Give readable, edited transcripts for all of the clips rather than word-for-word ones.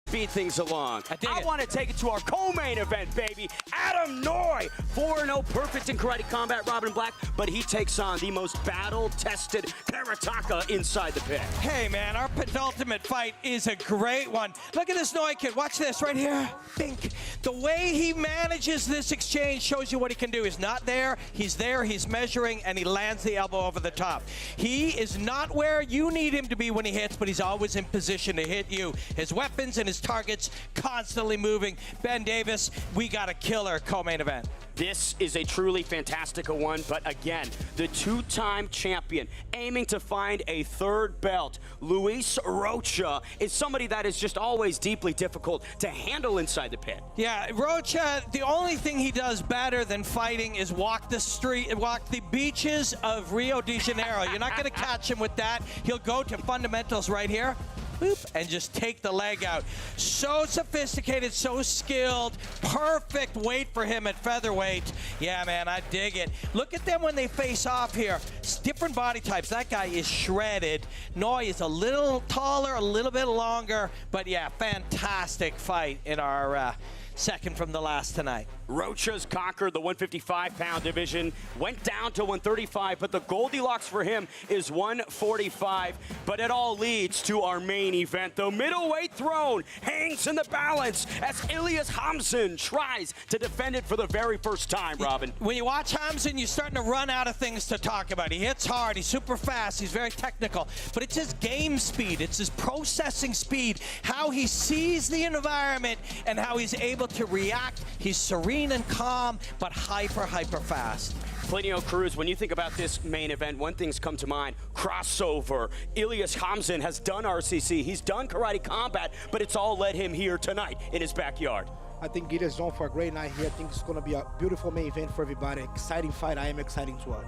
speed things along. I want to take it to our co-main event, baby. Adam Noy, 4-0, perfect in karate combat, Robin Black, but he takes on the most battle-tested karateka inside the pit. Hey, man, our penultimate fight is a great one. Look at this Noy kid. Watch this right here. Bink. The way he manages this exchange shows you what he can do. He's not there, he's measuring, and he lands the elbow over the top. He is not where you need him to be when he hits, but he's always in position to hit you. His weapons and his targets constantly moving. Ben Davis, we got a killer co-main event. This is a truly fantastic one, but again, the two-time champion aiming to find a third belt. Luis Rocha is somebody that is just always deeply difficult to handle inside the pit. Yeah, Rocha, the only thing he does better than fighting is walk the beaches of Rio de Janeiro. You're not gonna catch him with that. He'll go to fundamentals right here. Boop, and just take the leg out. So sophisticated, so skilled, perfect weight for him at featherweight. Yeah, man, I dig it. Look at them when they face off here. It's different body types. That guy is shredded. Noy is a little taller, a little bit longer, but yeah, fantastic fight in our second from the last tonight. Rocha's conquered the 155-pound division, went down to 135, but the Goldilocks for him is 145. But it all leads to our main event. The middleweight throne hangs in the balance as Ilias Hamzin tries to defend it for the very first time, Robin. When you watch Hamzin, you're starting to run out of things to talk about. He hits hard, he's super fast, he's very technical, but it's his game speed, it's his processing speed, how he sees the environment and how he's able to react. He's serene and calm, but hyper fast. Plinio Cruz, when you think about this main event, one thing's come to mind, crossover. Ilias Hamzin has done RCC, he's done karate combat, but it's all led him here tonight in his backyard. I think Gita is on for a great night here. I think it's going to be a beautiful main event for everybody. Exciting fight. I am excited as well.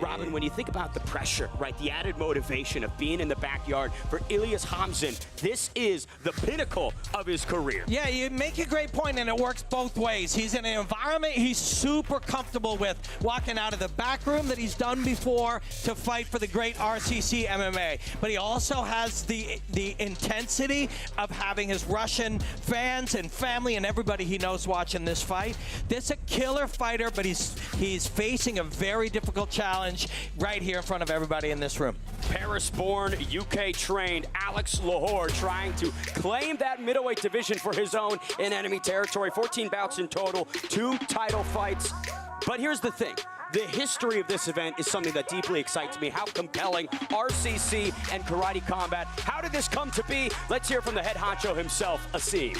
Robin, when you think about the pressure, right, the added motivation of being in the backyard for Ilias Hamzin, this is the pinnacle of his career. Yeah, you make a great point, and it works both ways. He's in an environment he's super comfortable with, walking out of the back room that he's done before to fight for the great RCC MMA. But he also has the intensity of having his Russian fans and family and everybody he knows watching this fight. This is a killer fighter, but he's facing a very difficult challenge right here in front of everybody in this room. Paris-born, UK-trained Alex Lahore trying to claim that middleweight division for his own in enemy territory. 14 bouts in total, 2 title fights. But here's the thing. The history of this event is something that deeply excites me. How compelling RCC and karate combat. How did this come to be? Let's hear from the head honcho himself, Asim.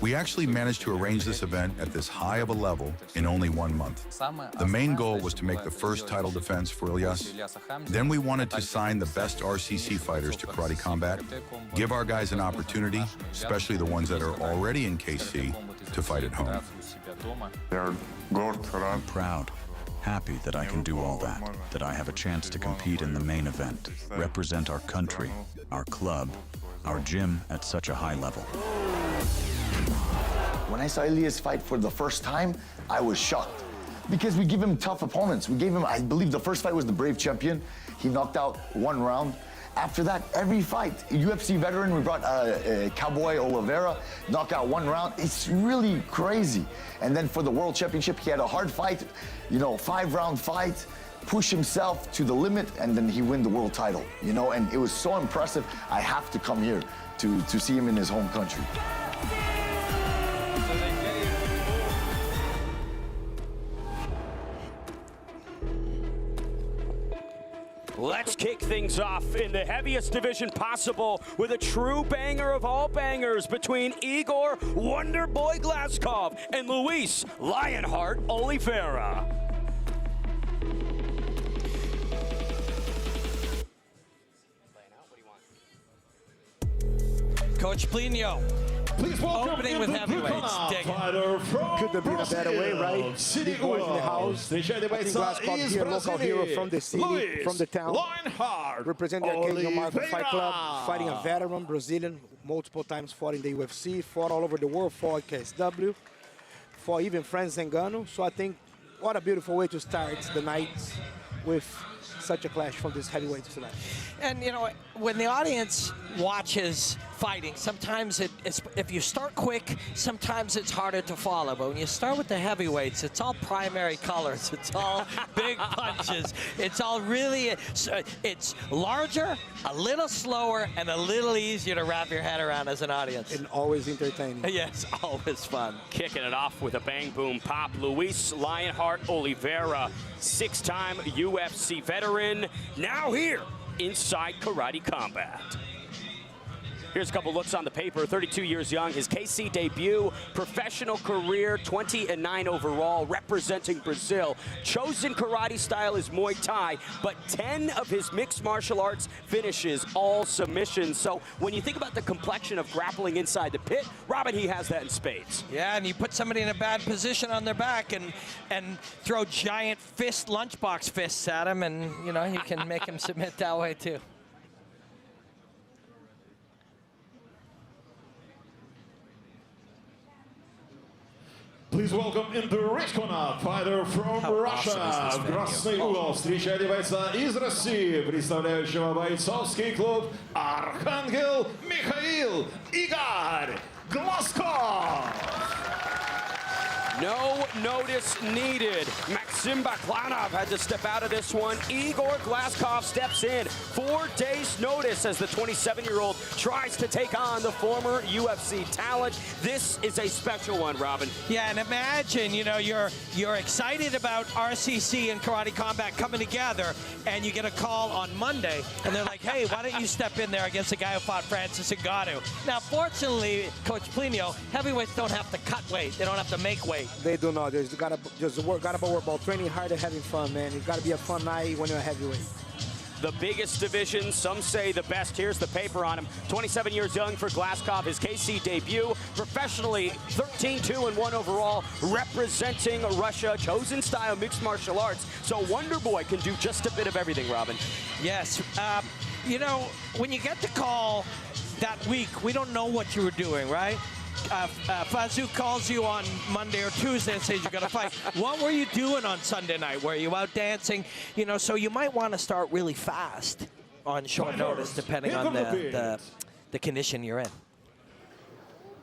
We actually managed to arrange this event at this high of a level in only 1 month. The main goal was to make the first title defense for Ilias. Then we wanted to sign the best RCC fighters to karate combat, give our guys an opportunity, especially the ones that are already in KC, to fight at home. I'm proud, happy that I can do all that I have a chance to compete in the main event, represent our country, our club, our gym at such a high level. When I saw Ilias fight for the first time, I was shocked. Because we give him tough opponents. We gave him, I believe the first fight was the Brave champion. He knocked out 1 round. After that, every fight, UFC veteran, we brought Cowboy Oliveira, knock out 1 round. It's really crazy. And then for the World Championship, he had a hard fight, 5-round fight, push himself to the limit, and then he win the world title, and it was so impressive. I have to come here to see him in his home country. Let's kick things off in the heaviest division possible with a true banger of all bangers between Igor Wonderboy Glazkov and Luis Lionheart Oliveira. Coach Plinio, please welcome opening with heavyweights. Couldn't have been a better way, right? Big boys in the house. I think Glazkov here, local hero from the city, from the town. Representing the Arcadian Marco Fight Club, fighting a veteran Brazilian, multiple times fought in the UFC, fought all over the world, fought KSW, fought even Franz Zengano. So I think what a beautiful way to start the night with such a clash from this heavyweights tonight. And you know, when the audience watches fighting, sometimes if you start quick, sometimes it's harder to follow. But when you start with the heavyweights, it's all primary colors. It's all big punches. It's all really, it's larger, a little slower, and a little easier to wrap your head around as an audience. And always entertaining. Yes, always fun. Kicking it off with a bang boom pop. Luis Lionheart Oliveira, 6-time UFC veteran, now here inside Karate Combat. Here's a couple looks on the paper. 32 years young, his KC debut, professional career, 20-9 overall, representing Brazil. Chosen karate style is Muay Thai, but 10 of his mixed martial arts finishes, all submissions. So when you think about the complexion of grappling inside the pit, Robin, he has that in spades. Yeah, and you put somebody in a bad position on their back and throw giant lunchbox fists at him, and you know, you can make him submit that way too. Please welcome in the red corner, fighter from Russia. В красный угол встречает бойца из России, представляющего бойцовский клуб Архангел Михаил Игорь Glazkov. No notice needed. Maxim Baklanov had to step out of this one. Igor Glazkov steps in. 4 days notice as the 27-year-old tries to take on the former UFC talent. This is a special one, Robin. Yeah, and imagine, you know, you're excited about RCC and Karate Combat coming together, and you get a call on Monday, and they're like, hey, why don't you step in there against the guy who fought Francis Ngannou? Now, fortunately, Coach Plinio, heavyweights don't have to cut weight. They don't have to make weight. They do not. There's gotta work about training hard and having fun, man. It's gotta be a fun night when you're a heavyweight. The biggest division, some say the best. Here's the paper on him. 27 years young for Glazkov, his KC debut. Professionally, 13-2-1 overall, representing Russia. Chosen style mixed martial arts. So Wonder Boy can do just a bit of everything, Robin. Yes. You know, when you get the call that week, we don't know what you were doing, right? Fazou calls you on Monday or Tuesday and says you're going to fight. What were you doing on Sunday night? Were you out dancing? You know, so you might want to start really fast on short notice, depending on the condition you're in.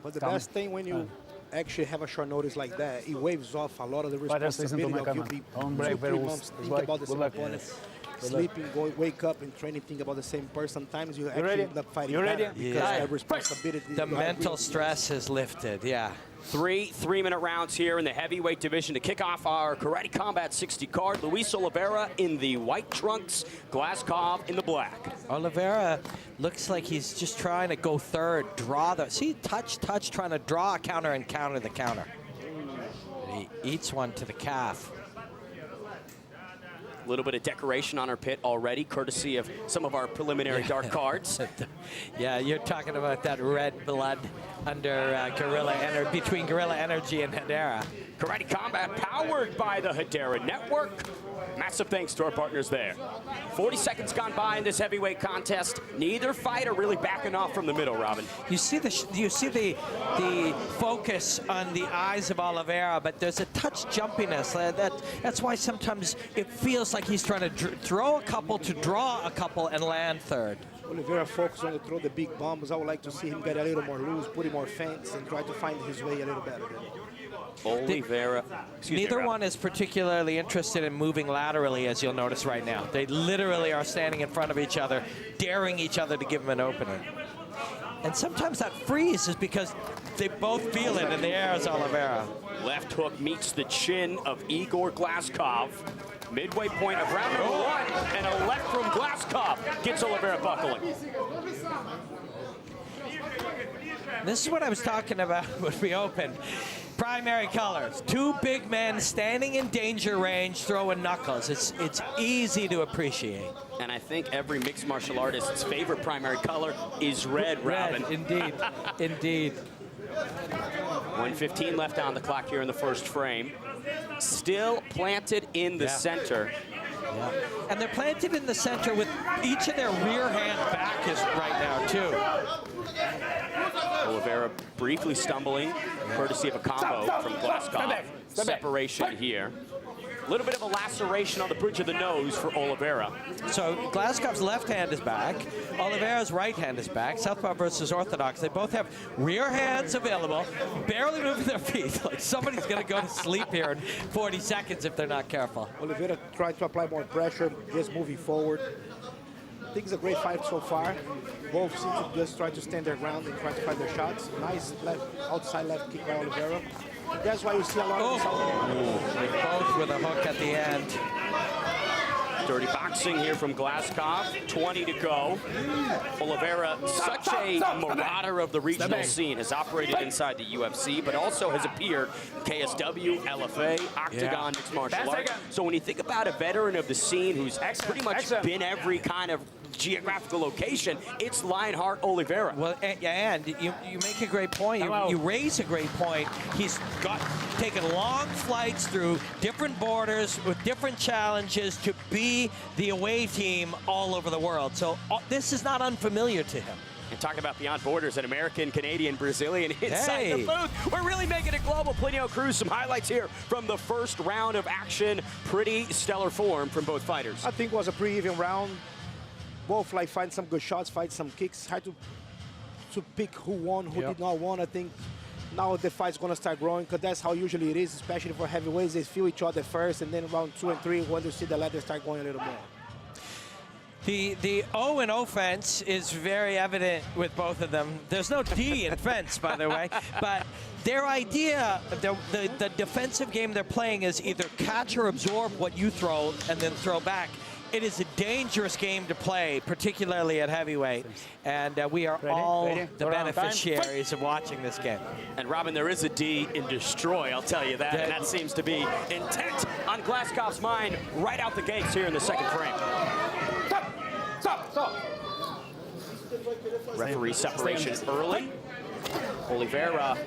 But the best thing when you actually have a short notice like that, it waves off a lot of the responsibility of you being 2-3 months think about the same opponent. Sleeping, wake up and training, think about the same person. Sometimes you actually end up fighting better because that responsibility. The mental stress is lifted, yeah. 3 3-minute rounds here in the heavyweight division to kick off our Karate Combat 60 card. Luis Oliveira in the white trunks, Glazkov in the black. Oliveira looks like he's just trying to go third, draw the, see, touch, trying to draw a counter and counter the counter. And he eats one to the calf. A little bit of decoration on our pit already, courtesy of some of our preliminary dark cards. Yeah, you're talking about that red blood under between Guerrilla Energy and Hedera. Karate Combat powered by the Hedera Network. Massive thanks to our partners there. 40 seconds gone by in this heavyweight contest. Neither fighter really backing off from the middle, Robin. You see the focus on the eyes of Oliveira, but there's a touch jumpiness. That's why sometimes it feels like he's trying to throw a couple to draw a couple and land third. Oliveira focus on to throw the big bombs. I would like to see him get a little more loose, put him more feints, and try to find his way a little better. Oliveira. Neither one is particularly interested in moving laterally, as you'll notice right now. They literally are standing in front of each other, daring each other to give them an opening. And sometimes that freeze is because they both feel it in the air as Oliveira. Left hook meets the chin of Igor Glazkov. Midway point of round number 1, and a left from Glazkov gets Oliveira buckling. This is what I was talking about when we opened. Primary colors. 2 big men standing in danger range throwing knuckles. It's easy to appreciate. And I think every mixed martial artist's favorite primary color is red, Robin. Red, indeed, indeed. 1:15 left on the clock here in the first frame. Still planted in the center. Yeah. And they're planted in the center with each of their rear hand back is right now, too. Oliveira briefly stumbling, courtesy of a combo from Glazkov. Separation here. A little bit of a laceration on the bridge of the nose for Oliveira. So Glazkov's left hand is back. Oliveira's right hand is back. Southpaw versus Orthodox. They both have rear hands available, barely moving their feet. Like somebody's going to go to sleep here in 40 seconds if they're not careful. Oliveira tried to apply more pressure, just moving forward. I think it's a great fight so far. Both seem to just try to stand their ground and try to find their shots. Nice left, outside left kick by Oliveira. That's why you see a lot of this. Both with a hook at the end. Dirty boxing here from Glazkov. 20 to go. Oliveira, such a marauder of the regional scene, has operated inside the UFC, but also has appeared KSW, LFA, Octagon, mixed martial arts. So when you think about a veteran of the scene who's pretty much been every kind of geographical location, it's Lionheart Oliveira. Well, and you make a great point. You raise a great point. He's taken long flights through different borders with different challenges to be the away team all over the world. So this is not unfamiliar to him. And talking about beyond borders, an American, Canadian, Brazilian inside the booth. We're really making it global. Plinio Cruz, some highlights here from the first round of action. Pretty stellar form from both fighters. I think it was a pretty even round. Both like find some good shots, find some kicks. Hard to pick who won, who did not won. I think now the fight's gonna start growing because that's how usually it is, especially for heavyweights. They feel each other first, and then round 2 and 3, when you see the ladder start going a little more. The O in offense is very evident with both of them. There's no D in fence, by the way, but their idea, the defensive game they're playing is either catch or absorb what you throw and then throw back. It is a dangerous game to play, particularly at heavyweight, and we are all the beneficiaries of watching this game. And Robin, there is a D in destroy, I'll tell you that, and that seems to be intent on Glazkov's mind right out the gates here in the second frame. Stop. Referee separation early. Oliveira,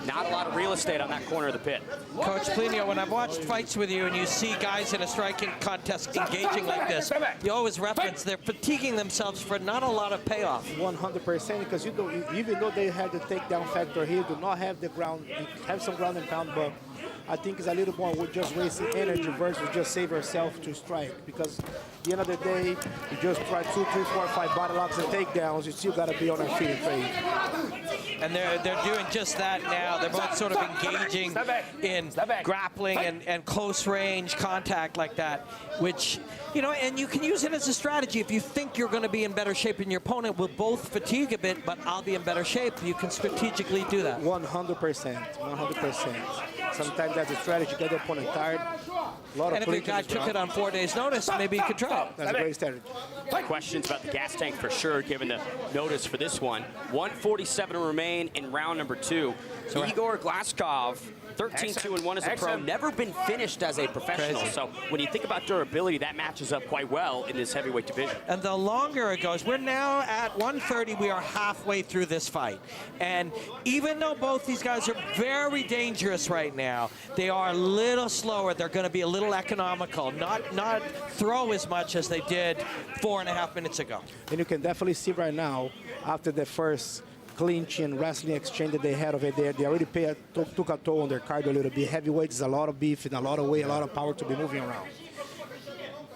not a lot of real estate on that corner of the pit. Coach Plinio, when I've watched fights with you and you see guys in a striking contest engaging like this, you always reference they're fatiguing themselves for not a lot of payoff. 100%, because even though they had the takedown factor here, do not have the ground, have some ground and pound, but I think it's a little more with just wasting energy versus just save yourself to strike. Because at the end of the day, you just try 2, 3, 4, 5 body locks and takedowns, you still got to be on our feet and trade. And they're doing just that now. They're both sort of engaging in grappling and close range contact like that, which, you know, and you can use it as a strategy. If you think you're going to be in better shape and your opponent will both fatigue a bit, but I'll be in better shape, you can strategically do that. 100%. Sometimes that's a strategy, get the opponent tired. And if the guy took it on 4 days' notice, maybe he could try it. That's a great strategy. Questions about the gas tank for sure, given the notice for this one. 147 to remain in round number 2. So Igor Glazkov, 13-2-1 as a pro, never been finished as a professional. So when you think about durability, that matches up quite well in this heavyweight division. And the longer it goes, we're now at 130, we are halfway through this fight. And even though both these guys are very dangerous right now, they are a little slower. They're going to be a little economical, not throw as much as they did 4.5 minutes ago. And you can definitely see right now, after the first clinch and wrestling exchange that they had over there, they already took a toll on their cardio a little bit. Heavyweight is a lot of beef and a lot of weight, a lot of power to be moving around.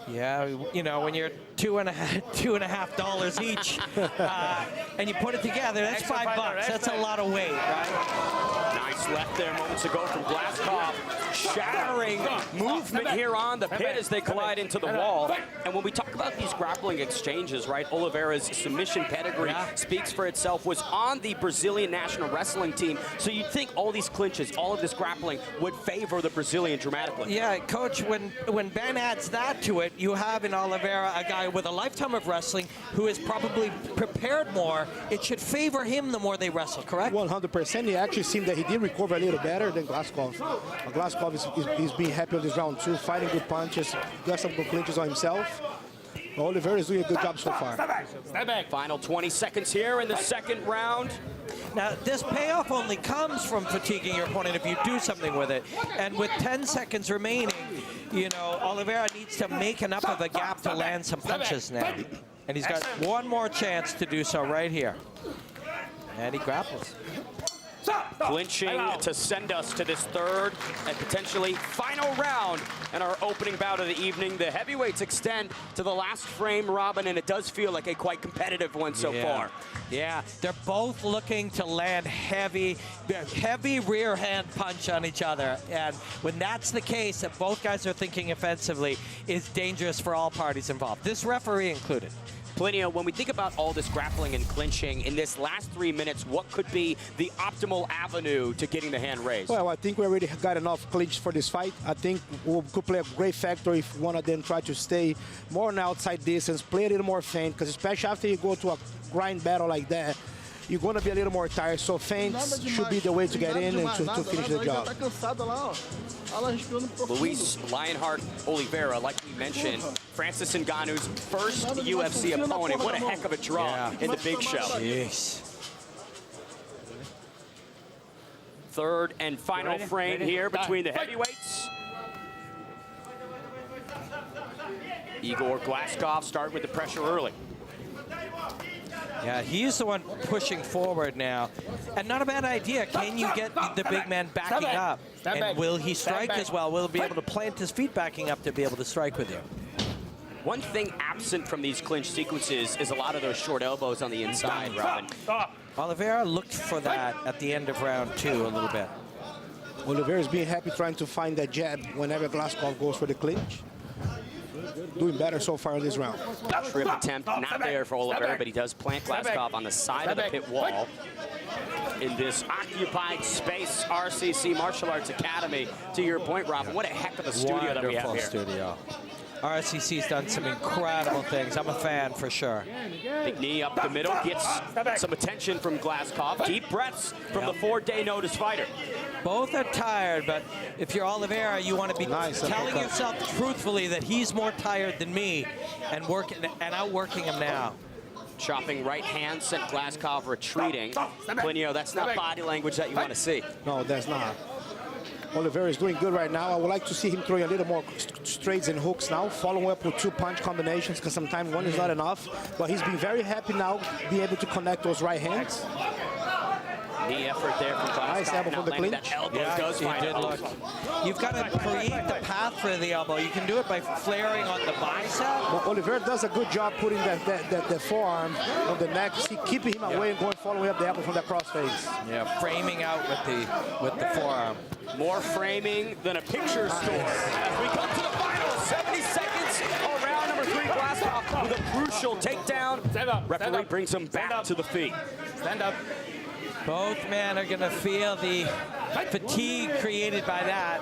Yeah, you know, when you're $2.50 each, and you put it together, that's $5. That's a lot of weight, right? Nice left there moments ago from Glazkov. Shattering movement here on the pit as they collide into the wall. And when we talk about these grappling exchanges, right, Oliveira's submission pedigree speaks for itself, was on the Brazilian national wrestling team. So you'd think all these clinches, all of this grappling would favor the Brazilian dramatically. Yeah, Coach, when Ben adds that to it, you have in Oliveira a guy with a lifetime of wrestling who is probably prepared more. It should favor him the more they wrestle, correct? 100%. It actually seemed that he did recover a little better than Glazkov. Glazkov is being happy with this round 2, fighting good punches, got some good clinches on himself. Oliveira is doing a good job so far. Final 20 seconds here in the second round. Now, this payoff only comes from fatiguing your opponent if you do something with it. And with 10 seconds remaining, you know, Oliveira needs to make enough of a gap to land some punches now. And he's got one more chance to do so right here. And he grapples. Clinching to send us to this third and potentially final round in our opening bout of the evening. The heavyweights extend to the last frame, Robin, and it does feel like a quite competitive one so far. Yeah, they're both looking to land heavy rear hand punch on each other. And when that's the case, that both guys are thinking offensively, is dangerous for all parties involved, this referee included. Plinio, when we think about all this grappling and clinching in this last 3 minutes, what could be the optimal avenue to getting the hand raised? Well, I think we already got enough clinch for this fight. I think we could play a great factor if one of them try to stay more on the outside distance, play a little more feint, because especially after you go to a grind battle like that, you're going to be a little more tired. So feints should be the way to get in and to finish the job. Luis Lionheart Oliveira, like we mentioned, Francis Ngannou's first UFC opponent. What a heck of a draw in the big show. Jeez. Third and final frame here between the heavyweights. Igor Glazkov starting with the pressure early. Yeah, he's the one pushing forward now. And not a bad idea. Can you get the big man backing up? And will he strike as well? Will he be able to plant his feet backing up to be able to strike with you? One thing absent from these clinch sequences is a lot of those short elbows on the inside, Robin. Oliveira looked for that at the end of round 2 a little bit. Oliveira's being happy trying to find that jab whenever Glazkov goes for the clinch. Doing better so far in this round. Trip attempt not there for Oliveira, but he does plant Glazkov on the side of the pit wall in this occupied space RCC Martial Arts Academy. To your point, Robin, what a heck of a studio that we have here. Studio. RCC's done some incredible things. I'm a fan for sure. Big knee up the middle, gets some attention from Glazkov. Deep breaths from the 4-day notice fighter. Both are tired, but if you're Oliveira, you want to be telling yourself truthfully that he's more tired than me and outworking him now. Chopping right hand sent Glazkov retreating. Plinio, that's not body language that you want to see. No, that's not. Oliveira is doing good right now. I would like to see him throwing a little more straights and hooks now, following up with 2 punch combinations, because sometimes one is not enough. But he's been very happy now, being able to connect those right hands. Knee effort there from Glazkov. Nice elbow from the clinch. That elbow does find it. Look. You've got to create the path for the elbow. You can do it by flaring on the bicep. But Oliveira does a good job putting that forearm on the neck, keeping him away and going following up the elbow from the crossface. Yeah, framing out with the forearm. More framing than a picture store. As we come to the final 70 seconds of round number 3, Glazkov with a crucial takedown. Referee brings him back to the feet. Stand up. Both men are going to feel the fatigue created by that.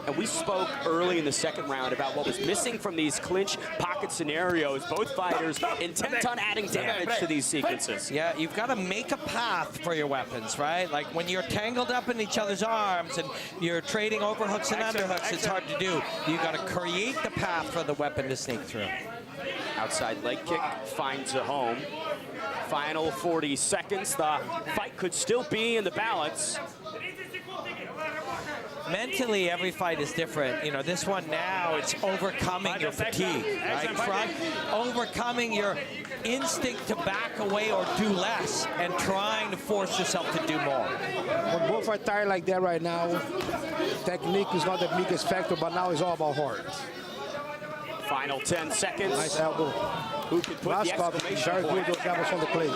And we spoke early in the second round about what was missing from these clinch pocket scenarios. Both fighters intent on adding damage to these sequences. Yeah, you've got to make a path for your weapons, right? Like when you're tangled up in each other's arms and you're trading overhooks and underhooks, it's hard to do. You've got to create the path for the weapon to sneak through. Outside leg kick finds a home. Final 40 seconds. The fight could still be in the balance. Mentally, every fight is different. You know, this one now, it's overcoming your fatigue, right? Overcoming your instinct to back away or do less and trying to force yourself to do more. When both are tired like that right now, technique is not the biggest factor, but now it's all about heart. Final 10 seconds. Nice elbow. Who can put the exclamation very point? good, those elbows from the clinch.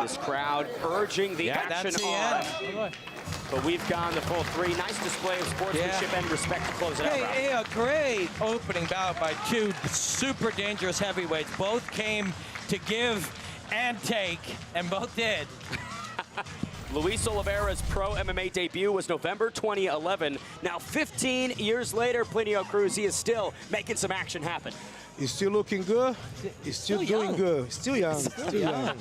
This crowd urging the action that's the on. end. But we've gone the full 3. Nice display of sportsmanship and respect to close it out. Hey, a great opening bout by 2 super dangerous heavyweights. Both came to give and take, and both did. Luis Oliveira's pro MMA debut was November 2011. Now 15 years later, Plinio Cruz, he is still making some action happen. He's still looking good. He's still doing young. good. Still young. Still young.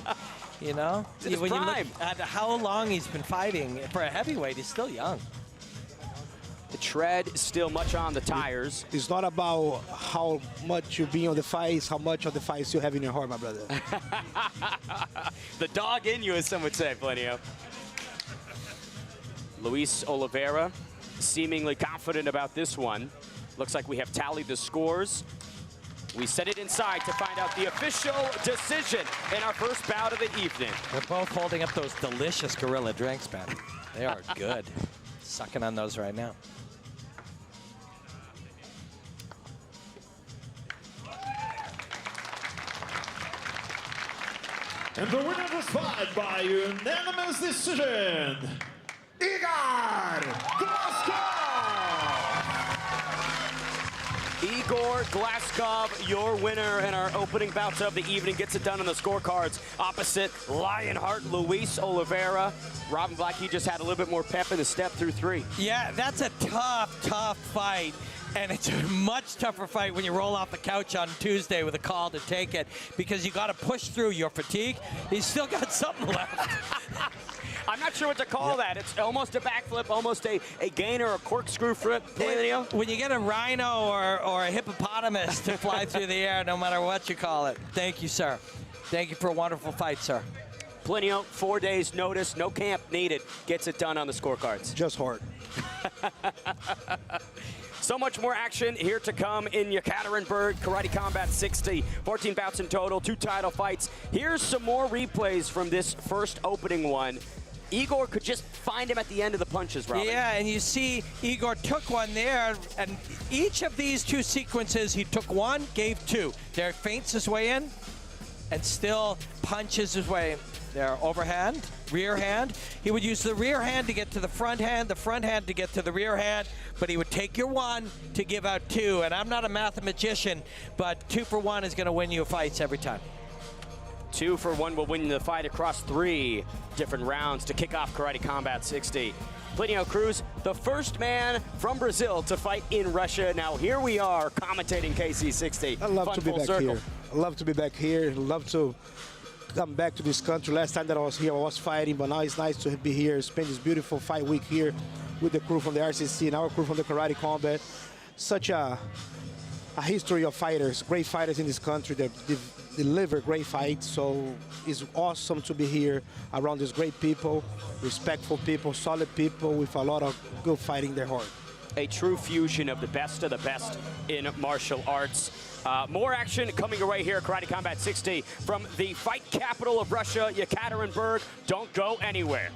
You know, It's in his when you prime. look at how long he's been fighting for a heavyweight, he's still young. The tread is still much on the tires. It's not about how much you be on the fight, it's how much of the fight you still have in your heart, my brother. The dog in you, as some would say, Plinio. Luis Oliveira seemingly confident about this one. Looks like we have tallied the scores. We send it inside to find out the official decision in our first bout of the evening. They're both holding up those delicious Gorilla drinks, man. They are good. Sucking on those right now. And the winner of this fight by unanimous decision, Glazkov! Igor Glazkov, your winner in our opening bouts of the evening, gets it done on the scorecards. Opposite Lionheart Luis Oliveira. Robin Black, he just had a little bit more pep in the step through 3. Yeah, that's a tough fight. And it's a much tougher fight when you roll off the couch on Tuesday with a call to take it, because you got to push through your fatigue. He's still got something left. I'm not sure what to call that. It's almost a backflip, almost a gainer, a corkscrew flip. When you get a rhino or a hippopotamus to fly through the air, no matter what you call it. Thank you, sir. Thank you for a wonderful fight, sir. Plinio, 4 days notice, no camp needed. Gets it done on the scorecards. Just hard. So much more action here to come in Yekaterinburg. Karate Combat 60, 14 bouts in total, 2 title fights. Here's some more replays from this first opening one. Igor could just find him at the end of the punches, Robin. Yeah, and you see Igor took one there, and each of these 2 sequences, he took 1, gave 2. There feints his way in, and still punches his way. There, overhand, rear hand. He would use the rear hand to get to the front hand to get to the rear hand, but he would take your 1 to give out 2. And I'm not a mathematician, but 2 for 1 is going to win you fights every time. 2 for 1 will win the fight across 3 different rounds to kick off Karate Combat 60. Plinio Cruz, the first man from Brazil to fight in Russia. Now here we are commentating KC60. I love to be back here. I love to be back here. Love to come back to this country. Last time that I was here, I was fighting, but now it's nice to be here, spend this beautiful fight week here with the crew from the RCC and our crew from the Karate Combat. Such a history of fighters, great fighters in this country that deliver great fights. So it's awesome to be here around these great people, respectful people, solid people with a lot of good fighting in their heart. A true fusion of the best in martial arts. More action coming your way here at Karate Combat 60 from the fight capital of Russia, Yekaterinburg. Don't go anywhere.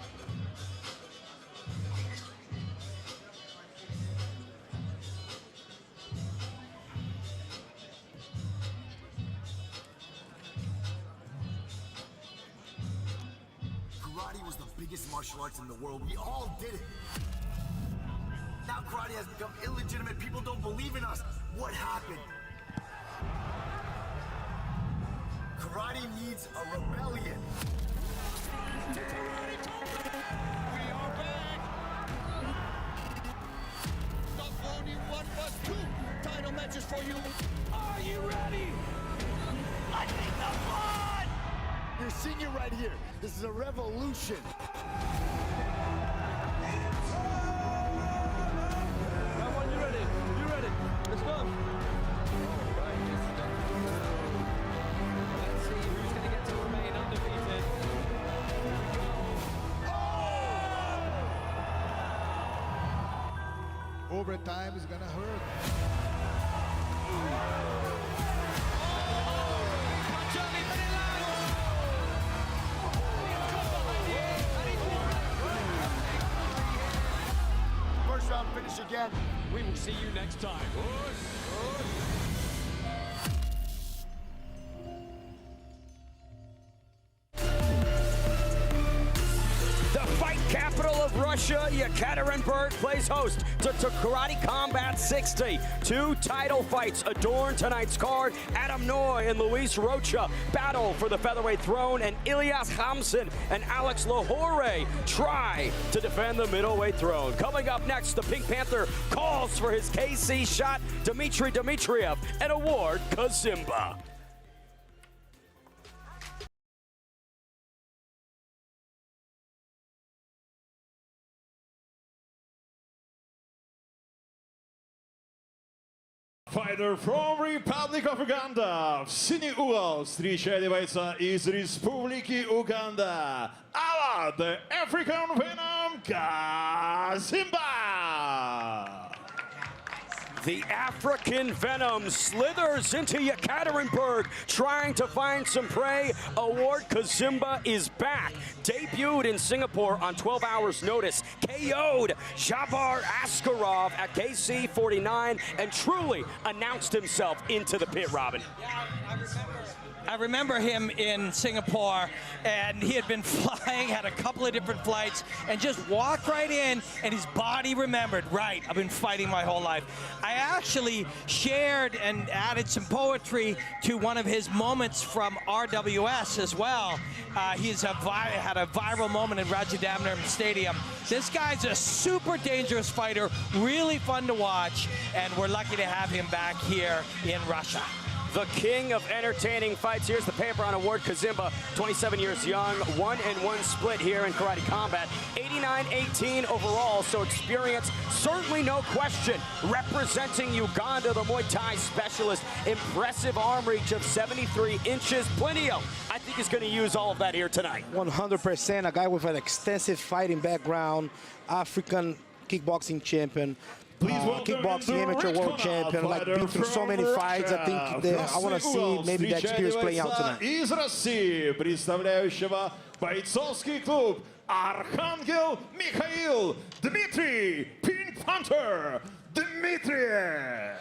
Karate was the biggest martial arts in the world. We all did it. Now karate has become illegitimate. People don't believe in us. What happened? Karate needs a rebellion. We are back. Not only 1 but 2 title matches for you. Are you ready? I think the blood. You're seeing it right here. This is a revolution. You ready? You ready? Let's go. Overtime is gonna hurt. First round finish again. We will see you next time. The fight capital of Russia, Yekaterinburg, plays host to Karate Combat 60. 2 title fights adorn tonight's card. Adam Noy and Luis Rocha battle for the featherweight throne, and Ilyas Hamsin and Alex Lahore try to defend the middleweight throne. Coming up next, the Pink Panther calls for his KC shot, Dmitriev, and award Kazimba. Fighter from Republic of Uganda, в синий угол встречает бойца из Республики Уганда, Ala, the African Venom, Kazimba. The African Venom slithers into Yekaterinburg, trying to find some prey. Award Kazimba is back. Debuted in Singapore on 12 hours notice. KO'd Jabar Askarov at KC 49 and truly announced himself into the pit, Robin. I remember him in Singapore, and he had been flying, had a couple of different flights, and just walked right in, and his body remembered, right, I've been fighting my whole life. I actually shared and added some poetry to one of his moments from RWS as well. He's had a viral moment in Rajadamnern Stadium. This guy's a super dangerous fighter, really fun to watch, and we're lucky to have him back here in Russia. The king of entertaining fights. Here's the paper on Award Kazimba, 27 years young, 1-1 split here in karate combat, 89-18 overall, so experience, certainly no question. Representing Uganda, the Muay Thai specialist, impressive arm reach of 73 inches. Plenio, I think he's going to use all of that here tonight. 100%, a guy with an extensive fighting background, African kickboxing champion. Kickboxing amateur world champion, like been through so many fights. I think I want to see maybe that experience playing out tonight. Из России, представляющего бойцовский клуб Архангел Михаил Дмитрий Pink Panther Dmitriev.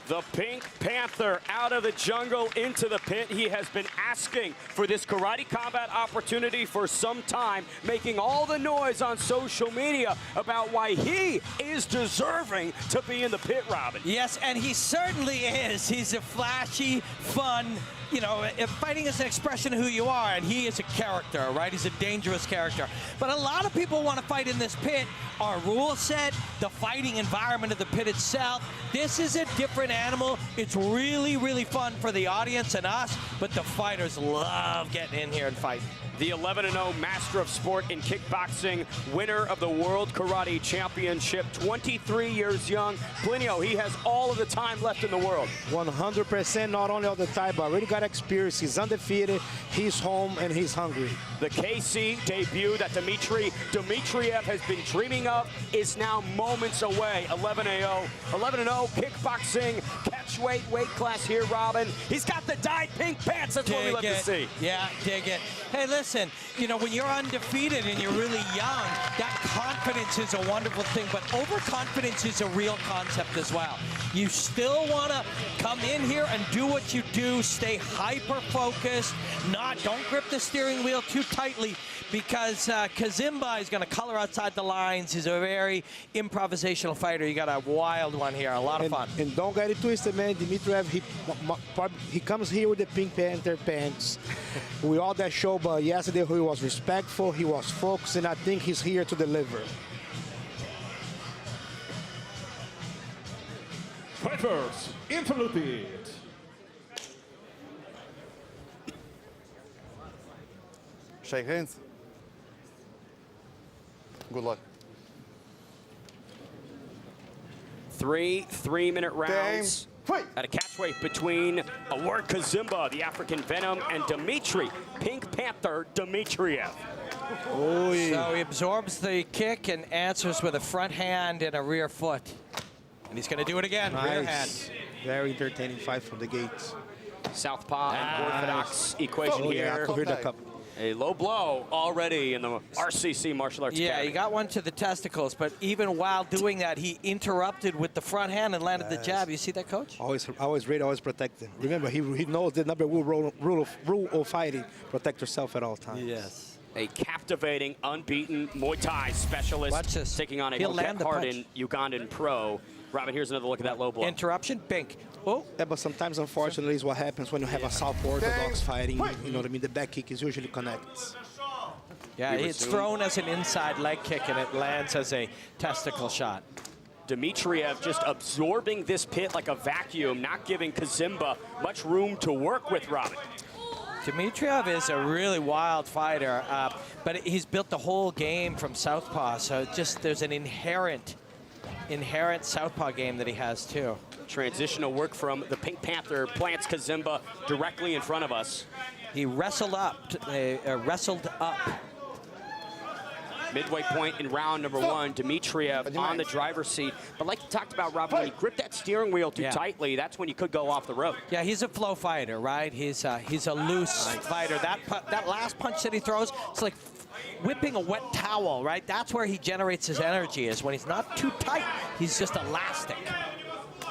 The Pink Panther out of the jungle into the pit. He has been asking for this karate combat opportunity for some time, making all the noise on social media about why he is deserving to be in the pit, Robin. Yes, and he certainly is. He's a flashy, fun, you know, fighting is an expression of who you are, and he is a character, right? He's a dangerous character. But a lot of people want to fight in this pit. Our rule set, the fighting environment of the pit itself. This is a different animal. It's really, really fun for the audience and us, but the fighters love getting in here and fighting. The 11-0 master of sport in kickboxing, winner of the World Karate Championship, 23 years young. Plinio, he has all of the time left in the world. 100%, not only all the time, but already got experience. He's undefeated, he's home, and he's hungry. The KC debut that Dmitriev has been dreaming of is now moments away. 11-0 kickboxing, catchweight weight class here, Robin. He's got the dyed pink pants. That's what we love to see. Yeah, dig it. Hey, listen, you know, when you're undefeated and you're really young, that confidence is a wonderful thing, but overconfidence is a real concept as well. You still want to come in here and do what you do, stay hyper-focused, don't grip the steering wheel too tightly, because Kazimba is going to color outside the lines. He's a very improvisational fighter. You got a wild one here, a lot of fun. And don't get it twisted, man. Dmitriev, he comes here with the Pink Panther pants. We all that show, but yesterday he was respectful, he was focused, and I think he's here to deliver. Fighters, into the pit. Shake hands. Good luck. Three-minute rounds at a catchweight between Award Kazimba, the African Venom, and Dmitry Pink Panther Dmitriev. So he absorbs the kick and answers with a front hand and a rear foot. And he's going to do it again. Nice. Rear hand. Very entertaining fight from the gates. Southpaw and orthodox equation here. A low blow already in the RCC Martial Arts Academy. He got one to the testicles, but even while doing that, he interrupted with the front hand and landed the jab. You see that, Coach? Always ready, always protect him. Remember, he knows the number one rule of fighting: protect yourself at all times. Yes. A captivating, unbeaten Muay Thai specialist taking on a hardened Ugandan pro. Robin, here's another look at that low blow. Interruption, pink. Oh. Yeah, but sometimes, unfortunately, is what happens when you have a South Orthodox fighting. You know what I mean? The back kick is usually connects. Yeah, it's thrown as an inside leg kick, and it lands as a testicle shot. Dmitriev just absorbing this pit like a vacuum, not giving Kazimba much room to work with, Robin. Dmitriev is a really wild fighter, but he's built the whole game from southpaw, so just there's an inherent southpaw game that he has too. Transitional work from the Pink Panther plants Kazimba directly in front of us. He wrestled up. Midway point in round number 1, Dmitriev on the driver's seat. But like you talked about, Rob, when you grip that steering wheel too tightly, that's when you could go off the road. Yeah, he's a flow fighter, right? He's a loose fighter. That last punch that he throws, it's like whipping a wet towel, right? That's where he generates his energy, is when he's not too tight, he's just elastic.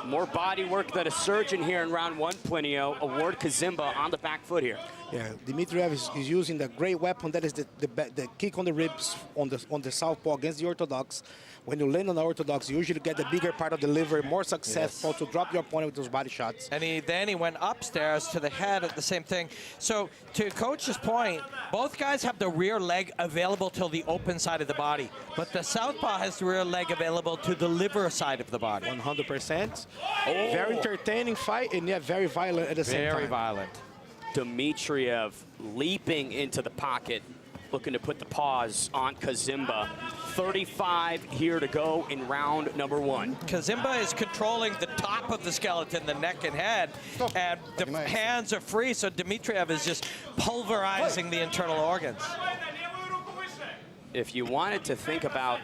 More body work than a surgeon here in round 1, Plinio. Award Kazimba on the back foot here. Yeah, Dmitriev is using the great weapon that is the kick on the ribs on the southpaw against the orthodox. When you land on the orthodox, you usually get the bigger part of the liver, more successful to drop your opponent with those body shots. And then he went upstairs to the head at the same thing. So to Coach's point, both guys have the rear leg available to the open side of the body, but the southpaw has the rear leg available to the liver side of the body. 100%. Very entertaining fight, and yet very violent at the same time. Very violent. Dmitriev leaping into the pocket, looking to put the pause on Kazimba. 35 here to go in round number 1. Kazimba is controlling the top of the skeleton, the neck and head, and the hands are free, so Dmitriev is just pulverizing the internal organs. If you wanted to think about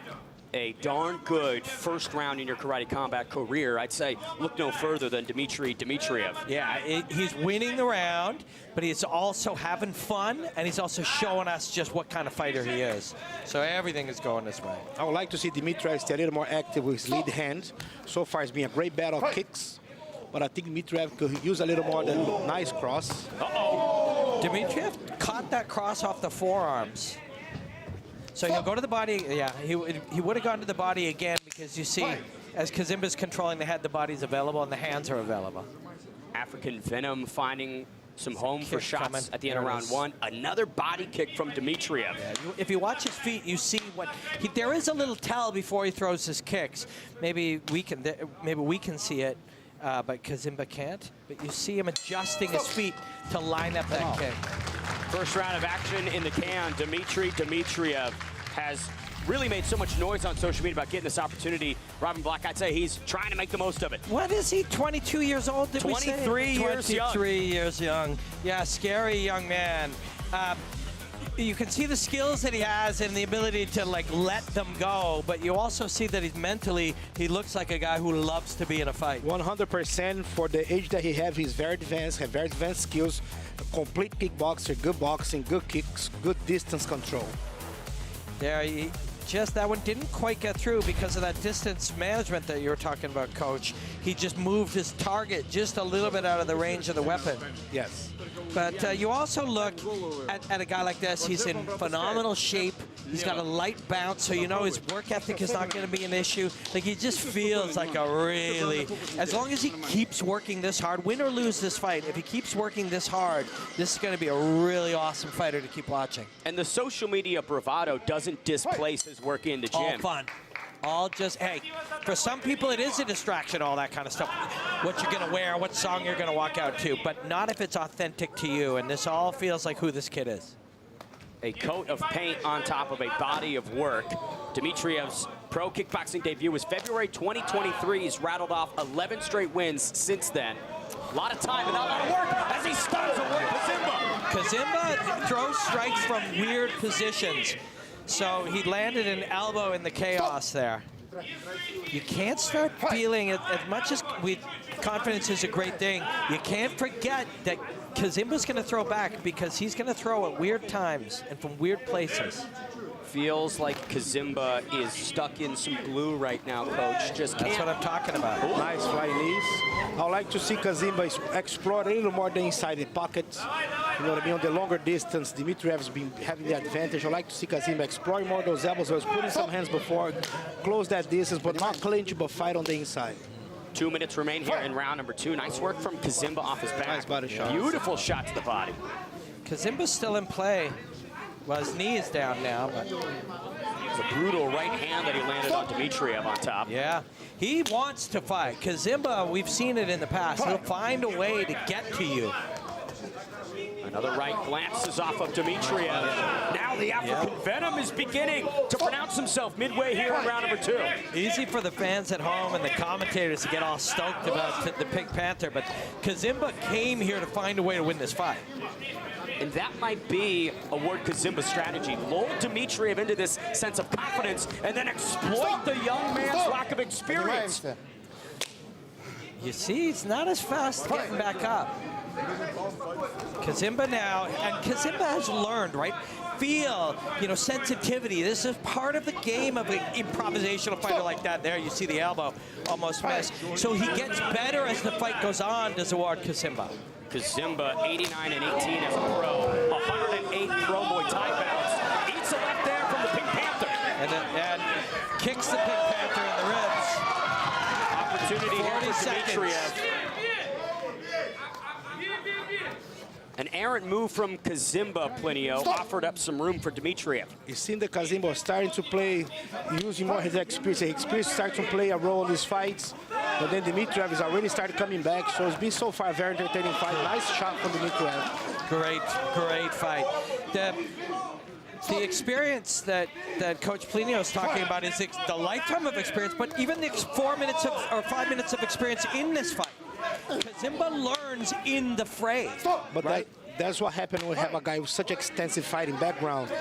a darn good first round in your karate combat career, I'd say look no further than Dmitriev. Yeah, he's winning the round, but he's also having fun, and he's also showing us just what kind of fighter he is. So everything is going this way. I would like to see Dmitriev stay a little more active with his lead hand. So far, it's been a great battle of kicks, but I think Dmitriev could use a little more than nice cross. Dmitriev caught that cross off the forearms. So he'll go to the body. Yeah, he would have gone to the body again, because you see, as Kazimba's controlling the head, the body's available and the hands are available. African Venom finding some home for shots coming at the end of round 1. Another body kick from Dmitriev. Yeah, if you watch his feet, you see what there is a little tell before he throws his kicks. Maybe we can see it, but Kazimba can't. But you see him adjusting his feet to line up that kick. First round of action in the can. Dmitriev has really made so much noise on social media about getting this opportunity. Robin Black, I'd say he's trying to make the most of it. What is he, 22 years old, did 23 years young. 23 years young. Yeah, scary young man. You can see the skills that he has and the ability to like let them go, but you also see that he looks like a guy who loves to be in a fight. 100% for the age that he has. He's very advanced, have very advanced skills, complete kickboxer, good boxing, good kicks, good distance control. Yeah, that one didn't quite get through because of that distance management that you were talking about, Coach. He just moved his target just a little bit out of the range of the weapon. Yes. But you also look at a guy like this. He's in phenomenal shape. He's got a light bounce, so you know his work ethic is not going to be an issue. Like, he just feels like a really, as long as he keeps working this hard, win or lose this fight, if he keeps working this hard, this is going to be a really awesome fighter to keep watching. And the social media bravado doesn't displace his work in the gym. All fun. All just, hey, for some people it is a distraction, all that kind of stuff. What you're going to wear, what song you're going to walk out to, but not if it's authentic to you, and this all feels like who this kid is. A coat of paint on top of a body of work. Dmitriev's pro kickboxing debut was February 2023. He's rattled off 11 straight wins since then. A lot of time and a lot of work as he stuns away Kazimba. Kazimba throws strikes from weird positions. So he landed an elbow in the chaos there. You can't start feeling it as much as confidence is a great thing. You can't forget that Kazimba's going to throw back because he's going to throw at weird times and from weird places. Feels like Kazimba is stuck in some glue right now, Coach. Just can't. That's what I'm talking about. Ooh. Nice flying knees. I would like to see Kazimba explore a little more the inside the pocket. You know what I mean? On the longer distance, Dmitriev's been having the advantage. I'd like to see Kazimba exploring more those elbows. I was putting some hands before, close that distance, but not clinch, but fight on the inside. 2 minutes remain here in round number 2. Nice work from Kazimba off his back. Nice body shot. Beautiful shot to the body. Kazimba's still in play. Well, his knee is down now, but it's a brutal right hand that he landed on Dmitriev on top. Yeah, he wants to fight. Kazimba, we've seen it in the past. He'll find a way to get to you. Another right glances off of Dmitriev. Now Now the African Venom is beginning to pronounce himself midway here in round number 2. Easy for the fans at home and the commentators to get all stoked about the Pink Panther, but Kazimba came here to find a way to win this fight. And that might be a word Kazimba's strategy. Lull Dmitriev into this sense of confidence and then exploit the young man's lack of experience. You see, he's not as fast getting back up. Kazimba now, and Kazimba has learned, right? Feel, you know, sensitivity. This is part of the game of an improvisational fighter like that. There, you see the elbow almost miss. So he gets better as the fight goes on, does Award Kazimba. Kazimba, 89 and 18 as a pro, 108 pro Muay Thai bouts. Eats a left there from the Pink Panther. And kicks the Pink Panther in the ribs. Opportunity here for Dmitriev. An errant move from Kazimba, Plinio, offered up some room for Dmitriev. It seemed that Kazimba was starting to play, using more his experience. His experience started to play a role in these fights. But then Dmitriev has already started coming back, so it's been so far a very entertaining fight. Nice shot from Dmitriev. Great fight. The experience that Coach Plinio is talking about is the lifetime of experience, but even the 4 minutes or 5 minutes of experience in this fight. Kazimba learns in the fray. But right? That's what happened when we have a guy with such extensive fighting background.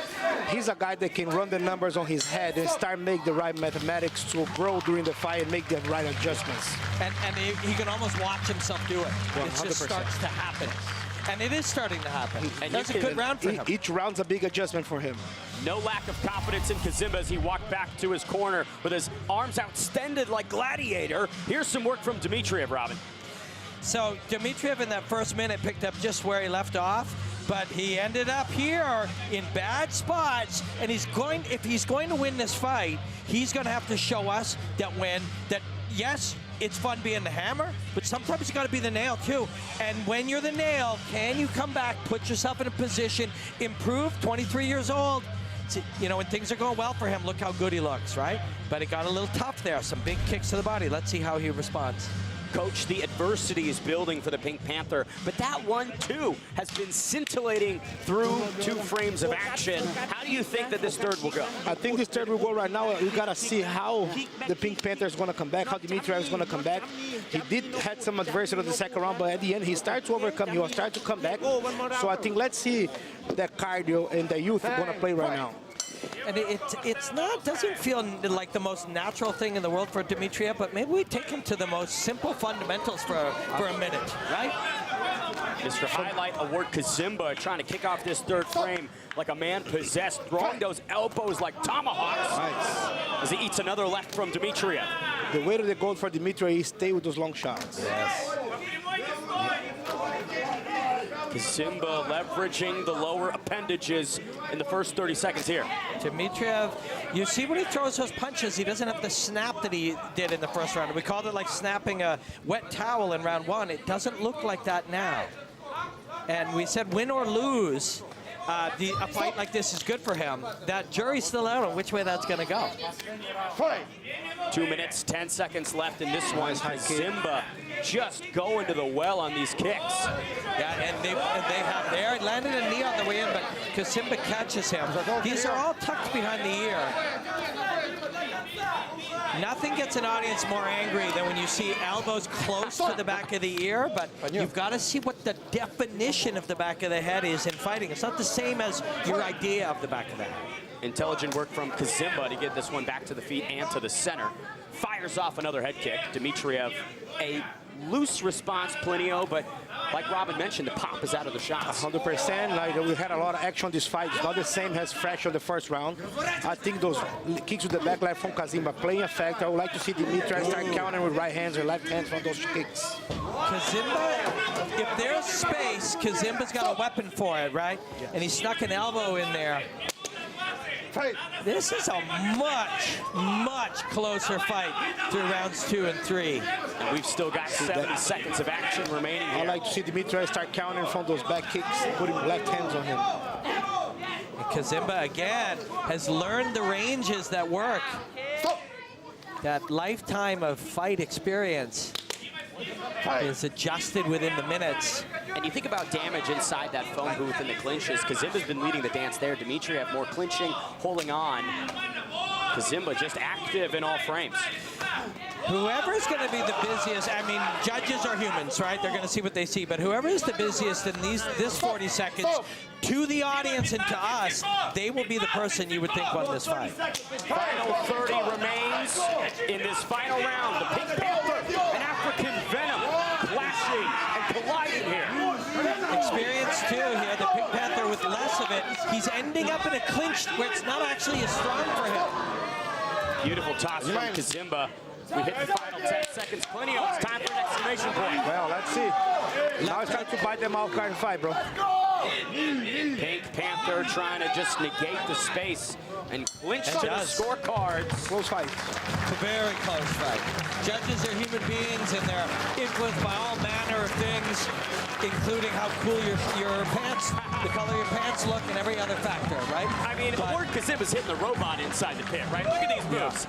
He's a guy that can run the numbers on his head and start make the right mathematics to grow during the fight and make the right adjustments. And he can almost watch himself do it. 100%. It just starts to happen. And it is starting to happen. And that's a good round for him. Each round's a big adjustment for him. No lack of confidence in Kazimba as he walked back to his corner with his arms extended like Gladiator. Here's some work from Dmitriev, Robin. So Dmitriev in that first minute picked up just where he left off, but he ended up here in bad spots, and if he's going to win this fight, he's going to have to show us that yes, it's fun being the hammer, but sometimes you got to be the nail too. And when you're the nail, can you come back, put yourself in a position, improve? 23 years old. You know, when things are going well for him, look how good he looks, right? But it got a little tough there. Some big kicks to the body. Let's see how he responds. Coach, the adversity is building for the Pink Panther, but that one, too, has been scintillating through 2 frames of action. How do you think that this third will go? I think this third will go right now. We got to see how the Pink Panther is going to come back, how Dmitriev is going to come back. He did had some adversity in the second round, but at the end, he started to overcome. He was starting to come back. So I think let's see that cardio and the youth are going to play right now. And doesn't feel like the most natural thing in the world for Dmitriev, but maybe we take him to the most simple fundamentals for a minute, right? Mr. Highlight Award Kazimba trying to kick off this third frame like a man possessed, throwing those elbows like tomahawks. Nice. As he eats another left from Dmitriev. The way to the goal for Dmitriev is stay with those long shots. Yes. Kazimba leveraging the lower appendages in the first 30 seconds here. Dmitriev, you see when he throws those punches, he doesn't have the snap that he did in the first round. We called it like snapping a wet towel in round 1. It doesn't look like that now. And we said win or lose, a fight like this is good for him. That jury's still out on which way that's going to go. 2 minutes, 10 seconds left in this one. Kazimba just going to the well on these kicks. Yeah, and they have there. Landed a knee on the way in, but Kazimba catches him. These are all tucked behind the ear. Nothing gets an audience more angry than when you see elbows close to the back of the ear, but you've got to see what the definition of the back of the head is in fighting. It's not the same as your idea of the back of the head. Intelligent work from Kazimba to get this one back to the feet and to the center. Fires off another head kick. Dmitriev, a loose response, Plinio, but like Robin mentioned, the pop is out of the shots. 100%. Like we had a lot of action on this fight. It's not the same as fresh on the first round. I think those kicks with the back leg from Kazimba playing a factor. I would like to see Dmitriev start countering with right hands or left hands from those kicks. Kazimba, if there's space, Kazimba's got a weapon for it, right? Yes. And he snuck an elbow in there. This is a much closer fight through rounds 2 and 3. And we've still got 70 seconds of action remaining here. I'd like to see Dmitriev start countering from those back kicks, putting left hands on him. And Kazimba, again, has learned the ranges that work. That lifetime of fight experience. is adjusted within the minutes. And you think about damage inside that phone booth in the clinches. Kazimba's been leading the dance there. Dmitriev more clinching, holding on. Kazimba just active in all frames. Whoever's going to be the busiest, I mean, judges are humans, right? They're going to see what they see. But whoever is the busiest in this 40 seconds, to the audience and to us, they will be the person you would think won this fight. Final 30 remains in this final round. The Pink Panther, an African venom, clashing and colliding here. Experience too here, the Pink Panther with less of it. He's ending up in a clinch where it's not actually as strong for him. Beautiful toss from Kazimba. We hit the final 10 seconds. Plenty of it's time for an exclamation point. Well, let's see. Now it's time to bite them out and fight, bro. Pink Panther trying to just negate the space and clinch to the scorecards. Close fight. It's a very close fight. Judges are human beings and they're influenced by all manner of things, including how cool your pants, the color of your pants look, and every other factor, right? I mean, Lord Kazimba's hitting the robot inside the pit, right? Look at these moves.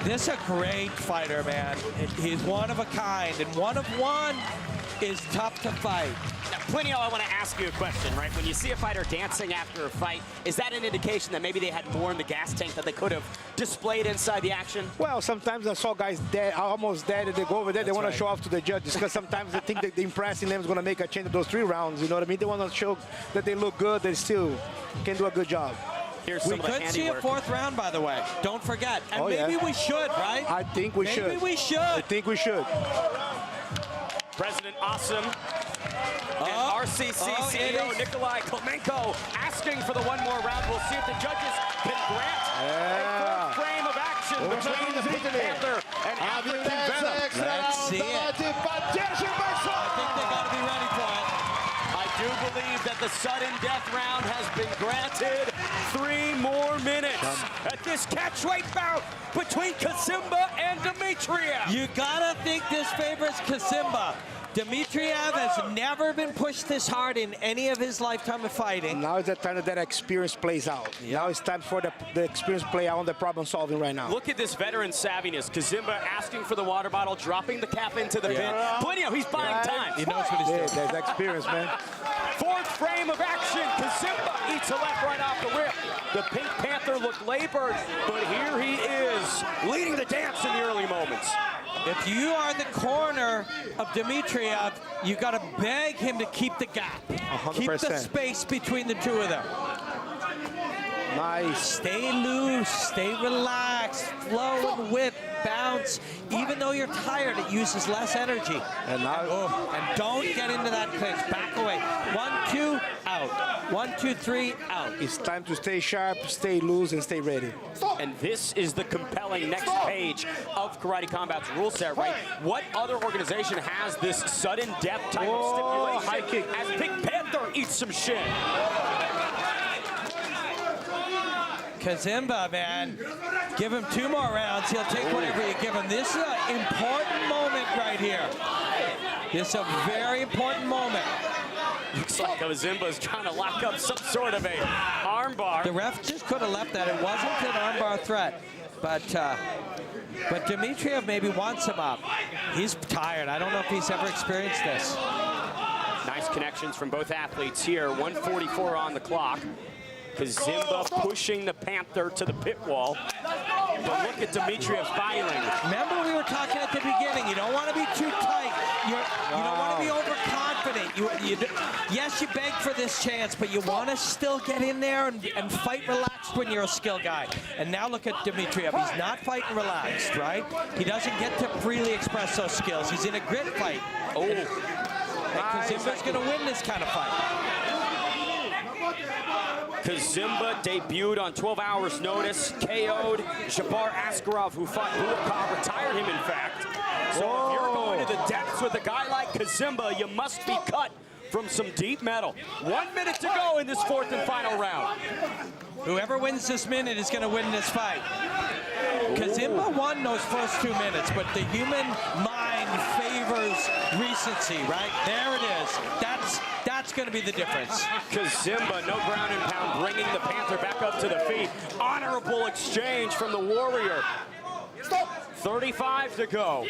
This is a great fighter, man. He's one of a kind, and one of one is tough to fight. Now, Plinio, I want to ask you a question, right? When you see a fighter dancing after a fight, is that an indication that maybe they had more in the gas tank that they could have displayed inside the action? Well, sometimes I saw guys dead, almost dead, and they go over there, they want to show off to the judges, because sometimes they think that the impressing them is going to make a change in those 3 rounds, you know what I mean? They want to show that they look good, they still can do a good job. We could see a 4th round, by the way. Don't forget. And maybe we should, right? I think we should. Maybe we should. I think we should. President Awesome and RCC CEO Nikolai Klemenko asking for the 1 more round. We'll see if the judges can grant a 4th frame of action between the Pink Panther and African Venom. Let's see it. I think they got to be ready for it. I do believe that the sudden death round has been granted. 3 more minutes at this catchweight bout between Kazimba and Dmitriev. You gotta think this favors Kazimba. Dmitriev has never been pushed this hard in any of his lifetime of fighting. Now is the time that experience plays out. Now it's time for the experience play out on the problem solving right now. Look at this veteran savviness. Kazimba asking for the water bottle, dropping the cap into the pit. Plinio, he's buying time. He knows what he's doing. There's experience, man. 4th frame of action. Kazimba eats a left right off the whip. The Pink Panther looked labored, but here he is, leading the dance in the early moments. If you are the corner of Dmitriev, you got to beg him to keep the gap. 100%. Keep the space between the 2 of them. Nice. Stay loose, stay relaxed, flow and whip, bounce. Even though you're tired, it uses less energy. And now, and don't get into that clinch. Back away. 1, 2, out. 1, 2, 3, out. It's time to stay sharp, stay loose, and stay ready. And this is the compelling next page of Karate Combat's rule set, right? What other organization has this sudden death type of stipulation? High kick. As Pink Panther eats some shit. Kazimba, man, give him 2 more rounds. He'll take whatever you give him. This is an important moment right here. This is a very important moment. Looks like Kazimba's trying to lock up some sort of a armbar. The ref just could have left that. It wasn't an armbar threat. But Dmitriev maybe wants him up. He's tired. I don't know if he's ever experienced this. Nice connections from both athletes here. 1:44 on the clock. Kazimba pushing the Panther to the pit wall. But look at Dmitriev's filing. Remember we were talking at the beginning, you don't want to be too tight. You don't want to be overconfident. Yes, you beg for this chance, but you want to still get in there and fight relaxed when you're a skill guy. And now look at Dmitriev. He's not fighting relaxed, right? He doesn't get to freely express those skills. He's in a grit fight. Oh. And Kazimba's going to win this kind of fight. Kazimba debuted on 12 hours notice, KO'd Jabbar Askarov, who fought Bulikov, retired him in fact. So if you're going to the depths with a guy like Kazimba, you must be cut from some deep metal. 1 minute to go in this 4th and final round. Whoever wins this minute is going to win this fight. Kazimba won those first 2 minutes, but the human mind favors recency, right? There it is. That's going to be the difference. Kazimba, no ground and pound, bringing the Panther back up to the feet. Honorable exchange from the Warrior. 35 to go.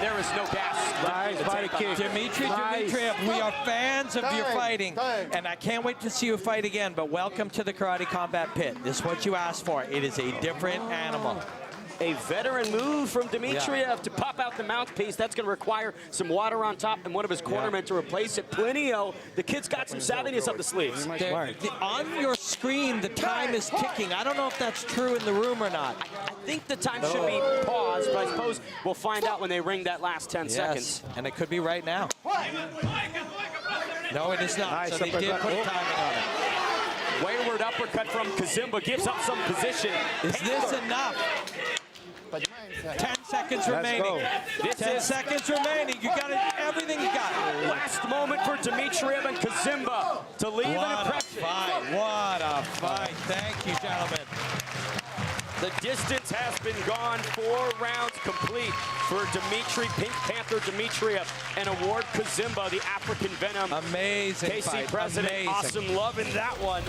and there is no gas. Nice body kick. Dmitriev, we are fans of your fighting, and I can't wait to see you fight again, but welcome to the Karate Combat Pit. This is what you asked for. It is a different animal. A veteran move from Dmitriev to pop out the mouthpiece. That's going to require some water on top and one of his cornermen to replace it. Plinio, the kid's got some savviness up the sleeves. On your screen, the time is ticking. I don't know if that's true in the room or not. I think the time should be paused, but I suppose we'll find out when they ring that last 10 seconds. And it could be right now. No, it is not. Nice, so they did put timing on it. Wayward uppercut from Kazimba gives up some position. Is this enough? 10 seconds remaining. 10 seconds remaining. You got everything you got. Last moment for Dmitriev and Kazimba to leave an impression. What a fight. Thank you, gentlemen. The distance has been gone. 4 rounds complete for Pink Panther Dmitriev and Award Kazimba, the African Venom. Amazing KC fight. President, Amazing. awesome love in that one.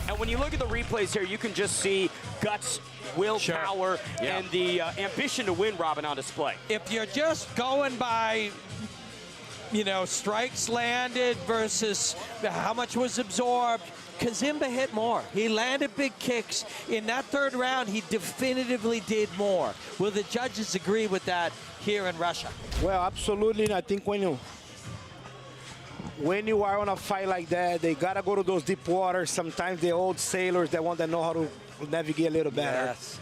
And when you look at the replays here, you can just see guts, willpower, and the ambition to win, Robin, on display. If you're just going by, you know, strikes landed versus how much was absorbed, Kazimba hit more. He landed big kicks. In that 3rd round, he definitively did more. Will the judges agree with that here in Russia? Well, absolutely. I think when you are on a fight like that, they gotta go to those deep waters. Sometimes the old sailors, they want to know how to navigate a little better. Yes.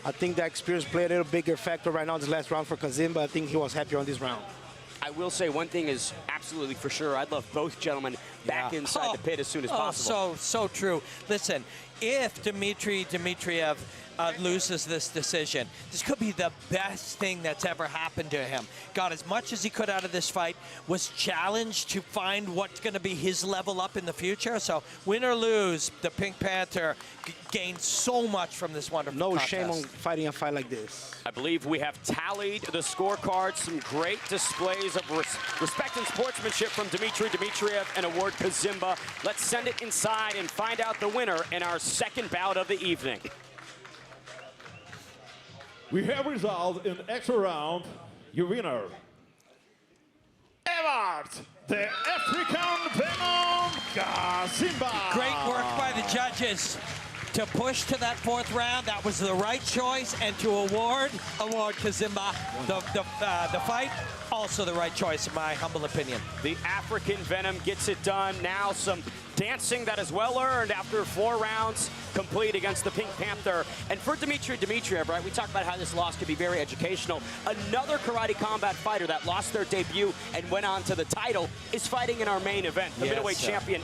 I think that experience played a little bigger factor right now in this last round for Kazimba. I think he was happier on this round. I will say one thing is absolutely for sure. I'd love both gentlemen back inside the pit as soon as possible. So true. Listen, if Dmitriev loses this decision, this could be the best thing that's ever happened to him. Got as much as he could out of this fight, was challenged to find what's going to be his level up in the future. So win or lose, the Pink Panther gained so much from this wonderful contest. Shame on fighting a fight like this. I believe we have tallied the scorecards. Some great displays of respect and sportsmanship from Dmitriev and Award Kazimba. Let's send it inside and find out the winner in our 2nd bout of the evening. We have resolved in extra round. Your winner, Sephard, the African Venom, Kazimba. Great work by the judges to push to that 4th round. That was the right choice, and to award Kazimba the fight, also the right choice in my humble opinion. The African Venom gets it done. Now some dancing that is well earned after 4 rounds complete against the Pink Panther. And for Dmitriev, right, we talked about how this loss could be very educational. Another Karate Combat fighter that lost their debut and went on to the title is fighting in our main event. The middleweight champion,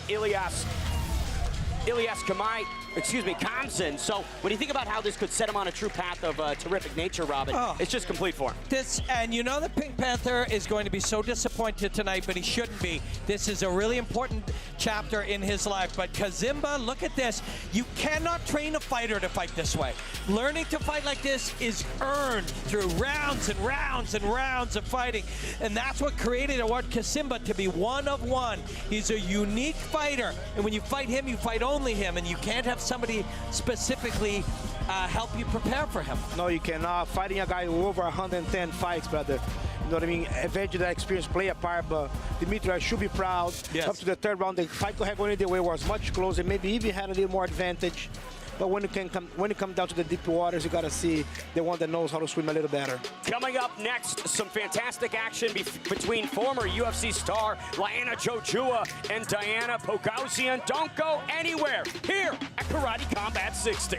Kamzin. So when you think about how this could set him on a true path of terrific nature, Robin, it's just complete for him. And you know the Pink Panther is going to be so disappointed tonight, but he shouldn't be. This is a really important chapter in his life. But Kazimba, look at this. You cannot train a fighter to fight this way. Learning to fight like this is earned through rounds and rounds and rounds of fighting. And that's what created Award Kazimba to be one of one. He's a unique fighter. And when you fight him, you fight only him. And you can't have somebody specifically help you prepare for him. No, you cannot. Fighting a guy who over 110 fights, brother. You know what I mean? Eventually that experience play a part, but Dmitriev should be proud. Yes. Up to the 3rd round, the fight could have gone either way, was much closer, maybe even had a little more advantage. But when it comes down to the deep waters, you got to see the one that knows how to swim a little better. Coming up next, some fantastic action between former UFC star Liana Jojua and Diana Pogosyan. Don't go anywhere here at Karate Combat 60.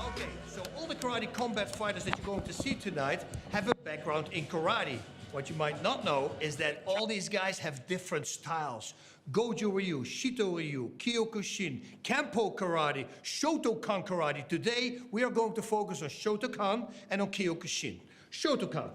Okay, so all the Karate Combat fighters that you're going to see tonight have a background in karate. What you might not know is that all these guys have different styles. Goju Ryu, Shito Ryu, Kyokushin, Kempo Karate, Shotokan Karate. Today, we are going to focus on Shotokan and on Kyokushin. Shotokan.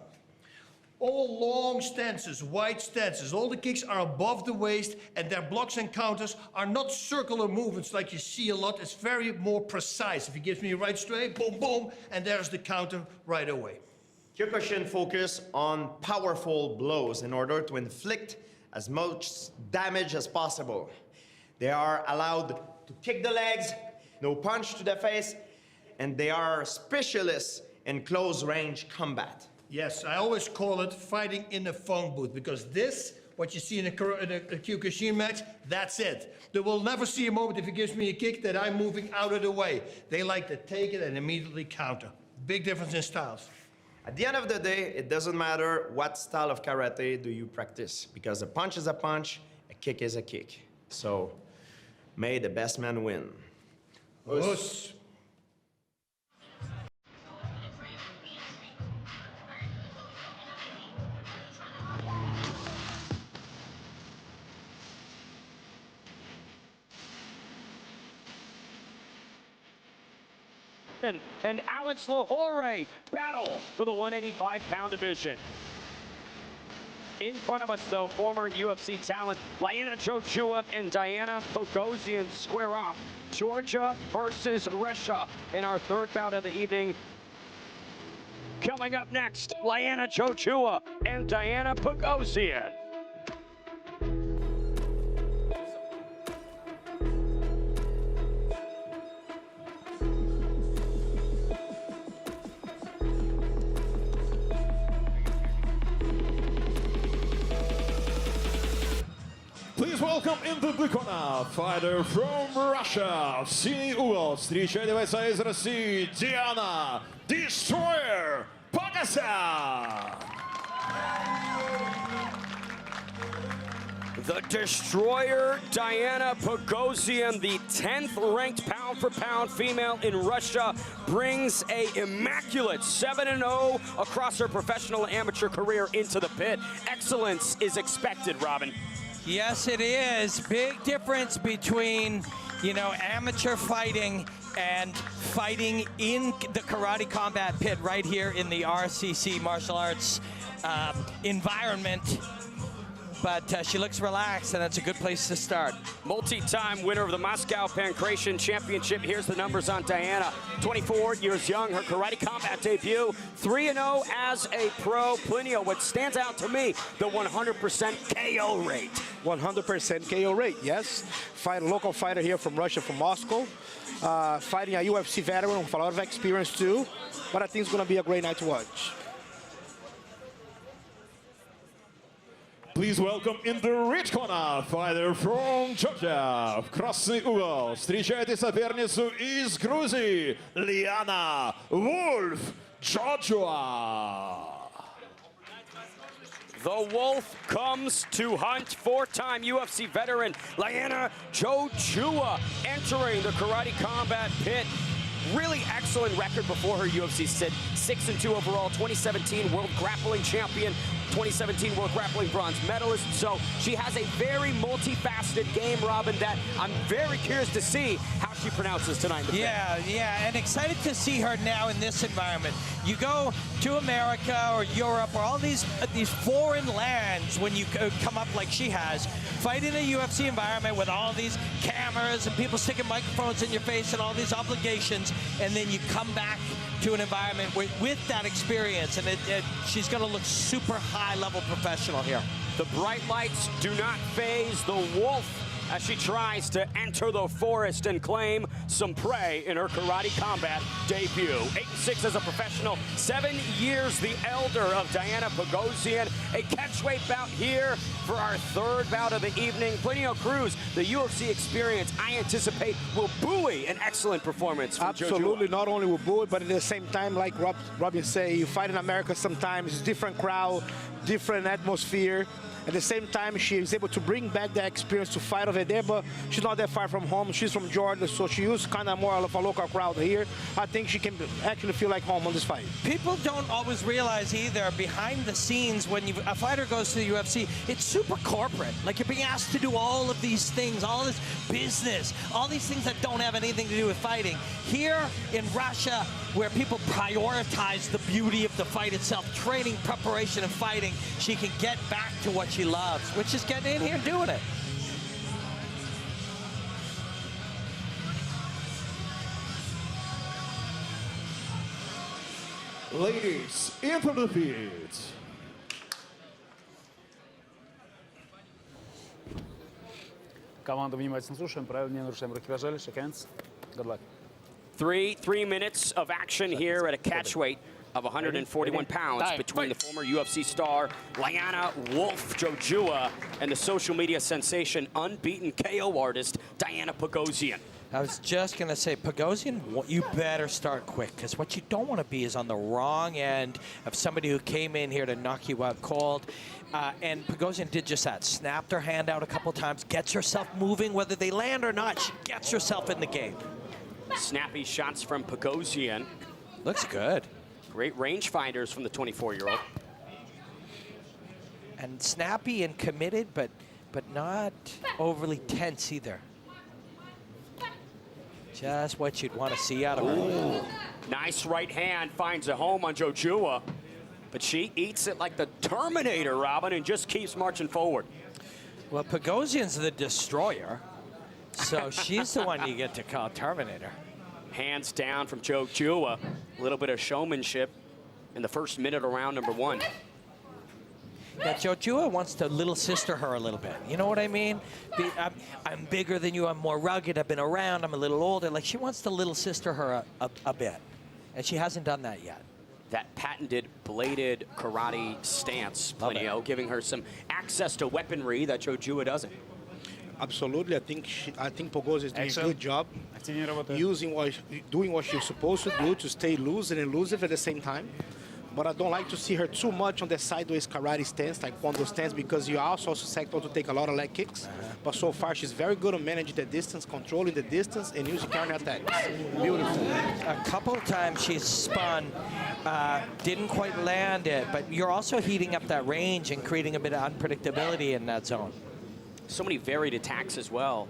All long stances, wide stances. All the kicks are above the waist, and their blocks and counters are not circular movements like you see a lot. It's very more precise. If he gives me a right straight, boom, boom, and there's the counter right away. Kyokushin focus on powerful blows in order to inflict as much damage as possible. They are allowed to kick the legs, no punch to the face, and they are specialists in close-range combat. Yes, I always call it fighting in a phone booth, because this, what you see in a Kyokushin match, that's it. They will never see a moment if he gives me a kick that I'm moving out of the way. They like to take it and immediately counter. Big difference in styles. At the end of the day, it doesn't matter what style of karate do you practice, because a punch is a punch, a kick is a kick. So, may the best man win. Us. And Alex Lahore battle for the 185-pound division. In front of us, though, former UFC talent Jojua and Diana Pogosyan square off. Georgia versus Russia in our third bout of the evening. Coming up next, Jojua and Diana Pogosyan. Please welcome in the blue corner, fighter from Russia, в синий угол, встречайте бойца из России, Diana Destroyer Pogosyan. The Destroyer, Diana Pogosyan, the 10th ranked pound-for-pound female in Russia, brings a immaculate 7-0 across her professional and amateur career into the pit. Excellence is expected, Robin. Yes, it is. Big difference between, you know, amateur fighting and fighting in the karate combat pit right here in the RCC martial arts environment. But she looks relaxed, and that's a good place to start. Multi-time winner of the Moscow Pankration Championship. Here's the numbers on Diana. 24 years young, her karate combat debut. 3-0 as a pro. Plinio, what stands out to me, the 100% KO rate. 100% KO rate, yes. Fight a local fighter here from Russia, from Moscow. Fighting a UFC veteran with a lot of experience too. But I think it's going to be a great night to watch. Please welcome in the red corner, fighter from Georgia, в красный угол. Встречайте соперницу из Грузии, Liana Wolf Jojua. The Wolf comes to hunt. Four-time UFC veteran Liana Jojua entering the karate combat pit. Really excellent record before her UFC stint. 6-2 overall, 2017 World Grappling Champion, 2017 World Grappling Bronze Medalist. So she has a very multifaceted game, Robin, that I'm very curious to see how she pronounces tonight. Yeah, and excited to see her now in this environment. You go to America or Europe or all these foreign lands when you come up like she has, fight in a UFC environment with all these cameras and people sticking microphones in your face and all these obligations, and then you come back to an environment with that experience, and she's going to look super high-level professional here. The bright lights do not faze the Wolf as she tries to enter the forest and claim some prey in her karate combat debut. 8-6 as a professional, 7 years the elder of Diana Pogosyan. A catchweight bout here for our third bout of the evening. Plinio Cruz, the UFC experience, I anticipate will buoy an excellent performance from Absolutely, Jojua. not only will buoy, but at the same time, like Robin say, you fight in America sometimes, different crowd, different atmosphere. At the same time, she is able to bring back that experience to fight over there, but she's not that far from home. She's from Georgia, so she used kind of more of a local crowd here. I think she can actually feel like home on this fight. People don't always realize either, behind the scenes, when a fighter goes to the UFC, it's super corporate. Like, you're being asked to do all of these things, all this business, all these things that don't have anything to do with fighting. Here in Russia, where people prioritize the beauty of the fight itself, training, preparation, and fighting, she can get back to what she loves, which is getting in here and doing it. Ladies, into the field. Команду внимательно слушаем, правила не нарушаем. Руки пожали, shake hands. Good luck. Three minutes of action here at a catch weight of 141 pounds between the former UFC star Liana Wolf Jojua and the social media sensation, unbeaten KO artist Diana Pogosyan. I was just going to say, Pogosyan, you better start quick, because what you don't want to be is on the wrong end of somebody who came in here to knock you out cold. And Pogosyan did just that. Snapped her hand out a couple times, gets herself moving, whether they land or not, she gets herself in the game. Snappy shots from Pogosyan. Looks good. Great rangefinders from the 24-year-old. And snappy and committed, but not overly tense either. Just what you'd want to see out of her. Ooh. Nice right hand finds a home on Jojua, but she eats it like the Terminator, Robin, and just keeps marching forward. Well, Pogosyan's the destroyer, so she's the one you get to call Terminator. Hands down from Jojua. A little bit of showmanship in the first minute of round number 1. Yeah, Jojua wants to little sister her a little bit. You know what I mean? I'm bigger than you. I'm more rugged. I've been around. I'm a little older. Like, she wants to little sister her a bit. And she hasn't done that yet. That patented bladed karate stance, Plinio, giving her some access to weaponry that Jojua doesn't. Absolutely, I think Pogosyan is doing a good job doing what she's supposed to do to stay loose and elusive at the same time. But I don't like to see her too much on the sideways karate stance, taekwondo stance, because you are also susceptible to take a lot of leg kicks. But so far, she's very good at managing the distance, controlling the distance, and using counter attacks. Beautiful. A couple of times she's spun, didn't quite land it, but you're also heating up that range and creating a bit of unpredictability in that zone. So many varied attacks as well.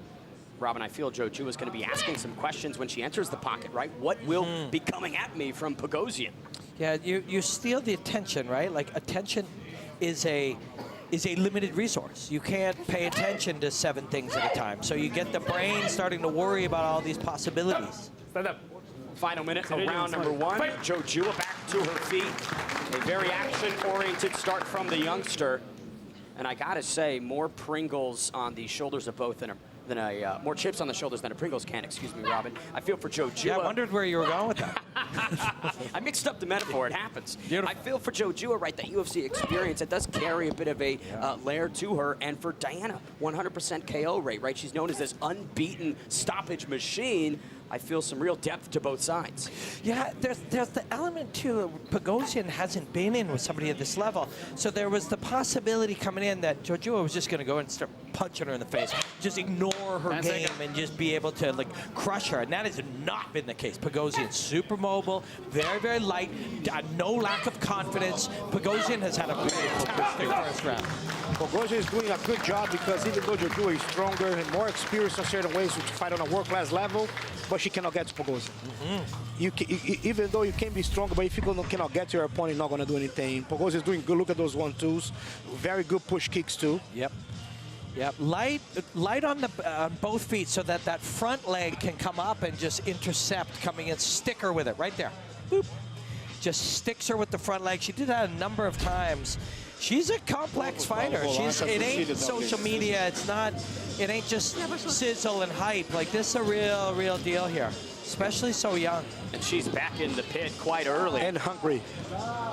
Robin, I feel Jojua is going to be asking some questions when she enters the pocket, right? What will be coming at me from Pogosyan? Yeah, you steal the attention, right? Like, attention is a limited resource. You can't pay attention to 7 things at a time. So you get the brain starting to worry about all these possibilities. Stand up. Final minute of round number 1. Jojua back to her feet. A very action-oriented start from the youngster. And I gotta say, more Pringles on the shoulders of both more chips on the shoulders than a Pringles can, excuse me, Robin. I feel for Jojua. Yeah, I wondered where you were going with that. I mixed up the metaphor, it happens. Beautiful. I feel for Jojua, right, that UFC experience, it does carry a bit of a layer to her. And for Diana, 100% KO rate, right? She's known as this unbeaten stoppage machine. I feel some real depth to both sides. Yeah, there's the element, too. Pogosyan hasn't been in with somebody at this level. So there was the possibility coming in that Jojua was just going to go and start punching her in the face. Just ignore her game and just be able to, like, crush her. And that has not been the case. Pogosyan's super mobile, very, very light, no lack of confidence. Pogosyan has had a fantastic first round. Pogosyan is doing a good job because even though Jojua is stronger and more experienced in certain ways to fight on a world-class level, but she cannot get to Pogosyan. Even though you can be stronger, but if you cannot get to your opponent, you're not going to do anything. Pogosyan is doing good. Look at those 1-2s. Very good push kicks, too. Yep. Yep. Light on both feet so that that front leg can come up and just intercept coming in. Stick her with it right there. Boop. Just sticks her with the front leg. She did that a number of times. She's a complex fighter. It ain't social media. It ain't just sizzle and hype. Like, this is a real deal here, especially so young. And she's back in the pit quite early. And hungry.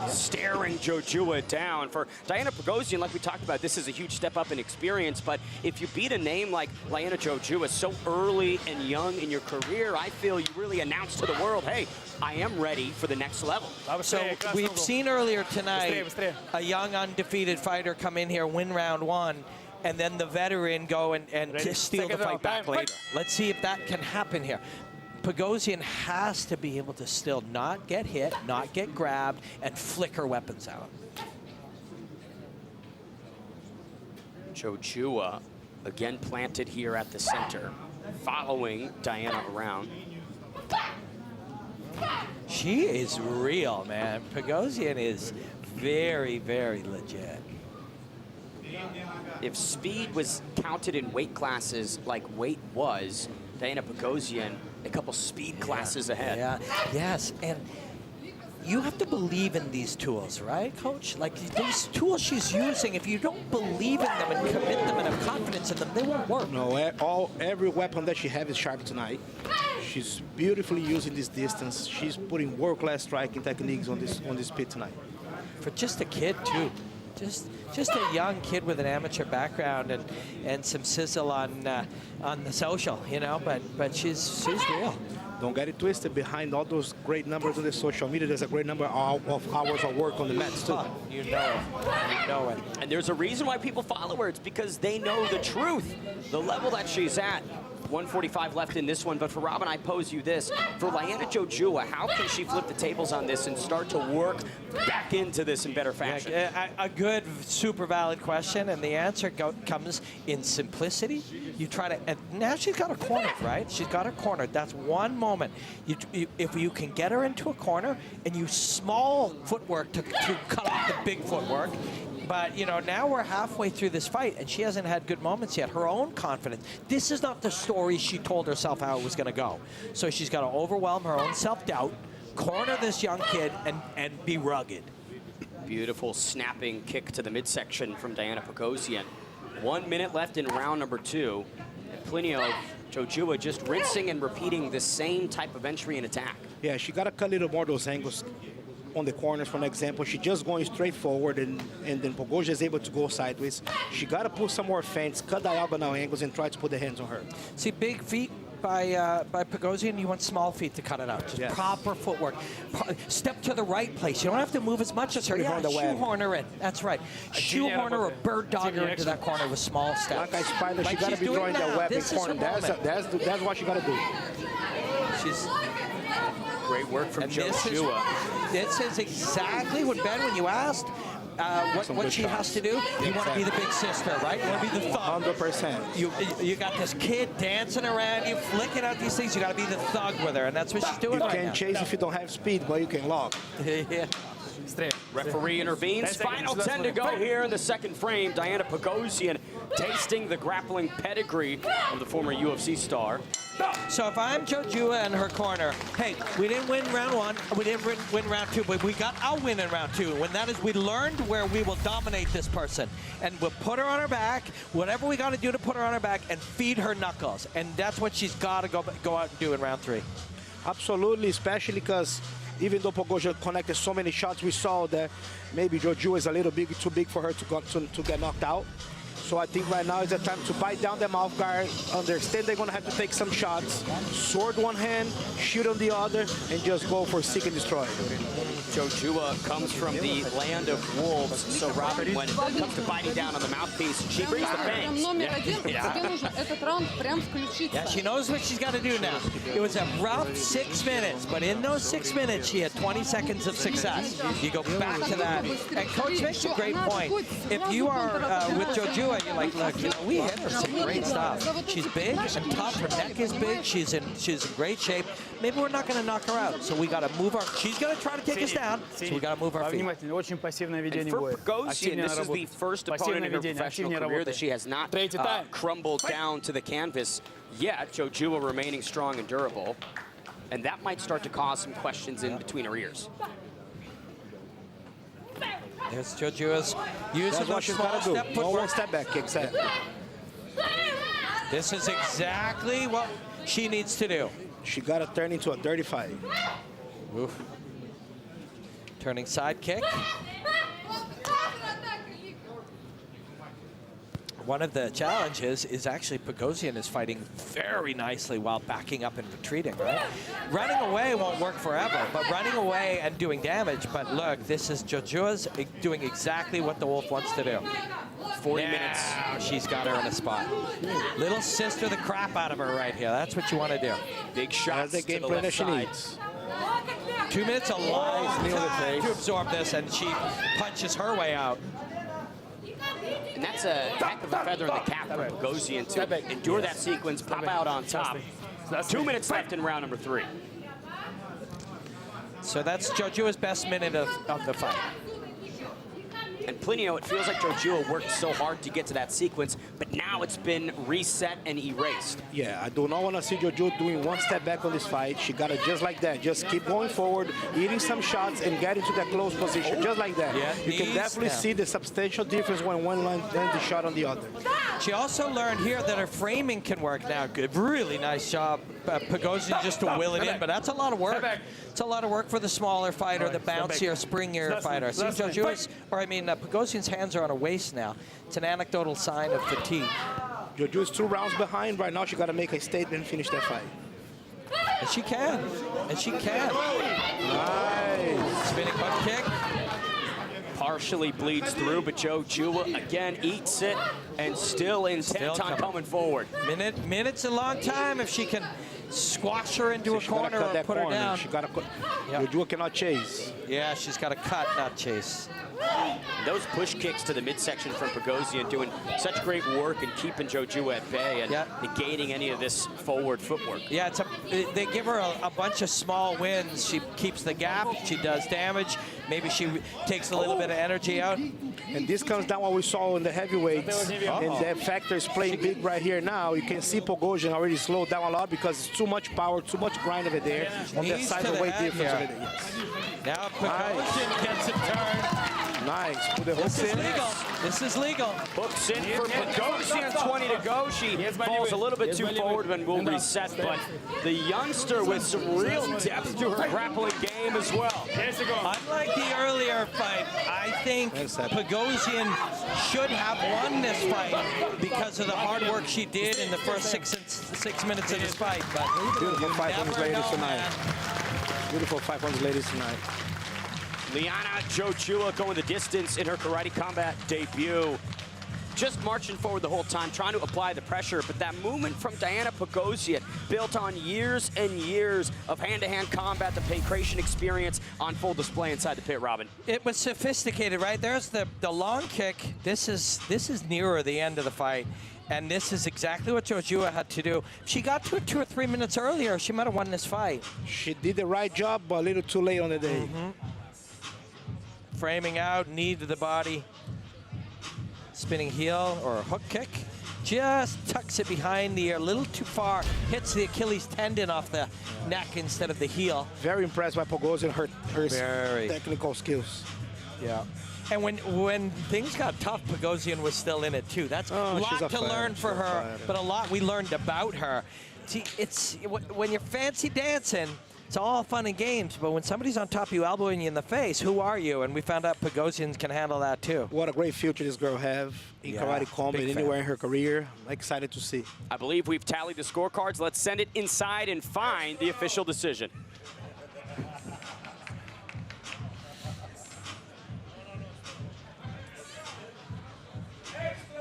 Staring Jojua down. For Diana Pogosyan, like we talked about, this is a huge step up in experience, but if you beat a name like Liana Jojua so early and young in your career, I feel you really announce to the world, hey, I am ready for the next level. So we've seen earlier tonight a young undefeated fighter come in here, win round 1, and then the veteran go and steal the fight back later. Let's see if that can happen here. Pogosyan has to be able to still not get hit, not get grabbed, and flick her weapons out. Jojua again planted here at the center, following Diana around. She is real, man. Pogosyan is very, very legit. If speed was counted in weight classes like weight was, Diana Pogosyan a couple speed classes ahead. Yeah, yes, and you have to believe in these tools, right, Coach? Like these tools she's using, if you don't believe in them and commit them and have confidence in them, they won't work. No, every weapon that she has is sharp tonight. She's beautifully using this distance. She's putting world-class striking techniques on this pit tonight. For just a kid, too. Just a young kid with an amateur background and some sizzle on the social, you know, but she's real. Don't get it twisted. Behind all those great numbers on the social media, there's a great number of hours of work on the mats, too. You know it. You know it. And there's a reason why people follow her. It's because they know the truth, the level that she's at. 145 left in this one, but for Robin, I pose you this. For Liana Jojua, how can she flip the tables on this and start to work back into this in better fashion? A good, super valid question, and the answer comes in simplicity. You try to, and now she's got her corner, right? She's got her corner. That's one moment. If you can get her into a corner and use small footwork to cut off the big footwork. But, you know, now we're halfway through this fight, and she hasn't had good moments yet. Her own confidence. This is not the story she told herself how it was going to go. So she's got to overwhelm her own self-doubt, corner this young kid, and be rugged. Beautiful snapping kick to the midsection from Diana Pogosyan. 1 minute left in round number 2. And plenty of Jojua just rinsing and repeating the same type of entry and attack. Yeah, she got to cut a little more of those angles on the corners, for an example. She's just going straight forward, and then Pogosyan is able to go sideways. She got to put some more feints, cut diagonal angles, and try to put the hands on her. See, big feet by Pogosyan, you want small feet to cut it out. Just proper footwork. Step to the right place. You don't have to move as much as her. Yeah, shoehorn her in. That's right. Shoehorn her or bird dog her into that corner with small steps. Like I spider, she got to be drawing that weapon corner. That's what she got to do. She's... Great work from Jojua. This is exactly what, Ben, when you asked what she has to do, you want to be the big sister, right? You want to be the thug. 100%. You got this kid dancing around you, flicking out these things. You got to be the thug with her, and that's what she's doing right now. You can chase if you don't have speed, but you can lock. Yeah. Referee intervenes. Final 10 to go here in the second frame. Diana Pogosyan tasting the grappling pedigree of the former UFC star. So if I'm Jojua in her corner, hey, we didn't win round 1, we didn't win round 2, but we got our win in round 2. When that is, we learned where we will dominate this person. And we'll put her on her back, whatever we got to do to put her on her back, and feed her knuckles. And that's what she's got to go out and do in round 3. Absolutely, especially because even though Pogosyan connected so many shots, we saw that maybe Jojua is a little too big for her to get knocked out. So I think right now is the time to bite down the mouth guard, understand they're going to have to take some shots, sword one hand, shoot on the other, and just go for seek and destroy. Jojua comes from the land of wolves, so Robin, when it comes to biting down on the mouthpiece, she brings the fangs. Yeah, she knows what she's got to do now. It was a rough 6 minutes, but in those 6 minutes, she had 20 seconds of success. You go back to that. And Coach makes a great point. If you are with Jojua, you're like, look, you know, we hit her some great stuff. She's big and tough. Her neck is big. She's in great shape. Maybe we're not going to knock her out, so we got to move her. She's going to try to take us down, so we got to move our feet. And for Pogosyan, this is the first opponent in her professional career that she has not crumbled down to the canvas yet. Jojua remaining strong and durable, and that might start to cause some questions in between her ears. There's Jojua's using the small step footwork. No more step back kicks. This is exactly what she needs to do. She got to turn into a dirty fight. Oof. Turning side kick. One of the challenges is actually Pogosyan is fighting very nicely while backing up and retreating, right? Running away won't work forever, but running away and doing damage. But look, this is Jojua's doing exactly what the Wolf wants to do. 40 minutes. She's got her in a spot. Little sister the crap out of her right here. That's what you want to do. Big shots to the left side. 2 minutes, a long time to absorb this, and she punches her way out. And that's a heck of a feather in the cap for Pogosyan to endure that sequence, pop out on top. 2 minutes left in round number 3. So that's Jojua's best minute of the fight. And Plinio, it feels like Jojua worked so hard to get to that sequence, but now it's been reset and erased. Yeah, I do not want to see Jojua doing one step back on this fight. She got it just like that. Just keep going forward, eating some shots, and get into that close position, just like that. Yeah, you can definitely see the substantial difference when one lands the shot on the other. She also learned here that her framing can work now. Good, really nice job, Pogosyan, just to will it in, but that's a lot of work. It's a lot of work for the smaller fighter, the bouncier, springier fighter. See, Jojua's, Pogosyan's hands are on her waist now. It's an anecdotal sign of fatigue. Jojua's 2 rounds behind right now. She got to make a statement and finish that fight. And she can. And she can. Nice. Spinning butt kick. Partially bleeds through, but Jojua again eats it and still intent on coming forward. Minute's a long time if she can squash her into a corner or put her down. She got to. Jojua cannot chase. Yeah, she's got to cut, not chase. Those push kicks to the midsection from Pogosyan doing such great work in keeping Jojua at bay and negating any of this forward footwork. Yeah, they give her a bunch of small wins. She keeps the gap, she does damage, maybe she takes a little bit of energy out. And this comes down what we saw in the heavyweights. And that factor is playing big right here now. You can see Pogosyan already slowed down a lot because it's too much power, too much grind over there on that side of weight difference. Over there. Yes. Now Pogosyan gets it turned. Nice. Put the hooks in. Legal. This is legal. Hooks in for Pogosyan, 20 to go. She falls a little bit too forward and will reset, but the youngster with some real depth to her grappling game as well. Unlike the earlier fight, I think Pogosyan should have won this fight because of the hard work she did in the first six minutes of this fight. But beautiful fight on the ladies tonight. Beautiful fight on the ladies tonight. Liana Jojua going the distance in her karate combat debut. Just marching forward the whole time, trying to apply the pressure, but that movement from Diana Pogosyan, built on years and years of hand-to-hand combat, the pancration experience on full display inside the pit, Robin. It was sophisticated, right? There's the long kick. This is nearer the end of the fight. And this is exactly what Jojua had to do. If she got to it 2 or 3 minutes earlier, she might have won this fight. She did the right job, but a little too late on the day. Framing out, knee to the body. Spinning heel or a hook kick. Just tucks it behind the ear a little too far. Hits the Achilles tendon off the neck instead of the heel. Very impressed by Pogosyan, her technical skills. Yeah. And when things got tough, Pogosyan was still in it too. That's a lot to learn for her, but a lot we learned about her. See, it's when you're fancy dancing, it's all fun and games, but when somebody's on top of you, elbowing you in the face, who are you? And we found out Pogosyan can handle that too. What a great future this girl have in karate combat anywhere in her career. I'm excited to see. I believe we've tallied the scorecards. Let's send it inside and find the official decision.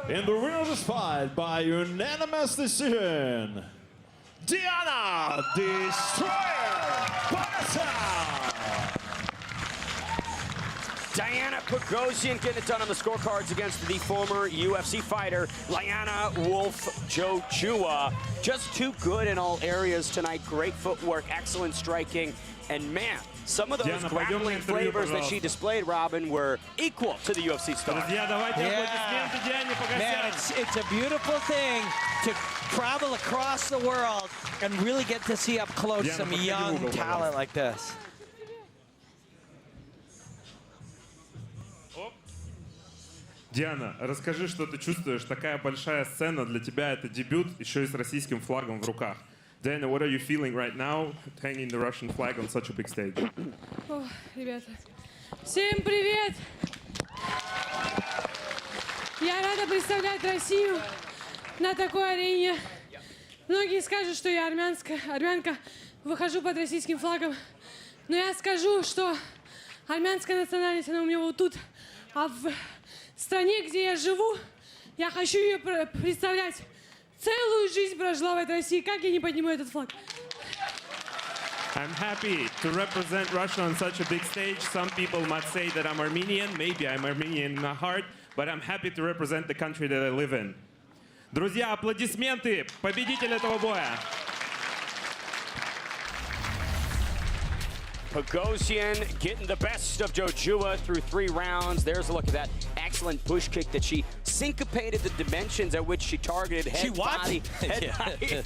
In the winner of this fight by unanimous decision, Diana Destroyer Pogosyan. Diana Pogosyan getting it done on the scorecards against the former UFC fighter, Liana Wolf Jojua. Just too good in all areas tonight. Great footwork, excellent striking, and man, some of those grappling flavors that she displayed, Robin, were equal to the UFC star. Man, it's a beautiful thing to travel across the world and really get to see up close some young talent like this. Диана, расскажи, что ты чувствуешь. Такая большая сцена для тебя, это дебют, еще и с российским флагом в руках. Diana, what are you feeling right now, hanging the Russian flag on such a big stage? О, ребята, всем привет! Я рада представлять Россию на такой арене. Многие скажут, что я армянка, выхожу под российским флагом. Но я скажу, что армянская национальность, она у меня вот тут. А в стране, где я живу, я хочу ее представлять. Целую жизнь прожила в этой России. Как я не подниму этот флаг? I'm happy to represent Russia on such a big stage. Some people might say that I'm Armenian. Maybe I'm Armenian in my heart, but I'm happy to represent the country that I live in. Друзья, аплодисменты! Победитель этого боя! Pogosyan getting the best of Jojua through 3 rounds. There's a look at that excellent push kick that she syncopated the dimensions at which she targeted head, She what? body, head, body.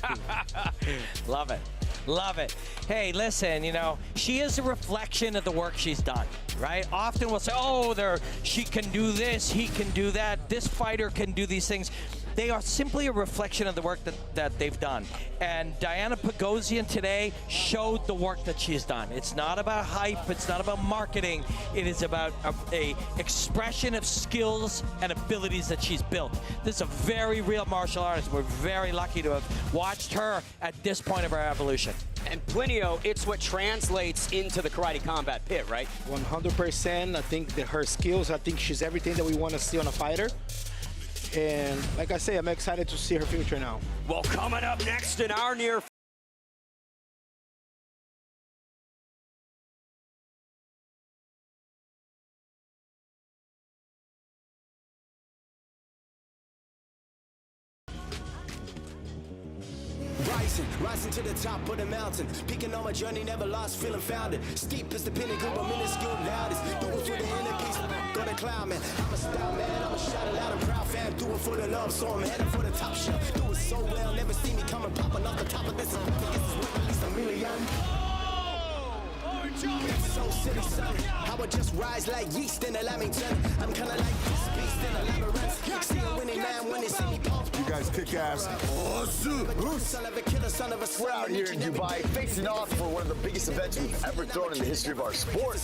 Love it. Love it. Hey, listen, you know, she is a reflection of the work she's done, right? Often we'll say, oh, she can do this, he can do that, this fighter can do these things. They are simply a reflection of the work that they've done. And Diana Pogosyan today showed the work that she's done. It's not about hype, it's not about marketing. It is about a expression of skills and abilities that she's built. This is a very real martial artist. We're very lucky to have watched her at this point of our evolution. And Plinio, it's what translates into the karate combat pit, right? 100%. I think that her skills, I think she's everything that we want to see on a fighter. And like I say, I'm excited to see her future now. Well, coming up next in our near Rising to the top of the mountain, peaking on my journey, never lost, feeling founded. Steep is the pinnacle, but minuscule loudest. Do it for the inner peace, gonna climb, man. I'm a style man, I'm a shout it out, a proud fan. Do it for the love, so I'm heading for the top shelf. Do it so well, never see me coming, popping off the top of this. This is worth at least $1 million. So silly, son. How I just rise like yeast in a Lamington. I'm kinda like this beast in a labyrinth. See a winning man when they see me pump. You guys kick ass. We're out here in Dubai facing off for one of the biggest events we've ever thrown in the history of our sport.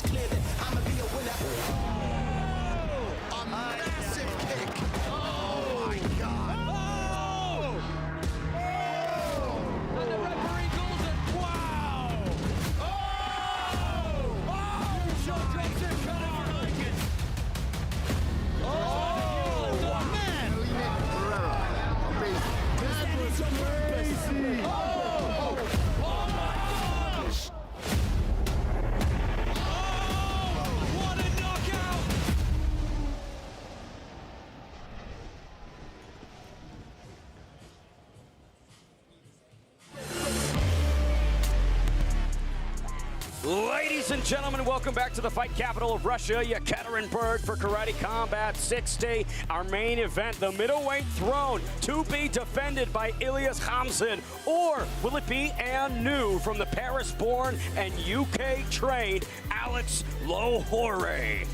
A massive kick. Oh my God. And the referee calls it, wow! Ladies and gentlemen, welcome back to the fight capital of Russia, Yekaterinburg, for Karate Combat 6-Day. Our main event, the middleweight throne, to be defended by Ilias Hamzin, or will it be new from the Paris-born and UK-trained Alex Lohore?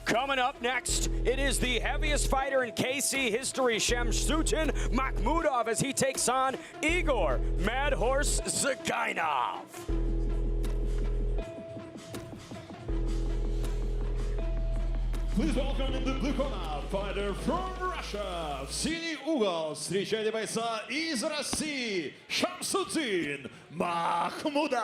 Coming up next, it is the heaviest fighter in KC history, Shamsuddin Makhmudov, as he takes on Igor Mad Horse Zagainov. Please welcome in the blue corner, fighter from Russia, в синий угол, встречайте бойца из России, Shamsuddin Makhmudov.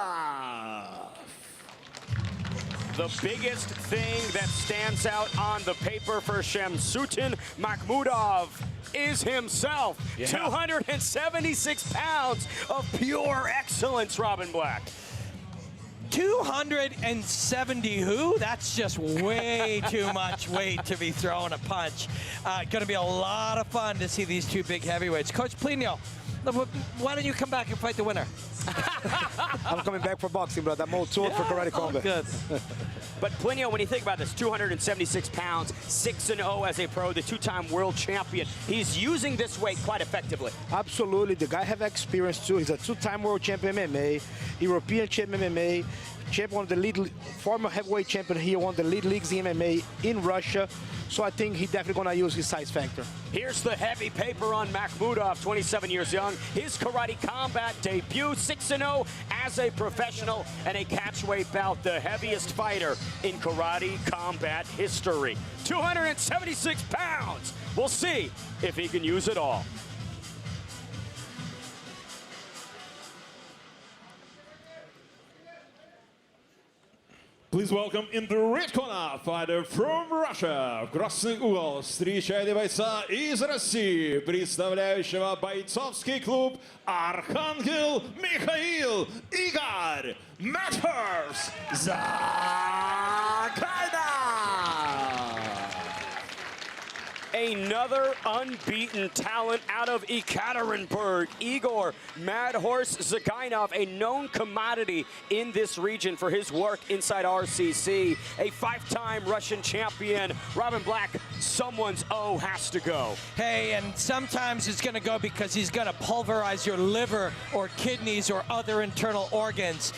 The biggest thing that stands out on the paper for Shamsuddin Makhmudov is himself. 276 pounds of pure excellence, Robin Black. 270 who? That's just way too much weight to be throwing a punch. Going to be a lot of fun to see these two big heavyweights. Coach Plinio, why don't you come back and fight the winner? I'm coming back for boxing, brother. I'm all tuned for karate combat. Good. But Plinio, when you think about this, 276 pounds, 6-0 as a pro, the two-time world champion, he's using this weight quite effectively. Absolutely. The guy have experience too. He's a two-time world champion MMA, European champion MMA, champion of the lead, former heavyweight champion here, won the lead leagues in MMA in Russia. So I think he's definitely going to use his size factor. Here's the heavy paper on Makhmudov, 27 years young. His karate combat debut, 6-0 as a professional, and a catchweight bout, the heaviest fighter in karate combat history. 276 pounds. We'll see if he can use it all. Please welcome in the red corner, fighter from Russia, в красный угол, встречайте бойца из России, представляющего бойцовский клуб Архангел Михаил Игорь Matters Zagainov. Another unbeaten talent out of Ekaterinburg, Igor Mad Horse Zagainov, a known commodity in this region for his work inside RCC. A 5-time Russian champion. Robin Black, someone's O has to go. Hey, and sometimes it's going to go because he's going to pulverize your liver or kidneys or other internal organs.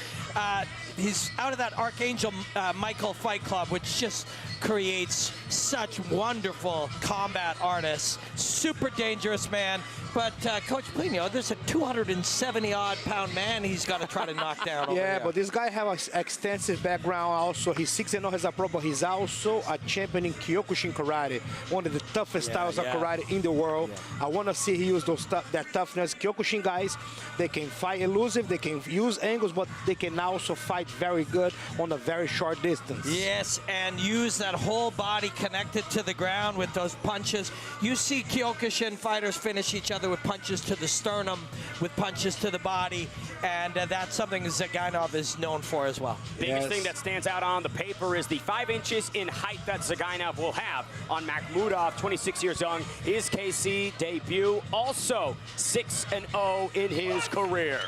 He's out of that Archangel Michael Fight Club, which just creates such wonderful combat artists. Super dangerous man. But Coach Plino, there's a 270-odd-pound man he's got to try to knock down over Yeah, here. but this guy has an extensive background also. He's 6-0 as a pro, but he's also a champion in Kyokushin karate, one of the toughest styles of karate in the world. I want to see he use that toughness. Kyokushin guys, they can fight elusive, they can use angles, but they can also fight very good on a very short distance. Yes, and use that whole body connected to the ground with those punches. You see Kyokushin fighters finish each other with punches to the sternum, with punches to the body, and that's something Zagainov is known for as well. Biggest thing that stands out on the paper is the 5 inches in height that Zagainov will have on Magomedov, 26 years young. His KC debut, also 6-0 in his career.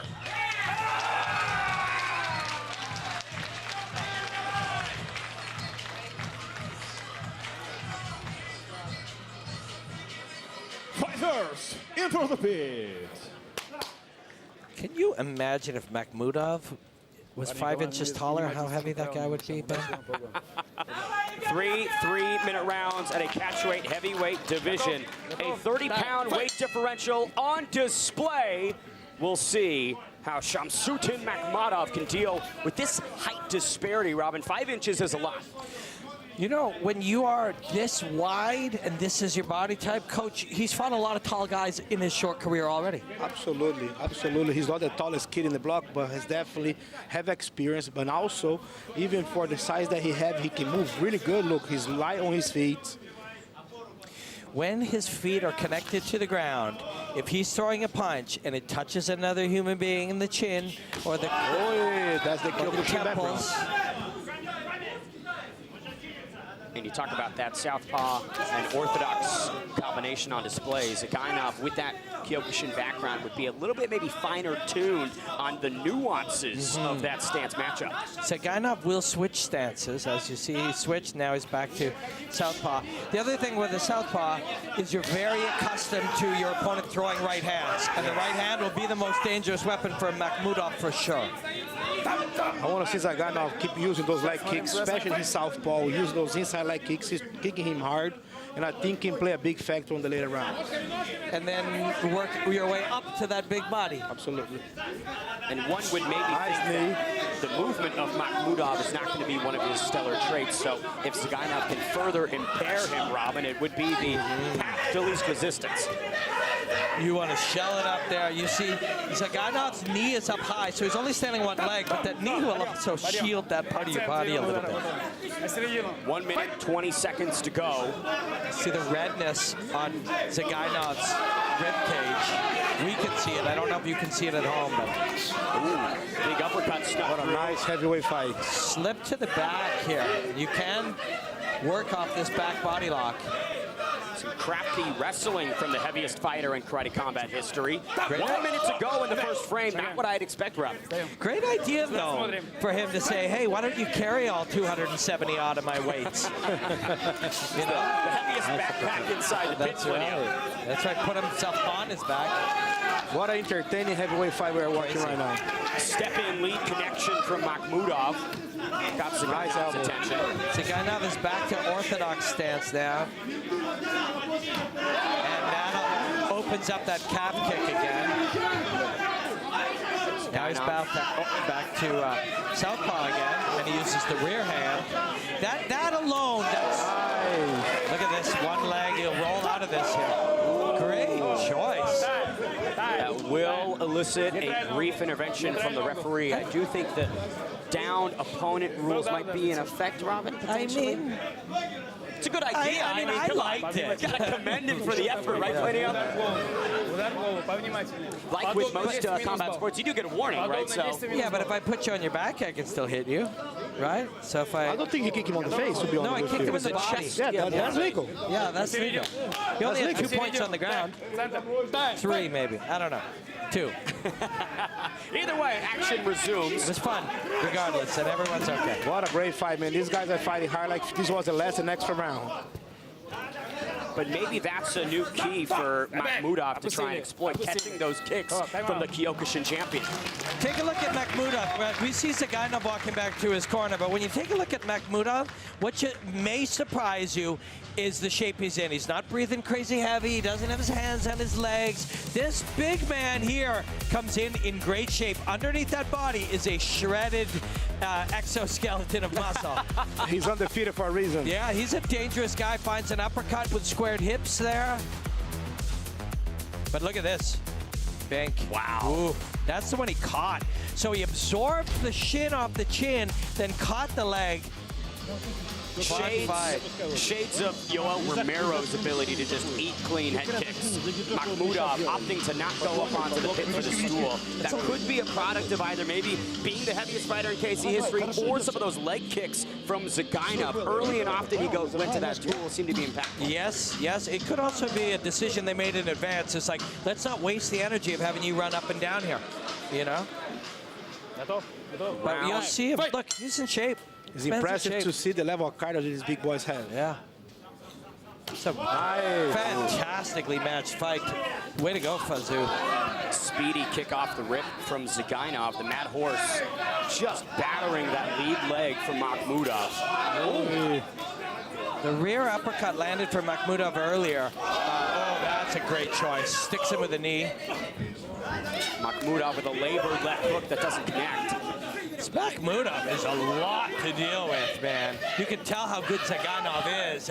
Fighters into the pit. Can you imagine if Magomedov was 5 inches taller, how heavy that guy would be, Ben? 3 3-minute rounds at a catchweight heavyweight division. A 30-pound weight differential on display. We'll see how Shamsuddin Magomedov can deal with this height disparity, Robin. 5 inches is a lot. You know, when you are this wide and this is your body type, Coach, he's fought a lot of tall guys in his short career already. Absolutely, absolutely. He's not the tallest kid in the block, but has definitely have experience. But also, even for the size that he has, he can move really good. Look, he's light on his feet. When his feet are connected to the ground, if he's throwing a punch and it touches another human being in the chin or the, that's the temples. And you talk about that southpaw and orthodox combination on display. Zagainov, with that Kyokushin background, would be a little bit maybe finer tuned on the nuances of that stance matchup. Zagainov will switch stances. As you see, he switched. Now he's back to southpaw. The other thing with the southpaw is you're very accustomed to your opponent throwing right hands. And the right hand will be the most dangerous weapon for Magomedov for sure. I want to see Zagainov keep using those leg kicks, especially his southpaw, using those inside leg kicks. He's kicking him hard, and I think can play a big factor on the later rounds. And then work your way up to that big body. Absolutely. And one would maybe think that the movement of Magomedov is not going to be one of his stellar traits. So if Zagainov can further impair him, Robin, it would be the path to least resistance. You want to shell it up there. You see, Zagainov's knee is up high, so he's only standing one leg, but that knee will also shield that part of your body a little bit. 1 minute, 20 seconds to go. See the redness on Zagainov's rib cage. We can see it. I don't know if you can see it at home, but big uppercut stuff. What a nice heavyweight fight. Slip to the back here. You can work off this back body lock. Some crafty wrestling from the heaviest fighter in karate combat history. 1 minute to go in the first frame. Not what I'd expect, Rob. Great idea, though, for him to say, hey, why don't you carry all 270 odd of my weights? You know? The heaviest backpack inside the pit for you. That's right, put himself on his back. What an entertaining heavyweight fight we're watching right now. Step-in lead connection from Magomedov. Got some nice attention. Zagainov is back to orthodox stance now. And that opens up that calf kick again. Now he's back to southpaw again, and he uses the rear hand. That alone, look at this, one leg, he'll roll out of this here. Great choice. That will elicit a brief intervention from the referee. I do think that down opponent rules might be in effect, Robin. I mean, it's a good idea. I mean, I liked it. Gotta commend him for the effort, right, Planio? Like with most combat sports, you do get a warning, right? So yeah, but if I put you on your back, I can still hit you. Right? So if I don't think you kick him on the face. To be no, I kicked him in the body. Yeah, that's legal. Yeah, that's legal. He only had 2 points on the ground. 3 maybe. I don't know. 2. Either way, action resumes. It was fun, regardless, and everyone's okay. What a great fight, man. These guys are fighting hard like this was the last and extra round. But maybe that's a new key for Magomedov to try and exploit, catching those kicks from the Kyokushin champion. Take a look at Magomedov. We see Zagainov walking back to his corner, but when you take a look at Magomedov, what may surprise you is the shape he's in. He's not breathing crazy heavy. He doesn't have his hands on his legs. This big man here comes in great shape. Underneath that body is a shredded exoskeleton of muscle. He's undefeated for a reason. Yeah, he's a dangerous guy. Finds an uppercut with squared hips there. But look at this. Bink. Wow. Ooh, that's the one he caught. So he absorbed the shin off the chin, then caught the leg. Shades of Yoel Romero's ability to just eat clean head kicks. Magomedov opting to not go up onto the pit for the stool. That could be a product of either maybe being the heaviest fighter in KC history or some of those leg kicks from Zagainov. Early and often he went to that stool, seemed to be impactful. Yes, yes. It could also be a decision they made in advance. It's like, let's not waste the energy of having you run up and down here, you know? But you'll see him. Look, he's in shape. It's impressive to see the level of cardio these big boys have. Yeah. It's a fantastically matched fight. Way to go, Fazoo. Speedy kick off the rip from Zagainov. The Mad Horse just battering that lead leg from Magomedov. The rear uppercut landed for Magomedov earlier. Oh, that's a great choice. Sticks him with a knee. Magomedov with a labored left hook that doesn't connect. Magomedov is a lot to deal with, man. You can tell how good Zagainov is,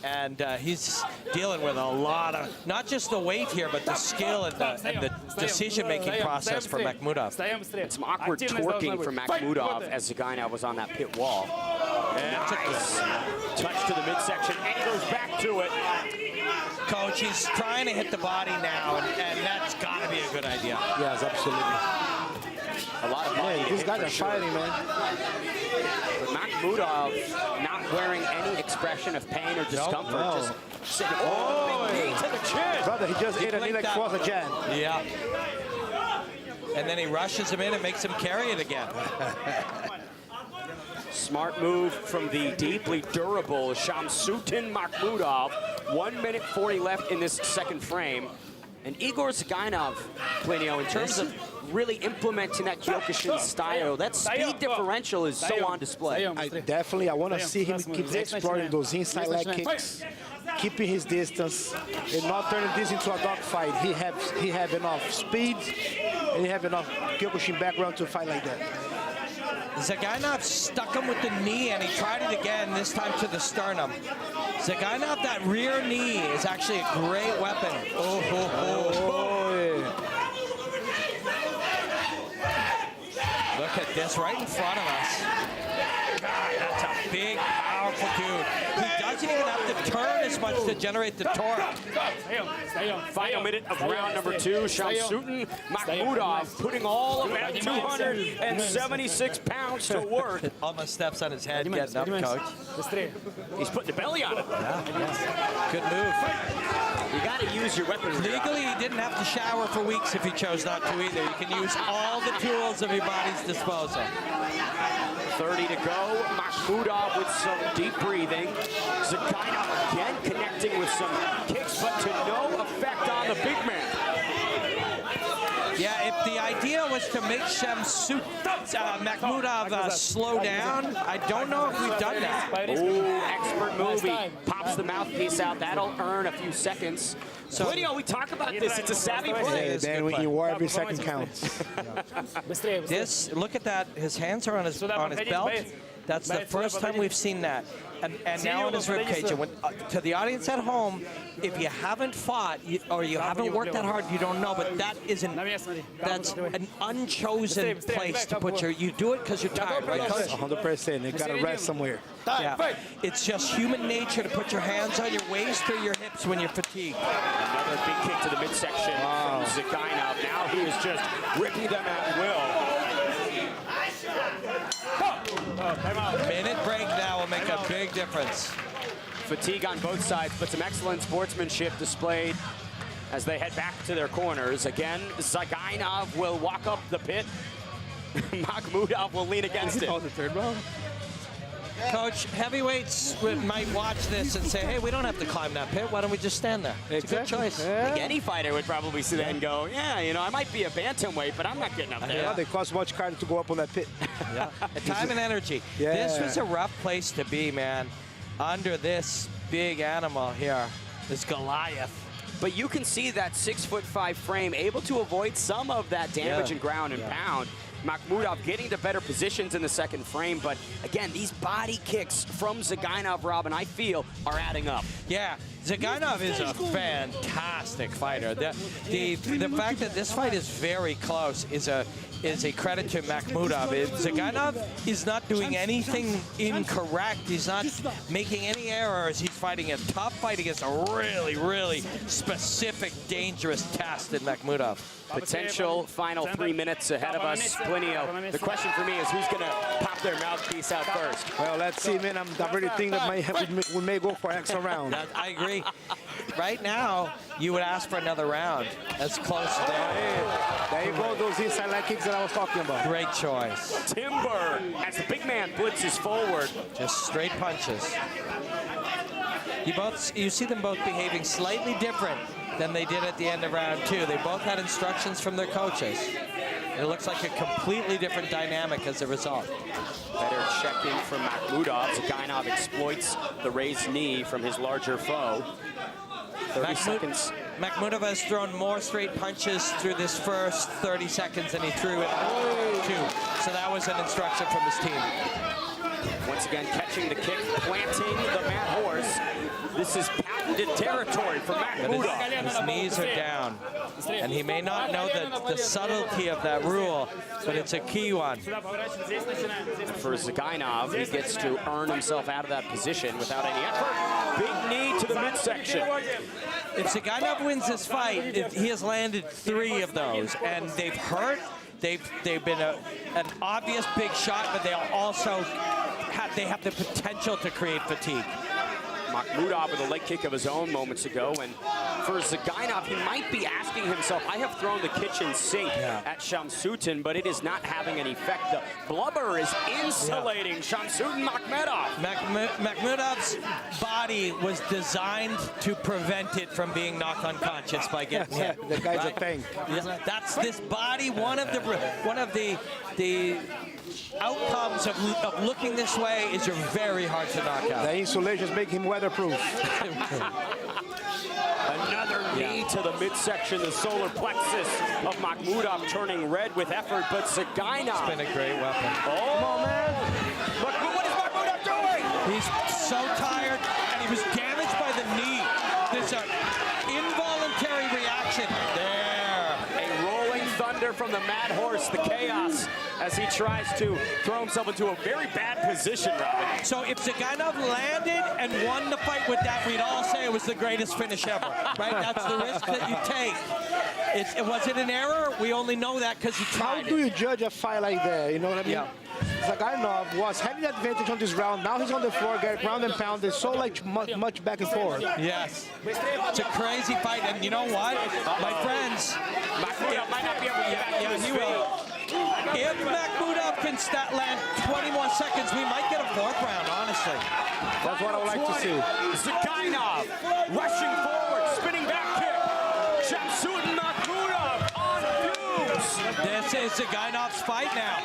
and he's dealing with a lot of, not just the weight here, but the skill and the decision-making process for Magomedov. And some awkward twerking from Magomedov as Zagainov was on that pit wall. Nice. Touch to the midsection and goes back to it. Coach, he's trying to hit the body now, and that's got to be a good idea. Yes, absolutely. A lot of money. These guys are fighting, man. But Magomedov not wearing any expression of pain or discomfort. No. Just sitting, big knee to the chin. Brother, he just ate a knee like it was a jab. Yeah. And then he rushes him in and makes him carry it again. Smart move from the deeply durable Shamsuddin Magomedov. 1 minute 40 left in this second frame. And Igor Zagainov, Plinio, in terms of really implementing that Kyokushin style, that speed differential is so on display. I want to see him keep exploring those inside leg kicks, keeping his distance, and not turning this into a dogfight. He have enough speed, and he have enough Kyokushin background to fight like that. Zagainov stuck him with the knee, and he tried it again, this time to the sternum. Zagainov, that rear knee is actually a great weapon. Look at this right in front of us. God, that's a big, powerful dude. He doesn't even have to turn as much to generate the torque. Final minute of round number 2. Shamsuddin Magomedov putting all of that 276 pounds to work. Almost steps on his head getting up, Coach. He's putting the belly on it. Yeah. Good move. You got to use your weapons. Legally, he didn't have to shower for weeks if he chose not to either. You can use all the tools of your body's disposal. 30 to go. Magomedov with some deep breathing. Zagainov again connecting with some kicks, but to no effect on the big man. Yeah, if the idea was to make Magomedov slow down, I don't know if we've done that. Ooh, expert move. He pops the mouthpiece out. That'll earn a few seconds. So, we talk about this. It's a savvy play. Then in war, every second counts. This, look at that. His hands are on his belt. That's the first time we've seen that. And now on his ribcage. And to the audience at home, if you haven't fought or you haven't worked that hard, you don't know. But that's an unchosen place to put you do it because you're tired, right, Coach? 100%. They got to rest somewhere. Yeah. It's just human nature to put your hands on your waist or your hips when you're fatigued. Another big kick to the midsection from Zagainov. Now he is just ripping them at will. Big difference. Fatigue on both sides, but some excellent sportsmanship displayed as they head back to their corners. Again, Zagainov will walk up the pit. Magomedov will lean against it. The third round. Coach, heavyweights might watch this and say, hey, we don't have to climb that pit. Why don't we just stand there? It's a good choice. I think any fighter would probably sit there and go, yeah, you know, I might be a bantamweight, but I'm not getting up there. Yeah, they cost much cardio to go up on that pit. Yeah. Time and energy. Yeah. This was a rough place to be, man. Under this big animal here, this Goliath. But you can see that 6'5" frame able to avoid some of that damage in ground and pound. Magomedov getting to better positions in the second frame, but again, these body kicks from Zagainov, Robin, I feel, are adding up. Yeah, Zagainov is a fantastic fighter. The fact that this fight is very close is a credit to Magomedov. Zagainov is not doing anything incorrect. He's not making any errors. He's fighting a tough fight against a really, really specific, dangerous test in Magomedov. Potential final 3 minutes ahead of us. Plinio, the question for me is who's going to pop their mouthpiece out first? Well, let's see, man. I really think that we may go for an extra round. I agree. Right now, you would ask for another round. That's close there. There you go, those inside leg kicks that I was talking about. Great choice. Timber, as the big man blitzes forward. Just straight punches. You see them both behaving slightly different than they did at the end of round 2. They both had instructions from their coaches. It looks like a completely different dynamic as a result. Better checking from Magomedov. Zagainov exploits the raised knee from his larger foe. 30 seconds. Magomedov has thrown more straight punches through this first 30 seconds than he threw it 2. So that was an instruction from his team. Once again, catching the kick, planting the mad horse. This is patented territory for Magomedov. His knees are down. And he may not know the subtlety of that rule, but it's a key one. For Zagainov, he gets to earn himself out of that position without any effort. Big knee to the midsection. If Zagainov wins this fight, he has landed 3 of those, and they've hurt. They've been an obvious big shot, but they also have the potential to create fatigue. Magomedov with a leg kick of his own moments ago, and for Zagainov, he might be asking himself, I have thrown the kitchen sink at Shamsutin, but it is not having an effect. The blubber is insulating Shamsutin Magomedov. Magomedov's body was designed to prevent it from being knocked unconscious by getting hit. The guy's a tank. Yeah, that's this body. One of the outcomes of looking this way is you're very hard to knock out. The insulations make him weatherproof. Another knee to the midsection, the solar plexus of Magomedov turning red with effort, but Zagainov. It's been a great weapon. Oh, come on, man. Look, what is Magomedov doing? He's so tired, and he was damaged by the knee. There's an involuntary reaction there. A rolling thunder from the mad horse, the chaos, as he tries to throw himself into a very bad position, Robin. So if Zagainov landed and won the fight with that, we'd all say it was the greatest finish ever, right? That's the risk that you take. Was it an error? We only know that because he tried. How do you judge a fight like that? You know what I mean? Yeah. Zagainov was having the advantage on this round. Now he's on the floor, get ground and pound. There's so much back and forth. Yes. It's a crazy fight, and you know what? My friends. Magomedov might not be able to get back to his feet. If Magomedov can land 20 more seconds, we might get a 4th round, honestly. That's what I would like to see. Zagainov rushing forward, spinning back kick. Shamsutin Magomedov on fumes. This is Zagainov's fight now.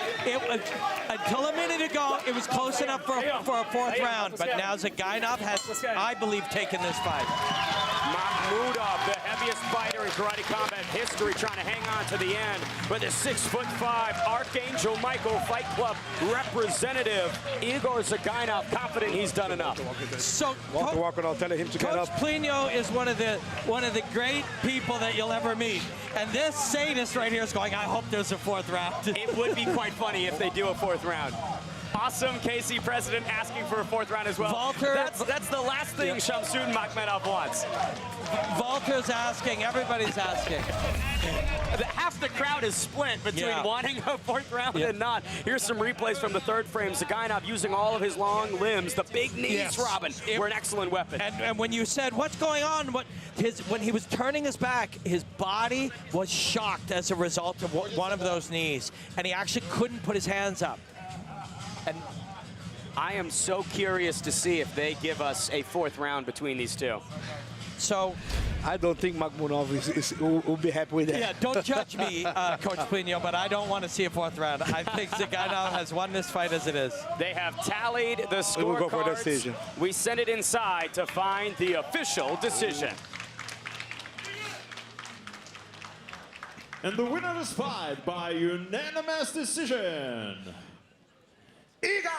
Until a minute ago, it was close enough for a 4th round, but now Zagainov has, I believe, taken this fight. Magomedov, the heaviest fighter in karate combat history, trying to hang on to the end with a 6'5" Archangel Michael Fight Club representative Igor Zagainov, confident he's done enough. So Walker, I'll tell him to get up. Coach Plinio is one of the great people that you'll ever meet, and this sadist right here is going, I hope there's a 4th round. It would be quite funny if they do a 4th round. Awesome, KC president asking for a 4th round as well. Walter, that's the last thing Shamsutin Magomedov wants. Walter's asking, everybody's asking. Half the crowd is split between wanting a fourth round and not. Here's some replays from the third frame. Zagainov using all of his long limbs. The big knees, Robin, were an excellent weapon. And when you said, what's going on? When he was turning his back, his body was shocked as a result of one of those knees. And he actually couldn't put his hands up. And I am so curious to see if they give us a fourth round between these two. So I don't think Magomedov will be happy with that. Yeah, don't judge me, Coach Plinio, but I don't want to see a fourth round. I think Zagainov has won this fight as it is. They have tallied the scorecards. We'll go for a decision. We send it inside to find the official decision. And the winner of this fight by unanimous decision, Igor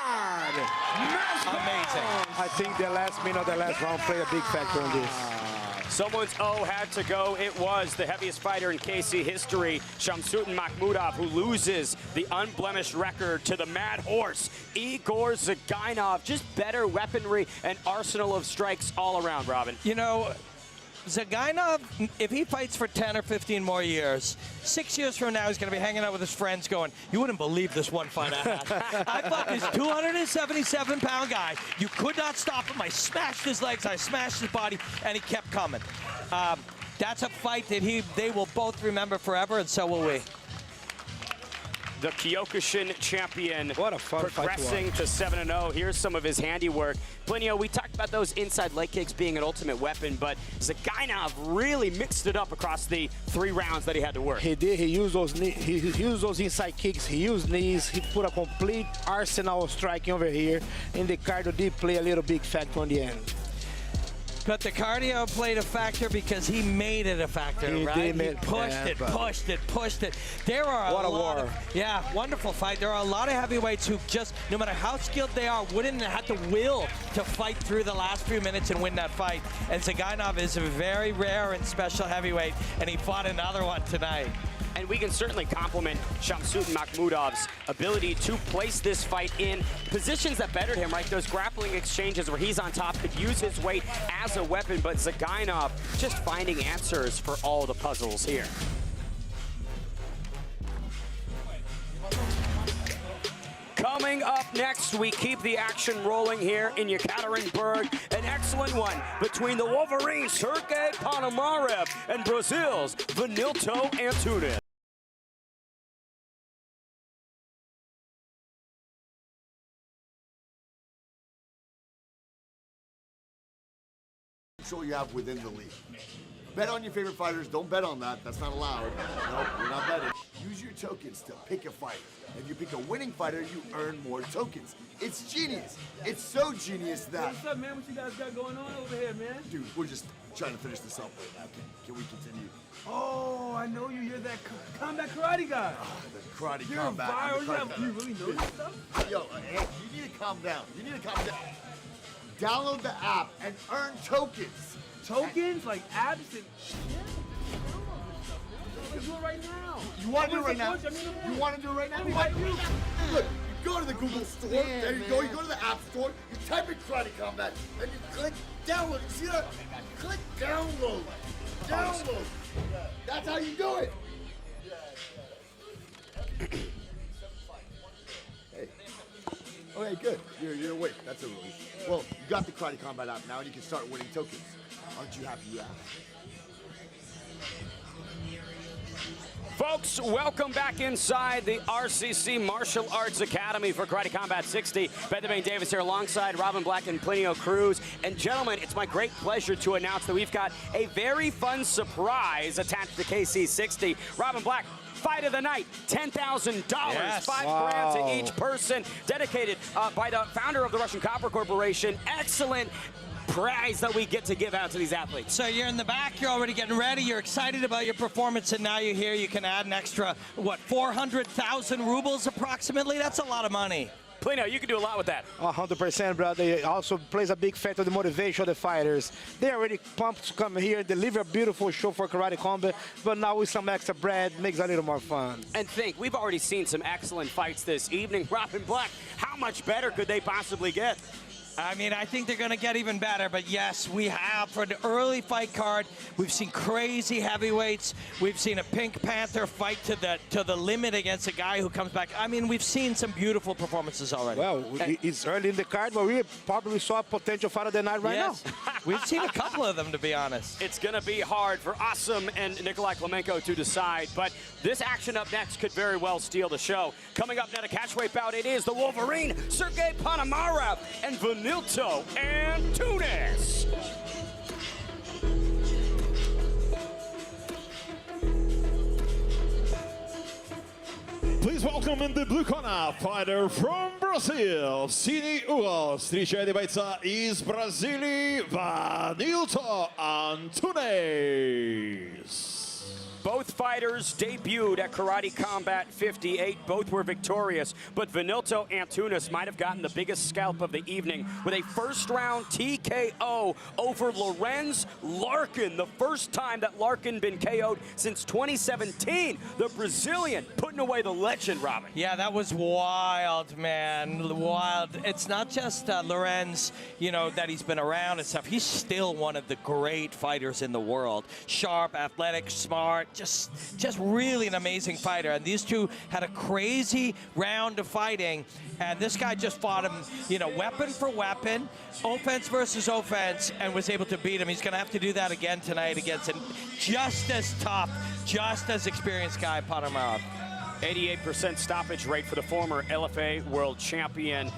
Amazing. I think the last minute of the last round played a big factor in this. Someone's O had to go. It was the heaviest fighter in KC history, Shamsuddin Makhmudov, who loses the unblemished record to the Mad Horse, Igor Zagainov. Just better weaponry and arsenal of strikes all around, Robin. You know, Zagainov, if he fights for 10 or 15 more years, 6 years from now, he's going to be hanging out with his friends going, you wouldn't believe this one fight I had. I fought this 277-pound guy. You could not stop him. I smashed his legs, I smashed his body, and he kept coming. That's a fight that they will both remember forever, and so will we. The Kyokushin champion, what a fun progressing to 7-0. Here's some of his handiwork. Plinio, we talked about those inside leg kicks being an ultimate weapon, but Zagainov really mixed it up across the 3 rounds that he had to work. He did. He used those he used those inside kicks. He used knees. He put a complete arsenal of striking over here, and the cardio did play a little big factor on the end. But the cardio played a factor because he made it a factor, right? He pushed it. There are what a war. Yeah, wonderful fight. There are a lot of heavyweights who just, no matter how skilled they are, wouldn't have had the will to fight through the last few minutes and win that fight. And Zagainov is a very rare and special heavyweight, and he fought another one tonight. And we can certainly compliment Shamsuddin Makhmudov's ability to place this fight in positions that bettered him, right? Those grappling exchanges where he's on top, could use his weight as a weapon, but Zagainov just finding answers for all the puzzles here. Coming up next, we keep the action rolling here in Yekaterinburg. An excellent one between the Wolverines, Sergey Ponomarev, and Brazil's Vanilto Antunes. Control you have within the league. Bet on your favorite fighters. Don't bet on that. That's not allowed. Nope, we're not betting. Use your tokens to pick a fighter. If you pick a winning fighter, you earn more tokens. It's genius. It's so genius that... What's up, man? What you guys got going on over here, man? Dude, we're just trying to finish this up right now. Can we continue? Oh, I know you. You're that combat karate guy. The karate You're combat. viral. You really know this stuff? Yo, hey, you need to calm down. You need to calm down. Download the app and earn tokens. Tokens? Like apps and... You do it right now. You want to do it right now? You want to do it right now? Look, you go to the Google store. There you go. You go to the App Store. You type in Karate Combat, and you click download. You see that? Click download. Download. That's how you do it. Hey. Okay, good. You're awake. That's a relief. Well, you got the Karate Combat app now, and you can start winning tokens. Aren't you happy you asked? Folks, welcome back inside the RCC Martial Arts Academy for Karate Combat 60. Benjamin Davis here alongside Robin Black and Plinio Cruz. And gentlemen, it's my great pleasure to announce that we've got a very fun surprise attached to KC 60. Robin Black, fight of the night, $10,000, yes. $5 grand to each person, dedicated by the founder of the Russian Copper Corporation. Excellent prize that we get to give out to these athletes. So you're in the back, you're already getting ready, you're excited about your performance, and now you're here, you can add an extra, what, 400,000 rubles approximately? That's a lot of money. Plinio, you can do a lot with that. 100%, brother. It also plays a big factor in the motivation of the fighters. They're already pumped to come here, deliver a beautiful show for Karate Combat, but now with some extra bread, makes it a little more fun. And think, we've already seen some excellent fights this evening. Robin Black, how much better could they possibly get? I mean, I think they're going to get even better, but yes, we have, for the early fight card, we've seen crazy heavyweights. We've seen a Pink Panther fight to the limit against a guy who comes back. I mean, we've seen some beautiful performances already. Well, it's early in the card, but we probably saw a potential fight of the night right now. We've seen a couple of them, to be honest. It's going to be hard for Asim and Nikolai Klemenko to decide, but this action up next could very well steal the show. Coming up now, a catchweight bout, it is the Wolverine, Sergey Ponomarev, and Vanderclaus Antunes. Please welcome in the blue corner, fighter from Brazil, синий угол. Встречайте бойца из Бразилии, Vanderclaus Antunes. Both fighters debuted at Karate Combat 58. Both were victorious, but Vanderclaus Antunes might have gotten the biggest scalp of the evening with a first-round TKO over Lorenz Larkin. The first time that Larkin been KO'd since 2017. The Brazilian putting away the legend, Robin. Yeah, that was wild, man. Wild. It's not just Lorenz, you know, that he's been around and stuff. He's still one of the great fighters in the world. Sharp, athletic, smart. Just really an amazing fighter. And these two had a crazy round of fighting. And this guy just fought him, you know, weapon for weapon, offense versus offense, and was able to beat him. He's going to have to do that again tonight against a just as tough, just as experienced guy, Ponomarev. 88% stoppage rate for the former LFA world champion.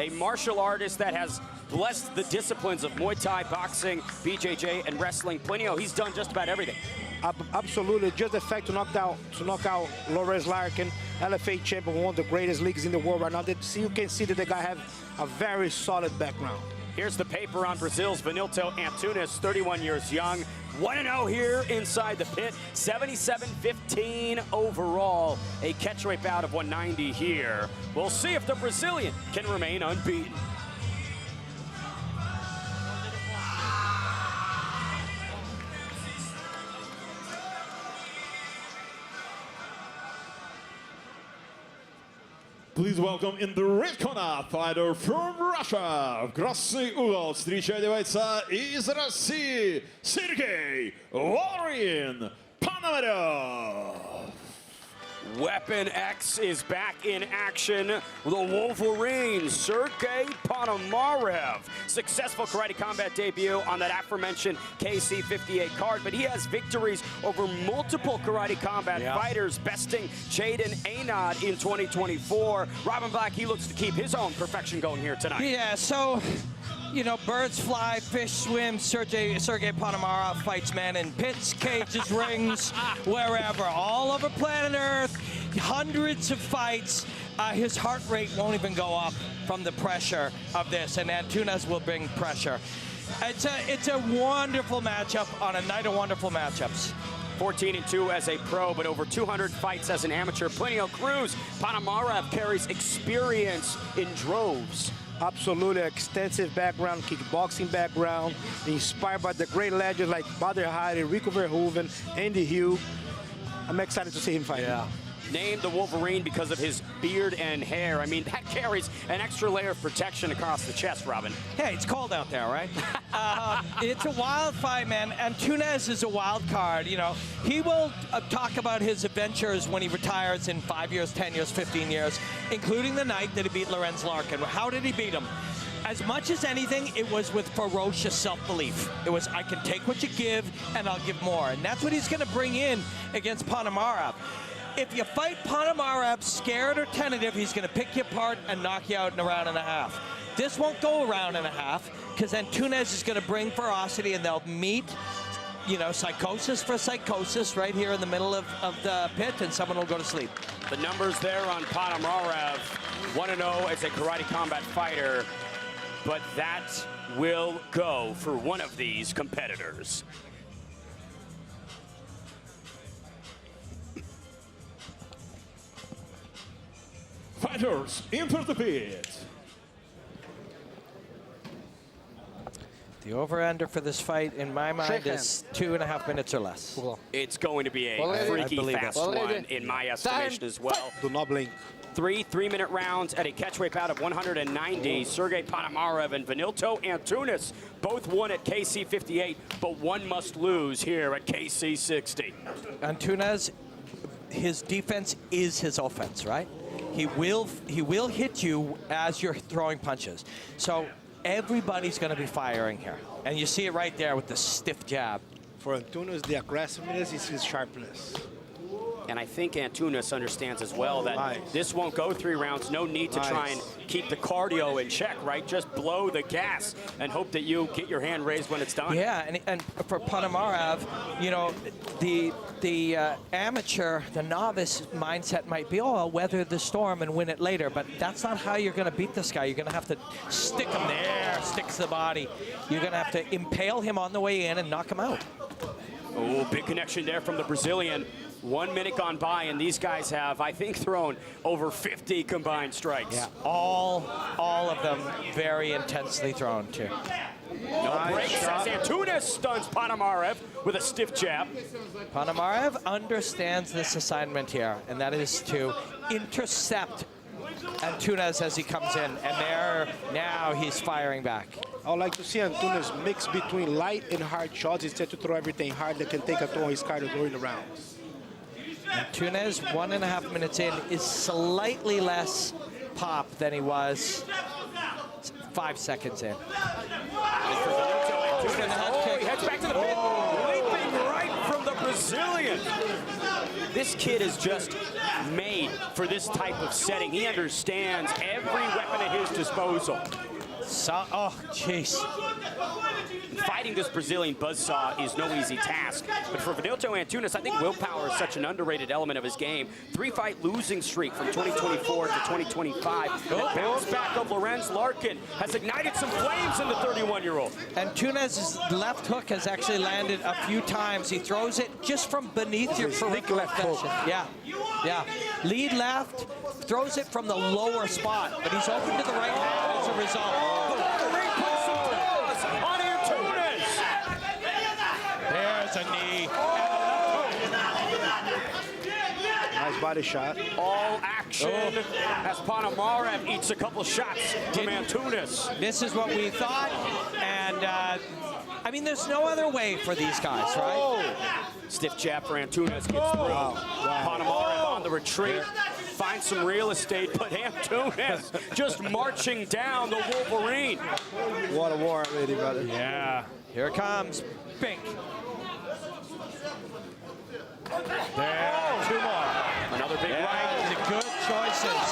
A martial artist that has blessed the disciplines of Muay Thai, boxing, BJJ, and wrestling. Plenio, he's done just about everything. Absolutely, just the fact to knock out Lorenz Larkin, LFA champion, one of the greatest leagues in the world right now. You can see that the guy has a very solid background. Here's the paper on Brazil's Vanderclaus Antunes, 31 years young. 1-0 here inside the pit, 77-15 overall. A catchweight bout of 190 here. We'll see if the Brazilian can remain unbeaten. Please welcome in the red corner, fighter from Russia, Красный угол. Встречайте бойца из России, Sergey Wolverine Ponomarev. Weapon X is back in action. The Wolverine, Sergey Ponomarev. Successful Karate Combat debut on that aforementioned KC 58 card, but he has victories over multiple Karate Combat fighters, besting Jaden Anad in 2024. Robin Black, he looks to keep his own perfection going here tonight. Yeah, so, you know, birds fly, fish swim. Sergey Ponomarev fights men in pits, cages, rings, wherever, all over planet Earth. Hundreds of fights. His heart rate won't even go up from the pressure of this, and Antunes will bring pressure. It's a wonderful matchup on a night of wonderful matchups. 14-2 as a pro, but over 200 fights as an amateur. Plenio Cruz. Ponomarev carries experience in droves. Absolutely extensive background, kickboxing background, inspired by the great legends like Badr Hari, Rico Verhoeven, Andy Hugh. I'm excited to see him fight. Yeah. Named the Wolverine because of his beard and hair. I mean, that carries an extra layer of protection across the chest, Robin. Hey, it's cold out there, right? It's a wild fight, man. Antunes is a wild card. You know, he will talk about his adventures when he retires in 5 years, 10 years, 15 years, including the night that he beat Lorenz Larkin. How did he beat him? As much as anything, it was with ferocious self-belief. It was, I can take what you give, and I'll give more. And that's what he's going to bring in against Ponomarev. If you fight Ponomarev scared or tentative, he's going to pick you apart and knock you out in a round and a half. This won't go a round and a half because Antunes is going to bring ferocity, and they'll meet, you know, psychosis for psychosis right here in the middle of the pit, and someone will go to sleep. The numbers there on Ponomarev, 1-0 as a Karate Combat fighter, but that will go for one of these competitors. Fighters, enter the pit. The over-under for this fight, in my mind, is 2.5 minutes or less. It's going to be a freaky fast one, in my estimation as well. Do not blink. 3 3-minute rounds at a catchweight bout of 190. Sergey Ponomarev and Vanilto Antunes both won at KC 58, but one must lose here at KC 60. Antunes, his defense is his offense, right? He will hit you as you're throwing punches. So everybody's going to be firing here. And you see it right there with the stiff jab. For Antunes, the aggressiveness is his sharpness. And I think Antunes understands as well that this won't go 3 rounds. No need to try and keep the cardio in check, right? Just blow the gas and hope that you get your hand raised when it's done. Yeah, and for Ponomarev, you know, the amateur, the novice mindset might be, oh, I'll weather the storm and win it later. But that's not how you're going to beat this guy. You're going to have to stick him there, stick to the body. You're going to have to impale him on the way in and knock him out. Oh, big connection there from the Brazilian. 1 minute gone by, and these guys have, I think, thrown over 50 combined strikes. Yeah, all of them very intensely thrown, too. No breaks as Antunes stuns Ponomarev with a stiff jab. Ponomarev understands this assignment here, and that is to intercept Antunes as he comes in, and now he's firing back. I would like to see Antunes mix between light and hard shots instead to throw everything hard that can take a toll on his cardio during the rounds. Antunes, 1.5 minutes in, is slightly less pop than he was 5 seconds in. Oh, he heads back to the pit, leaping right from the Brazilian. This kid is just made for this type of setting. He understands every weapon at his disposal. Oh, jeez. Fighting this Brazilian buzzsaw is no easy task. But for Vanilto Antunes, I think willpower is such an underrated element of his game. 3-fight losing streak from 2024 to 2025. That bounce back of Lorenz Larkin has ignited some flames in the 31-year-old. Antunes' left hook has actually landed a few times. He throws it just from beneath your peripheral extension. Yeah. Lead left, throws it from the lower spot, but he's open to the right hand as a result. There's a knee. Nice body shot. All action as Ponomarev eats a couple shots from Antunes. This is what we thought, and I mean, there's no other way for these guys, right? Stiff jab for Antunes gets through. Ponomarev on the retreat. Finds some real estate, but Antunes just marching down the Wolverine. What a war already, brother. Yeah. Here it comes. Bink. There. 2 more. Another big right. Good choices.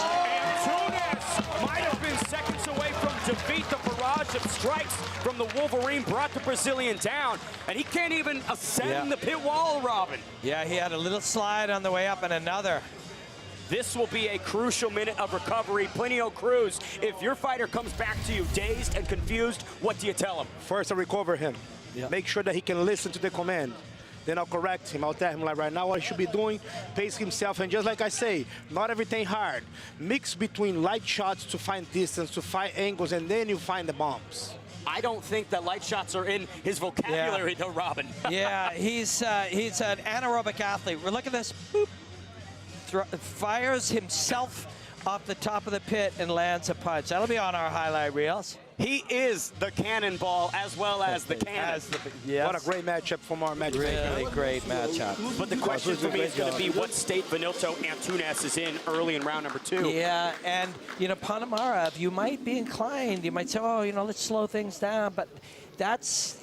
Antunes might have been seconds away from defeat. The barrage of strikes from the Wolverine brought the Brazilian down, and he can't even ascend the pit wall, Robin. Yeah, he had a little slide on the way up and another. This will be a crucial minute of recovery. Plinio Cruz, if your fighter comes back to you dazed and confused, what do you tell him? First, I'll recover him. Make sure that he can listen to the command. Then I'll correct him. I'll tell him, like, right now what he should be doing, pace himself, and just like I say, not everything hard. Mix between light shots to find distance, to find angles, and then you find the bombs. I don't think that light shots are in his vocabulary, though, Robin. Yeah, he's an anaerobic athlete. Look at this. Boop. Fires himself off the top of the pit and lands a punch. That'll be on our highlight reels. He is the cannonball as well as the cannon. What a great matchup from our matchmaker. Really great matchup. But the question for me is going to be what state Vanilto Antunes is in early in round number 2. Yeah, and, you know, Ponomarev, you might be inclined, you might say, oh, you know, let's slow things down, but that's,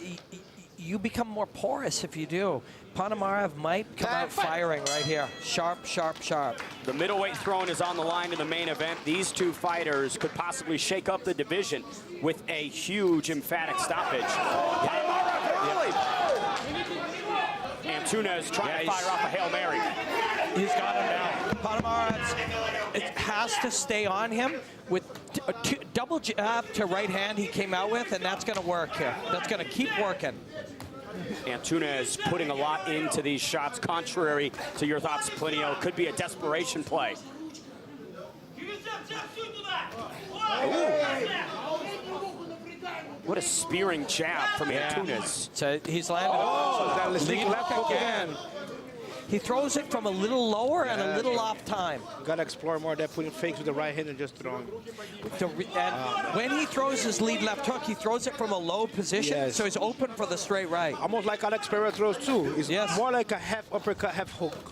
you become more porous if you do. Ponomarev might come out firing right here. Sharp, sharp, sharp. The middleweight throne is on the line in the main event. These two fighters could possibly shake up the division with a huge, emphatic stoppage. Antunes trying to fire off a Hail Mary. He's got him now. Ponomarev has to stay on him with a double jab to right hand he came out with, and that's going to work here. That's going to keep working. Antunes putting a lot into these shots, contrary to your thoughts, Plinio. Could be a desperation play. What a spearing jab from Antunes. So he's landed. Lead left hook again. He throws it from a little lower and a little off time. You gotta explore more that putting fakes with the right hand and just throwing. And when he throws his lead left hook, he throws it from a low position, so he's open for the straight right. Almost like Alex Pereira throws too. It's more like a half uppercut, half hook.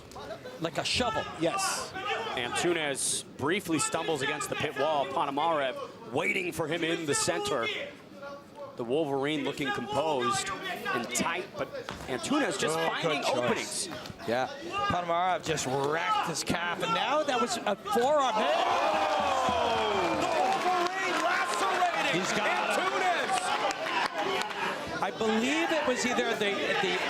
Like a shovel. Yes. Antunes briefly stumbles against the pit wall. Ponomarev waiting for him in the center. The Wolverine looking composed and tight, but Antunes just finding openings. Yeah, Ponomarev just racked his calf, and now that was a forearm. The Wolverine lacerating He's got Antunes. I believe it was either the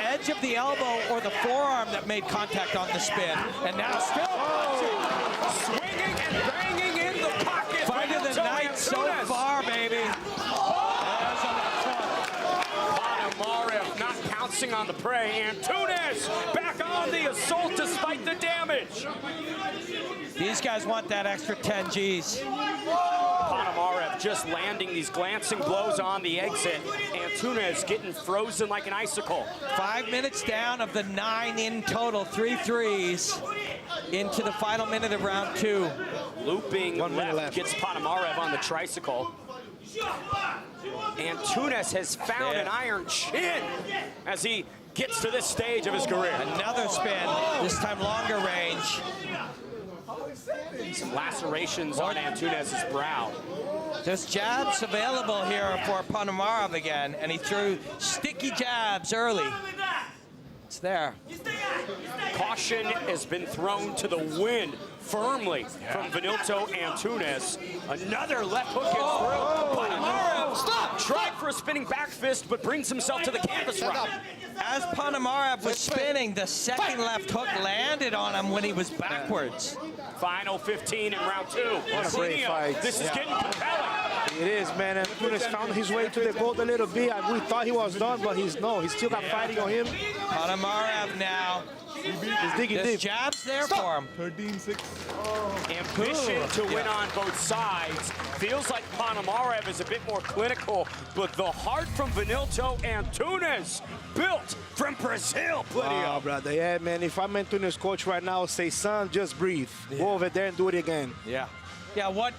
edge of the elbow or the forearm that made contact on the spin, and now still swinging and banging in the pocket. Fight of the night so far, baby. Ponomarev not pouncing on the prey. Antunes back on the assault despite the damage. These guys want that extra 10 Gs. Ponomarev just landing these glancing blows on the exit. Antunes getting frozen like an icicle. 5 minutes down of the 9 in total, 3 threes into the final minute of round 2. Looping left gets Ponomarev on the tricycle. Antunes has found an iron chin as he gets to this stage of his career. Another spin, this time longer range. Some lacerations on Antunes' brow. There's jabs available here for Ponomarev again, and he threw sticky jabs early. It's there. Caution has been thrown to the wind firmly from Vanilto Antunes. Another left hook is through. Ponomarev tried for a spinning back fist, but brings himself to the canvas rock. As Ponomarev was spinning, the second left hook landed on him when he was backwards. Final 15 in round 2. What a great fight. This is getting compelling. It is, man. Antunes found his way to the gold a little bit. We thought he was done, but he's still got fighting on him. Ponomarev now. He's digging There's deep. jabs there for him. 13-6. Ambition to win on both sides. Feels like Ponomarev is a bit more clinical, but the heart from Vanilto Antunes, built from Brazil. Wow, brother. Yeah, man. If I'm Antunes' coach right now, say, son, just breathe. Go over there and do it again. Yeah. Yeah, what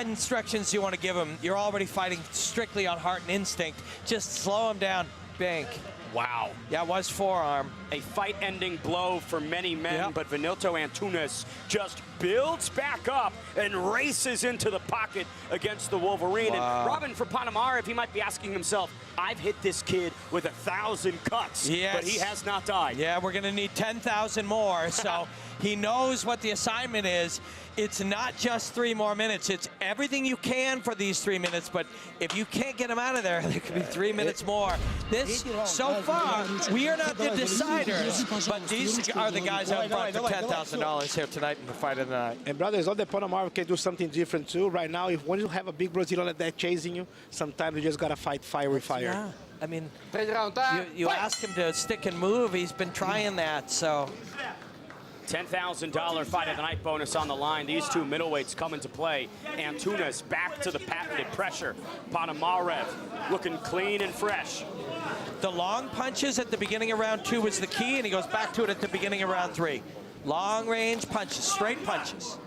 instructions do you want to give him? You're already fighting strictly on heart and instinct. Just slow him down, bank. Wow. Yeah, it was forearm. A fight-ending blow for many men, but Vanilto Antunes just builds back up and races into the pocket against the Wolverine. Wow. And Robin, for Ponomarev, he might be asking himself, I've hit this kid with 1,000 cuts, but he has not died. Yeah, we're going to need 10,000 more, so he knows what the assignment is. It's not just 3 more minutes. It's everything you can for these 3 minutes, but if you can't get him out of there, there could be 3 minutes more. This, so far, we are not the deciders, but these are the guys out front for $10,000 here tonight in the fight of the night. And brothers, all the Ponomarev can do something different too. Right now, when you have a big Brazilian like that chasing you, sometimes you just gotta fight fire with fire. Yeah, I mean, you ask him to stick and move, he's been trying that, so. $10,000 fight of the night bonus on the line. These two middleweights come into play. Antunes back to the patented pressure. Ponomarev looking clean and fresh. The long punches at the beginning of round 2 was the key, and he goes back to it at the beginning of round 3. Long range punches, straight punches.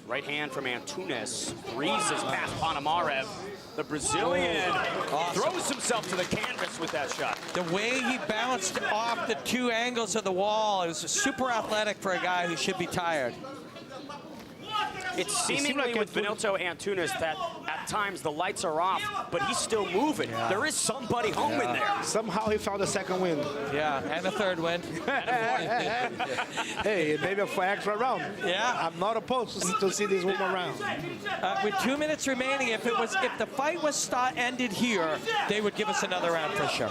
Right hand from Antunes breezes past Ponomarev. The Brazilian throws himself to the canvas with that shot. The way he bounced off the 2 angles of the wall, it was super athletic for a guy who should be tired. It's seemingly with Vanilto Antunes that at times the lights are off, but he's still moving. Yeah. There is somebody home in there. Somehow he found a second win. Yeah, and a third win. Hey, maybe a extra round. Yeah. I'm not opposed to see this one around. With 2 minutes remaining, if the fight was ended here, they would give us another round for sure.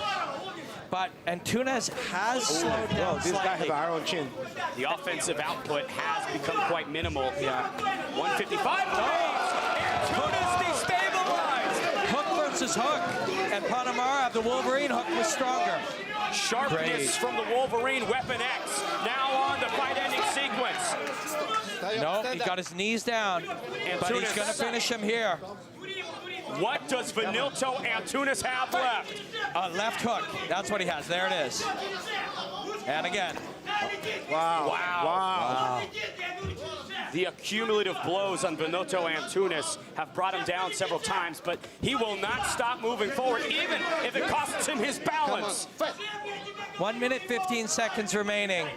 But Antunes has slowed down This guy has slightly. an iron chin. The offensive output has become quite minimal. Yeah. 155 Antunes destabilized. Hook versus hook. And Ponomarev, the Wolverine hook, was stronger. Sharpness from the Wolverine, Weapon X. Now on the fight-ending sequence. No, he got his knees down, but he's going to finish him here. What does Vanilto Antunes have left? Left hook. That's what he has. There it is. And again. Wow. The accumulative blows on Benito Antunes have brought him down several times, but he will not stop moving forward, even if it costs him his balance. 1 minute, 15 seconds remaining.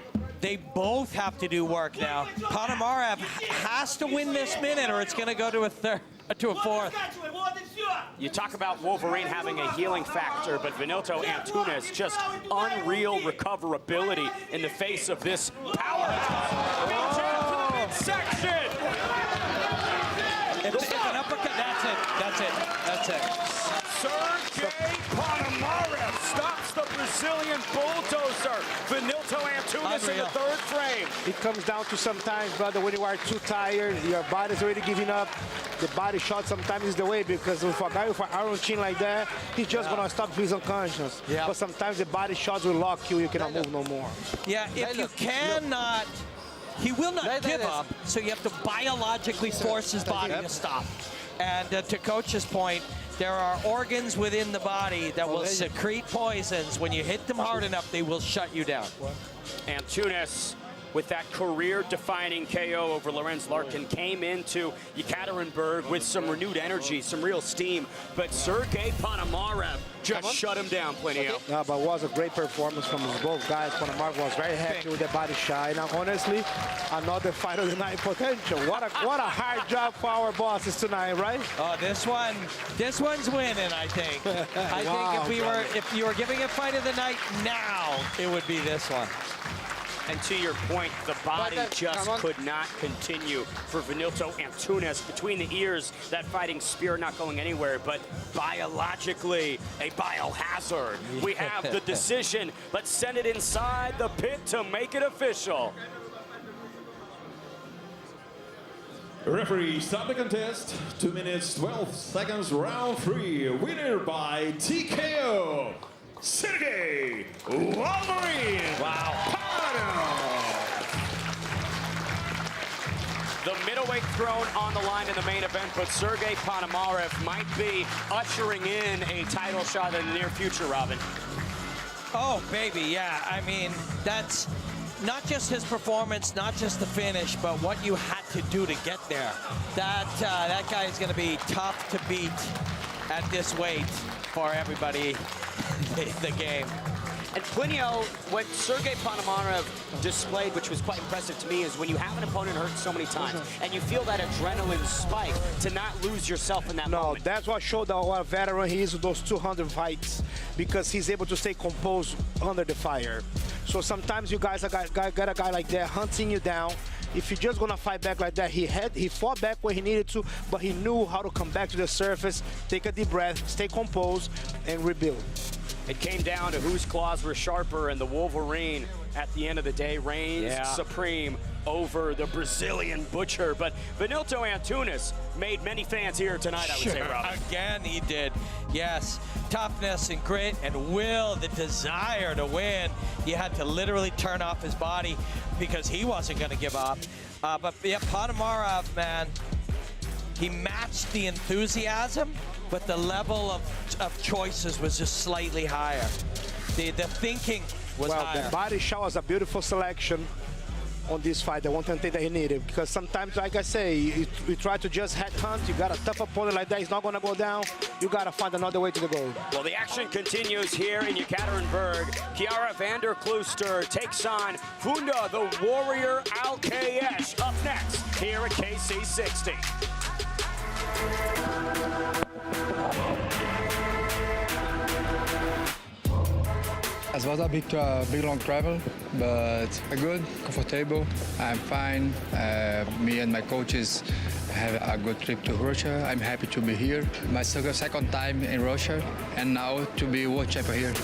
They both have to do work now. Ponomarev has to win this minute or it's going to go to a fourth. You talk about Wolverine having a healing factor, but Benito Antunes just unreal recoverability in the face of this power. Section. If an uppercut, that's it. Sergey Ponomarev stops the Brazilian bulldozer. Benito Antunes in the third frame. It comes down to sometimes, brother, when you are too tired, your body's already giving up. The body shot sometimes is the way, because with a guy with an iron chin like that, he's just gonna stop if he's unconscious. Yeah. But sometimes the body shots will lock you, you cannot move no more. Yeah, if you cannot, he will not give up, so you have to biologically force his body to stop. And to Coach's point, there are organs within the body that will secrete poisons. When you hit them hard enough, they will shut you down. Antunes, with that career-defining KO over Lorenz Larkin, came into Yekaterinburg with some renewed energy, some real steam. But Sergey Ponomarev just shut him down, Plinio. No, but it was a great performance from both guys. Ponomarev was very happy with the body shot. Now, honestly, another fight of the night potential. What a hard job for our bosses tonight, right? Oh, this one's winning, I think. I think if you were giving a fight of the night now, it would be this one. And to your point, the body just could not continue for Benito Antunes. Between the ears, that fighting spirit not going anywhere, but biologically a biohazard. We have the decision. Let's send it inside the pit to make it official. Referee, stop the contest. 2 minutes, 12 seconds, round 3. Winner by TKO, Sergey Wolverine. Wow. The middleweight throne on the line in the main event, but Sergey Ponomarev might be ushering in a title shot in the near future, Robin. Oh, baby, yeah. I mean, that's not just his performance, not just the finish, but what you had to do to get there. That guy is going to be tough to beat at this weight for everybody in the game. And Plinio, what Sergey Ponomarev displayed, which was quite impressive to me, is when you have an opponent hurt so many times and you feel that adrenaline spike, to not lose yourself in that moment. No, that's what showed what a veteran he is with those 200 fights, because he's able to stay composed under the fire. So sometimes you guys got a guy like that hunting you down. If you're just gonna fight back like that, he fought back where he needed to, but he knew how to come back to the surface, take a deep breath, stay composed, and rebuild. It came down to whose claws were sharper, and the Wolverine, at the end of the day, reigns supreme over the Brazilian butcher. But Benito Antunes made many fans here tonight, I would say, Rob. Again, he did. Yes, toughness and grit and will, the desire to win. He had to literally turn off his body because he wasn't going to give up. But yeah, Ponomarev, man, he matched the enthusiasm, but the level of choices was just slightly higher. The thinking was higher. The body shot was a beautiful selection on this fight. The one thing that he needed, because sometimes, like I say, you try to just head hunt. You got a tough opponent like that, he's not going to go down. You got to find another way to the goal. Well, the action continues here in Yekaterinburg. Kiara Vanderclaus takes on Funda the Warrior Alkeyesh up next here at KC60. It was a big long travel, but good, comfortable. I'm fine. Me and my coaches have a good trip to Russia. I'm happy to be here. My second time in Russia, and now to be world champion here.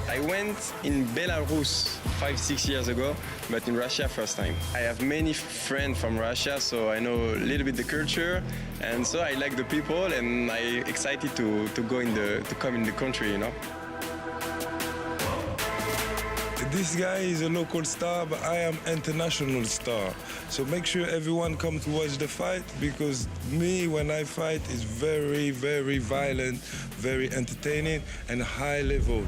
I went in Belarus 5-6 years ago, but in Russia first time. I have many friends from Russia, so I know a little bit the culture, and so I like the people, and I'm excited to come in the country, you know. This guy is a local star, but I am international star. So make sure everyone come to watch the fight, because me, when I fight, is very, very violent, very entertaining, and high level.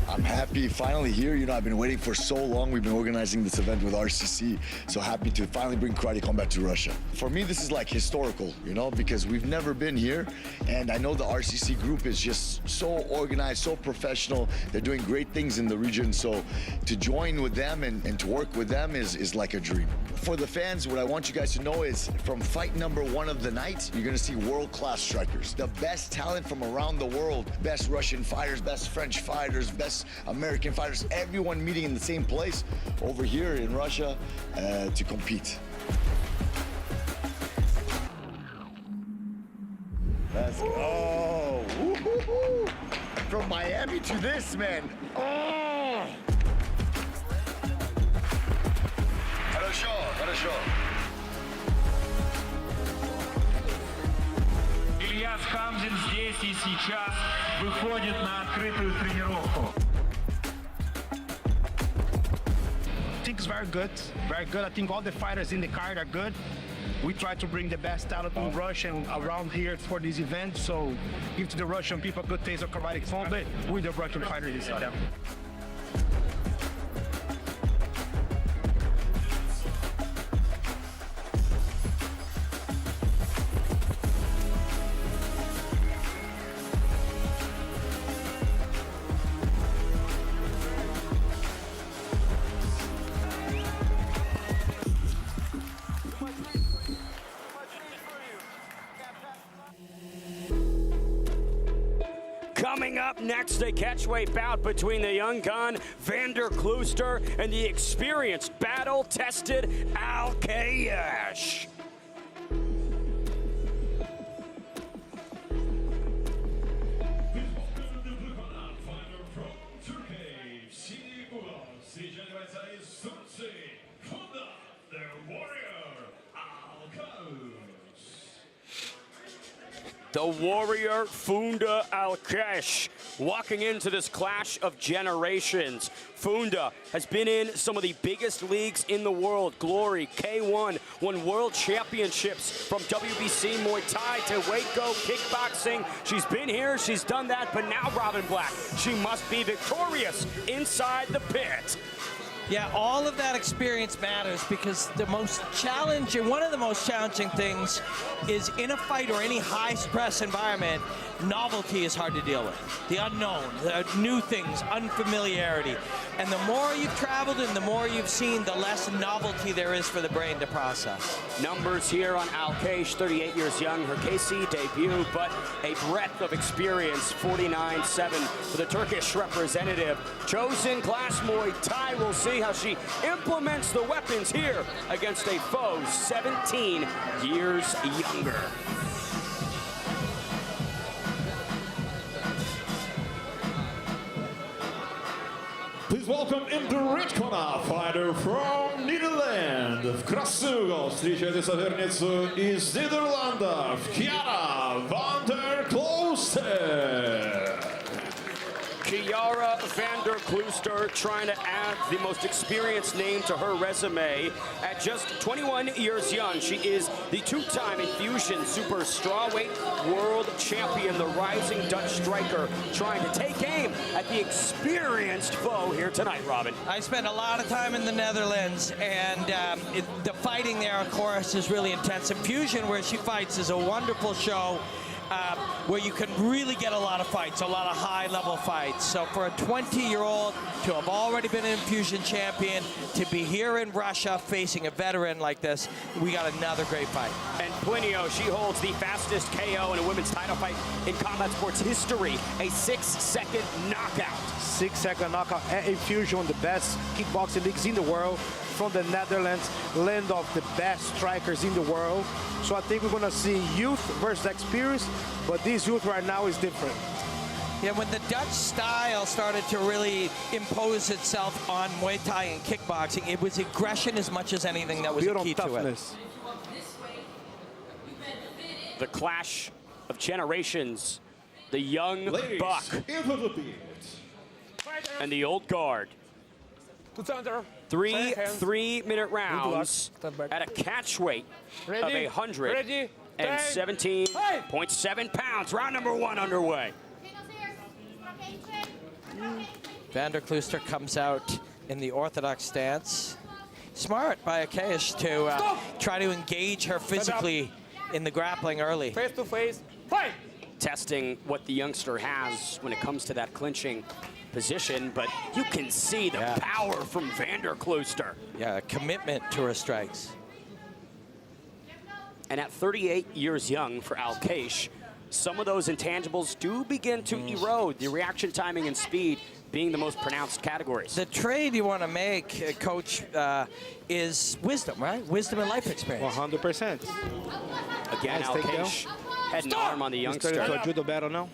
I'm happy finally here. You know, I've been waiting for so long. We've been organizing this event with RCC. So happy to finally bring karate combat to Russia. For me, this is like historical, you know, because we've never been here. And I know the RCC group is just so organized, so professional. They're doing great things in the region. So to join with them and to work with them is like a dream. For the fans, what I want you guys to know is from fight number 1 of the night, you're gonna see world-class strikers. The best talent from around the world. Best Russian fighters, best French fighters, best American fighters, everyone meeting in the same place over here in Russia to compete. Let's go. Woo-hoo-hoo. From Miami to this, man. Oh! Хорошо, хорошо. Ильяс Хамзин здесь и сейчас выходит на открытую тренировку. I think it's very good, very good. I think all the fighters in the card are good. We try to bring the best talent in Russia and around here for this event, so give to the Russian people a good taste of karate combat with the Russian fighters. Coming up next, a catchweight bout between the young gun Vanderclaus and the experienced, battle-tested Aliev. The warrior Funda Aliev walking into this clash of generations. Funda has been in some of the biggest leagues in the world. Glory, K1, won world championships from WBC Muay Thai to Waco kickboxing. She's been here, she's done that, but now Robin Black, she must be victorious inside the pit. Yeah, all of that experience matters because the most challenging, one of the most challenging things is in a fight or any high stress environment, novelty is hard to deal with. The unknown, the new things, unfamiliarity. And the more you've traveled and the more you've seen, the less novelty there is for the brain to process. Numbers here on Aliev, 38 years young, her KC debut, but a breadth of experience, 49-7 for the Turkish representative. Chosen class Muay Thai, we'll see how she implements the weapons here against a foe 17 years younger. Please welcome in the red corner, fighter from Netherlands. В красный угол встречайте соперницу из Нидерландов, Kiara Vanderclaus. Kiara Vanderclaus trying to add the most experienced name to her resume. At just 21 years young, she is the two-time Infusion Super Strawweight World Champion, the rising Dutch striker, trying to take aim at the experienced foe here tonight, Robin. I spent a lot of time in the Netherlands, and the fighting there, of course, is really intense. Infusion, where she fights, is a wonderful show. Where you can really get a lot of fights, a lot of high-level fights. So for a 20-year-old to have already been an Infusion champion, to be here in Russia facing a veteran like this, we got another great fight. And Plinio, she holds the fastest KO in a women's title fight in combat sports history, a 6-second knockout. 6-second knockout at Infusion, one of the best kickboxing leagues in the world, from the Netherlands, land of the best strikers in the world. So I think we're gonna see youth versus experience, but this youth right now is different. Yeah, when the Dutch style started to really impose itself on Muay Thai and kickboxing, it was aggression as much as anything that was Built a key on toughness. to it. The clash of generations, the young Ladies, buck and the old guard. Three 3-minute rounds at a catch weight of 117.7 pounds. Round number 1 underway. Vanderclaus comes out in the orthodox stance. Smart by Aliev to try to engage her physically in the grappling early. Face to face, fight! Testing what the youngster has when it comes to that clinching position, but you can see the power from Vanderclaus. Yeah, commitment to her strikes. And at 38 years young for Aliev, some of those intangibles do begin to erode, the reaction timing and speed being the most pronounced categories. The trade you want to make, Coach, is wisdom, right? Wisdom and life experience. 100%. Again, Nice Aliev, head and arm on the youngster. Started to a judo battle now.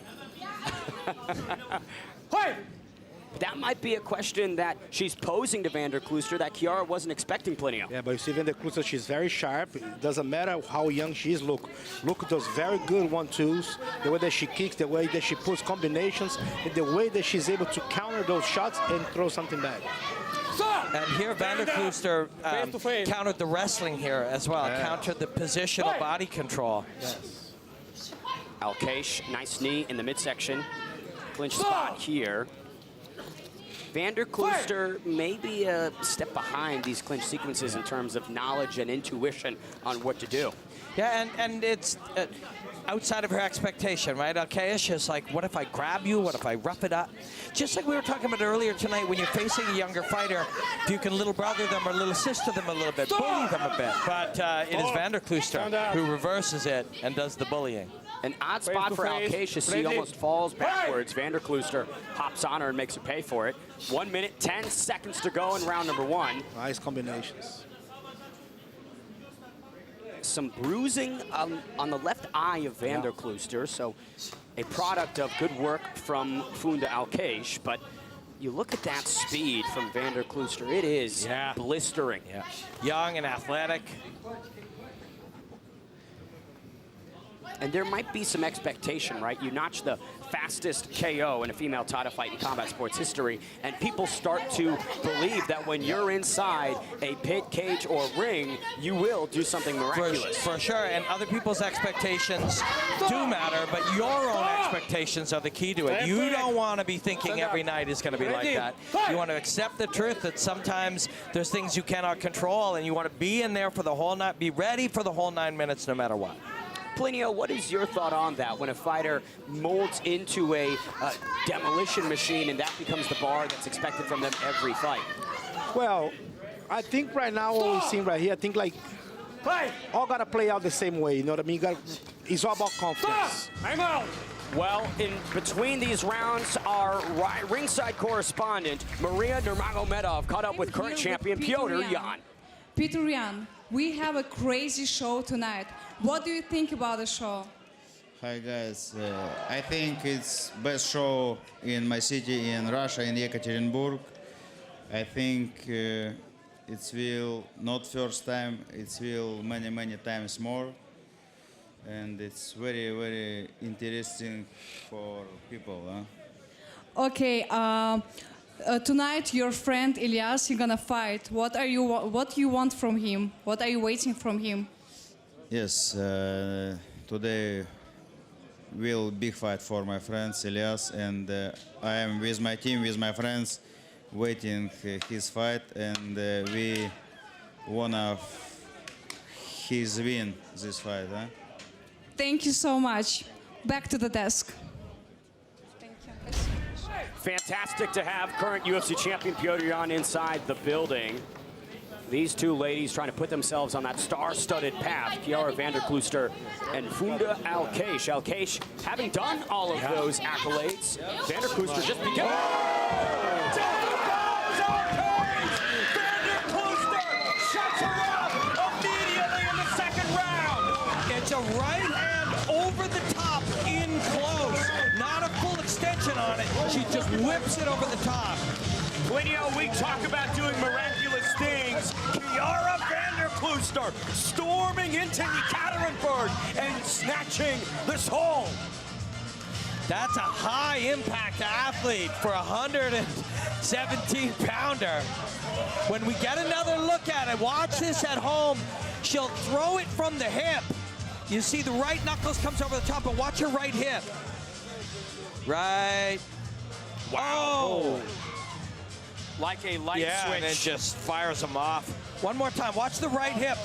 That might be a question that she's posing to Vanderclaus that Chiara wasn't expecting, Plinio. Yeah, but you see Vanderclaus, she's very sharp. It doesn't matter how young she is. Look does very good 1-2s. The way that she kicks, the way that she puts combinations, and the way that she's able to counter those shots and throw something back. And here Vanderclaus countered the wrestling here as well. Countered the positional body control. Yes. Aliev, nice knee in the midsection. Clinch spot here. Vanderclaus maybe a step behind these clinch sequences in terms of knowledge and intuition on what to do. Yeah, and it's outside of her expectation, right? Aliev is like, what if I grab you? What if I rough it up? Just like we were talking about earlier tonight, when you're facing a younger fighter, if you can little brother them or little sister them a little bit, bully them a bit. But it is Vanderclaus who reverses it and does the bullying. An odd spot for Aliev as he almost falls backwards. Vanderclaus hops on her and makes her pay for it. 1 minute, 10 seconds to go in round number 1. Nice combinations. Some bruising on the left eye of Vanderclaus, so a product of good work from Funda Aliev, but you look at that speed from Vanderclaus, it is blistering. Yeah. Young and athletic. And there might be some expectation, right? You notch the fastest KO in a female title fight in combat sports history, and people start to believe that when you're inside a pit, cage, or ring, you will do something miraculous. For sure, and other people's expectations do matter, but your own expectations are the key to it. You don't want to be thinking every night is going to be like that. You want to accept the truth that sometimes there's things you cannot control, and you want to be in there for the whole night, be ready for the whole 9 minutes no matter what. Plinio, what is your thought on that when a fighter molds into a demolition machine and that becomes the bar that's expected from them every fight? Well, I think right now what we're seeing right here, I think like all got to play out the same way, you know what I mean? It's all about confidence. I'm out. Well, in between these rounds, our ringside correspondent, Maria Nurmagomedov, caught up with current champion Piotr Yan. Piotr Yan, we have a crazy show tonight. What do you think about the show? Hi guys, I think it's best show in my city in Russia, in Yekaterinburg. I think it will not first time, it will many times more, and it's very interesting for people. Huh? Okay, tonight your friend Elias is gonna fight. What you want from him? What are you waiting from him? Yes, today will big fight for my friends Elias, and I am with my team, with my friends, waiting his fight, and we wanna his win this fight. Huh? Thank you so much. Back to the desk. Thank you. Fantastic to have current UFC champion Piotr Yan inside the building. These two ladies trying to put themselves on that star-studded path, Chiara Vanderclaus and Funda Aliev. Aliev having done all of those accolades, Vanderclaus just began. Vanderclaus shuts her up immediately in the second round. It's a right hand over the top, in close. Not a full extension on it. She just whips it over the top. Plinio, we talk about doing miraculous things. Chiara Vanderclaus storming into Yekaterinburg and snatching this hole. That's a high-impact athlete for a 117-pounder. When we get another look at it, watch this at home. She'll throw it from the hip. You see the right knuckles comes over the top, but watch her right hip. Right Wow. Like a light yeah, switch. and it just fires him off. One more time. Watch the right hip.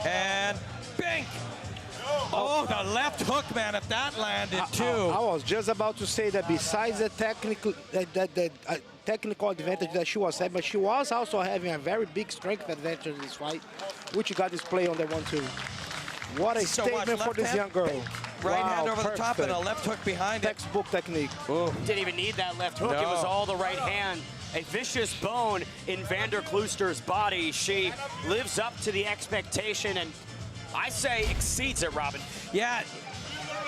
And bing. Oh, the left hook, man, if that landed too. I was just about to say that besides the technical technical advantage that she was having, but she was also having a very big strength advantage in this fight, which got displayed on the 1-2. What a statement for this young girl. Right hand over the top and a left hook behind it. Textbook technique. Didn't even need that left hook. It was all the right hand. A vicious bone in Vanderclau's body. She lives up to the expectation and I say exceeds it, Robin. Yeah,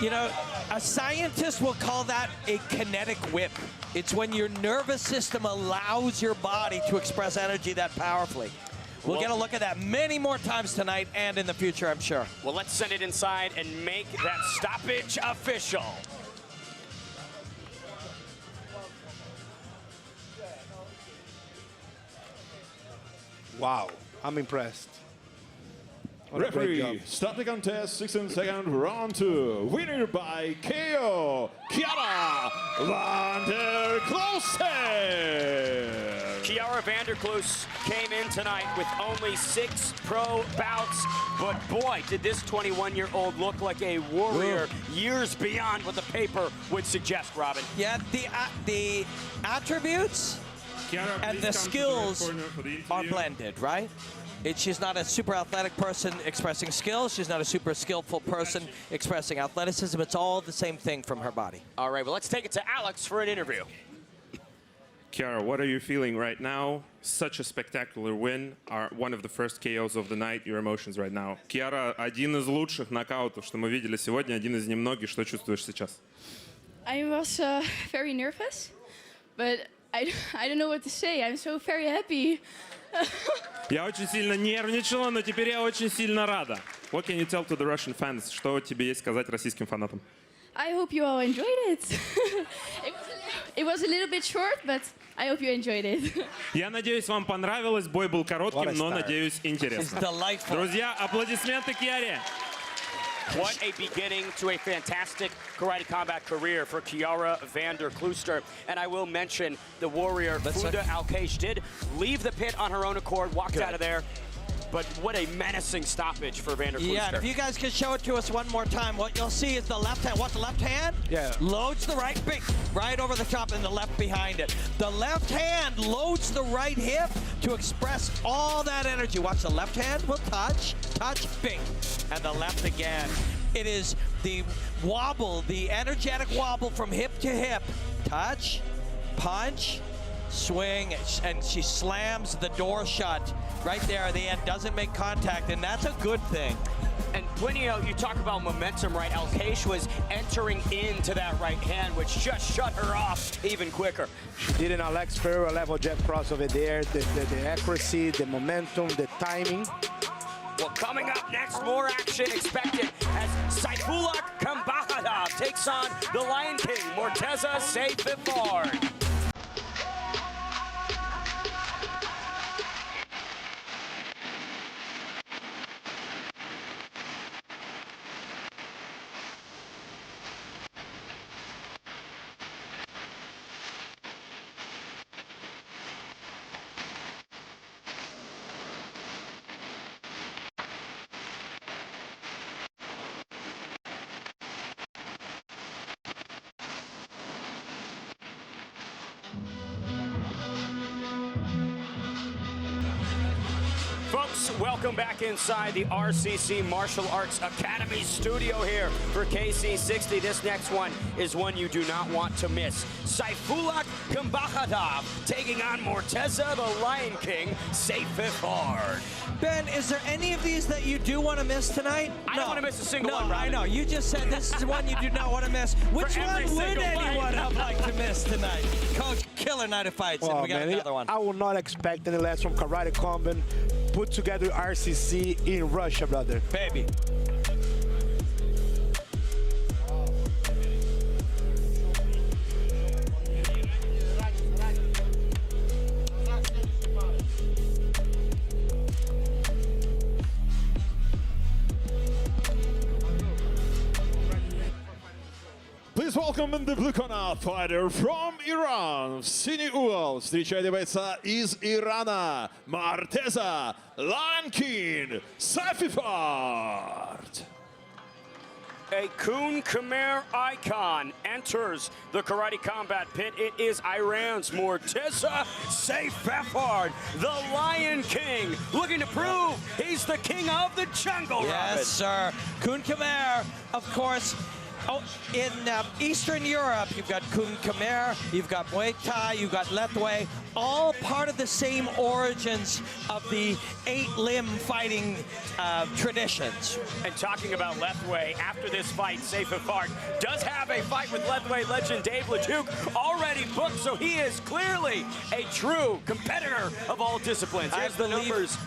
you know, a scientist will call that a kinetic whip. It's when your nervous system allows your body to express energy that powerfully. We'll get a look at that many more times tonight and in the future, I'm sure. Well, let's send it inside and make that stoppage official. Wow, I'm impressed. Referee, start the contest, 16-second round 2. Winner by KO, Chiara Vanderclaus. Chiara Vanderclaus came in tonight with only 6 pro bouts, but boy, did this 21-year-old look like a warrior years beyond what the paper would suggest, Robin. Yeah, the attributes and the skills are blended, right? She's not a super athletic person expressing skills. She's not a super skillful person expressing athleticism. It's all the same thing from her body. All right, well, let's take it to Alex for an interview. Chiara, what are you feeling right now? Such a spectacular win, one of the first KOs of the night. Your emotions right now. Chiara, один из лучших нокаутов, что мы видели сегодня, один из немногих. Что чувствуешь сейчас? I was very nervous, but I don't know what to say. I'm so very happy. Я очень сильно нервничала, но теперь я очень сильно рада. What can you tell to the Russian fans? Что тебе есть сказать российским фанатам? I hope you all enjoyed it. It was a little bit short, but I hope you enjoyed it. Я надеюсь, вам понравилось. Бой был коротким, но, надеюсь, интересно. Друзья, аплодисменты Киаре. What a beginning to a fantastic karate combat career for Chiara Vanderclaus. And I will mention the warrior Funda Alkaish did leave the pit on her own accord, walked out of there. But what a menacing stoppage for Vanderclaus. Yeah, and if you guys could show it to us one more time, what you'll see is the left hand. Watch the left hand? Yeah. Loads the right big, right over the top and the left behind it. The left hand loads the right hip to express all that energy. Watch the left hand will touch, bing. And the left again. It is the wobble, the energetic wobble from hip to hip. Touch, punch, swing, and she slams the door shut. Right there at the end, doesn't make contact, and that's a good thing. And when you talk about momentum, right? Alkaish was entering into that right hand, which just shut her off even quicker. She did an Alex Ferreira level jet cross over there. The accuracy, the momentum, the timing. Well, coming up next, more action expected as Saifullah Kambakadov takes on the Lion King, Morteza Sephard. Folks, welcome back inside the RCC Martial Arts Academy studio here for KC60. This next one is one you do not want to miss. Saifullah Kambakadov taking on Morteza, the Lion King, Sephard. Ben, is there any of these that you do want to miss tonight? I don't want to miss a single one, No, Robin. I know. You just said this is one you do not want to miss. Which one would anyone have liked to miss tonight? Coach, killer night of fights, and we got another one. I will not expect any less from Karate Combat. Put together RCC in Russia, brother. Baby. Please welcome in the blue corner fighter from Iran. В синий угол встречайте бойца из Ирана. Мортеза Ланкин Sephard. A Kun Khmer icon enters the karate combat pit. It is Iran's Morteza Sephard, the Lion King, looking to prove he's the king of the jungle. Yes, sir. Kun Khmer, of course. Oh, in Eastern Europe, you've got Kun Khmer, you've got Muay Thai, you've got Lethwei, all part of the same origins of the 8-limb fighting traditions. And talking about Lethwei, after this fight, Sephard does have a fight with Lethwei legend Dave LeDuc already booked, so he is clearly a true competitor of all disciplines. Here's the numbers.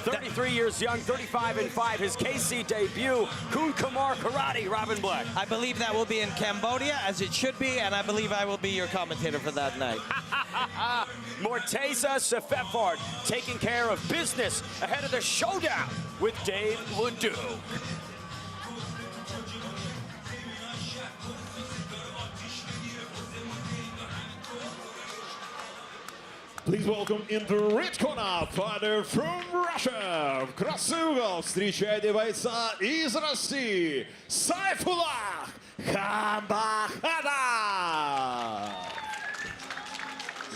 33 years young, 35-5, his KC debut, Kun Khmer Karate, Robin Black. I believe that will be in Cambodia, as it should be, and I believe I will be your commentator for that night. Morteza Sephard taking care of business ahead of the showdown with Dave LeDuc. Please welcome in the red corner fighter from Russia. В красный угол встречайте бойца из России. Сайфулах Хамбахада.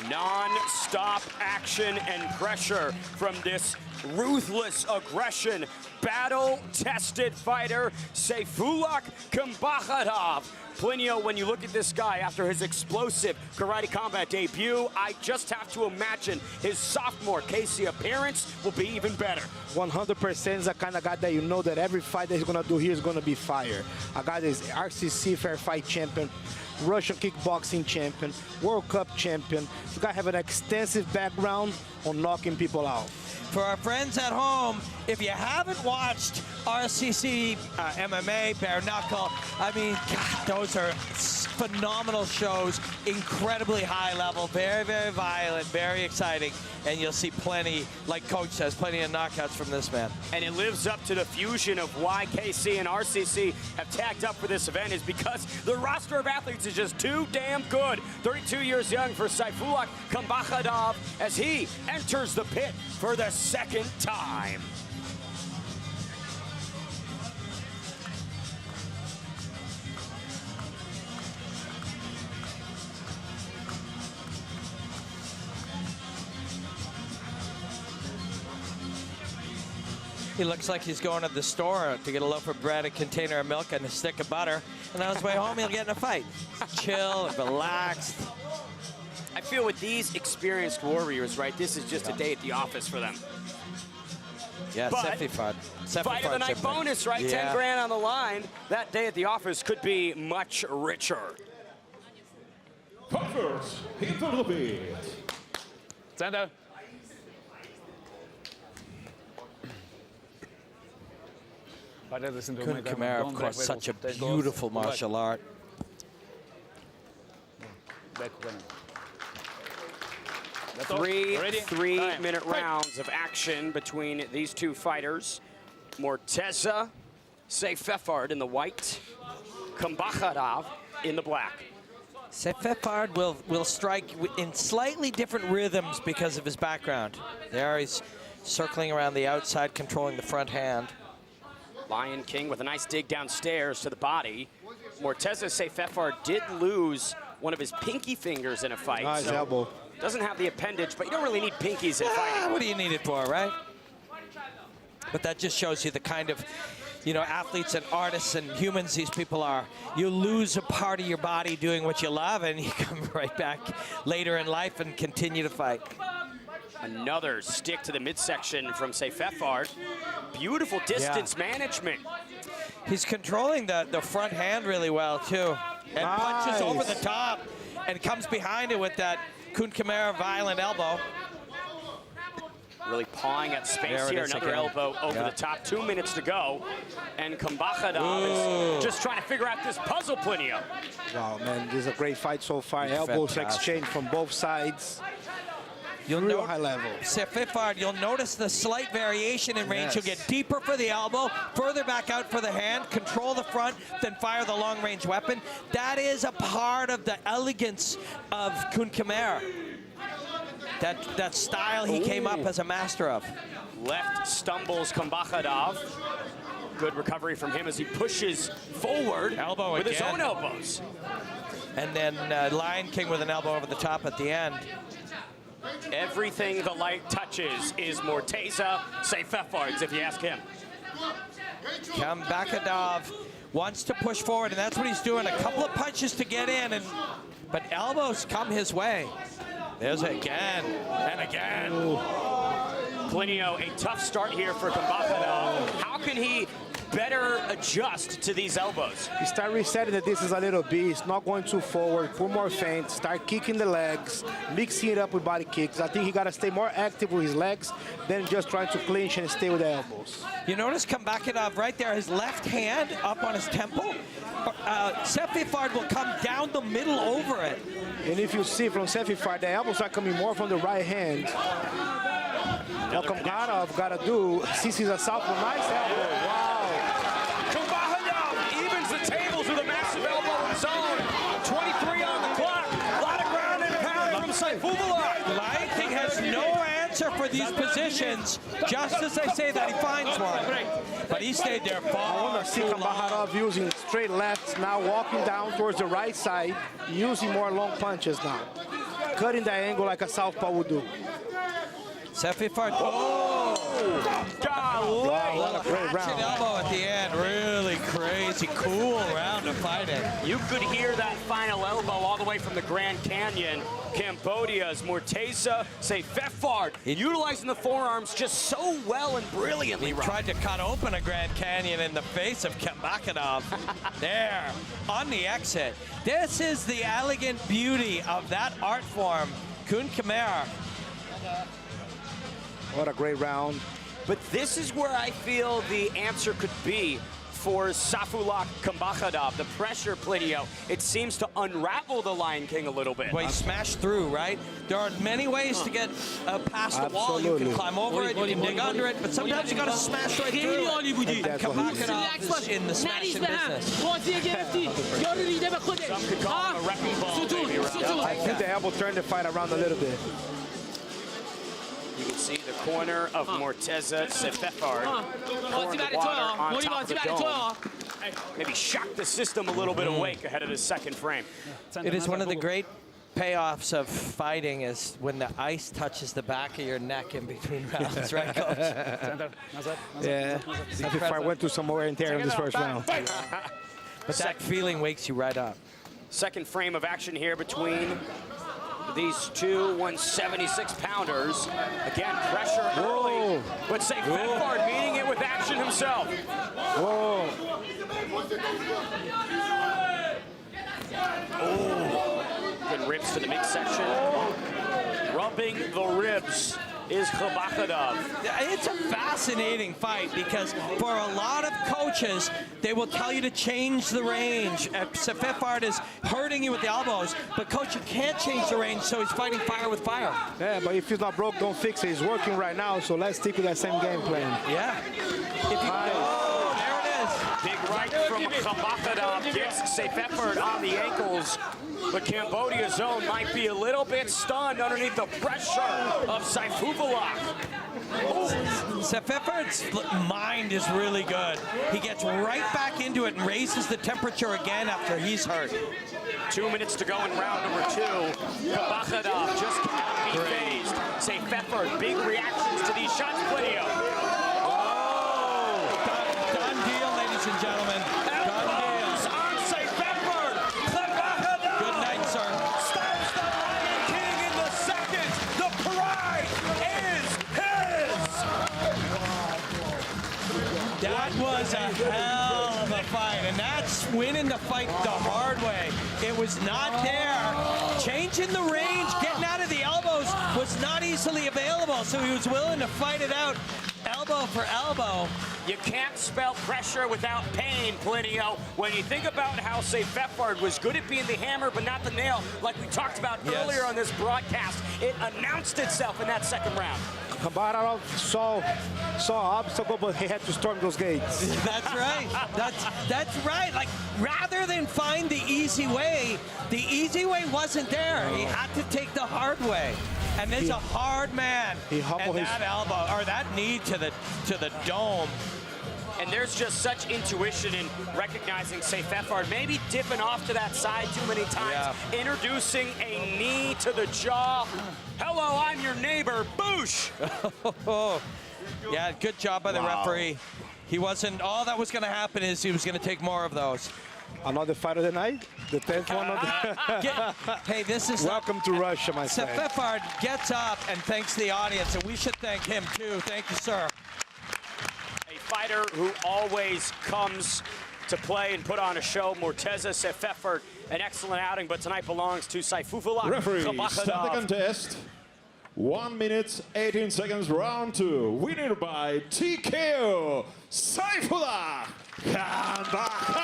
Non-stop action and pressure from this ruthless aggression. Battle-tested fighter, Sayfullah Kambakhatov. Plinio, when you look at this guy after his explosive karate combat debut, I just have to imagine his sophomore KC appearance will be even better. 100% is the kind of guy that you know that every fight that he's going to do here is going to be fire. A guy that is RCC Fair Fight champion, Russian kickboxing champion, World Cup champion. The guy have an extensive background on knocking people out. For our friends at home, if you haven't watched RCC MMA, Bare Knuckle, I mean, God, those are phenomenal shows, incredibly high level, very, very violent, very exciting, and you'll see plenty, like Coach says, plenty of knockouts from this man. And it lives up to the fusion of why KC and RCC have tagged up for this event is because the roster of athletes is just too damn good. 32 years young for Sayfullah Kambakhatov as he enters the pit for the second time. He looks like he's going to the store to get a loaf of bread, a container of milk, and a stick of butter. And on his way home, he'll get in a fight. Chill and relaxed. I feel with these experienced warriors, right, this is just a day at the office for them. Yeah, Sephard. Fight of the night bonus, right? Yeah. 10 grand on the line. That day at the office could be much richer. Fighters, into the pit. Center. Kun Khmer, of course, such a beautiful martial art. Three 3-minute rounds of action between these two fighters. Morteza Sephard in the white, Kambakhatov in the black. Sephard will strike in slightly different rhythms because of his background. There he's circling around the outside, controlling the front hand. Lion King with a nice dig downstairs to the body. Morteza Sephard did lose one of his pinky fingers in a fight. Nice elbow. Doesn't have the appendage, but you don't really need pinkies in fighting. What do you need it for, right? But that just shows you the kind of, you know, athletes and artists and humans these people are. You lose a part of your body doing what you love, and you come right back later in life and continue to fight. Another stick to the midsection from Sephard. Beautiful distance management. He's controlling the front hand really well, too. And punches over the top and comes behind it with that Kun Khmer violent elbow. Really pawing at space here. Another elbow over the top. 2 minutes to go. And Kambakhatov is just trying to figure out this puzzle, Plinio. Wow, man, this is a great fight so far. Elbows exchange from both sides. Real high level. Sephard, you'll notice the slight variation in range. You'll get deeper for the elbow, further back out for the hand, control the front, then fire the long-range weapon. That is a part of the elegance of Kun Khmer. That style he came up as a master of. Left stumbles Kakadov. Good recovery from him as he pushes forward elbow with his again. own elbows. And then Lion King with an elbow over the top at the end. Everything the light touches is Morteza Sephard's, if you ask him. Kakadov wants to push forward, and that's what he's doing. A couple of punches to get in, but elbows come his way. There's it again and again. Plinio, a tough start here for Kakadov. How can he better adjust to these elbows? You start resetting the distance a little bit. It's not going too forward. Put more feint. Start kicking the legs. Mixing it up with body kicks. I think he got to stay more active with his legs than just trying to clinch and stay with the elbows. You notice Kakadov right there, his left hand up on his temple. Sephard will come down the middle over it. And if you see from Sephard, the elbows are coming more from the right hand. Now Kakadov got to do, since he's a southpaw, nice elbow. Wow. Kakadov evens the tables with a massive elbow of his own. 23 on the clock. A lot of ground and pound from Sayfullah. Lion King has no answer for these positions. Just as I say that, he finds one. But he stayed there I far want to see too long. Kakadov using straight lefts, now walking down towards the right side, using more long punches now. Cutting the angle like a southpaw would do. Sephard, oh! Wow, what a great round. Elbow at the end, really crazy, cool round of fighting. You could hear that final elbow all the way from the Grand Canyon. Cambodia's Morteza Sephard utilizing the forearms just so well and brilliantly. He tried to cut open a Grand Canyon in the face of Kakadov. There, on the exit. This is the elegant beauty of that art form, Kun Khmer. What a great round. But this is where I feel the answer could be for Sayfullah Kakadov. The pressure, Plinio, it seems to unravel the Lion King a little bit. Well, he smashed through, right? There are many ways to get past the wall. You can climb over it, you can dig under it, but sometimes you got to smash right through it. And Kakadov is in the smashing business. Some could call him a wrecking ball, maybe, right? I think the elbow turned the fight around a little bit. You can see the corner of Morteza Sephard. Pouring the water on top of the dome. Maybe shock the system a little bit awake ahead of the second frame. It is one of the great payoffs of fighting is when the ice touches the back of your neck in between rounds, right, Coach? Yeah, if I went through some more in there in this first round. But that feeling wakes you right up. Second frame of action here between these two 176-pounders. Again, pressure early, but Sephard meeting it with action himself. Whoa. Oh, good ribs to the midsection. Rubbing the ribs is Kakadov. It's a fascinating fight because for a lot of coaches, they will tell you to change the range. Sephard is hurting you with the elbows, but coach, you can't change the range, so he's fighting fire with fire. Yeah, but if he's not broke, don't fix it. He's working right now, so let's stick with that same game plan. Yeah. If you, oh, there it is. Big right from Kakadov gets Sephard on the ankles. But Cambodia's zone might be a little bit stunned underneath the pressure of Sayfullah. Sephard's mind is really good. He gets right back into it and raises the temperature again after he's hurt. 2 minutes to go in round number 2. Kakadov just cannot be phased. Sephard, big reactions to these shots, Plinio. Oh! Done deal, ladies and gentlemen. That was a hell of a fight, and that's winning the fight the hard way. It was not there. Changing the range, getting out of the elbows was not easily available, so he was willing to fight it out Elbow for elbow. You can't spell pressure without pain, Plinio. When you think about how, say, Sephard was good at being the hammer but not the nail, like we talked about earlier on this broadcast, it announced itself in that second round. Kakadov saw obstacle, but he had to storm those gates. That's right. That's right. Like, rather than find the easy way wasn't there. He had to take the hard way. And there's a hard man. He hobbled and that elbow or that knee to the dome. And there's just such intuition in recognizing, say, Sephard maybe dipping off to that side too many times, introducing a knee to the jaw. Hello, I'm your neighbor, boosh! Yeah, good job by the referee. He wasn't, all that was going to happen is he was going to take more of those. Another fight of the night, the 10th one of the... Hey, this is... Welcome to Russia, my friend. Sephard gets up and thanks the audience, and we should thank him too. Thank you, sir. Fighter who always comes to play and put on a show. Morteza Sephard, an excellent outing, but tonight belongs to Saifullah. Referee, start the contest. 1 minute, 18 seconds, round 2. Winner by TKO, Saifullah Kakadov.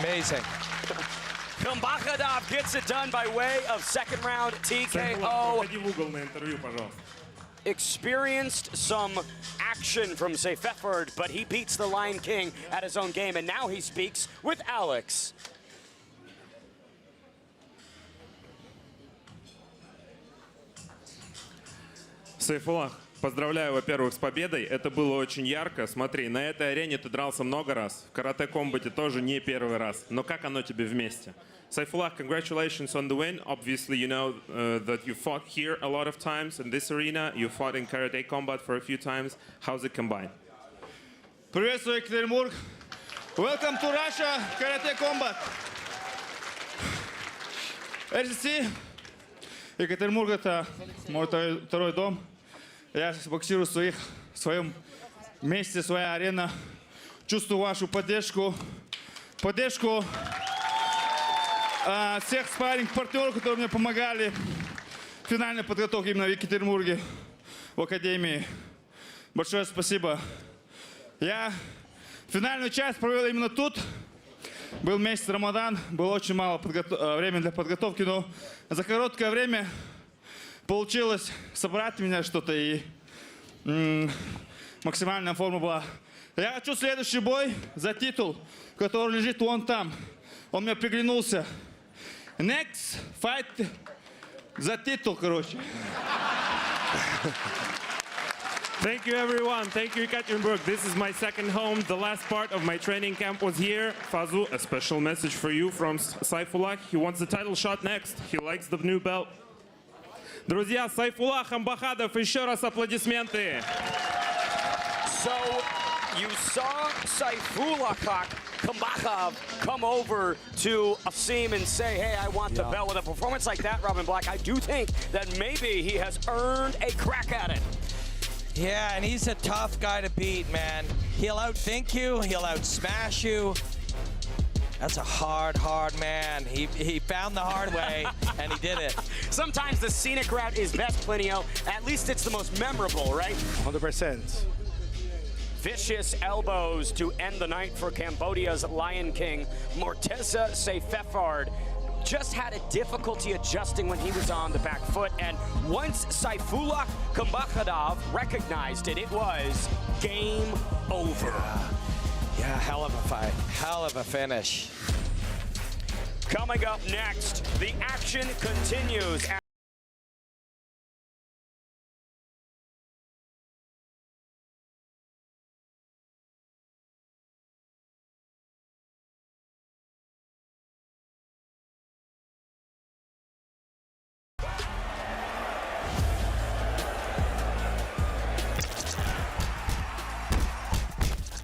Amazing. Kakadov gets it done by way of second round TKO. Experienced some action from Sephard, but he beats the Lion King at his own game, and now he speaks with Alex. Сайфуллах, поздравляю, во-первых, с победой. Это было очень ярко. Смотри, на этой арене ты дрался много раз. В карате-комбате тоже не первый раз. Но как оно тебе вместе? Saifullah, congratulations on the win. Obviously, you know that you fought here a lot of times in this arena. You fought in karate combat for a few times. How's it combined? Приветствую, Екатеринбург. Welcome to Russia, Karate Combat. RCC. Екатеринбург — это мой второй дом. Я боксирую в своем месте, своя арена. Чувствую вашу поддержку. Поддержку всех спарринг-партнеров, которые мне помогали в финальной подготовке именно в Екатеринбурге, в Академии. Большое спасибо. Я финальную часть провел именно тут. Был месяц Рамадан, было очень мало времени для подготовки, но за короткое время получилось собрать меня что-то, и максимальная форма была. Я хочу следующий бой за титул, который лежит вон там. Он мне приглянулся. Next fight за титул, короче. Thank you, everyone. Thank you, Ekaterinburg. This is my second home. The last part of my training camp was here. Fazu, a special message for you from Saifullah. He wants the title shot next. He likes the new belt. Друзья, Saifullah Kakadov, еще раз аплодисменты. So, you saw Saifullah Kakadov come over to Asim and say, hey, I want the belt. With a performance like that, Robin Black, I do think that maybe he has earned a crack at it. Yeah, and he's a tough guy to beat, man. He'll outthink you, he'll outsmash you. That's a hard man. He found the hard way, and he did it. Sometimes the scenic route is best, Plinio. At least it's the most memorable, right? 100%. Vicious elbows to end the night for Cambodia's Lion King. Morteza Sephard just had a difficulty adjusting when he was on the back foot, and once Saifullah Kakadov recognized it, it was game over. Yeah, hell of a fight. Hell of a finish. Coming up next, the action continues.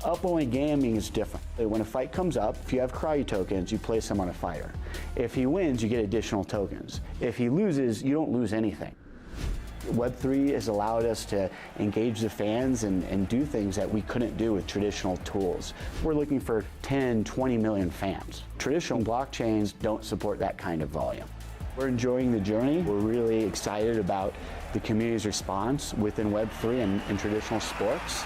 Up-only gaming is different. When a fight comes up, if you have cryo tokens, you place them on a fighter. If he wins, you get additional tokens. If he loses, you don't lose anything. Web3 has allowed us to engage the fans and do things that we couldn't do with traditional tools. We're looking for 10, 20 million fans. Traditional blockchains don't support that kind of volume. We're enjoying the journey. We're really excited about the community's response within Web3 and in traditional sports.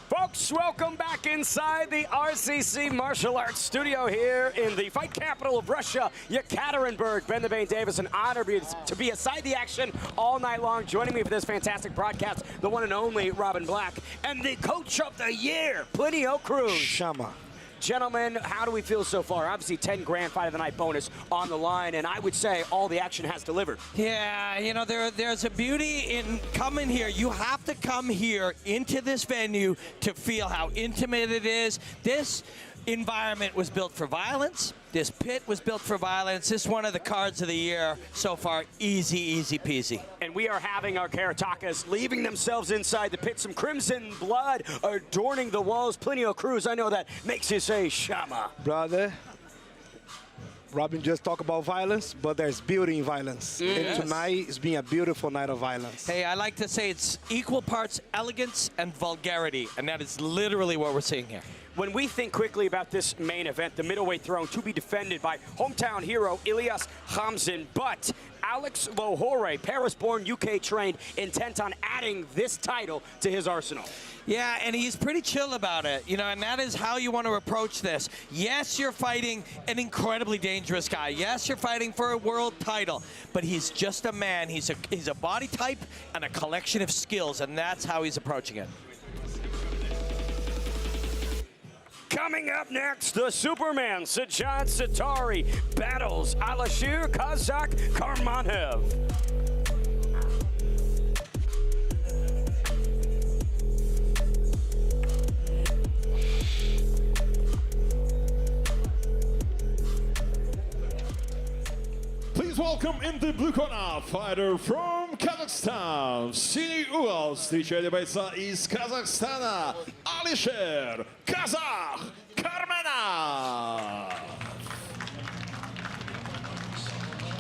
Folks, welcome back inside the RCC Martial Arts Studio here in the fight capital of Russia, Yekaterinburg. Ben the Bane Davis, an honor to be aside the action all night long. Joining me for this fantastic broadcast, the one and only Robin Black, and the coach of the year, Plinio Cruz. Shama. Gentlemen, how do we feel so far? Obviously, 10 grand fight of the night bonus on the line, and I would say all the action has delivered. Yeah, you know, there's a beauty in coming here. You have to come here into this venue to feel how intimate it is. This environment was built for violence. This pit was built for violence. This is one of the cards of the year so far. Easy, easy peasy. And we are having our Karatakas leaving themselves inside the pit. Some crimson blood adorning the walls. Plinio Cruz, I know that makes you say Shama. Brother, Robin just talked about violence, but there's beauty in violence. And tonight is being a beautiful night of violence. Hey, I like to say it's equal parts elegance and vulgarity, and that is literally what we're seeing here. When we think quickly about this main event, the middleweight throne to be defended by hometown hero Ilyas Khamzin, but Alex Lohore, Paris-born, UK-trained, intent on adding this title to his arsenal. Yeah, and he's pretty chill about it, you know, and that is how you want to approach this. Yes, you're fighting an incredibly dangerous guy. Yes, you're fighting for a world title, but he's just a man. He's a body type and a collection of skills, and that's how he's approaching it. Coming up next, the Superman, Sajad Satari, battles Alashir Kazakmanov. Please welcome in the blue corner, fighter from Kazakhstan, синий угол, встречайте бойца из Казахстана, Alisher Kazakmanov.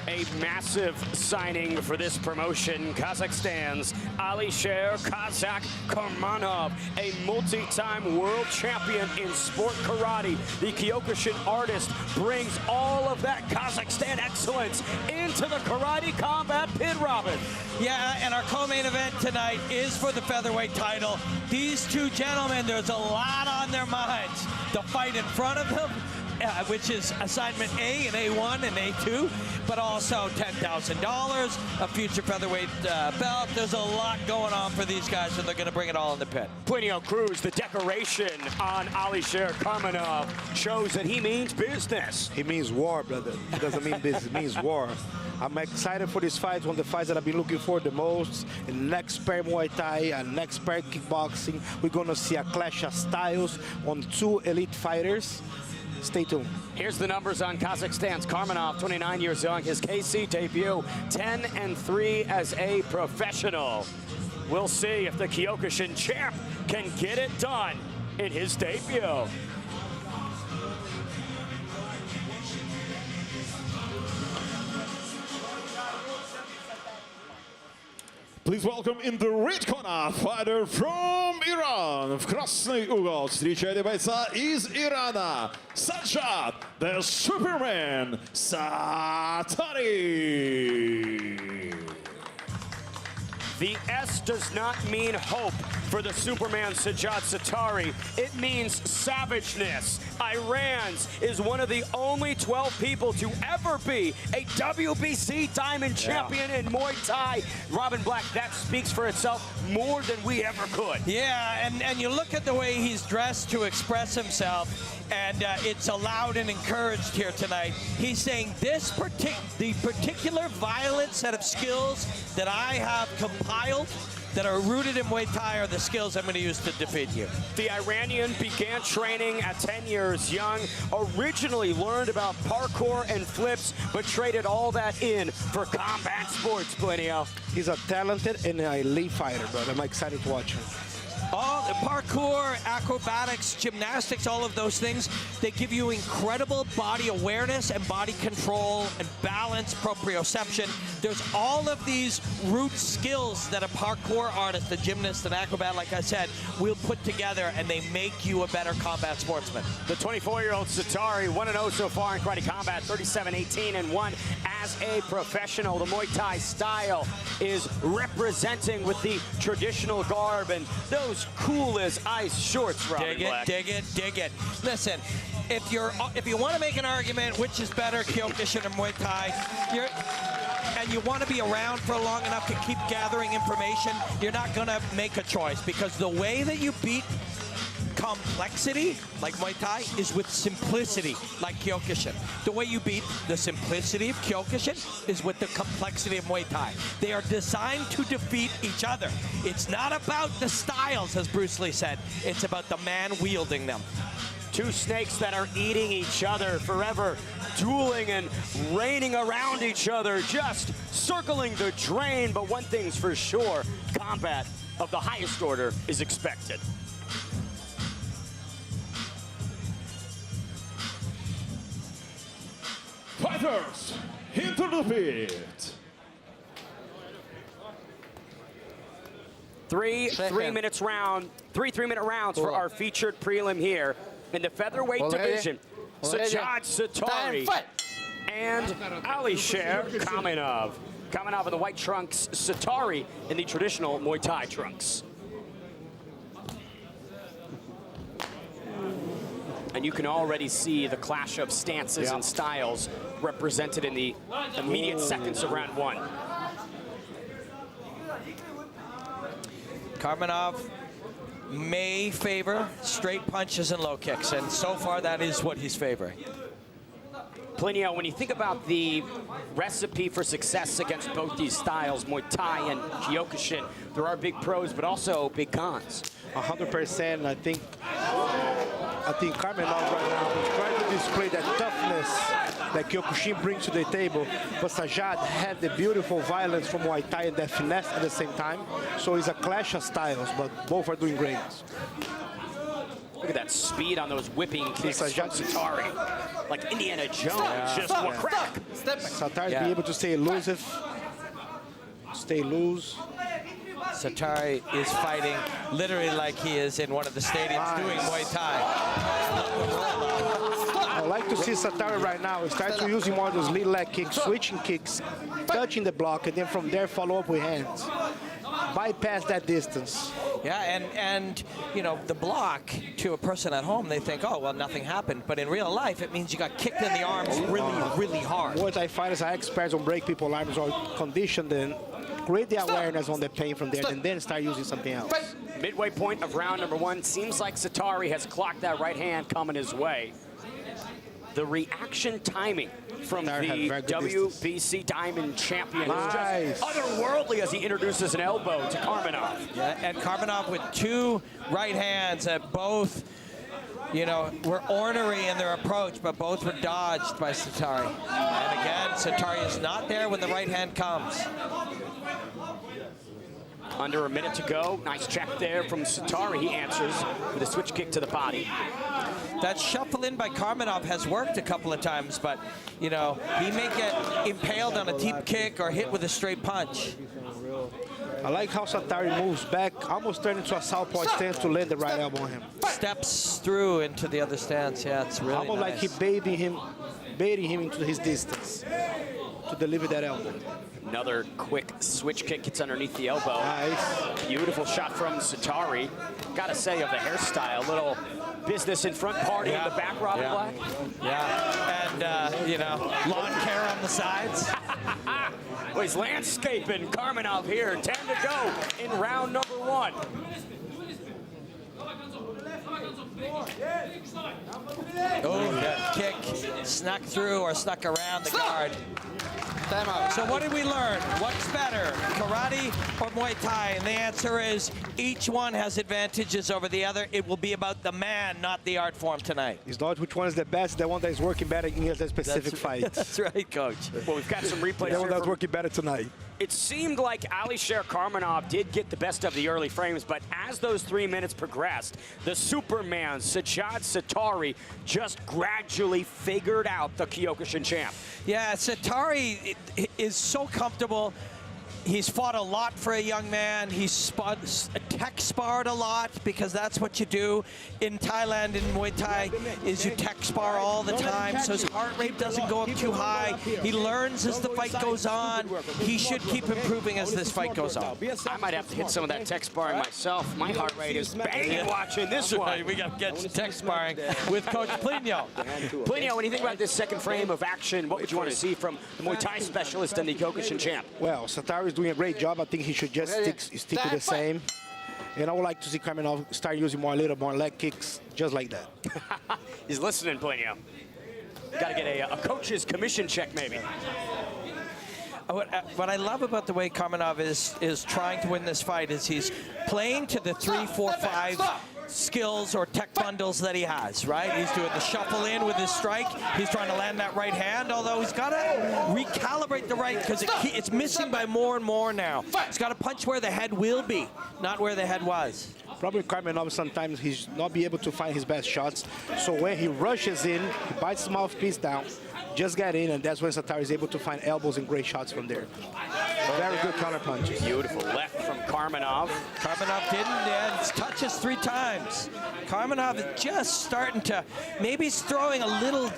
A massive signing for this promotion, Kazakhstan's Alisher Kazakmanov, a multi-time world champion in sport karate. The Kyokushin artist brings all of that Kazakhstan excellence into the karate combat pit, Robin. Yeah, and our co-main event tonight is for the featherweight title. These two gentlemen, there's a lot on their minds. The fight in front of them, which is assignment A and A1 and A2, but also $10,000, a future featherweight belt. There's a lot going on for these guys, and they're going to bring it all in the pit. Plinio Cruz, the decoration on Alisher Kazakmanov shows that he means business. He means war, brother. He doesn't mean business, he means war. I'm excited for this fight, one of the fights that I've been looking for the most. An expert Muay Thai, an expert kickboxing. We're going to see a clash of styles on two elite fighters. Stay tuned. Here's the numbers on Kazakhstan's Karmanov, 29 years young. His KC debut, 10-3 as a professional. We'll see if the Kyokushin champ can get it done in his debut. Please welcome in the red corner, fighter from Iran. В красный угол встречайте бойца из Ирана, Sajad, the Superman, Satari. The S does not mean hope for the Superman Sajad Satari. It means savageness. Iran's is one of the only 12 people to ever be a WBC Diamond Champion in Muay Thai. Robin Black, that speaks for itself more than we ever could. Yeah, and you look at the way he's dressed to express himself, and it's allowed and encouraged here tonight. He's saying the particular violent set of skills that I have compiled that are rooted in Muay Thai are the skills I'm going to use to defeat you. The Iranian began training at 10 years young, originally learned about parkour and flips, but traded all that in for combat sports, Plinio. He's a talented and an elite fighter, but I'm excited to watch him. All the parkour, acrobatics, gymnastics, all of those things, they give you incredible body awareness and body control and balance, proprioception. There's all of these root skills that a parkour artist, a gymnast, an acrobat, like I said, will put together, and they make you a better combat sportsman. The 24-year-old Satari, 1-0 so far in karate combat, 37-18-1 as a professional. The Muay Thai style is representing with the traditional garb and those cool as ice shorts, Robin Dig it, Black. dig it, dig it. Listen, if you want to make an argument which is better, Kyokushin or Muay Thai, and you want to be around for long enough to keep gathering information, you're not going to make a choice, because the way that you beat complexity, like Muay Thai, is with simplicity, like Kyokushin. The way you beat the simplicity of Kyokushin is with the complexity of Muay Thai. They are designed to defeat each other. It's not about the styles, as Bruce Lee said. It's about the man wielding them. Two snakes that are eating each other forever, dueling and raining around each other, just circling the drain. But one thing's for sure, combat of the highest order is expected. Fighters, into the pit. Three three-minute rounds for our featured prelim here in the featherweight division. Sajad Satari and Aliev Kakadov. Kakadov in the white trunks, Satari in the traditional Muay Thai trunks. And you can already see the clash of stances and styles represented in the immediate seconds of round one. Kakadov may favor straight punches and low kicks, and so far that is what he's favoring. Plinio, when you think about the recipe for success against both these styles, Muay Thai and Kyokushin, there are big pros, but also big cons. 100%. I think Kakadov right now is trying to display that toughness that Kyokushin brings to the table, but Sajad had the beautiful violence from Muay Thai and that finesse at the same time. So it's a clash of styles, but both are doing great. Look at that speed on those whipping kicks from Satari. Like Indiana Jones, just one crack. Satari be able to stay elusive, stay loose. Satari is fighting literally like he is in one of the stadiums doing Muay Thai. I like to see Satari right now. Start to using more of those lead leg kicks, switching kicks, touching the block, and then from there follow up with hands. Bypass that distance. Yeah, and you know, the block to a person at home, they think, oh, well, nothing happened. But in real life, it means you got kicked in the arms really hard. Muay Thai fighters are experts on break people's arms or condition them, create the awareness on the pain from there, and then start using something else. Midway point of round number one. Seems like Satari has clocked that right hand coming his way. The reaction timing from the WBC Diamond champion is just otherworldly as he introduces an elbow to Kakadov. Yeah, and Kakadov with two right hands that both, you know, were ornery in their approach, but both were dodged by Satari. And again, Satari is not there when the right hand comes. Under a minute to go. Nice check there from Satari. He answers with a switch kick to the body. That shuffle in by Kakadov has worked a couple of times, but, you know, he may get impaled on a deep kick or hit with a straight punch. I like how Satari moves back, almost turning into a southpaw stance to land the right elbow on him. Steps through into the other stance. Yeah, it's really almost like he baiting him into his distance to deliver that elbow. Another quick switch kick gets underneath the elbow. Nice. Beautiful shot from Satari. Gotta say, of the hairstyle, little business in front, party in the back, Robin Black. Yeah, and, you know, lawn care on the sides. Well, he's landscaping Kakadov here. 10 to go in round number one. Oh, that kick snuck through or snuck around the guard. So what did we learn? What's better, karate or Muay Thai? And the answer is each one has advantages over the other. It will be about the man, not the art form tonight. It's not which one is the best, the one that is working better in a specific fight. That's right, Coach. Well, we've got some replays. The one that's working better tonight. It seemed like Alisher Karmanov did get the best of the early frames, but as those 3 minutes progressed, the Superman, Sajad Satari, just gradually figured out the Kyokushin champ. Yeah, Satari is so comfortable. He's fought a lot for a young man. He's tech sparred a lot because that's what you do in Thailand in Muay Thai is you tech spar all the time, so his heart rate doesn't go up too high. He learns as the fight goes on. He should keep improving as this fight goes on. I might have to hit some of that tech sparring myself. My heart rate is banging watching this one. We got to get some tech sparring with Coach Plinio. Plinio, when you think about this second frame of action, what would you want to see from the Muay Thai specialist and the Kyokushin champ? Well, Satari is doing a great job. I think he should just stick to the same. And I would like to see Karmanov start using a little more leg kicks, just like that. He's listening, Plinio. Got to get a coach's commission check, maybe. What I love about the way Karmanov is trying to win this fight is he's playing to the 3, 4, 5 skills or tech bundles that he has, right? He's doing the shuffle in with his strike. He's trying to land that right hand, although he's got to recalibrate the right because it's missing by more and more now. He's got to punch where the head will be, not where the head was. Problem with Karmanov, sometimes he's not be able to find his best shots. So when he rushes in, he bites his mouthpiece down, just get in, and that's when Satari is able to find elbows and great shots from there. Very good counter punches. Beautiful left from Karmanov. Karmanov didn't touches 3 times. Karmanov is just starting to, maybe he's throwing a little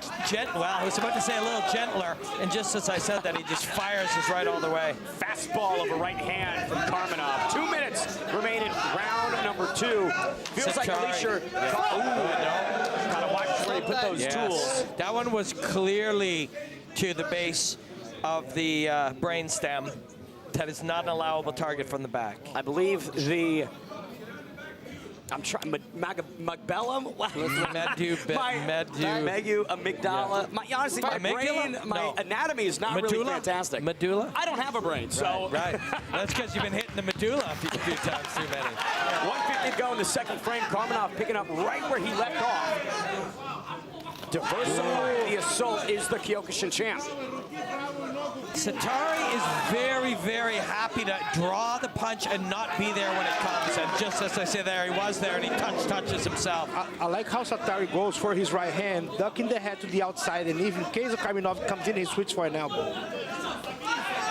well, I was about to say a little gentler, and just as I said that, he just fires his right all the way. Fastball of a right hand from Karmanov. 2 minutes remain in round number 2. Feels like Alisher. Gotta watch where he put those tools. That one was clearly to the base of the brainstem. That is not an allowable target from the back. I believe I'm trying. Magbellum? Medu, amygdala. Yeah. Honestly, my brain, my anatomy is not really fantastic. Medulla? I don't have a brain, so. Right. That's because you've been hitting the medulla a few times too many. 150 to go in the second frame. Karmanov picking up right where he left off. Diversifying the assault is the Kyokushin champ. Satari is very, very happy to draw the punch and not be there when it comes. And just as I say there, he was there and he touches himself. I like how Satari goes for his right hand, ducking the head to the outside, and even in case of Karmanov comes in, he switches for an elbow.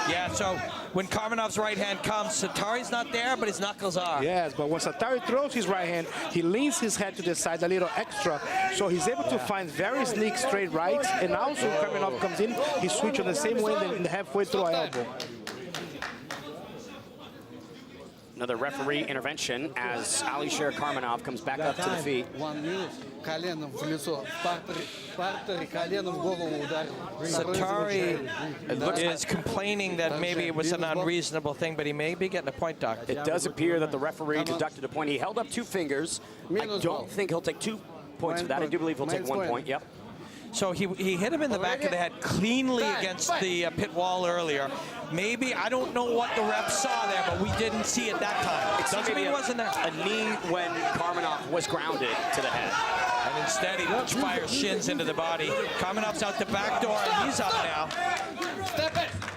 Yeah, so when Karmanov's right hand comes, Satari's not there, but his knuckles are. Yes, but when Satari throws his right hand, he leans his head to the side a little extra, so he's able to find very sleek straight rights, and also when Karmanov comes in, he switches on the same way in the halfway through an elbow. Another referee intervention as Alisher Karmanov comes back up to the feet. 1 minute. Коленом в лицо. Партер, коленом в голову ударил. Satari is complaining that maybe it was an unreasonable thing, but he may be getting a point docked. It does appear that the referee deducted a point. He held up 2 fingers. I don't think he'll take 2 points for that. I do believe he'll take 1 point. Yep. So he hit him in the back of the head cleanly against the pit wall earlier. Maybe, I don't know what the ref saw there, but we didn't see it that time. It doesn't mean he wasn't there. A knee when Karmanov was grounded to the head. And instead he fires shins into the body. Karmanov's out the back door and he's up now.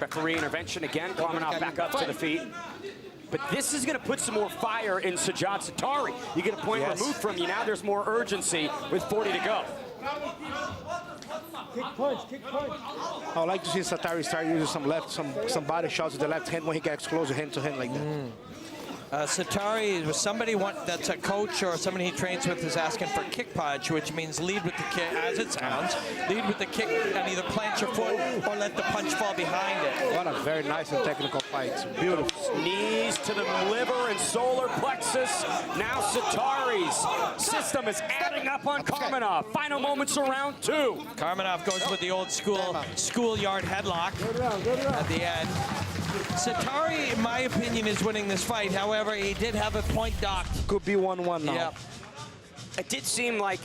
Referee intervention again. Karmanov back up to the feet. But this is going to put some more fire in Sajad Satari. You get a point removed from you. Now there's more urgency with 40 to go. Kick punch. I would like to see Satari start using some body shots with the left hand when he gets closer hand to hand like that. Satari was somebody that's a coach or somebody he trains with is asking for kick punch, which means lead with the kick, as it sounds, lead with the kick and either plant your foot or let the punch fall behind it. What a very nice and technical fight. Beautiful. Knees to the liver and solar plexus. Now Satari's system is adding up on Karmanov. Final moments of round 2. Karmanov goes with the old schoolyard headlock at the end. Satari, in my opinion, is winning this fight. However, he did have a point docked. Could be 1-1 now. Yep. It did seem like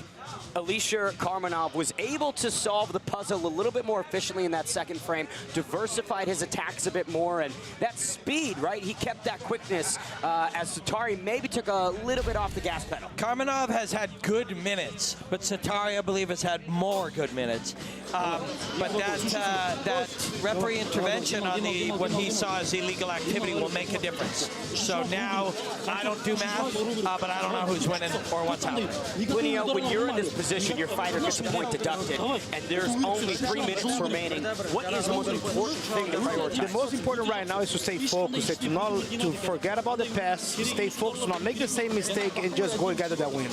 Alisher Karmanov was able to solve the puzzle a little bit more efficiently in that second frame, diversified his attacks a bit more, and that speed, right? He kept that quickness as Satari maybe took a little bit off the gas pedal. Karmanov has had good minutes, but Satari, I believe, has had more good minutes. But that referee intervention on what he saw as illegal activity will make a difference. So now, I don't do math, but I don't know who's winning or what's happening. Plinio, when you're in this position, your fighter gets a point deducted, and there's only 3 minutes remaining. What is the most important thing to prioritize? The most important right now is to stay focused, to forget about the past, stay focused, not make the same mistake, and just go and gather that win.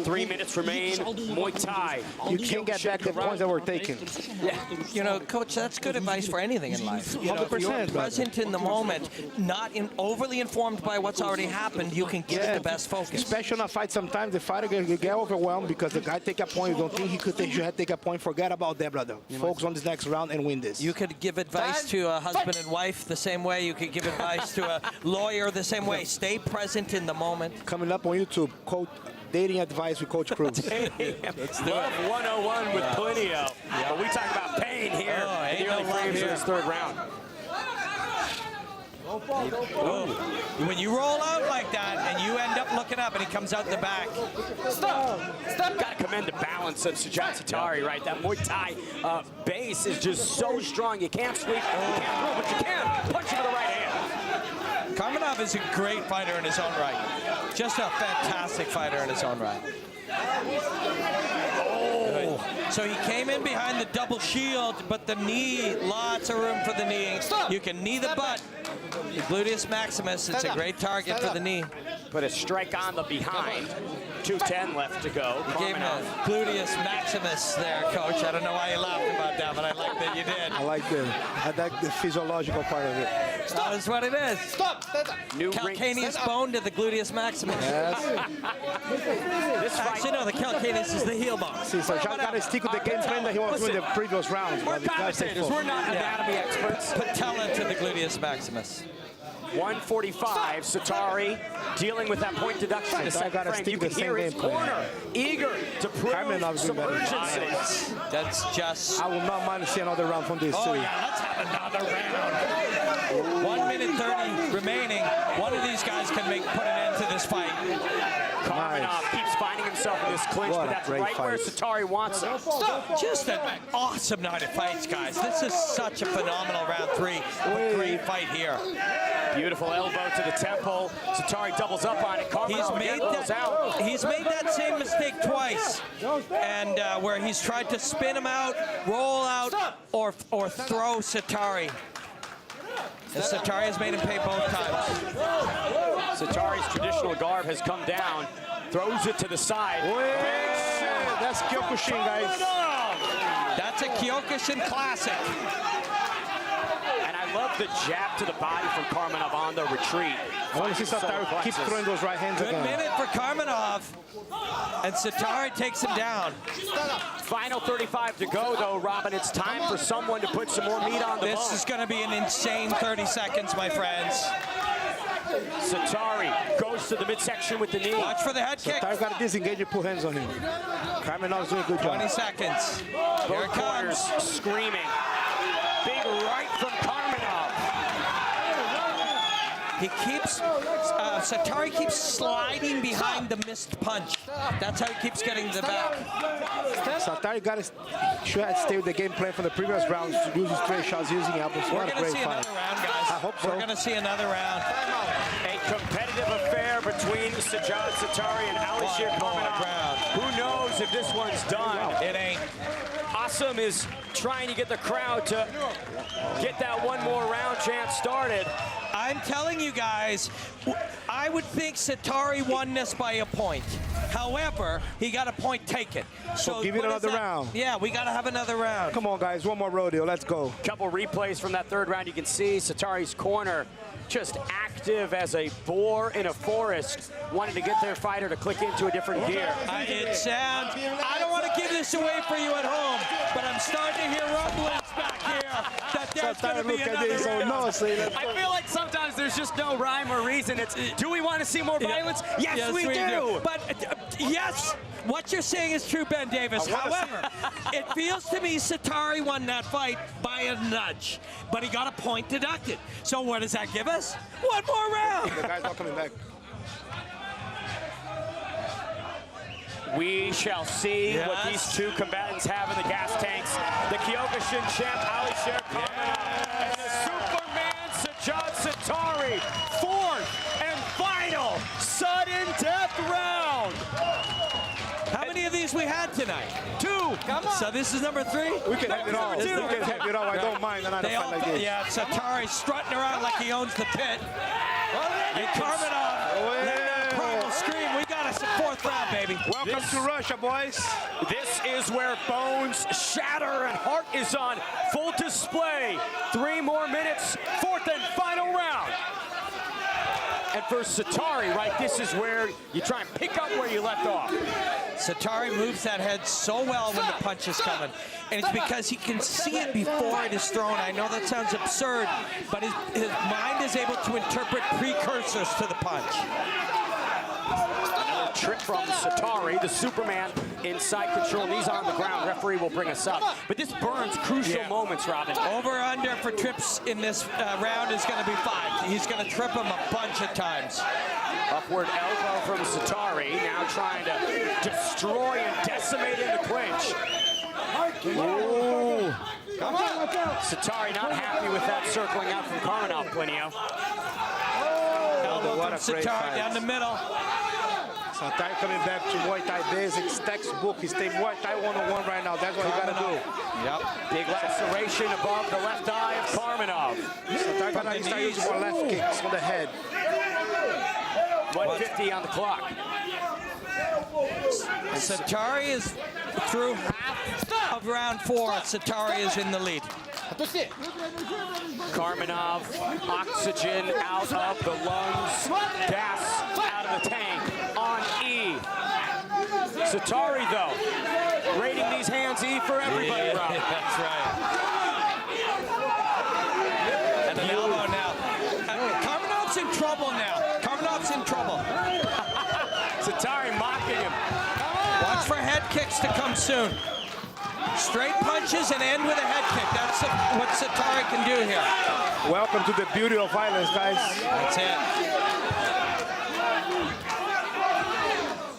3 minutes remain. Muay Thai. You can't get back the points that were taken. Yeah. You know, Coach, that's good advice for anything in life. You know, if you're present in the moment, not overly informed by what's already happened, you can get the best focus. Especially in a fight, sometimes the fighter get overwhelmed because the guy take a point, you don't think he should take a point. Forget about that, brother. Focus on this next round and win this. You could give advice to a husband and wife the same way. You could give advice to a lawyer the same way. Stay present in the moment. Coming up on YouTube, dating advice with Coach Cruz. Love 101 with Plinio. But we talk about pain here in the early frames of this third round. When you roll out like that and you end up looking up and he comes out the back. Stop! Gotta commend the balance of Sujat Satari, right? That Muay Thai base is just so strong. You can't sweep, you can't throw, but you can punch him with the right hand. Karmanov is a great fighter in his own right. Just a fantastic fighter in his own right. Oh. So he came in behind the double shield, but the knee, lots of room for the knee. You can knee the butt. The gluteus maximus, it's a great target for the knee. Put a strike on the behind. 2:10 left to go. You gave him a gluteus maximus there, Coach. I don't know why you laughed about that, but I like that you did. I like the physiological part of it. That's what it is. Stop! New calcaneus bone to the gluteus maximus. Yes. Actually, no, the calcaneus is the heel bone. See, so John got to stick with the game plan that he was doing in the previous rounds. We're commentators. We're not anatomy experts. Patella to the gluteus maximus. 145, Satari dealing with that point deduction in the second frame. You can hear his corner eager to prove some urgency. That's just... I will not mind to see another round from this. Oh, yeah, let's have another round. 1 minute 30 remaining. One of these guys can put an end to this fight. Karmanov keeps finding himself in this clinch, but that's right where Satari wants him. Just an awesome night of fights, guys. This is such a phenomenal round 3. A great fight here. Beautiful elbow to the temple. Satari doubles up on it. Karmanov He's made that same mistake twice, and where he's tried to spin him out, roll out, or throw Satari. And Satari has made him pay both times. Satari's traditional garb has come down. Throws it to the side. That's Kyokushin, guys. That's a Kyokushin classic. And I love the jab to the body from Karmanov on the retreat. I want to see Satari keep throwing those right hands again. Good minute for Karmanov. And Satari takes him down. Final 35 to go, though, Robin. It's time for someone to put some more meat on the bone. This is going to be an insane 30 seconds, my friends. Satari goes to the midsection with the knee. Watch for the head kick. Satari's got to disengage and put hands on him. Karmanov's doing a good job. 20 seconds. Here it comes. Screaming. Big right from Karmanov. He keeps, Satari keeps sliding behind the missed punch. That's how he keeps getting the back. Satari should have stayed with the game plan from the previous rounds, using straight shots, using elbows. We're going to see another round, guys. I hope so. We're going to see another round. A competitive affair between Sujat Satari and Alisher Karmanov. Who knows if this one's done? It ain't. Awesome is trying to get the crowd to get that one more round chance started. I'm telling you guys, I would think Satari won this by a point. However, he got a point taken. So give it another round. Yeah, we got to have another round. Come on, guys. One more rodeo. Let's go. Couple replays from that third round. You can see Satari's corner just active as a boar in a forest, wanting to get their fighter to click into a different gear. It sounds, I don't want to give this away for you at home, but I'm starting to hear rumblings back here that they're Satari look at this, oh no, say let's go. I feel like sometimes there's just no rhyme or reason. It's, do we want to see more violence? Yes, we do. But yes, what you're saying is true, Ben Davis. However, it feels to me Satari won that fight by a nudge, but he got a point deducted. So what does that give us? One more round. The guy's not coming back. We shall see what these two combatants have in the gas tanks. The Kyokushin champ, Aliev and the Superman, Sajad Satari. Fourth and final sudden death round. How many of these we had tonight? 2. Come on. So this is number 3? We can have it all. We can have it all. I don't mind. They all, like this. yeah, Satari strutting around like he owns the pit. And Kazimba, primal scream. We got us a 4th round, baby. Welcome to Russia, boys. This is where bones shatter and heart is on full display. 3 more minutes, 4th and final round. And for Satari, right, this is where you try and pick up where you left off. Satari moves that head so well when the punch is coming. And it's because he can see it before it is thrown. I know that sounds absurd, but his mind is able to interpret precursors to the punch. Another trip from Satari, the Superman inside control. Knees on the ground. Referee will bring us up. But this burns crucial moments, Robin. Over/under for trips in this round is going to be 5. He's going to trip him a bunch of times. Upward elbow from Satari, now trying to destroy and decimate in the clinch. Ooh. Come on. Satari not happy with that circling out from Kazakmanov, Plinio. Elbow from Satari down the middle. Satari coming back to Muay Thai basics, textbook. He's staying Muay Thai 101 right now. That's what he got to do. Yep. Big laceration above the left eye of Kazakmanov. Satari got to start using more left kicks on the head. 150 on the clock. Satari is through half of round 4. Satari is in the lead. Kazakmanov, oxygen out of the lungs, gas out of the tank on E. Satari, though, rating these hands E for everybody, Rob. That's right. And an elbow now. Kazakmanov's in trouble now. Kazakmanov's in trouble. Satari mocking him. Watch for head kicks to come soon. Straight punches and end with a head kick. That's what Satari can do here. Welcome to the beauty of violence, guys. That's it.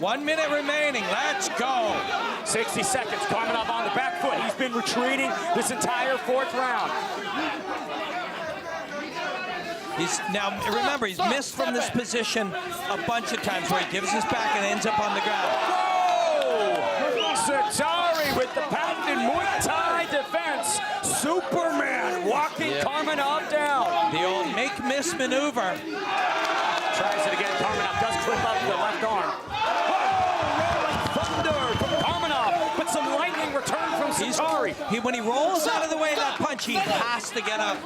1 minute remaining. Let's go. 60 seconds. Kazakmanov on the back foot. He's been retreating this entire 4th round. Now, remember, he's missed from this position a bunch of times where he gives his back and ends up on the ground. Whoa! Satari with the patented Muay Thai defense. Superman walking Kazakmanov down. The old make-miss maneuver. Tries it again. Kazakmanov does clip up the left arm. Whoa! Rolling thunder from Kazakmanov, but some lightning return from Satari. When he rolls out of the way of that punch, he has to get up.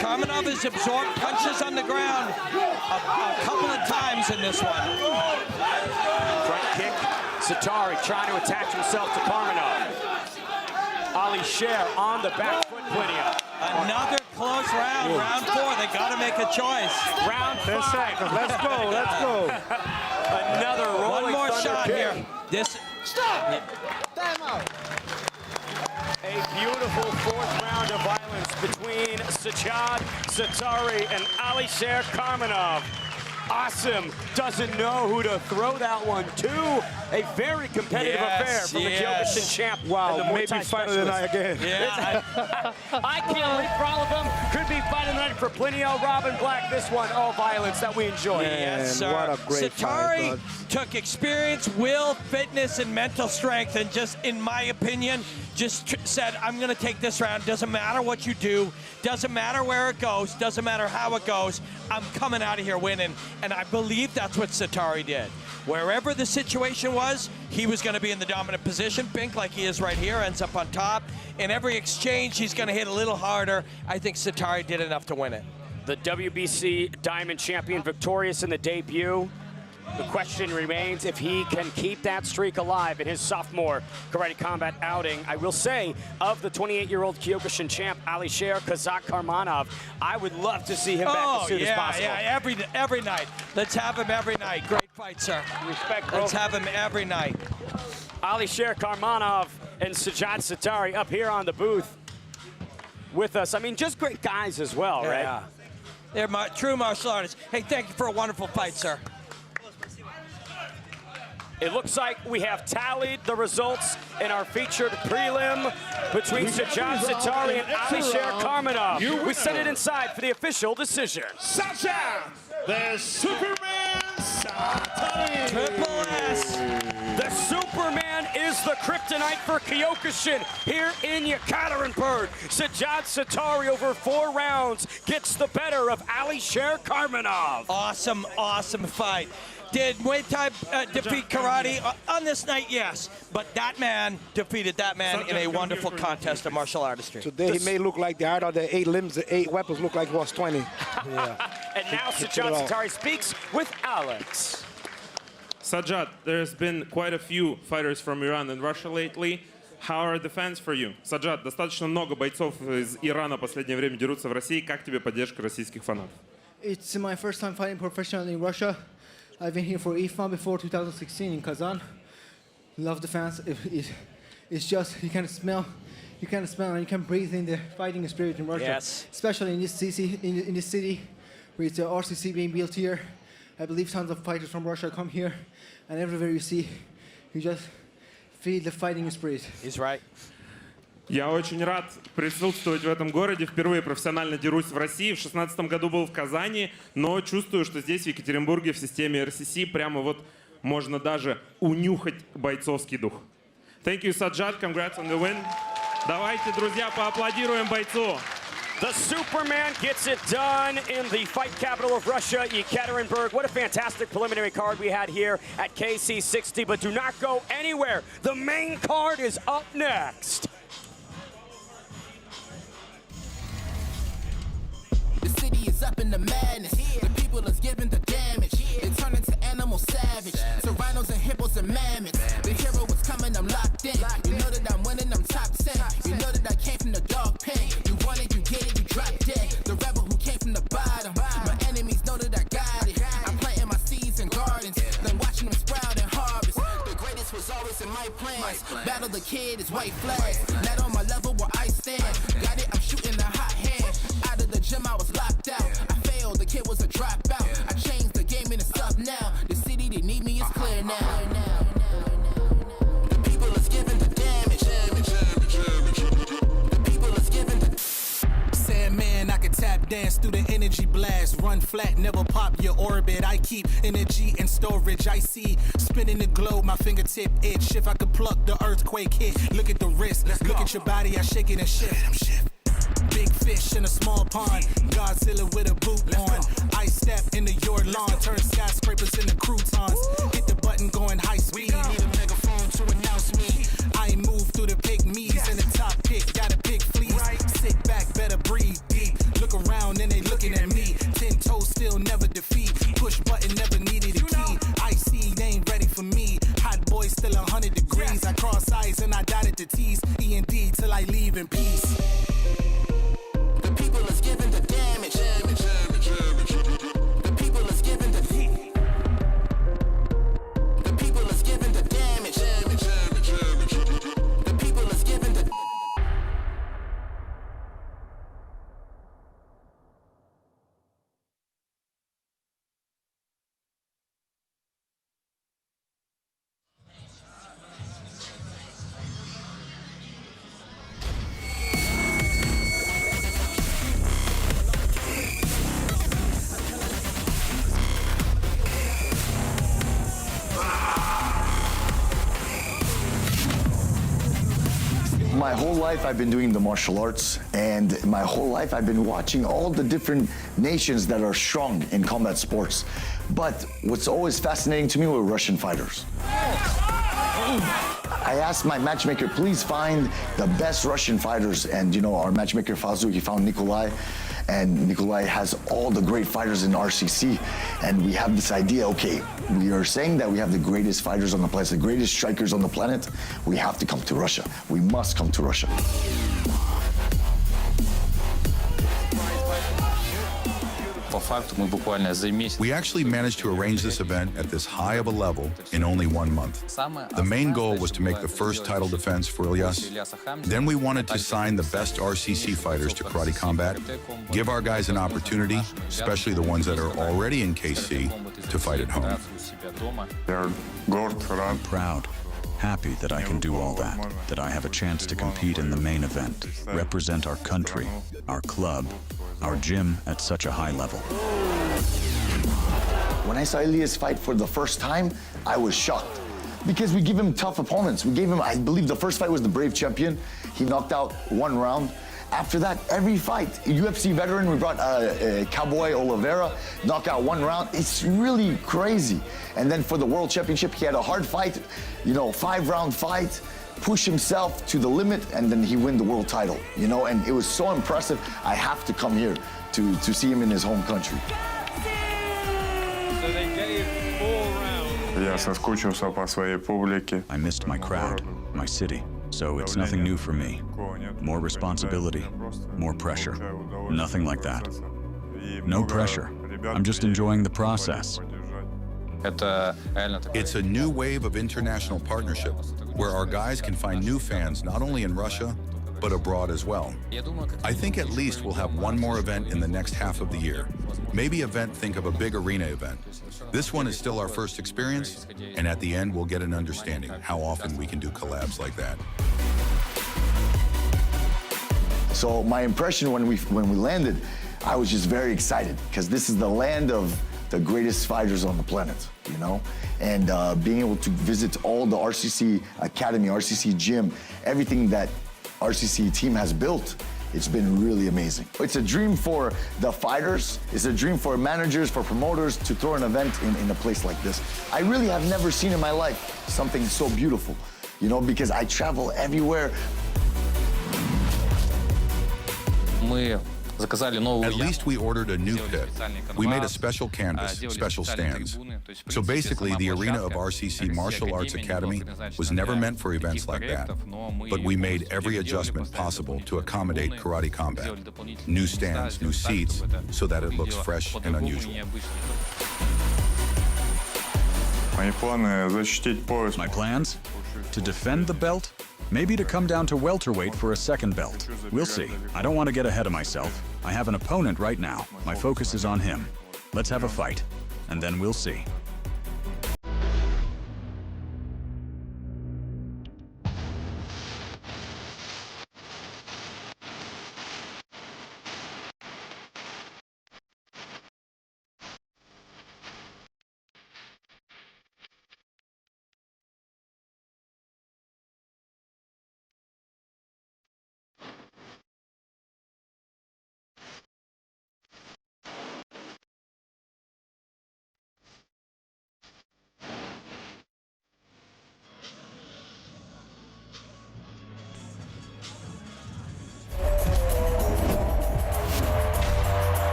Kazakmanov has absorbed punches on the ground a couple of times in this one. Front kick. Satari trying to attach himself to Kazakmanov. Aliev on the back foot, Plinio. Another close round, round 4. They got to make a choice. Round 5. Let's go, let's go. Another rolling One more thunder shot kick. here. This. Stop! Time out. A beautiful 4th round of violence between Sajad Satari and Aliev Kazakmanov. Awesome doesn't know who to throw that one to. A very competitive affair from the Kyokushin champ. Wow, and the Muay maybe Thai fight of the night specialist. again. Yeah, I can't wait for all of them. Could be fight of the night for Plinio, Robin Black. This one, all violence that we enjoy. Yes, sir. What a great Satari fight, took experience, will, fitness, and mental strength, and just, in my opinion, just said, I'm going to take this round. Doesn't matter what you do. Doesn't matter where it goes. Doesn't matter how it goes. I'm coming out of here winning. And I believe that's what Satari did. Wherever the situation was, he was going to be in the dominant position. Bink, like he is right here, ends up on top. In every exchange, he's going to hit a little harder. I think Satari did enough to win it. The WBC Diamond Champion victorious in the debut. The question remains if he can keep that streak alive in his sophomore karate combat outing. I will say, of the 28-year-old Kyokushin champ, Alisher Kazakmanov, I would love to see him back as soon as possible. Yeah, every night. Let's have him every night. Great fight, sir. Respect, bro. Let's have him every night. Alisher Kazakmanov and Sajjad Satari up here on the booth with us. I mean, just great guys as well, right? Yeah. They're true martial artists. Hey, thank you for a wonderful fight, sir. It looks like we have tallied the results in our featured prelim between Sajjad Satari and Alisher Kazakmanov. We send it inside for the official decision. Sajjad, the Superman Satari. Triple S. The Superman is the kryptonite for Kyokushin here in Yekaterinburg. Sajjad Satari over 4 rounds gets the better of Alisher Kazakmanov. Awesome, awesome fight. Did Muay Thai defeat karate? On this night, yes. But that man defeated that man in a wonderful contest of martial artistry. Today he may look like the art of the 8 limbs, the 8 weapons look like he was 20. Yeah. And now Sajjad Satari speaks with Alex. Sajjad, there's been quite a few fighters from Iran and Russia lately. How are the fans for you? Sajjad, достаточно много бойцов из Ирана в последнее время дерутся в России. Как тебе поддержка российских фанатов? It's my first time fighting professionally in Russia. I've been here for IFMA before 2016 in Kazan. Love the fans. It's just you can smell and you can breathe in the fighting spirit in Russia. Yes. Especially in this city, with the RCC being built here. I believe tons of fighters from Russia come here, and everywhere you see, you just feel the fighting spirit. He's right. Я очень рад присутствовать в этом городе. Впервые профессионально дерусь в России. В 2016 году был в Казани, но чувствую, что здесь, в Екатеринбурге, в системе RCC, прямо вот можно даже унюхать бойцовский дух. Thank you, Sajjad. Congrats on the win. Давайте, друзья, поаплодируем бойцу. The Superman gets it done in the fight capital of Russia, Yekaterinburg. What a fantastic preliminary card we had here at KC60, but do not go anywhere. The main card is up next. The city is up in the madness. The people is giving the damage. They turn into animal savage. So rhinos and hippos and mammoths. The hero is coming, I'm locked in. You know that I'm winning, I'm top 10. You know that I came from the dog pen. You want it, you get it, you drop dead. The rebel who came from the bottom. My enemies know that I got it. I'm planting my seeds in gardens, then watching them sprout and harvest. The greatest was always in my plans. Battle the kid is white flags. Not on my level where I stand. Got it, I'm shooting a hot hand. Out of the gym, I was locked out. I failed, the kid was a dropout. I changed the game and it's up now. The city, they need me, it's clear now. The people is giving the damage. The people is giving the... Sandman, I can tap dance through the energy blast. Run flat, never pop your orbit. I keep energy in storage. I see spinning the globe, my fingertip itch. If I could pluck the earthquake hit. Look at the wrist, look at your body, I shake it and shift. Big fish in a small pond, Godzilla with a boot on. I step into your lawn, turn skyscrapers into croutons. Hit the button going high speed, need a megaphone to announce me. I move through the pygmies in the top pick, got a big fleece. Sit back, better breathe deep. Look around and they looking at me. 10 toes still never defeat. Push button never needed a key. I see they ain't ready for me. Hot boy still 100 degrees. I cross eyes and I dotted the T's. E&D till I leave in peace. The people is giving the damage. The people is giving the... The people is giving the damage. The people is giving the... My whole life I've been doing the martial arts, and my whole life I've been watching all the different nations that are strong in combat sports. But what's always fascinating to me were Russian fighters. I asked my matchmaker, please find the best Russian fighters, and you know, our matchmaker Fazu, he found Nikolai. And Nikolai has all the great fighters in RCC. And we have this idea, okay, we are saying that we have the greatest fighters on the planet, the greatest strikers on the planet. We have to come to Russia. We must come to Russia. We actually managed to arrange this event at this high of a level in only 1 month. The main goal was to make the first title defense for Ilyas. Then we wanted to sign the best RCC fighters to Karate Combat, give our guys an opportunity, especially the ones that are already in KC, to fight at home. I'm proud, happy that I can do all that I have a chance to compete in the main event, represent our country, our club, our gym at such a high level. When I saw Ilyas fight for the first time, I was shocked. Because we give him tough opponents. We gave him, I believe the first fight was the Brave champion. He knocked out 1 round. After that, every fight, UFC veteran, we brought Cowboy Oliveira, knock out 1 round. It's really crazy. And then for the World Championship, he had a hard fight, 5-round fight, push himself to the limit, and then he win the world title, and it was so impressive. I have to come here to see him in his home country. So they gave 4 rounds. I missed my crowd, my city, so it's nothing new for me. More responsibility, more pressure. Nothing like that. No pressure. I'm just enjoying the process. It's a new wave of international partnership where our guys can find new fans not only in Russia, but abroad as well. I think at least we'll have 1 more event in the next half of the year. Maybe think of a big arena event. This one is still our first experience, and at the end we'll get an understanding how often we can do collabs like that. So my impression when we landed, I was just very excited because this is the land of the greatest fighters on the planet, and being able to visit all the RCC Academy, RCC gym, everything that RCC team has built, it's been really amazing. It's a dream for the fighters, it's a dream for managers, for promoters to throw an event in a place like this. I really have never seen in my life something so beautiful, because I travel everywhere. At least we ordered a new pit. We made a special canvas, special stands. So basically, the arena of RCC Martial Arts Academy was never meant for events like that. But we made every adjustment possible to accommodate Karate Combat. New stands, new seats, so that it looks fresh and unusual. My plans? To defend the belt? Maybe to come down to welterweight for a second belt. We'll see. I don't want to get ahead of myself. I have an opponent right now. My focus is on him. Let's have a fight, and then we'll see.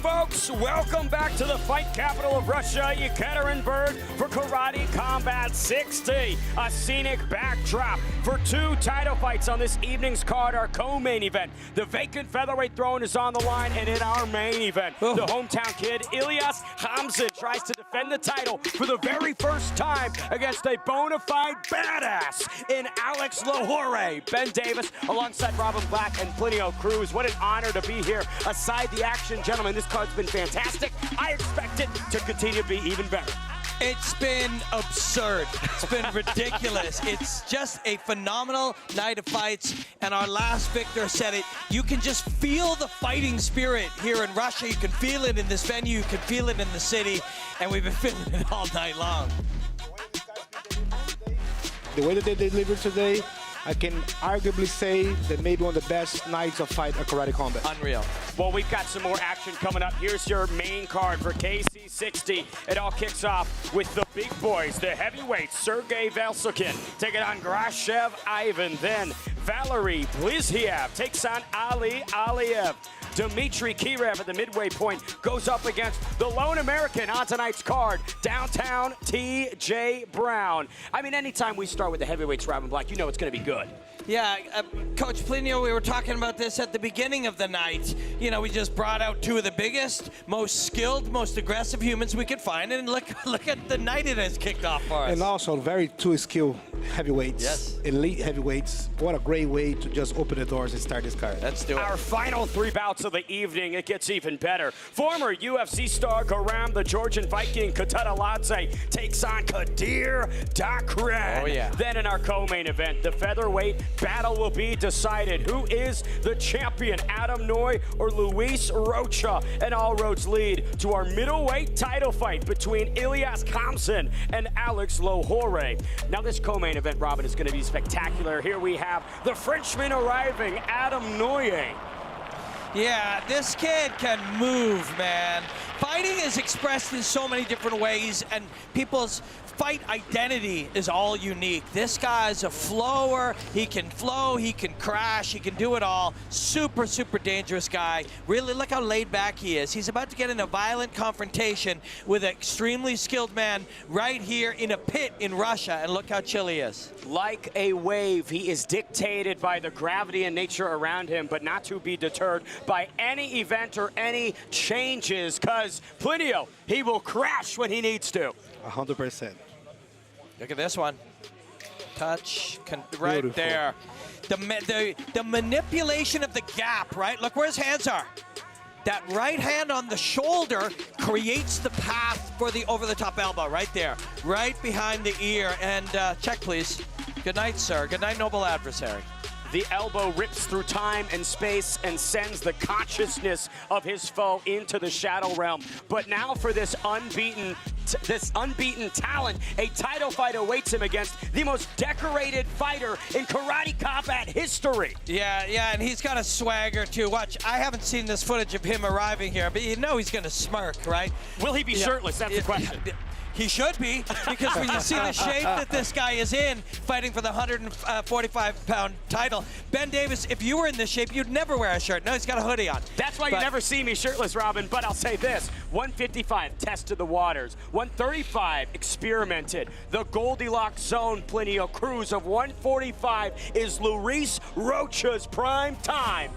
Folks, welcome back to the fight capital of Russia, Yekaterinburg, for Karate Combat 60. A scenic backdrop for 2 title fights on this evening's card, our co-main event. The vacant featherweight throne is on the line, and in our main event, the hometown kid, Ilyas Khamzat, tries to defend the title for the very first time against a bona fide badass in Alex Lahore. Ben Davis alongside Robin Black and Plinio Cruz. What an honor to be here. Aside the action, gentlemen, this card's card's been fantastic. I expect it to continue to be even better. It's been absurd. It's been ridiculous. It's just a phenomenal night of fights. And our last victor said it. You can just feel the fighting spirit here in Russia. You can feel it in this venue. You can feel it in the city. And we've been feeling it all night long. The way that they delivered today, I can arguably say that maybe one of the best nights of fight at Karate Combat. Unreal. Well, we've got some more action coming up. Here's your main card for KC60. It all kicks off with the big boys, the heavyweights, Sergey Vesselin taking on Graashev Ivan. Then Valery Bizayv takes on Aliev. Dmitriev at the midway point goes up against the lone American on tonight's card, downtown T.J. Brown. I mean, anytime we start with the heavyweights, Robin Black, you know it's going to be good. Yeah, Coach Plinio, we were talking about this at the beginning of the night. You know, we just brought out two of the biggest, most skilled, most aggressive humans we could find, and look at the night it has kicked off for us. And also very two skilled heavyweights, yes, elite heavyweights. What a great way to just open the doors and start this card. Let's do it. Our final three bouts of the evening, it gets even better. Former UFC star Garam, the Georgian Viking Kakadov takes on Kadir Dakran. Oh yeah. Then in our co-main event, the featherweight battle will be decided. Who is the champion, Adam Noy or Luis Rocha? And all roads lead to our middleweight title fight between Ilyas Kamsin and Alex Lohore. Now this co-main event, Robin, is going to be spectacular. Here we have the Frenchman arriving, Adam Noy. Yeah, this kid can move, man. Fighting is expressed in so many different ways, and people's fight identity is all unique. This guy's a flower. He can flow, he can crash, he can do it all. Super, super dangerous guy. Really, look how laid back he is. He's about to get in a violent confrontation with an extremely skilled man right here in a pit in Russia, and look how chill he is. Like a wave, he is dictated by the gravity and nature around him, but not to be deterred by any event or any changes, because Plinio, he will crash when he needs to. 100%. Look at this one. Touch, right beautiful. There. The manipulation of the gap, right? Look where his hands are. That right hand on the shoulder creates the path for the over-the-top elbow right there, right behind the ear. And check, please. Good night, sir. Good night, noble adversary. The elbow rips through time and space and sends the consciousness of his foe into the shadow realm. But now for this unbeaten talent, a title fight awaits him against the most decorated fighter in karate combat history. Yeah, and he's got a swagger too. Watch, I haven't seen this footage of him arriving here, but you know he's gonna smirk, right? Will he be shirtless? That's the question. He should be, because when you see the shape that this guy is in, fighting for the 145-pound title, Ben Davis, if you were in this shape, you'd never wear a shirt. No, he's got a hoodie on. That's why you never see me shirtless, Robin, but I'll say this. 155, tested the waters. 135, experimented. The Goldilocks zone, Plinio cruise of 145 is Luis Rocha's prime time.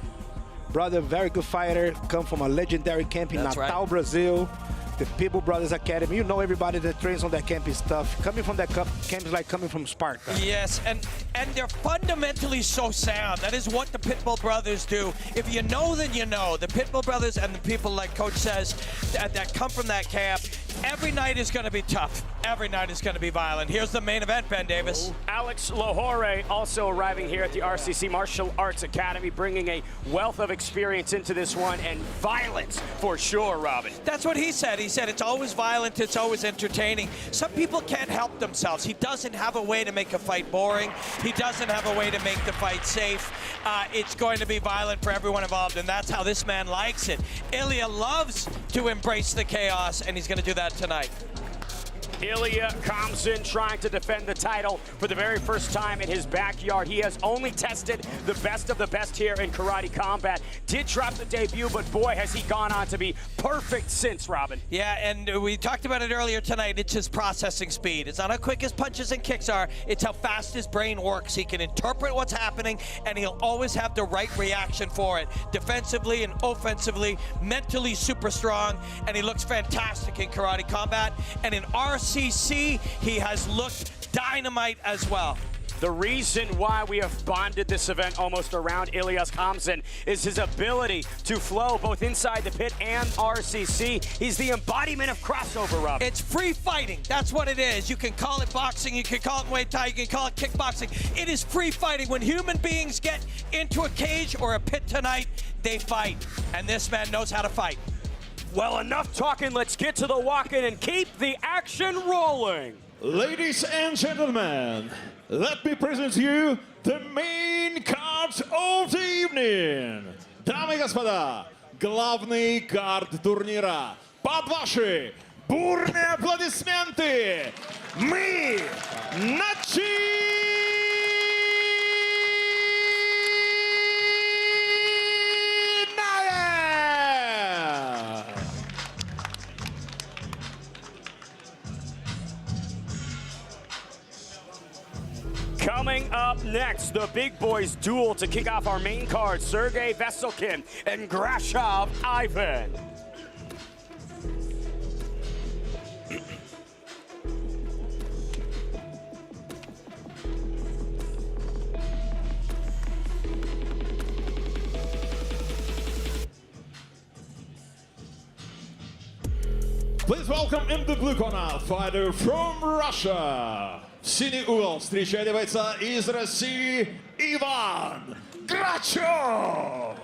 Brother, very good fighter, come from a legendary camp in Natal, Brazil. The People Brothers Academy. You know everybody that trains on that camp is tough. Coming from that camp is like coming from Sparta. Yes, and they're fundamentally so sound. That is what the Pitbull Brothers do. If you know, then you know. The Pitbull Brothers and the people, like Coach says, that come from that camp, every night is going to be tough. Every night is going to be violent. Here's the main event, Ben Davis. Alex Lohore also arriving here at the RCC Martial Arts Academy, bringing a wealth of experience into this one, and violence for sure, Robin. That's what he said. He said it's always violent, it's always entertaining. Some people can't help themselves. He doesn't have a way to make a fight boring. He doesn't have a way to make the fight safe. It's going to be violent for everyone involved, and that's how this man likes it. Ilya loves to embrace the chaos, and he's going to do that tonight. Ilya Kamsin trying to defend the title for the very first time in his backyard. He has only tested the best of the best here in karate combat. Did drop the debut, but boy, has he gone on to be perfect since, Robin. Yeah, and we talked about it earlier tonight. It's his processing speed. It's not how quick his punches and kicks are. It's how fast his brain works. He can interpret what's happening, and he'll always have the right reaction for it. Defensively and offensively, mentally super strong, and he looks fantastic in karate combat. And in RCC, he has looked dynamite as well. The reason why we have bonded this event almost around Ilias Hamzin is his ability to flow both inside the pit and RCC. He's the embodiment of crossover, Rob. It's free fighting. That's what it is. You can call it boxing, you can call it Muay Thai, you can call it kickboxing. It is free fighting. When human beings get into a cage or a pit tonight, they fight. And this man knows how to fight. Well, enough talking. Let's get to the walk-in and keep the action rolling. Ladies and gentlemen, let me present you the main card of the evening. Дамы и господа, главный карт турнира. Под ваши бурные аплодисменты мы начинаем! Coming up next, the big boys duel to kick off our main card. Sergey Vesselin and Graashev Ivan. Please welcome in the blue corner, fighter from Russia. В синий угол встречайте бойца из России Иван Graashev.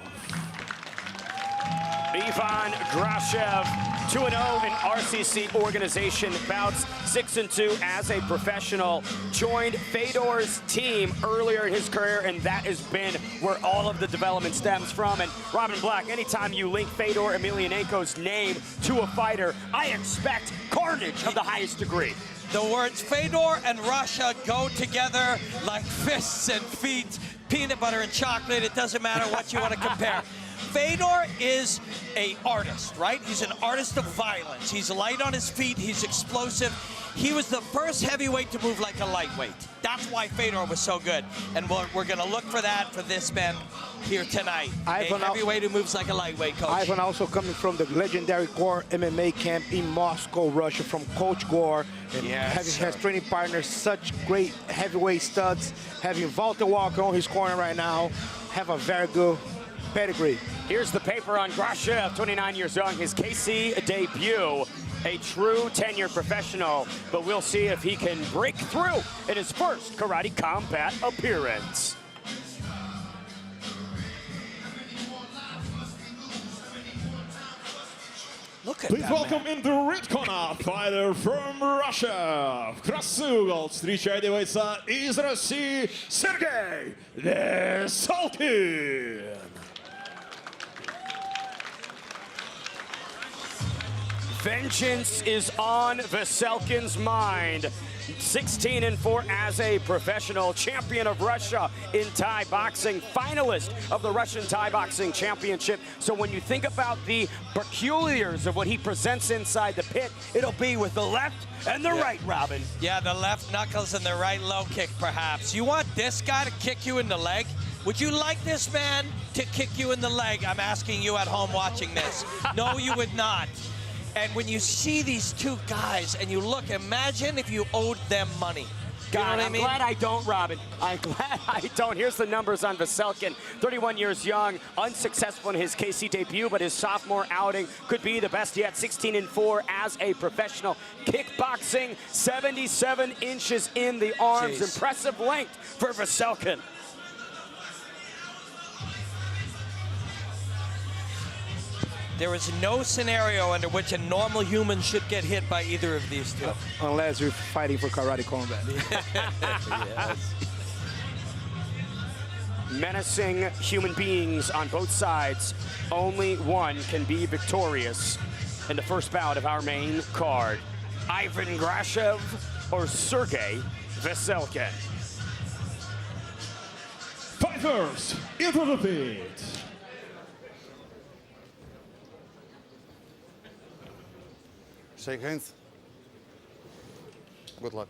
Ivan Graashev, 2-0 in RCC organization bouts, 6-2 as a professional. Joined Fedor's team earlier in his career, and that has been where all of the development stems from. And Robin Black, anytime you link Fedor Emelianenko's name to a fighter, I expect carnage of the highest degree. The words Fedor and Russia go together like fists and feet, peanut butter and chocolate. It doesn't matter what you want to compare. Fedor is an artist, right? He's an artist of violence. He's light on his feet. He's explosive. He was the first heavyweight to move like a lightweight. That's why Fedor was so good. And we're going to look for that for this man here tonight. Ivan, a heavyweight who moves like a lightweight, Coach. Ivan also coming from the legendary Core MMA camp in Moscow, Russia, from Coach Gore. And has training partners, such great heavyweight studs. Having Walter Walker on his corner right now. Have a very good pedigree. Here's the paper on Graashev, 29 years young, his KC debut. A true tenured professional, but we'll see if he can break through in his first karate combat appearance. Look at Please that welcome man. in the red corner, fighter from Russia. В красный угол встречайте бойца из России Sergey Vesselin. Vengeance is on Veselkin's mind. 16-4 as a professional, champion of Russia in Thai boxing, finalist of the Russian Thai Boxing Championship. So when you think about the peculiars of what he presents inside the pit, it'll be with the left and the right, Robin. Yeah, the left knuckles and the right low kick, perhaps. You want this guy to kick you in the leg? Would you like this man to kick you in the leg? I'm asking you at home watching this. No, you would not. And when you see these two guys and you look, imagine if you owed them money. God, you know what I'm glad I don't, Robin. I'm glad I don't. Here's the numbers on Vesselin. 31 years young, unsuccessful in his KC debut, but his sophomore outing could be the best yet. 16-4 as a professional. Kickboxing, 77 inches in the arms. Jeez. Impressive length for Vesselin. There is no scenario under which a normal human should get hit by either of these two. Unless you're fighting for karate combat. Yes. Menacing human beings on both sides. Only one can be victorious in the first bout of our main card. Ivan Graashev or Sergey Vesselin. Fighters into the pit. Shake hands. Good luck.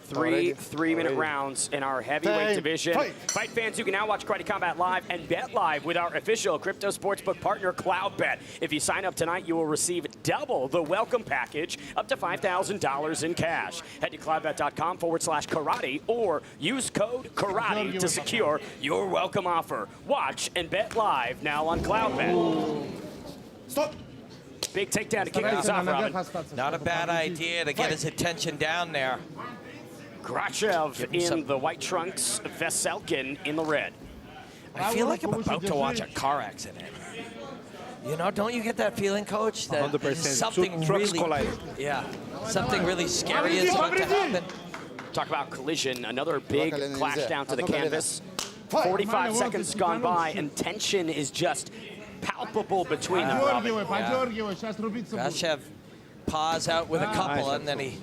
Three 3-minute rounds in our heavyweight division. Fight fans, you can now watch Karate Combat live and bet live with our official crypto sportsbook partner, CloudBet. If you sign up tonight, you will receive double the welcome package, up to $5,000 in cash. Head to cloudbet.com/karate or use code karate to secure your welcome offer. Watch and bet live now on CloudBet. Stop. Big takedown to kick things off, Robin. Not a bad idea to get his attention down there. Graashev in the white trunks, Vesselin in the red. I feel like I'm about to watch a car accident. You know, don't you get that feeling, Coach? That 100%. something Two trucks really, collided. yeah, something really scary is about to happen. Talk about collision, another big clash down to the canvas. 45 seconds gone by, and tension is just palpable between them, Robin. Graashev paws out with a couple, and then he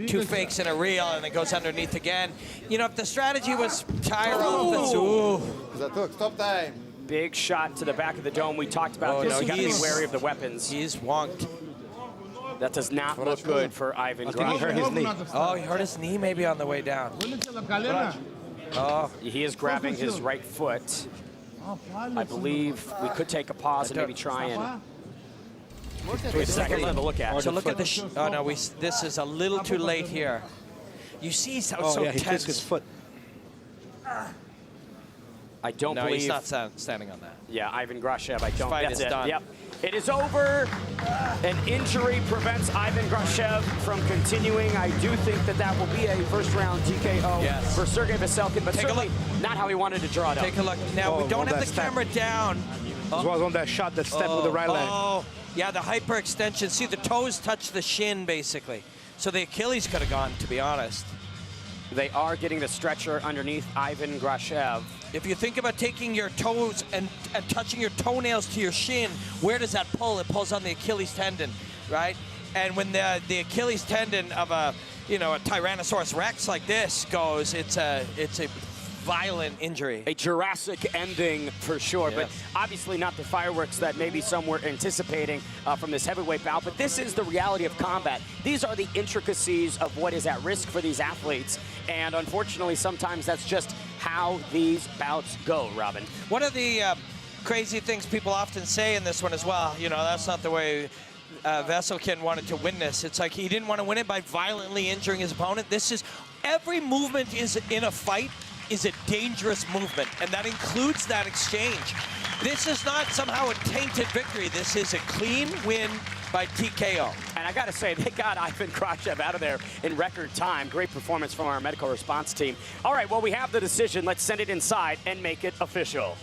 two fakes and a reel, and then goes underneath again. You know, if the strategy was tire offense, Stop time. Big shot to the back of the dome. We talked about this. You got to be wary of the weapons. He's wonked. That does not look good for Ivan Graashev. He hurt his knee. Oh, he hurt his knee maybe on the way down. Oh, he is grabbing his right foot. I believe we could take a pause and maybe try and wait a second, let look at. So look at the. Oh no, this is a little too late here. You see, so yeah, he tense. twists his foot. I don't No, believe. he's not standing on that. Yeah, Ivan Graashev. I don't. Fight That's is it. done. Yep. It is over. An injury prevents Ivan Graashev from continuing. I do think that that will be a first-round TKO for Sergey Vesselin, but certainly not how he wanted to draw it up. Take a look. Now, we don't have the camera down. As well as on that shot that stepped with the right leg. Oh, yeah, the hyperextension. See, the toes touch the shin, basically. So the Achilles could have gone, to be honest. They are getting the stretcher underneath Ivan Graashev. If you think about taking your toes and touching your toenails to your shin, where does that pull? It pulls on the Achilles tendon, right? And when the Achilles tendon of a Tyrannosaurus Rex like this goes, it's a violent injury. A Jurassic ending for sure, but obviously not the fireworks that maybe some were anticipating from this heavyweight bout, but this is the reality of combat. These are the intricacies of what is at risk for these athletes, and unfortunately sometimes that's just how these bouts go, Robin. One of the crazy things people often say in this one as well, you know, that's not the way Vesselin wanted to win this. It's like he didn't want to win it by violently injuring his opponent. This is, every movement is in a fight is a dangerous movement, and that includes that exchange. This is not somehow a tainted victory. This is a clean win by TKO. And I got to say, they got Ivan Graashev out of there in record time. Great performance from our medical response team. All right, well, we have the decision. Let's send it inside and make it official.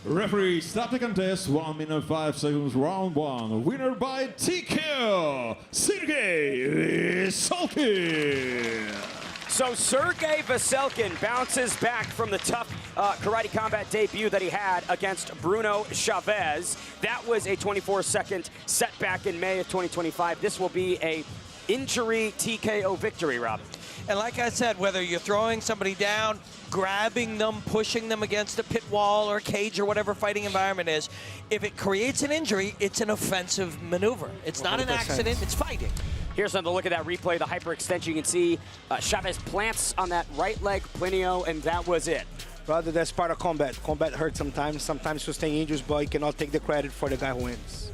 Referee, stop the contest. 1 minute 5 seconds, round 1. Winner by TKO, Sergey Vesselin. So Sergey Vesselin bounces back from the tough Karate Combat debut that he had against Bruno Chavez. That was a 24-second setback in May of 2025. This will be a injury TKO victory, Rob. And like I said, whether you're throwing somebody down, grabbing them, pushing them against a pit wall or a cage or whatever fighting environment is, if it creates an injury, it's an offensive maneuver. It's not 100%. An accident, it's fighting. Here's another look at that replay, the hyperextension. You can see Chavez plants on that right leg, Plinio, and that was it. Brother, that's part of combat. Combat hurts sometimes sustain injuries, but you cannot take the credit for the guy who wins.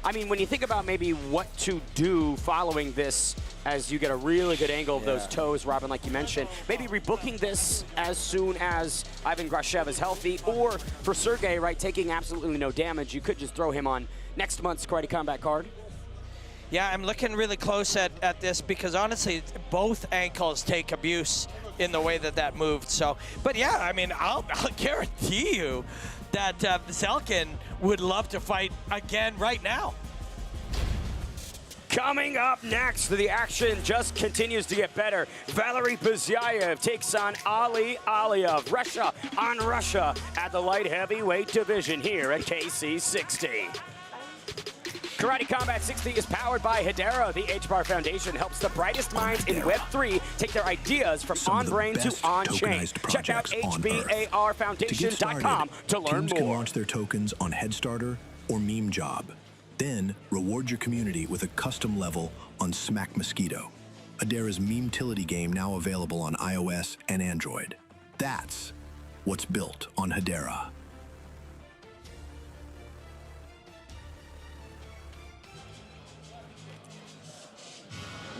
I mean, when you think about maybe what to do following this, as you get a really good angle of those toes, Robin, like you mentioned, maybe rebooking this as soon as Ivan Graashev is healthy, or for Sergey, right, taking absolutely no damage, you could just throw him on next month's Karate Combat card. Yeah, I'm looking really close at this because honestly, both ankles take abuse in the way that moved. So, but yeah, I mean, I'll guarantee you that Vesselin would love to fight again right now. Coming up next, the action just continues to get better. Valery Bizayv takes on Aliev. Russia on Russia at the light heavyweight division here at KC60. Karate Combat 60 is powered by Hedera. The H-Bar Foundation helps the brightest minds in Web3 take their ideas from on-brain to on-chain. Check out HBARfoundation.com to learn teams more. Can launch their tokens on Headstarter or Meme Job. Then reward your community with a custom level on Smack Mosquito. Hedera's meme-tility game now available on iOS and Android. That's what's built on Hedera.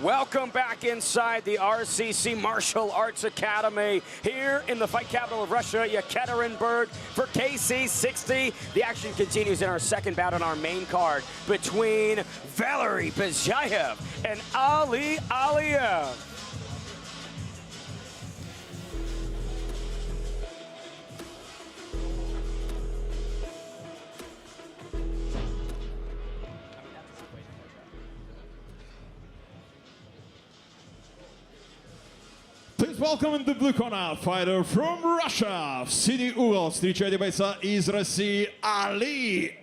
Welcome back inside the RCC Martial Arts Academy here in the fight capital of Russia, Yekaterinburg, for KC60. The action continues in our second bout on our main card between Valery Bizayv and Aliev. Please welcome in the blue corner, fighter from Russia, в синий угол. Встречайте бойца из России Aliev.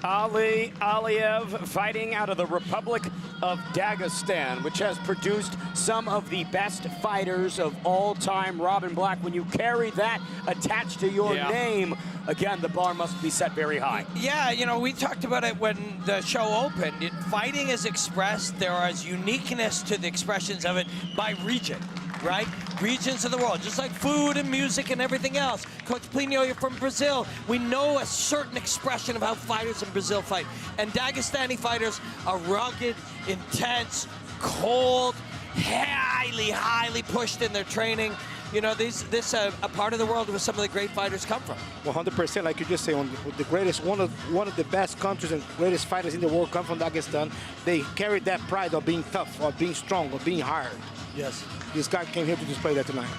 Aliev fighting out of the Republic of Dagestan, which has produced some of the best fighters of all time. Robin Black, when you carry that attached to your name, again, the bar must be set very high. Yeah, you know, we talked about it when the show opened. Fighting is expressed, there is uniqueness to the expressions of it by region, right? Regions of the world, just like food and music and everything else. Coach Plinio, you're from Brazil. We know a certain expression of how fighters in Brazil fight. And Dagestani fighters are rugged, intense, cold, highly pushed in their training. You know, this a part of the world where some of the great fighters come from. 100%, like you just say, the greatest, one of the best countries and greatest fighters in the world come from Dagestan. They carry that pride of being tough, of being strong, of being hard. Yes. This guy came here to display that tonight.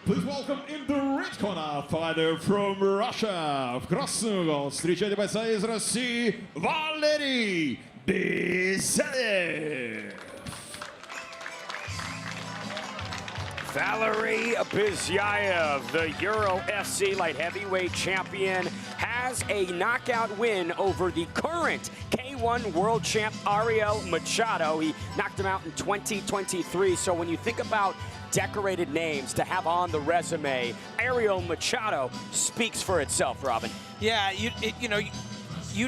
Please welcome in the red corner, fighter from Russia, в красный угол. Встречайте бойца из России Валерий Bizayv. Valery Bizayv, the Euro FC light heavyweight champion, has a knockout win over the current K1 world champ Ariel Machado. He knocked him out in 2023. So when you think about decorated names to have on the resume, Ariel Machado speaks for itself, Robin. Yeah, you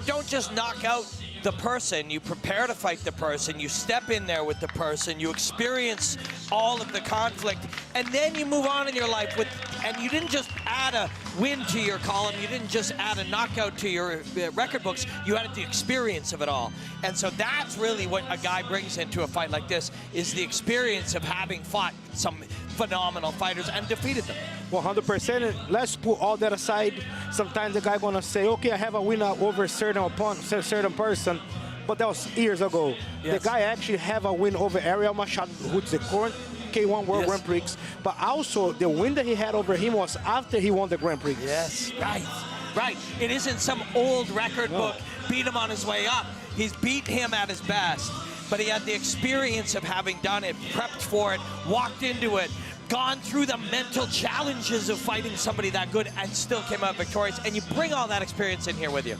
don't just knock out the person, you prepare to fight the person, you step in there with the person, you experience all of the conflict, and then you move on in your life and you didn't just add a win to your column, you didn't just add a knockout to your record books, you added the experience of it all. And so that's really what a guy brings into a fight like this, is the experience of having fought some phenomenal fighters and defeated them. 100%. Let's put all that aside. Sometimes the guy gonna say, okay, I have a win over a certain opponent, certain person, but that was years ago. Yes. The guy actually have a win over Ariel Machado, who's the current K1 World Grand Prix, but also the win that he had over him was after he won the Grand Prix. Yes, right. It isn't some old record book, beat him on his way up. He's beat him at his best, but he had the experience of having done it, prepped for it, walked into it, gone through the mental challenges of fighting somebody that good and still came out victorious. And you bring all that experience in here with you.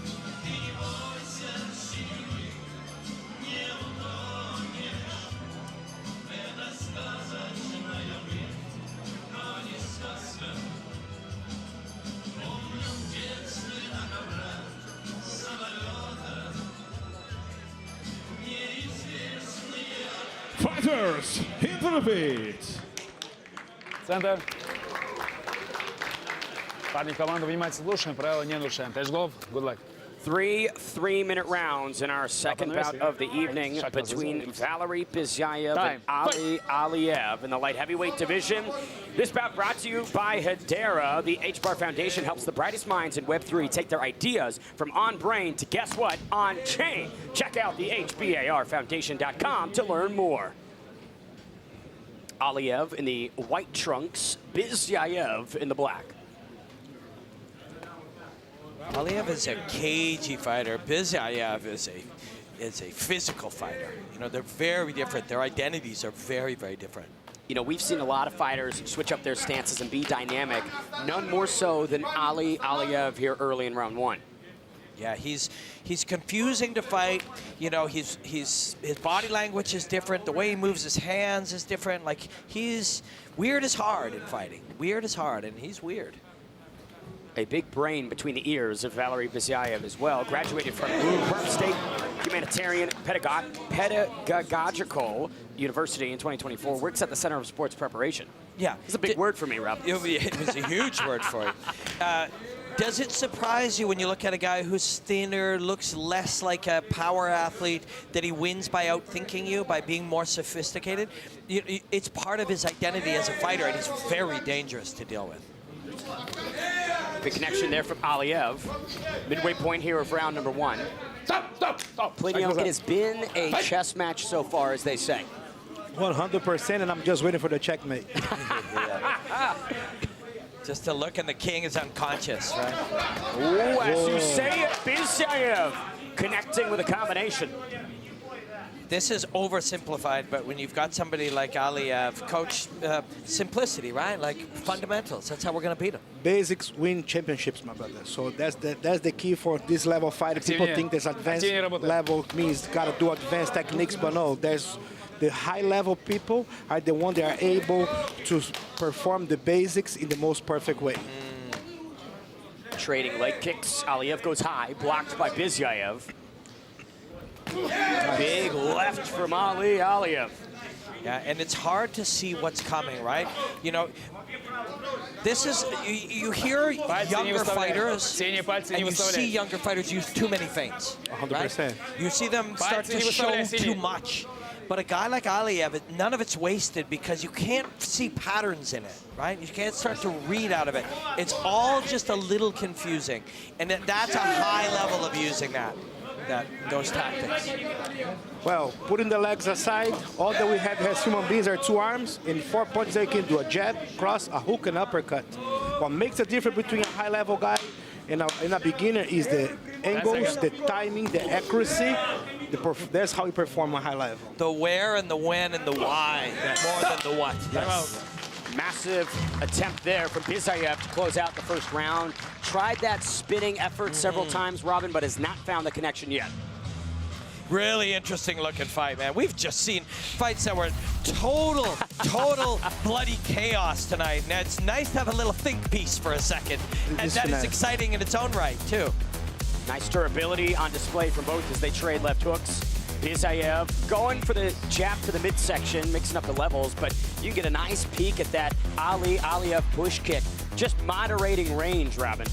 Fighters into the pit. Центр. Парни, команду внимательно слушаем, правила не нарушаем. Тежгов, good luck. 3 3-minute rounds in our second bout of the evening between Valery Bizayv and Aliev in the light heavyweight division. This bout brought to you by Hedera. The H-Bar Foundation helps the brightest minds in Web3 take their ideas from on-brain to, guess what, on-chain. Check out the HBARfoundation.com to learn more. Aliev in the white trunks, Bizayv in the black. Aliev is a cagey fighter. Bizayv is a physical fighter. You know, they're very different. Their identities are very, very different. You know, we've seen a lot of fighters switch up their stances and be dynamic. None more so than Aliev here early in round one. Yeah, he's confusing to fight. You know, his body language is different. The way he moves his hands is different. Like, he's weird as hard in fighting. Weird as hard, and he's weird. A big brain between the ears of Valery Bizayv as well. Graduated from Perm State Humanitarian Pedagogical University in 2024. Works at the Center of Sports Preparation. Yeah. It's a big word for me, Rob. It was a huge word for you. Does it surprise you when you look at a guy who's thinner, looks less like a power athlete, that he wins by outthinking you, by being more sophisticated? It's part of his identity as a fighter, and he's very dangerous to deal with. Big connection there from Aliev. Midway point here of round number 1. Stop. Plinio, it has been a chess match so far, as they say. 100%, and I'm just waiting for the checkmate. Just a look, and the king is unconscious, right? Ooh, as you say it, Bizayv connecting with a combination. This is oversimplified, but when you've got somebody like Aliev, coach, simplicity, right? Like fundamentals. That's how we're going to beat him. Basics win championships, my brother. So that's the key for this level of fighting. People think this advanced level means got to do advanced techniques, but no. There's the high-level people are the one that are able to perform the basics in the most perfect way. Trading leg kicks. Aliev goes high, blocked by Bizayv. Big left from Aliev. Yeah, and it's hard to see what's coming, right? You know, this is, you hear younger fighters, and you see younger fighters use too many feints. 100%. Right? You see them start to show too much. But a guy like Aliev, none of it's wasted because you can't see patterns in it, right? You can't start to read out of it. It's all just a little confusing. And that's a high level of using those tactics. Well, putting the legs aside, all that we have as human beings are 2 arms. In 4 points, they can do a jab, cross, a hook, and uppercut. What makes the difference between a high-level guy and a beginner is the angles, the timing, the accuracy. That's how you perform a high level. The where and the when and the why, more than the what. Yes. Massive attempt there from Bizayv to close out the first round. Tried that spinning effort several times, Robin, but has not found the connection yet. Really interesting looking fight, man. We've just seen fights that were total bloody chaos tonight. And it's nice to have a little think piece for a second. And that is exciting in its own right, too. Nice durability on display from both as they trade left hooks. Bizayv going for the jab to the midsection, mixing up the levels, but you get a nice peek at that Aliev push kick. Just moderating range, Robin.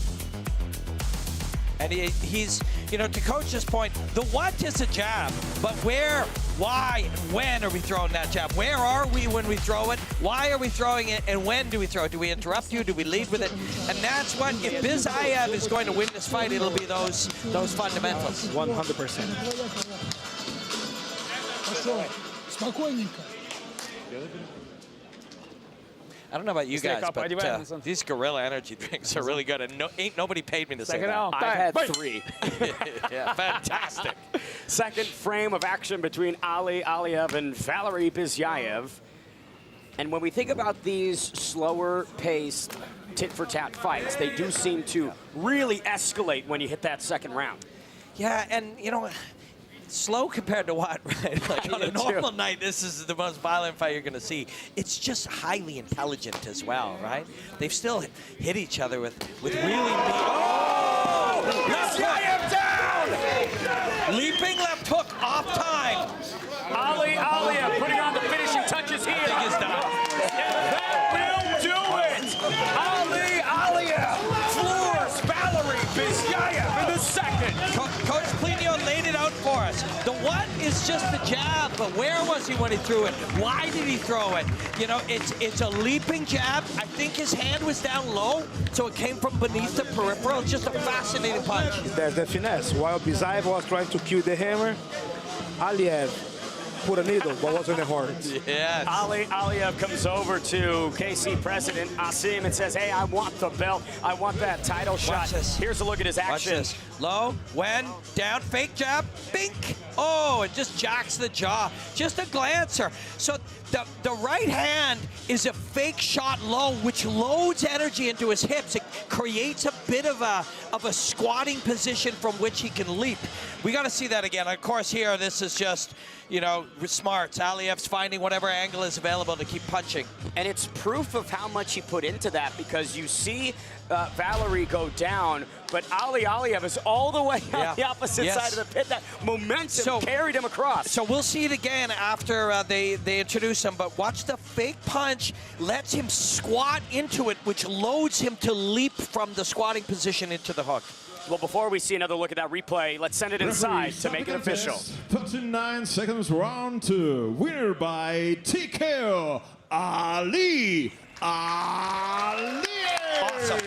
And he's, you know, to Coach's point, the what is a jab, but where, why, and when are we throwing that jab? Where are we when we throw it? Why are we throwing it, and when do we throw it? Do we interrupt you? Do we lead with it? And that's what, if Bizayv is going to win this fight, it'll be those fundamentals. 100%. I don't know about you guys, but these Gorilla energy drinks are really good, and ain't nobody paid me to say that. I've had 3. Yeah, fantastic. Second frame of action between Aliev and Valery Bizayv. And when we think about these slower-paced, tit-for-tat fights, they do seem to really escalate when you hit that second round. Yeah, and, you know, slow compared to what, right? Like on a normal night, this is the most violent fight you're going to see. It's just highly intelligent as well, right? They've still hit each other with really Oh! Bizayv down! Leaping left hook off time. Aliev putting on the finishing touches here. I think he's done. That will do it! Aliev floors Valery Bizayv in the second. Coach Plinio laid it out for us. The what is just the jab, but where was he when he threw it? Why did he throw it? You know, it's a leaping jab. I think his hand was down low, so it came from beneath the peripheral. It's just a fascinating punch. There's the finesse. While Bizayv was trying to kill the hammer, Aliev put a needle, but wasn't a heart. Yes. Aliev comes over to KC president Asim and says, hey, I want the belt. I want that title shot. This. Here's a look at his action. Watch this. Low, when, down, fake jab, bink. Oh, it just jacks the jaw. Just a glancer. So the right hand is a fake shot low, which loads energy into his hips. It creates a bit of a squatting position from which he can leap. We got to see that again. Of course, here, this is just, you know, smarts. Aliev's finding whatever angle is available to keep punching. And it's proof of how much he put into that, because you see Valery go down, but Aliev is all the way on the opposite side of the pit. That momentum carried him across. So we'll see it again after they introduce him, but watch the fake punch, lets him squat into it, which loads him to leap from the squatting position into the hook. Well, before we see another look at that replay, let's send it inside to make it official. 39 seconds, round 2. Winner by TKO, Aliev. Awesome.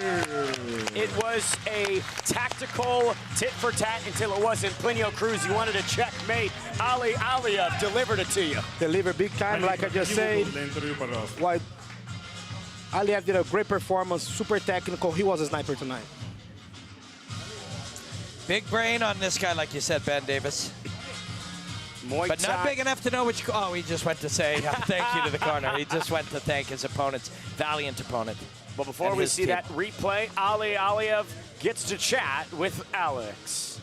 It was a tactical tit-for-tat until it wasn't. Plinio Cruz, you wanted a checkmate. Aliev delivered it to you. Delivered big time, like I just said. Why? Aliev did a great performance, super technical. He was a sniper tonight. Big brain on this guy, like you said, Ben Davis. But not big enough to know which... Oh, he just went to say thank you to the corner. He just went to thank his opponent's valiant opponent. But before we see that replay, Aliev gets to chat with Alex.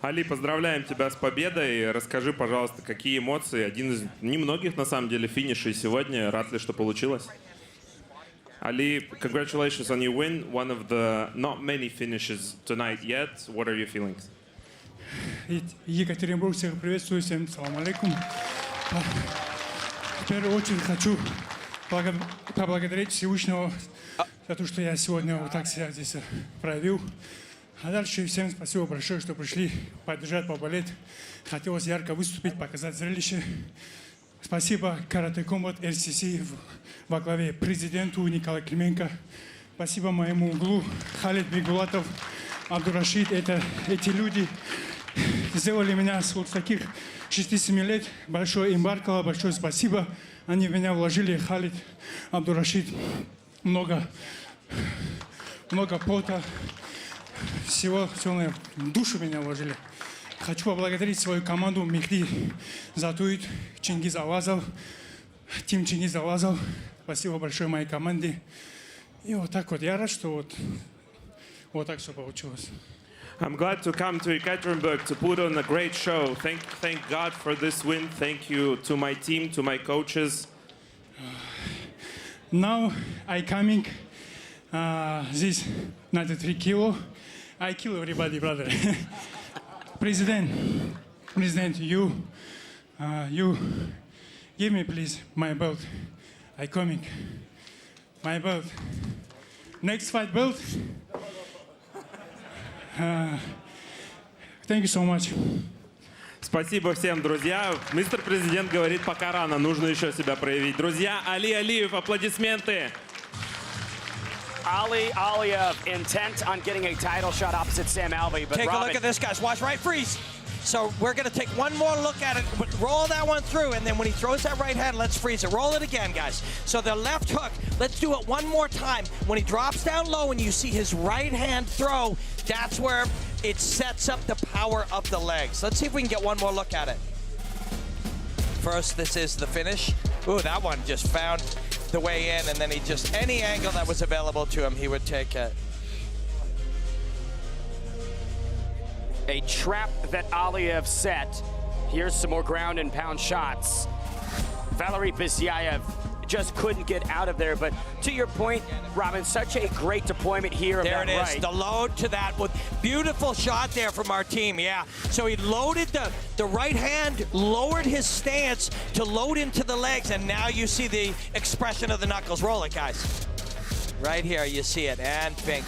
Али, поздравляем тебя с победой. Расскажи, пожалуйста, какие эмоции. Один из немногих, на самом деле, финишей сегодня. Рад ли, что получилось? Ali, congratulations on your win. One of the not many finishes tonight yet. What are your feelings? Екатеринбург, всех приветствую, всем салам алейкум. В первую очередь хочу поблагодарить Всевышнего за то, что я сегодня вот так себя здесь проявил. А дальше всем спасибо большое, что пришли поддержать, поболеть. Хотелось ярко выступить, показать зрелище. Спасибо Карате Комбат ЛСС во главе президенту Николаю Клименко. Спасибо моему углу Халид Бигулатов, Абдурашид. Эти люди сделали меня с вот таких 6-7 лет. Большое им баркало, большое спасибо. Они в меня вложили, Халид, Абдурашид, много пота, всего в душу меня вложили. Хочу поблагодарить свою команду Мехди Затуит, Чингиз Алазов, Тим Чингиз Алазов. Спасибо большое моей команде. И вот так вот. Я рад, что вот так все получилось. I'm glad to come to Ekaterinburg to put on a great show. Thank God for this win. Thank you to my team, to my coaches. Now I coming this 93 kilo. I kill everybody, brother. President, you give me please my belt. I coming. My belt. Next fight belt. Thank you so much. Спасибо всем, друзья. Мистер Президент говорит, пока рано, нужно еще себя проявить. Друзья, Али Алиев, аплодисменты. Aliev intent on getting a title shot opposite Sam Alvey. But take a look at this, guys. Watch, right, freeze. So we're going to take one more look at it. Roll that one through, and then when he throws that right hand, let's freeze it. Roll it again, guys. So the left hook, let's do it one more time. When he drops down low and you see his right hand throw, that's where it sets up the power of the legs. Let's see if we can get one more look at it. First, this is the finish. Ooh, that one just found the way in, and then he just, any angle that was available to him, he would take it. A trap that Aliev set. Here's some more ground and pound shots. Valery Bizayv just couldn't get out of there, but to your point, Robin, such a great deployment here. There of it that is, right. the load to that. With beautiful shot there from our team, yeah. So he loaded the right hand, lowered his stance to load into the legs, and now you see the expression of the knuckles. Roll it, guys. Right here, you see it, and Fink.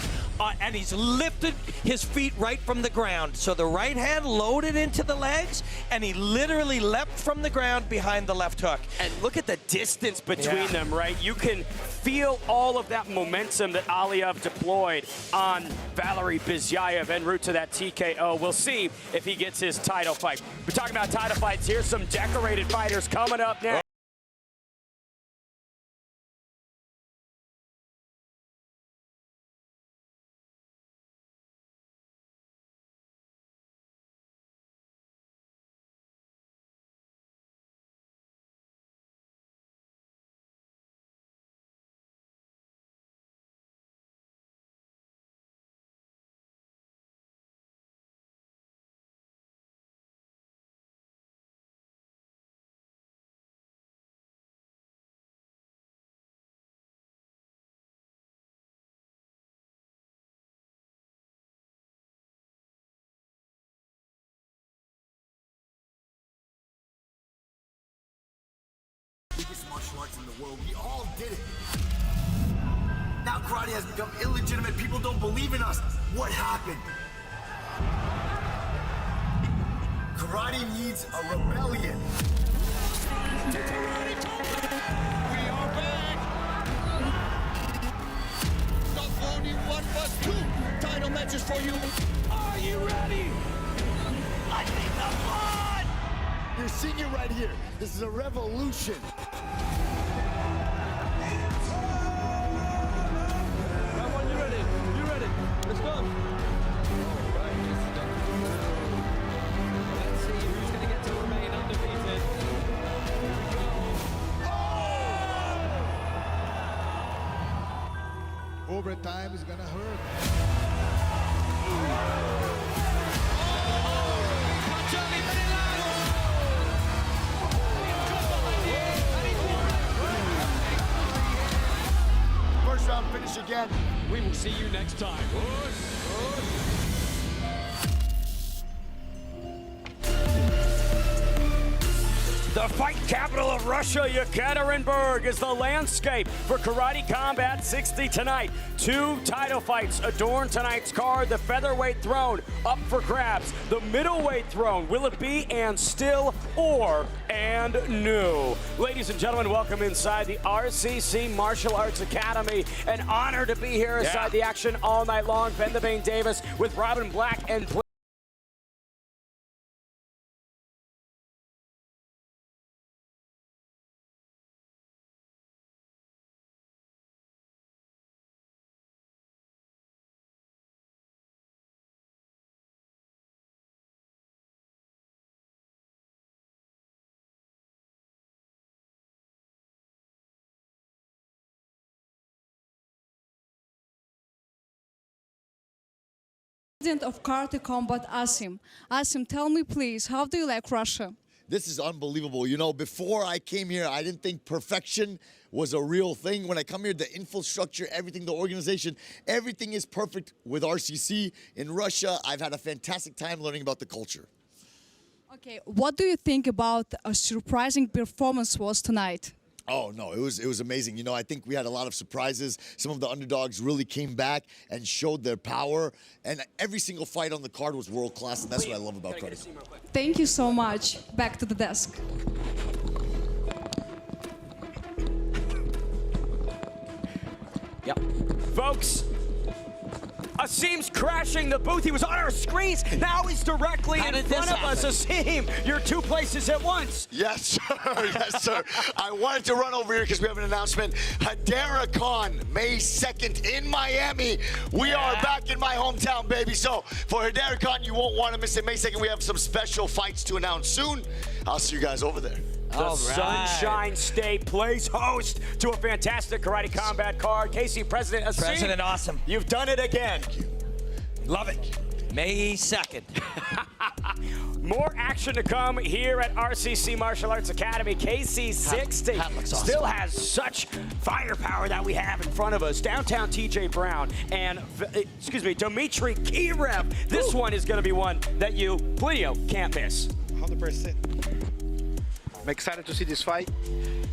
And he's lifted his feet right from the ground. So the right hand loaded into the legs, and he literally leapt from the ground behind the left hook. And look at the distance between them, right? You can feel all of that momentum that Aliev deployed on Valery Bizayv en route to that TKO. We'll see if he gets his title fight. We're talking about title fights. Here's some decorated fighters coming up next. Biggest martial arts in the world. We all did it. Now karate has become illegitimate. People don't believe in us. What happened? Karate needs a rebellion. We are back. Not only one but two title matches for you. Are you ready? I think the blood. You're seeing it right here. This is a revolution. Everyone, you ready? You ready? Let's go. Let's see who's going to get to remain undefeated. Overtime is gonna hurt. First round finish again. We will see you next time. The fight capital of Russia, Yekaterinburg, is the landscape for Karate Combat 60 tonight. 2 title fights adorn tonight's card. The featherweight throne up for grabs. The middleweight throne, will it be and still or and new? Ladies and gentlemen, welcome inside the RCC Martial Arts Academy. An honor to be here inside the action all night long. Ben the Bane Davis with Robin Black and President of Karate Combat, Asim. Asim, tell me please, how do you like Russia? This is unbelievable. You know, before I came here, I didn't think perfection was a real thing. When I come here, the infrastructure, everything, the organization, everything is perfect with RCC. In Russia, I've had a fantastic time learning about the culture. Okay, what do you think about a surprising performance was tonight? Oh, no, it was amazing. You know, I think we had a lot of surprises. Some of the underdogs really came back and showed their power. And every single fight on the card was world-class, and that's what I love about karate. Thank you so much. Back to the desk. Yep. Folks, Asim's crashing the booth. He was on our screens. Now he's directly in front of us. Asim, you're 2 places at once. Yes, sir. Yes, sir. I wanted to run over here because we have an announcement. Hadaracon, May 2nd in Miami. We are back in my hometown, baby. So for Hadaracon, you won't want to miss it. May 2nd, we have some special fights to announce soon. I'll see you guys over there. The Sunshine State plays host to a fantastic Karate Combat card. KC President Asim. President Awesome. You've done it again. Love it. May 2nd. More action to come here at RCC Martial Arts Academy. KC60 awesome. Still has such firepower that we have in front of us. Downtown TJ Brown and, Dmitry Kirev. This one is going to be one that you, Plinio, can't miss. 100%. I'm excited to see this fight.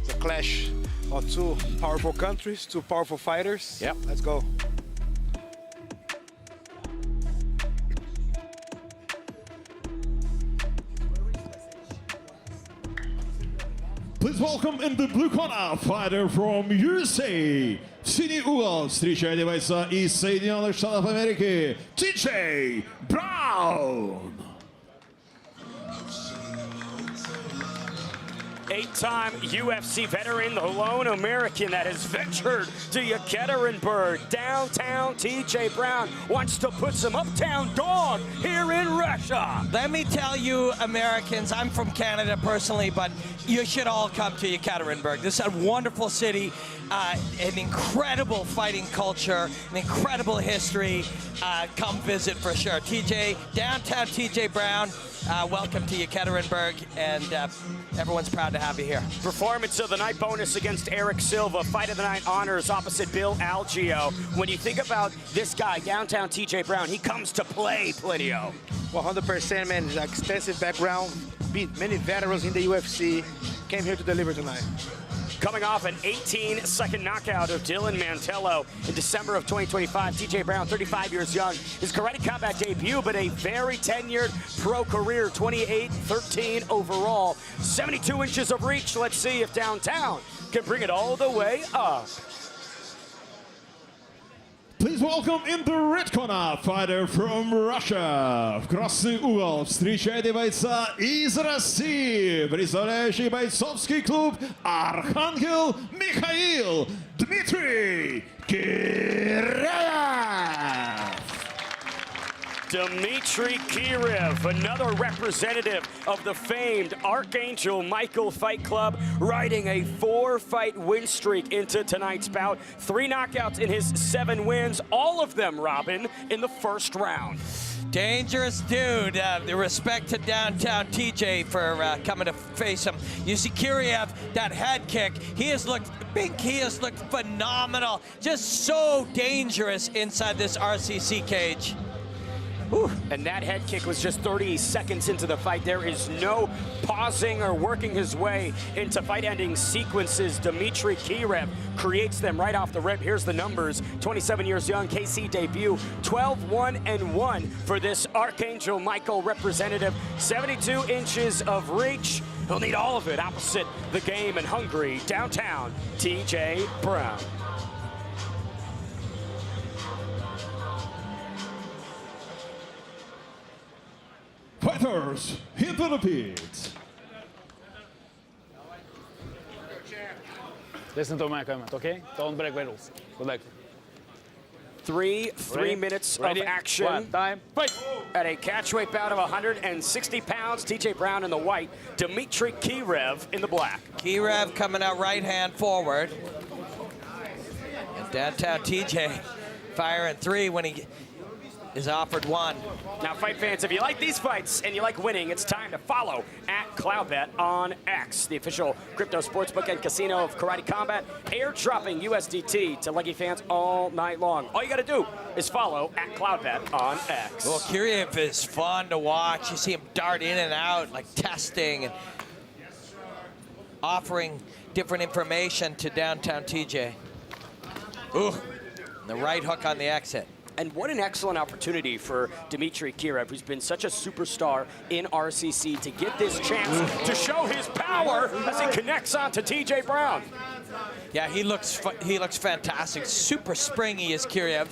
It's a clash of two powerful countries, two powerful fighters. Yep. Let's go. Please welcome in the blue corner, fighter from USA. В синий угол встречает бойца из Соединенных Штатов Америки, TJ Brown. Eight-time UFC veteran, the lone American that has ventured to Yekaterinburg. Downtown TJ Brown wants to put some uptown dog here in Russia. Let me tell you, Americans, I'm from Canada personally, but you should all come to Yekaterinburg. This is a wonderful city, an incredible fighting culture, an incredible history. Come visit for sure. Downtown TJ Brown. Welcome to Yekaterinburg, and everyone's proud to have you here. Performance of the night bonus against Eric Silva. Fight of the night honors opposite Bill Algeo. When you think about this guy, downtown TJ Brown, he comes to play, Plinio. 100%, man. He's an extensive background. Beat many veterans in the UFC. Came here to deliver tonight. Coming off an 18-second knockout of Dylan Mantello in December of 2025, TJ Brown, 35 years young. His karate combat debut, but a very tenured pro career, 28-13 overall. 72 inches of reach. Let's see if downtown can bring it all the way up. Please welcome in the red corner, fighter from Russia. В красный угол встречает бойца из России, представляющий бойцовский клуб Архангел Михаил Дмитрий Киреев. Dmitry Kirev, another representative of the famed Archangel Michael Fight Club, riding a 4-fight win streak into tonight's bout. 3 knockouts in his 7 wins, all of them, Robin, in the first round. Dangerous dude. The respect to downtown TJ for coming to face him. You see Kirev, that head kick, he has looked phenomenal. Just so dangerous inside this RCC cage. Whew. And that head kick was just 30 seconds into the fight. There is no pausing or working his way into fight-ending sequences. Dmitry Kirev creates them right off the rip. Here's the numbers. 27 years young, KC debut, 12-1-1 for this Archangel Michael representative. 72 inches of reach. He'll need all of it opposite the game in Hungary, downtown TJ Brown. Fighters, into the pit. Listen to my comment, okay? Don't break my rules. Good luck. Three minutes of action. One time, fight! At a catchweight bout of 160 pounds, TJ Brown in the white, Dmitry Kirev in the black. Kirev coming out right hand forward. And downtown TJ firing 3 when he is offered 1. Now, fight fans, if you like these fights and you like winning, it's time to follow @CloudBet on X, the official crypto sportsbook and casino of Karate Combat, airdropping USDT to Leggy fans all night long. All you got to do is follow @CloudBet on X. Well, Kirev is fun to watch. You see him dart in and out, like testing and offering different information to downtown TJ. Ooh, the right hook on the exit. And what an excellent opportunity for Dmitry Kirev, who's been such a superstar in RCC, to get this chance to show his power as he connects on to TJ Brown. Yeah, he looks fantastic. Super springy is Kirev.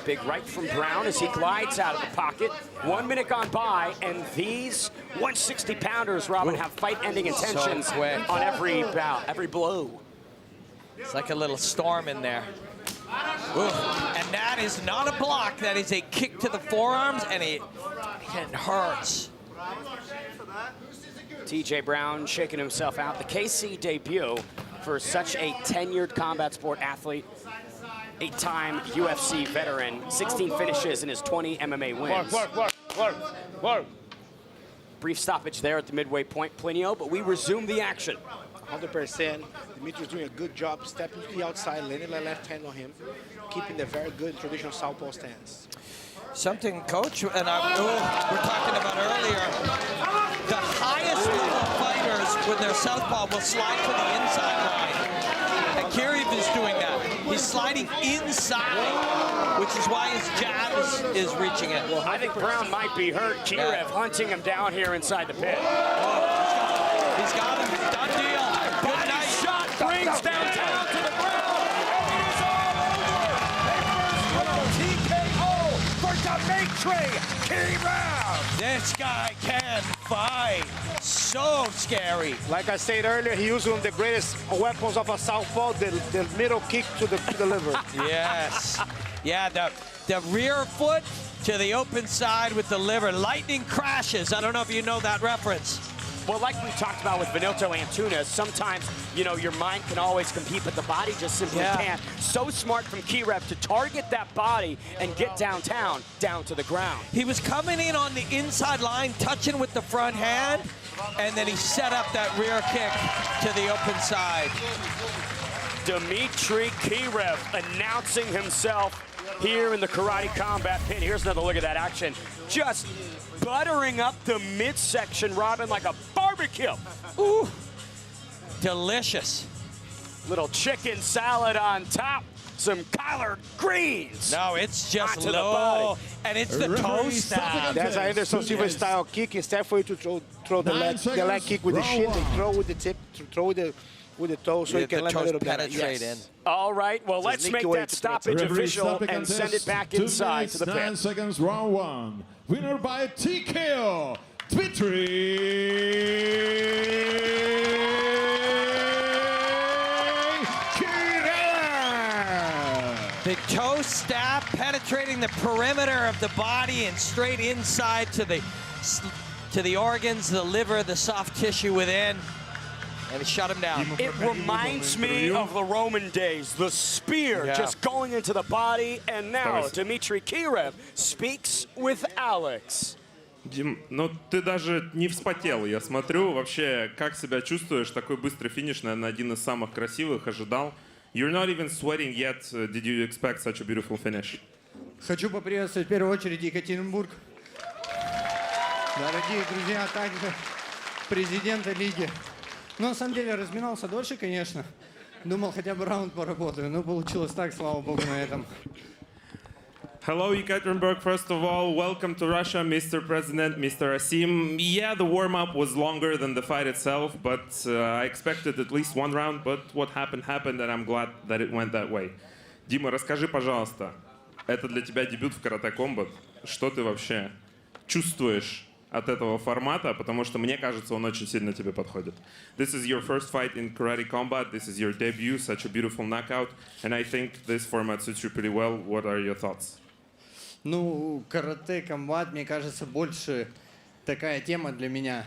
Big right from Brown as he glides out of the pocket. 1 minute gone by, and these 160-pounders, Robin, have fight-ending intentions on every bout, every blow. It's like a little storm in there. Ooh. And that is not a block. That is a kick to the forearms, and it hurts. TJ Brown shaking himself out. The KC debut for such a tenured combat sport athlete. 8-time UFC veteran. 16 finishes in his 20 MMA wins. Work. Brief stoppage there at the midway point, Plinio, but we resume the action. 100%. Dimitri's doing a good job stepping to the outside, landing the left hand on him, keeping the very good traditional southpaw stance. Something, Coach, and we're talking about earlier, the highest level fighter fighters, when they're southpaw, will slide to the inside line. And Kiriev is doing that. He's sliding inside, which is why his jab is reaching it. Well, I think Brown might be hurt. Kiriev hunting him down here inside the pit. He's got him. Done deal. Body shot brings downtown to the ground. And it is all over. A TKO for Dmitriev. This guy can fight. So scary. Like I said earlier, he used one of the greatest weapons of a southpaw, the middle kick to the liver. Yes. Yeah, the rear foot to the open side with the liver. Lightning crashes. I don't know if you know that reference. Well, like we talked about with Benilto Antunes, sometimes, you know, your mind can always compete, but the body just simply can't. So smart from Kiriev to target that body and get downtown, down to the ground. He was coming in on the inside line, touching with the front hand, and then he set up that rear kick to the open side. Dmitry Kiriev announcing himself here in the Karate Combat Pit. Here's another look at that action. Just buttering up the midsection, Robin, like a barbecue. Ooh, delicious. Little chicken salad on top. Some collard greens. No, it's just onto low, and it's the toe stab. That's an Anderson Silva style kick. Instead for you to throw the leg kick with the shin, they throw with the tip, throw with the toe, so you can let a little penetrate in. All right, well, let's make that stoppage official and send it back inside to the pit. 9 seconds, round 1. Winner by TKO, Dmitriev. The toe stab penetrating the perimeter of the body and straight inside to the organs, the liver, the soft tissue within, and it shut him down. It reminds me of the Roman days, the spear just going into the body, and now Dmitry Kiriev speaks with Alex. Дим, ну ты даже не вспотел, я смотрю. Вообще, как себя чувствуешь? Такой быстрый финиш, наверное, один из самых красивых, ожидал. You're not even sweating yet. Did you expect such a beautiful finish? Хочу поприветствовать в первую очередь Екатеринбург. Дорогие друзья, а также президента лиги. Ну, на самом деле, разминался дольше, конечно. Думал, хотя бы раунд поработаю, но получилось так, слава богу, на этом. Hello, Ekaterinburg. First of all, welcome to Russia, Mr. President, Mr. Asim. Yeah, the warm-up was longer than the fight itself, but I expected at least one round, but what happened, happened, and I'm glad that it went that way. Дима, расскажи, пожалуйста, это для тебя дебют в Karate Combat. Что ты вообще чувствуешь от этого формата? Потому что, мне кажется, он очень сильно тебе подходит. This is your first fight in Karate Combat. This is your debut, such a beautiful knockout, and I think this format suits you pretty well. What are your thoughts? Ну, карате-комбат, мне кажется, больше такая тема для меня.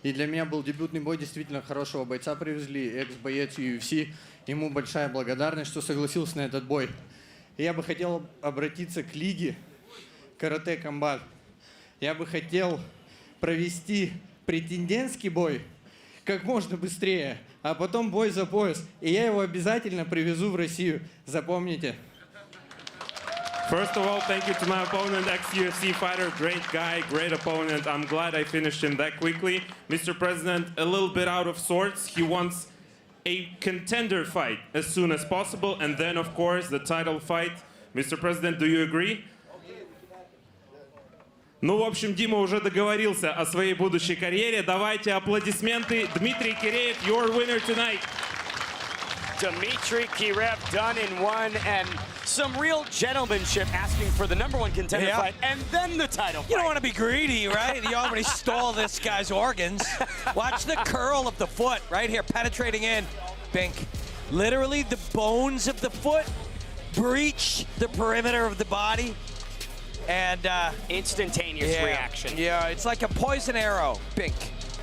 И для меня был дебютный бой, действительно хорошего бойца привезли, экс-боец UFC. Ему большая благодарность, что согласился на этот бой. И я бы хотел обратиться к лиге карате-комбат. Я бы хотел провести претендентский бой как можно быстрее, а потом бой за пояс. И я его обязательно привезу в Россию. Запомните. First of all, thank you to my opponent, ex-UFC fighter, great guy, great opponent. I'm glad I finished him that quickly. Mr. President, a little bit out of sorts. He wants a contender fight as soon as possible, and then, of course, the title fight. Mr. President, do you agree? Ну, в общем, Дима уже договорился о своей будущей карьере. Давайте аплодисменты. Дмитрий Киреев, your winner tonight. Dmitry Kiriev done in one, and some real gentlemanship asking for the #1 contender fight and then the title fight. You don't want to be greedy, right? You already stole this guy's organs. Watch the curl of the foot right here, penetrating in. Bink. Literally, the bones of the foot breach the perimeter of the body. And instantaneous reaction. Yeah, it's like a poison arrow, Bink.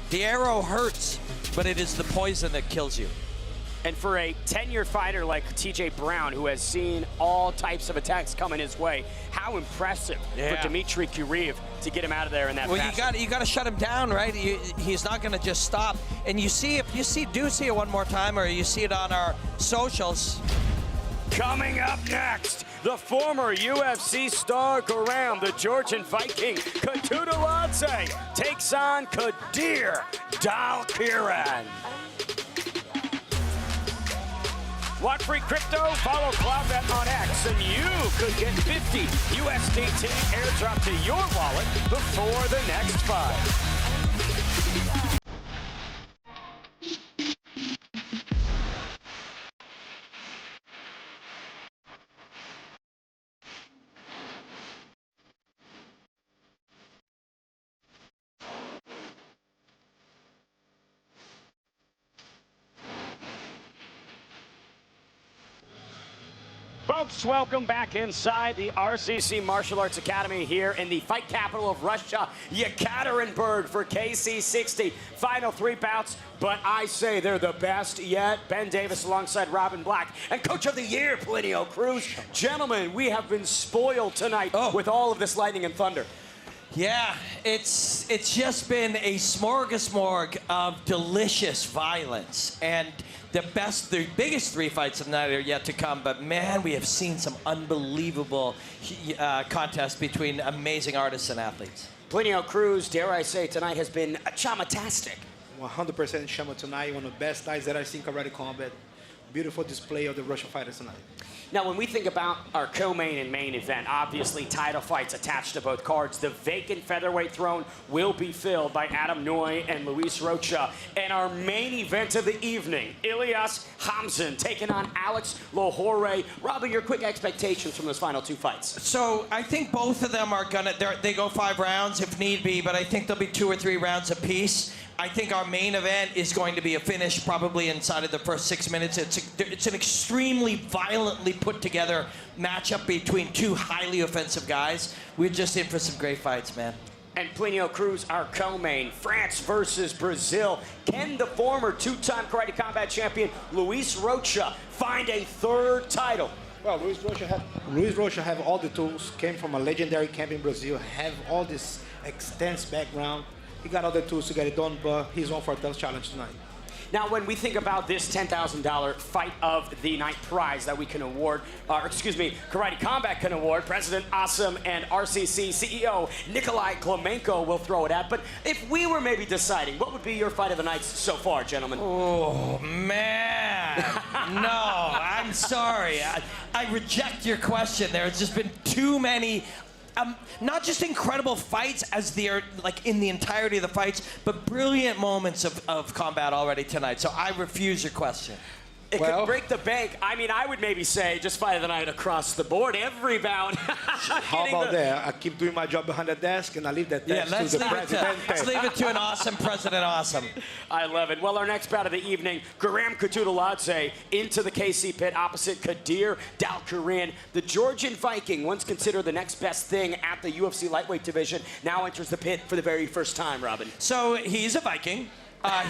The arrow hurts, but it is the poison that kills you. And for a 10-year fighter like TJ Brown, who has seen all types of attacks coming his way, how impressive for Dmitry Kiriev to get him out of there in that fashion. You got to shut him down, right? He's not going to just stop. And you see, if you do see it one more time, or you see it on our socials. Coming up next, the former UFC star Garam, the Georgian Viking, Katudaladze, takes on Kadir Daliran. Want free crypto? Follow CloudBet on X, and you could get 50 USDT airdrop to your wallet before the next fight. Folks, welcome back inside the RCC Martial Arts Academy here in the fight capital of Russia, Yekaterinburg, for KC60. Final 3 bouts, but I say they're the best yet. Ben Davis alongside Robin Black and Coach of the Year, Plinio Cruz. Gentlemen, we have been spoiled tonight with all of this lightning and thunder. Yeah, it's just been a smorgasbord of delicious violence, and the biggest 3 fights of the night are yet to come. But man, we have seen some unbelievable contests between amazing artists and athletes. Plinio Cruz, dare I say, tonight has been chamatastic. 100% Shama tonight, one of the best nights that I've seen karate combat. Beautiful display of the Russian fighters tonight. Now, when we think about our co-main and main event, obviously title fights attached to both cards. The vacant featherweight throne will be filled by Adam Noy and Luis Rocha. And our main event of the evening, Ilyas Hamzin taking on Alex Lohore. Robin, your quick expectations from those final 2 fights. So I think both of them are they go 5 rounds if need be, but I think there'll be 2 or 3 rounds apiece. I think our main event is going to be a finish probably inside of the first 6 minutes. It's an extremely violently put together matchup between 2 highly offensive guys. We're just in for some great fights, man. And Plinio Cruz, our co-main, France versus Brazil. Can the former 2-time karate combat champion Luis Rocha find a 3rd title? Well, Luis Rocha have all the tools, came from a legendary camp in Brazil, have all this extensive background. He got all the tools to get it done, but he's on for a tough challenge tonight. Now, when we think about this $10,000 fight of the night prize that we can award, Karate Combat can award, President Awesome and RCC CEO Nikolai Klemenko will throw it at. But if we were maybe deciding, what would be your fight of the night so far, gentlemen? Oh, man. No, I'm sorry. I reject your question. There's just been too many not just incredible fights as they're like in the entirety of the fights, but brilliant moments of combat already tonight. So I refuse your question. It could break the bank. I mean, I would maybe say just fight of the night across the board, every bout. How about that? I keep doing my job behind the desk, and I leave that desk to the president. Let's leave it to an awesome President Awesome. I love it. Well, our next bout of the evening, Guram Kututaladze into the KC pit opposite Kadir Daliran. The Georgian Viking, once considered the next best thing at the UFC lightweight division, now enters the pit for the very first time, Robin. So he's a Viking.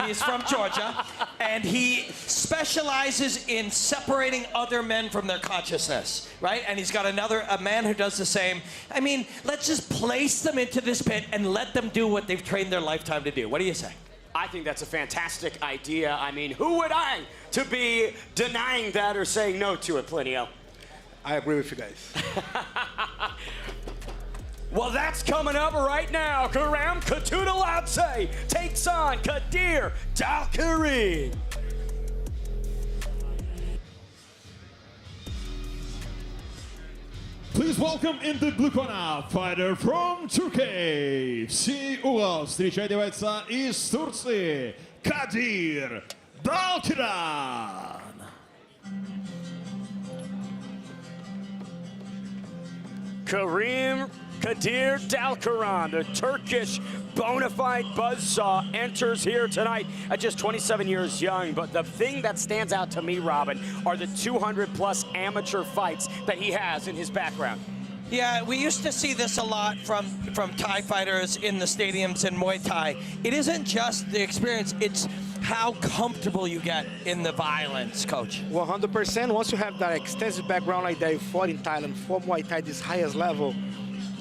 He's from Georgia, and he specializes in separating other men from their consciousness, right? And he's got a man who does the same. I mean, let's just place them into this pit and let them do what they've trained their lifetime to do. What do you say? I think that's a fantastic idea. I mean, who would I to be denying that or saying no to it, Plinio? I agree with you guys. Well, that's coming up right now. Guram Kututaladze takes on Kadir Daliran. Please welcome in the blue corner, fighter from Turkey. Всей угол встречайте бойца из Турции, Kadir Daliran. Kadir Daliran, the Turkish bona fide buzzsaw, enters here tonight at just 27 years young. But the thing that stands out to me, Robin, are the 200-plus amateur fights that he has in his background. Yeah, we used to see this a lot from Thai fighters in the stadiums in Muay Thai. It isn't just the experience, it's how comfortable you get in the violence, Coach. 100%. Once you have that extensive background like that, you fought in Thailand, for Muay Thai, this highest level,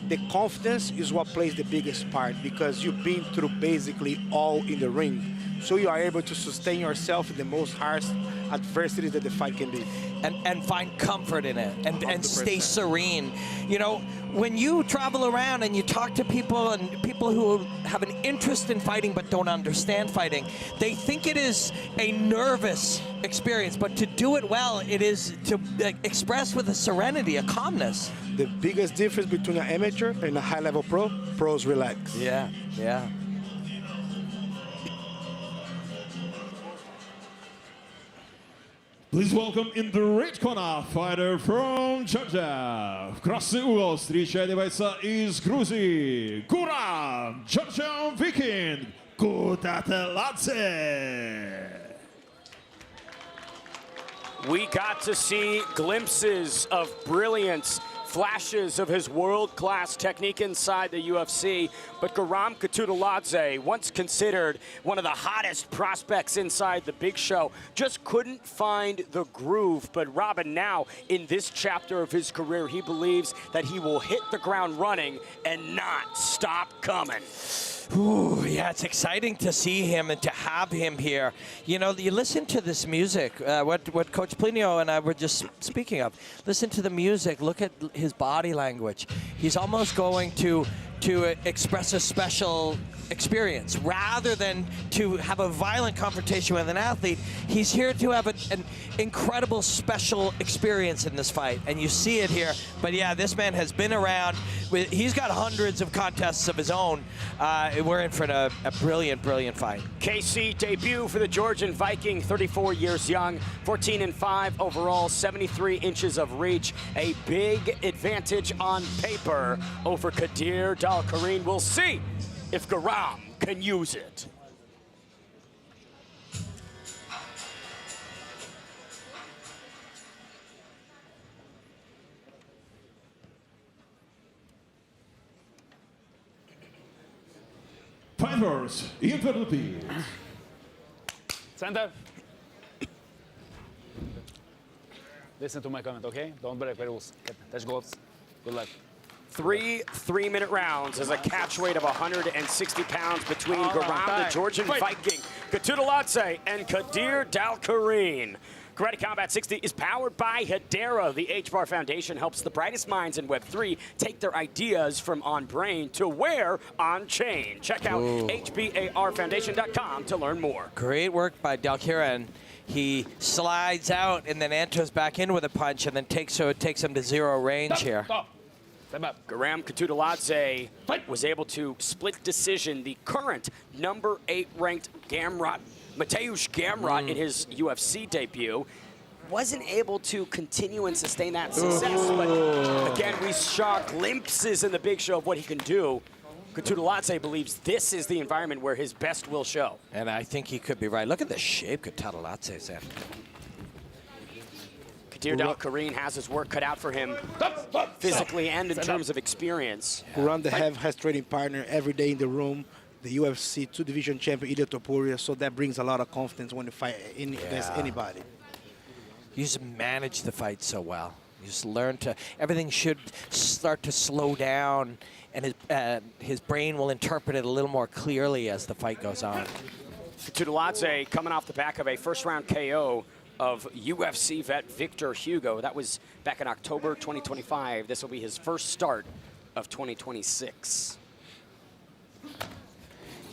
the confidence is what plays the biggest part because you've been through basically all in the ring. so you are able to sustain yourself in the most harsh adversity that the fight can be. And find comfort in it and stay serene. You know, when you travel around and you talk to people and people who have an interest in fighting but don't understand fighting, they think it is a nervous experience, but to do it well, it is to express with a serenity, a calmness. The biggest difference between an amateur and a high-level pro, pros relax. Yeah, yeah. Please welcome in the red corner, fighter from Georgia. В красный угол встречает бойца из Грузии. Guram, Georgian Viking, Kutateladze. We got to see glimpses of brilliance, flashes of his world-class technique inside the UFC, but Guram Kutateladze, once considered one of the hottest prospects inside the big show, just couldn't find the groove. But Robin, now in this chapter of his career, he believes that he will hit the ground running and not stop coming. Ooh, yeah, it's exciting to see him and to have him here. You know, you listen to this music, what Coach Plinio and I were just speaking of. Listen to the music, look at his body language. He's almost going to express a special experience. Rather than to have a violent confrontation with an athlete, he's here to have an incredible special experience in this fight, and you see it here. But yeah, this man has been around. He's got hundreds of contests of his own. We're in for a brilliant, brilliant fight. KC debut for the Georgian Viking, 34 years young, 14-5 overall, 73 inches of reach. A big advantage on paper over Kadir Dalkarin. We'll see if Guram can use it. Fighters, into the pit. Center. Listen to my comment, okay? Don't break rules. Touch gloves. Good luck. 3 3-minute rounds as a catch weight of 160 pounds between Guram, the Georgian Viking, Kutateladze, and Kadir Dalkarin. Karate Combat 60 is powered by Hedera. The H-Bar Foundation helps the brightest minds in Web3 take their ideas from on-brain to where on-chain. Check out hbarfoundation.com to learn more. Great work by Dalkarin. He slides out and then enters back in with a punch and then takes him to zero range here. Guram Kutateladze was able to split decision the current number 8 ranked Gamrot, Mateusz Gamrot, in his UFC debut. Wasn't able to continue and sustain that success, but again, we saw glimpses in the big show of what he can do. Kutateladze believes this is the environment where his best will show. And I think he could be right. Look at the shape Kutateladze's in. Kadir Dalkarin has his work cut out for him physically and in terms of experience. Guram, the has trading partner every day in the room, the UFC 2-division champion, Ilya Topuria, so that brings a lot of confidence when you fight against anybody. You just manage the fight so well. You just learn to, everything should start to slow down, and his brain will interpret it a little more clearly as the fight goes on. Kutateladze coming off the back of a first-round KO of UFC vet Victor Hugo. That was back in October 2025. This will be his first start of 2026.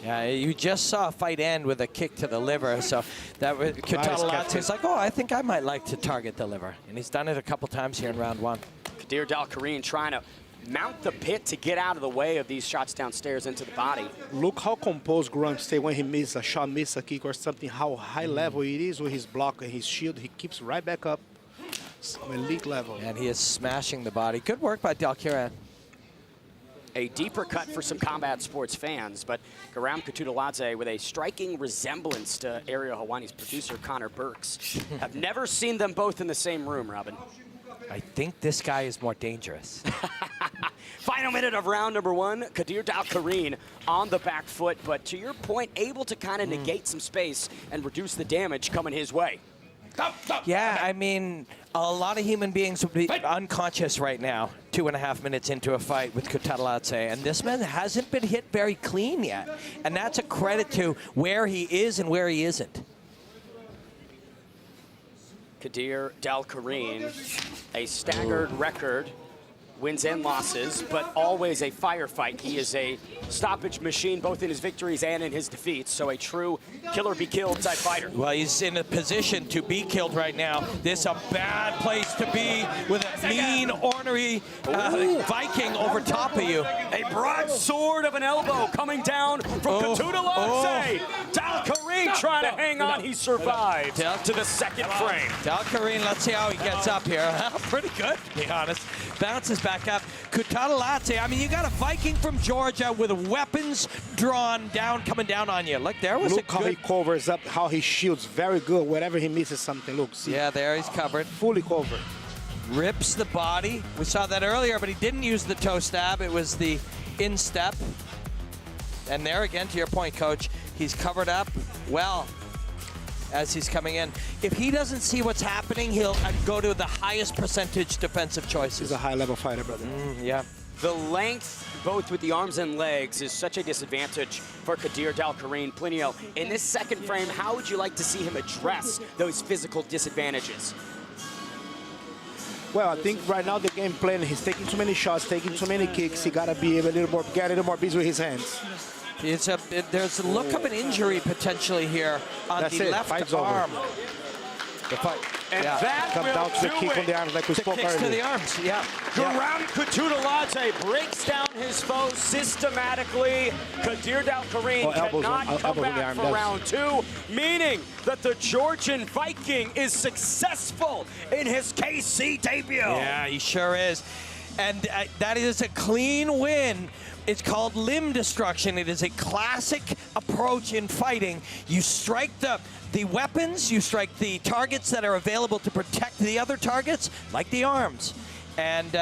Yeah, you just saw a fight end with a kick to the liver, so that was Kutateladze's like, oh, I think I might like to target the liver, and he's done it a couple times here in round 1. Kadir Dalkarin trying to mount the pit to get out of the way of these shots downstairs into the body. Look how composed Guram stay when he misses a shot, miss a kick or something, how high level it is with his block and his shield. He keeps right back up, elite level. And he is smashing the body. Good work by Dalkarin. A deeper cut for some combat sports fans, but Guram Kutateladze with a striking resemblance to Ariel Hawani's producer, Connor Burks. Have never seen them both in the same room, Robin. I think this guy is more dangerous. Final minute of round number 1. Kadir Dalkarin on the back foot, but to your point, able to kind of negate some space and reduce the damage coming his way. Yeah, I mean, a lot of human beings would be unconscious right now, 2.5 minutes into a fight with Kutaladze, and this man hasn't been hit very clean yet. And that's a credit to where he is and where he isn't. Kadir Dalkarin, a staggered record, wins and losses, but always a firefight. He is a stoppage machine, both in his victories and in his defeats, so a true kill-or-be-killed type fighter. Well, he's in a position to be killed right now. This is a bad place to be with a mean, ornery Viking over top of you. A broadsword of an elbow coming down from Kutaladze. Dalkarin trying to hang on. He survived to the second frame. Dalkarin, let's see how he gets up here. Pretty good, to be honest. Bounces back up. Kutaladze, I mean, you got a Viking from Georgia with weapons drawn down, coming down on you. Look, there was Look how he covers up, how he shields. Very good. Whenever he misses something, look. See. Yeah, there he's covered. Fully covered. Rips the body. We saw that earlier, but he didn't use the toe stab. It was the instep. And there again, to your point, Coach, he's covered up well as he's coming in. If he doesn't see what's happening, he'll go to the highest percentage defensive choices. He's a high-level fighter, brother. Yeah. The length, both with the arms and legs, is such a disadvantage for Kadir Dalkarin. Plinio, in this second frame, how would you like to see him address those physical disadvantages? Well, I think right now the game plan, he's taking too many shots, taking too many kicks. He got to be able get a little more busy with his hands. There's a look of an injury potentially here on the left arm. The fight. And that comes down to the kick on the arms like we spoke earlier. To the arms, yeah. Garam Kutaladze breaks down his foe systematically. Kadir Dalkarin cannot come back for round two, meaning that the Georgian Viking is successful in his KC debut. Yeah, he sure is. And that is a clean win. It's called limb destruction. It is a classic approach in fighting. You strike the weapons, you strike the targets that are available to protect the other targets, like the arms, and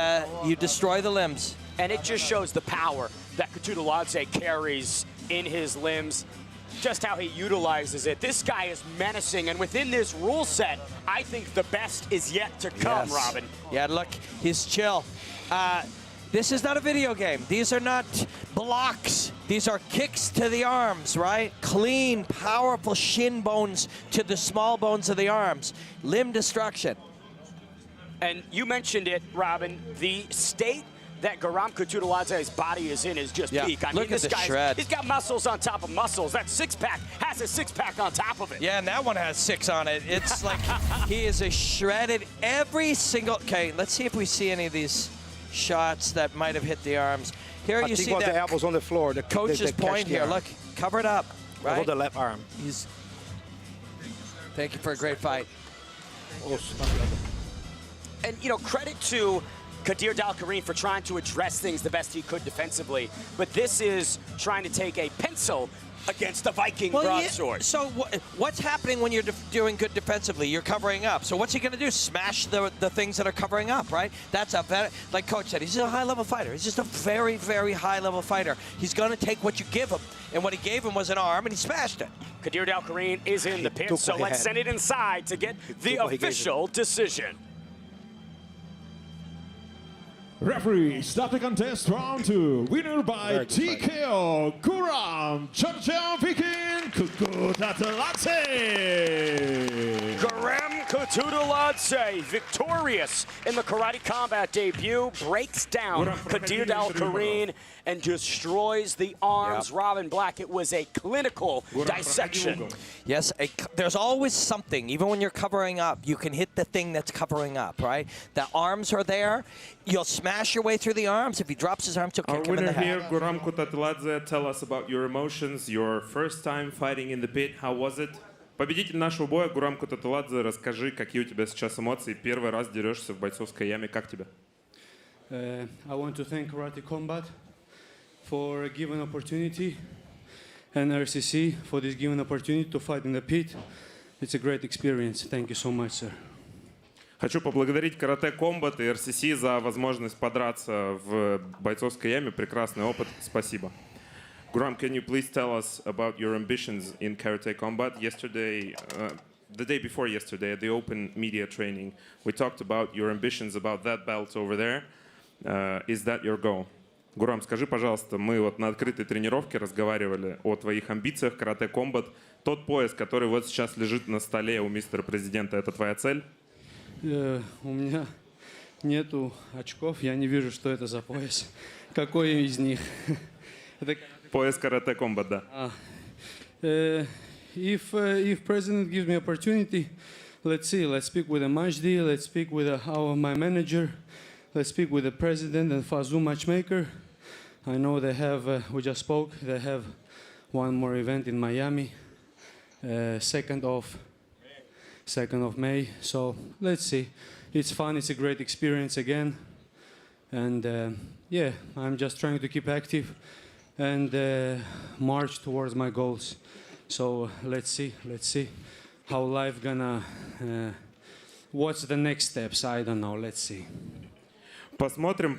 you destroy the limbs. And it just shows the power that Kutaladze carries in his limbs, just how he utilizes it. This guy is menacing, and within this rule set, I think the best is yet to come, Yes. Robin. Yeah, look, he's chill. This is not a video game. These are not blocks. These are kicks to the arms, right? Clean, powerful shin bones to the small bones of the arms. Limb destruction. And you mentioned it, Robin, the state that Garam Kutaladze's body is in is just peak. I Look mean, at this the shred. He's got muscles on top of muscles. That six-pack has a six-pack on top of it. Yeah, and that one has 6 on it. It's like he is a shredded every single... Okay, let's see if we see any of these shots that might have hit the arms. Here you see that the elbows on the floor. The coach's point here. Look, covered up, right? Hold the left arm. He's. Thank you for a great fight. And, you know, credit to Kadir Dalkarin for trying to address things the best he could defensively. But this is trying to take a pencil against the Viking broadsword. Yeah, so what's happening when you're doing good defensively? You're covering up. So what's he going to do? Smash the things that are covering up, right? That's like Coach said, he's a high-level fighter. He's just a very, very high-level fighter. He's going to take what you give him. And what he gave him was an arm, and he smashed it. Kadir Dalkarin is in the pit, so let's send it inside to get the official decision. Referee, stop the contest, round 2. Winner by TKO, Garam Georgian Viking Kutaladze. Garam Kutaladze, victorious in the Karate Combat debut, breaks down Kadir Dalkarin and destroys the arms. Robin Black, it was a clinical dissection. Yes, there's always something. Even when you're covering up, you can hit the thing that's covering up, right? The arms are there. You'll smash your way through the arms. If he drops his arms, you'll kick him in the head. Our winner here, Garam Kutaladze, tell us about your emotions, your first time fighting in the pit. How was it? Победитель нашего боя, Garam Kutaladze, расскажи, какие у тебя сейчас эмоции. Первый раз дерешься в бойцовской яме. Как тебе? I want to thank Karate Combat for a given opportunity and RCC for this given opportunity to fight in the pit. It's a great experience. Thank you so much, sir. Хочу поблагодарить Карате Комбат и РСС за возможность подраться в бойцовской яме. Прекрасный опыт. Спасибо. Garam, can you please tell us about your ambitions in Karate Combat? Yesterday, the day before yesterday at the open media training, we talked about your ambitions about that belt over there. Is that your goal? Гурам, скажи, пожалуйста, мы вот на открытой тренировке разговаривали о твоих амбициях, карате комбат. Тот пояс, который вот сейчас лежит на столе у мистера президента, это твоя цель? У меня нету очков, я не вижу, что это за пояс. Какой из них? Пояс карате комбат, да. If president gives me opportunity, let's see. Let's speak with the Majdi. Let's speak with my manager. Let's speak with the president and Fazou matchmaker. I know they have. We just spoke. They have one more event in Miami, 2nd of May. So let's see. It's fun. It's a great experience again, and yeah, I'm just trying to keep active and march towards my goals. So let's see how life gonna. What's the next steps? I don't know. Let's see. Посмотрим.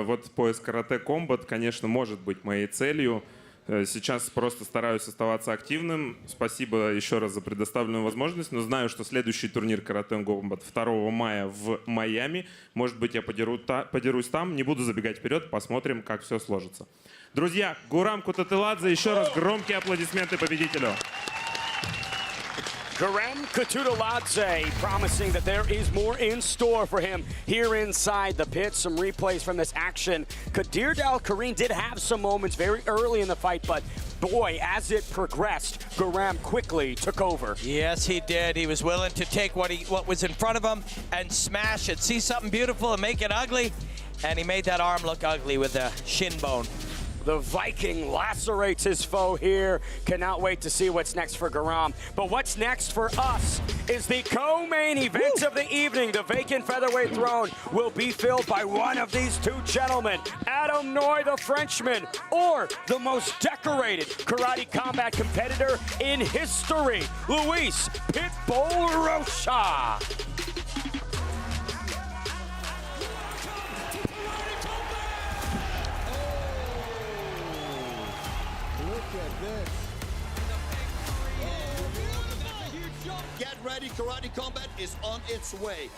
Вот пояс карате комбат, конечно, может быть моей целью. Сейчас просто стараюсь оставаться активным. Спасибо еще раз за предоставленную возможность. Но знаю, что следующий турнир карате комбат 2 мая в Майами. Может быть, я подерусь там. Не буду забегать вперед. Посмотрим, как все сложится. Друзья, Гурам Кутателадзе. Еще раз громкие аплодисменты победителю. Guram Kutateladze promising that there is more in store for him here inside the pit. Some replays from this action. Kadir Dalkarin did have some moments very early in the fight, but boy, as it progressed, Guram quickly took over. Yes, he did. He was willing to take what was in front of him and smash it. See something beautiful and make it ugly. And he made that arm look ugly with the shin bone. The Viking lacerates his foe here. Cannot wait to see what's next for Guram. But what's next for us is the co-main event of the evening. The vacant featherweight throne will be filled by one of these two gentlemen, Adam Noy, the Frenchman, or the most decorated karate combat competitor in history, Luis Pitbull Rocha. Get ready, karate combat is on its way.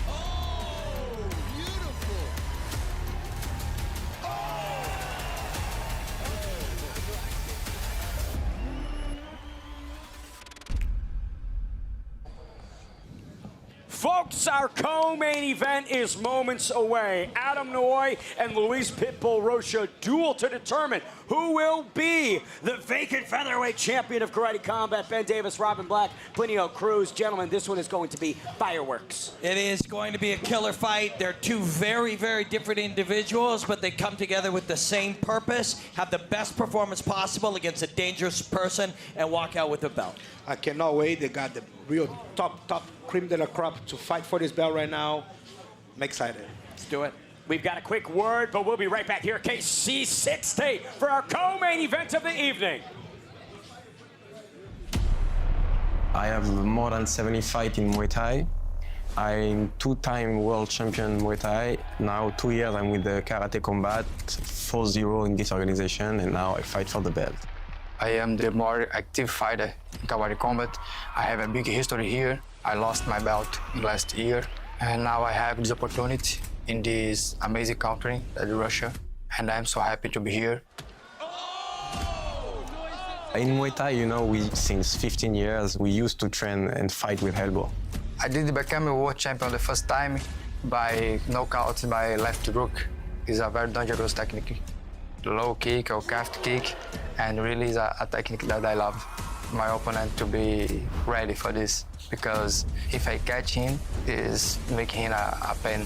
Oh, beautiful. Folks, our co-main event is moments away. Adam Noy and Luis Pitbull Rocha duel to determine who will be the vacant featherweight champion of karate combat. Ben Davis, Robin Black, Plinio Cruz. Gentlemen, this one is going to be fireworks. It is going to be a killer fight. They're two very, very different individuals, but they come together with the same purpose, have the best performance possible against a dangerous person, and walk out with a belt. I cannot wait. They got the real top cream de la crop to fight for this belt right now. I'm excited. Let's do it. We've got a quick word, but we'll be right back here at KC60 for our co-main event of the evening. I have more than 70 fights in Muay Thai. I'm two-time world champion Muay Thai. Now 2 years I'm with the Karate Combat, 4-0 in this organization, and now I fight for the belt. I am the more active fighter in Karate Combat. I have a big history here. I lost my belt last year, and now I have this opportunity in this amazing country, Russia, and I'm so happy to be here. In Muay Thai, you know, since 15 years, we used to train and fight with elbow. I did become a world champion the first time by knockout by left hook. It's a very dangerous technique. Low kick or calf kick, and really is a technique that I love. My opponent to be ready for this, because if I catch him, it's making him a pain.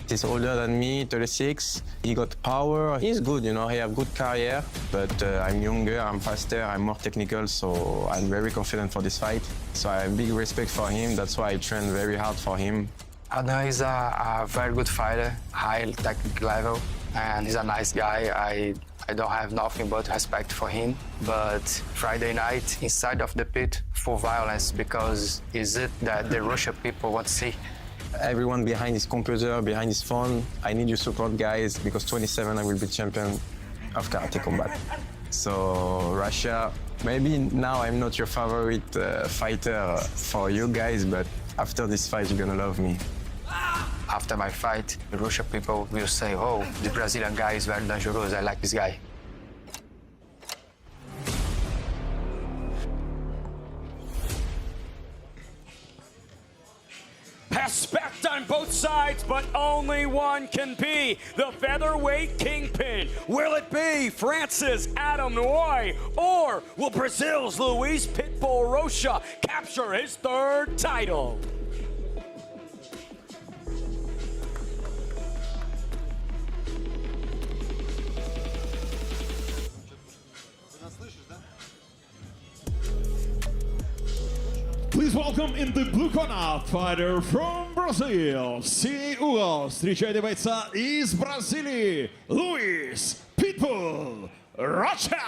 He's older than me, 36. He got power. He's good, you know, he has a good career, but I'm younger, I'm faster, I'm more technical, so I'm very confident for this fight. So I have big respect for him, that's why I train very hard for him. Adam is a very good fighter, high technical level, and he's a nice guy. I don't have nothing but respect for him. But Friday night, inside of the pit, for violence, because is it that the Russian people want to see? Everyone behind his computer, behind his phone, I need your support, guys, because 27 I will be champion of Karate Combat. So Russia, maybe now I'm not your favorite fighter for you guys, but after this fight, you're gonna love me. After my fight, the Russian people will say, oh, the Brazilian guy is very dangerous. I like this guy. Respect on both sides, but only one can be the featherweight kingpin. Will it be France's Adam Noy, or will Brazil's Luis Pitbull Rocha capture his third title? Please welcome in the blue corner, fighter from Brazil, синий угол, встречайте бойца из Бразилии, Luis Pitbull Rocha.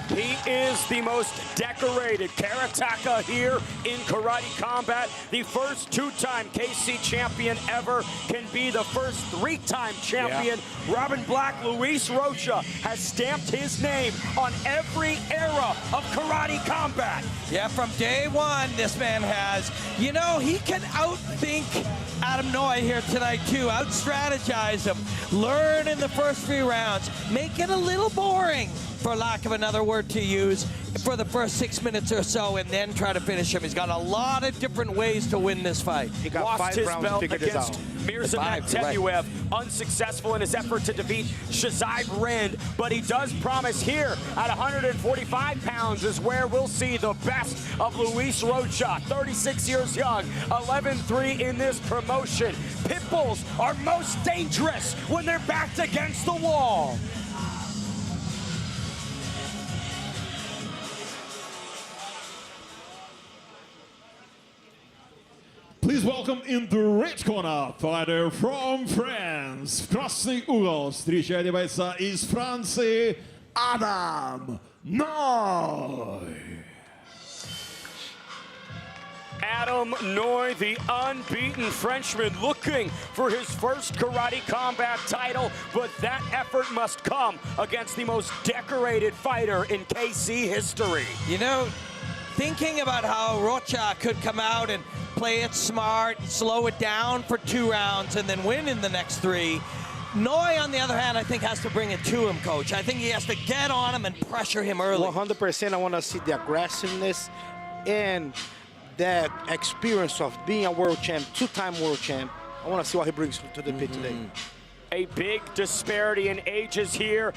He is the most decorated karateka here in karate combat. The first two-time KC champion ever can be the first three-time champion. Yeah. Robin Black, Luis Rocha has stamped his name on every era of karate combat. Yeah, from day one, this man has. You know, he can outthink Adam Noy here tonight, too. Out-strategize him. Learn in the first 3 rounds. Make it a little boring, for lack of another word to use, for the first 6 minutes or so, and then try to finish him. He's got a lot of different ways to win this fight. He got Lost 5 his rounds belt to figure this against out. Magomedov, unsuccessful in his effort to defeat Bizayv Rend, but he does promise here at 145 pounds is where we'll see the best of Luis Rocha, 36 years young, 11-3 in this promotion. Pitbulls are most dangerous when they're backed against the wall. Please welcome in the red corner, fighter from France, в красный угол, встречайте бойца из Франции, Adam Noy. Adam Noy, the unbeaten Frenchman, looking for his first karate combat title, but that effort must come against the most decorated fighter in KC history. You know, thinking about how Rocha could come out and play it smart, slow it down for 2 rounds, and then win in the next 3. Noy, on the other hand, I think has to bring it to him, Coach. I think he has to get on him and pressure him early. 100%, I want to see the aggressiveness and that experience of being a world champ, 2-time world champ. I want to see what he brings to the pit today. A big disparity in ages here.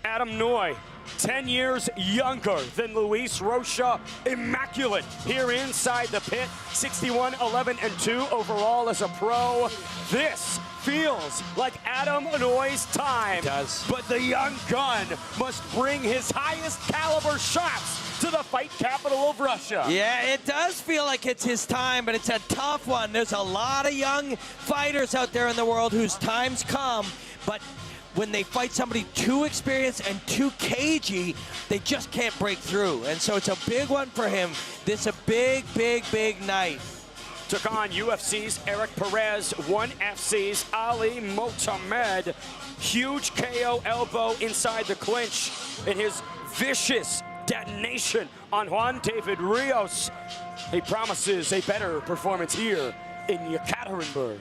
Adam Noy, 10 years younger than Luis Rocha, immaculate here inside the pit, 61, 11, and 2 overall as a pro. This feels like Adam Noy's time. It does. But the young gun must bring his highest caliber shots to the fight capital of Russia. Yeah, it does feel like it's his time, but it's a tough one. There's a lot of young fighters out there in the world whose times come, but when they fight somebody too experienced and too cagey, they just can't break through. And so it's a big one for him. This is a big, big, big night. Took on UFC's Eric Perez, 1FC's Ali Mohamed. Huge KO elbow inside the clinch in his vicious detonation on Juan David Rios. He promises a better performance here in Yekaterinburg.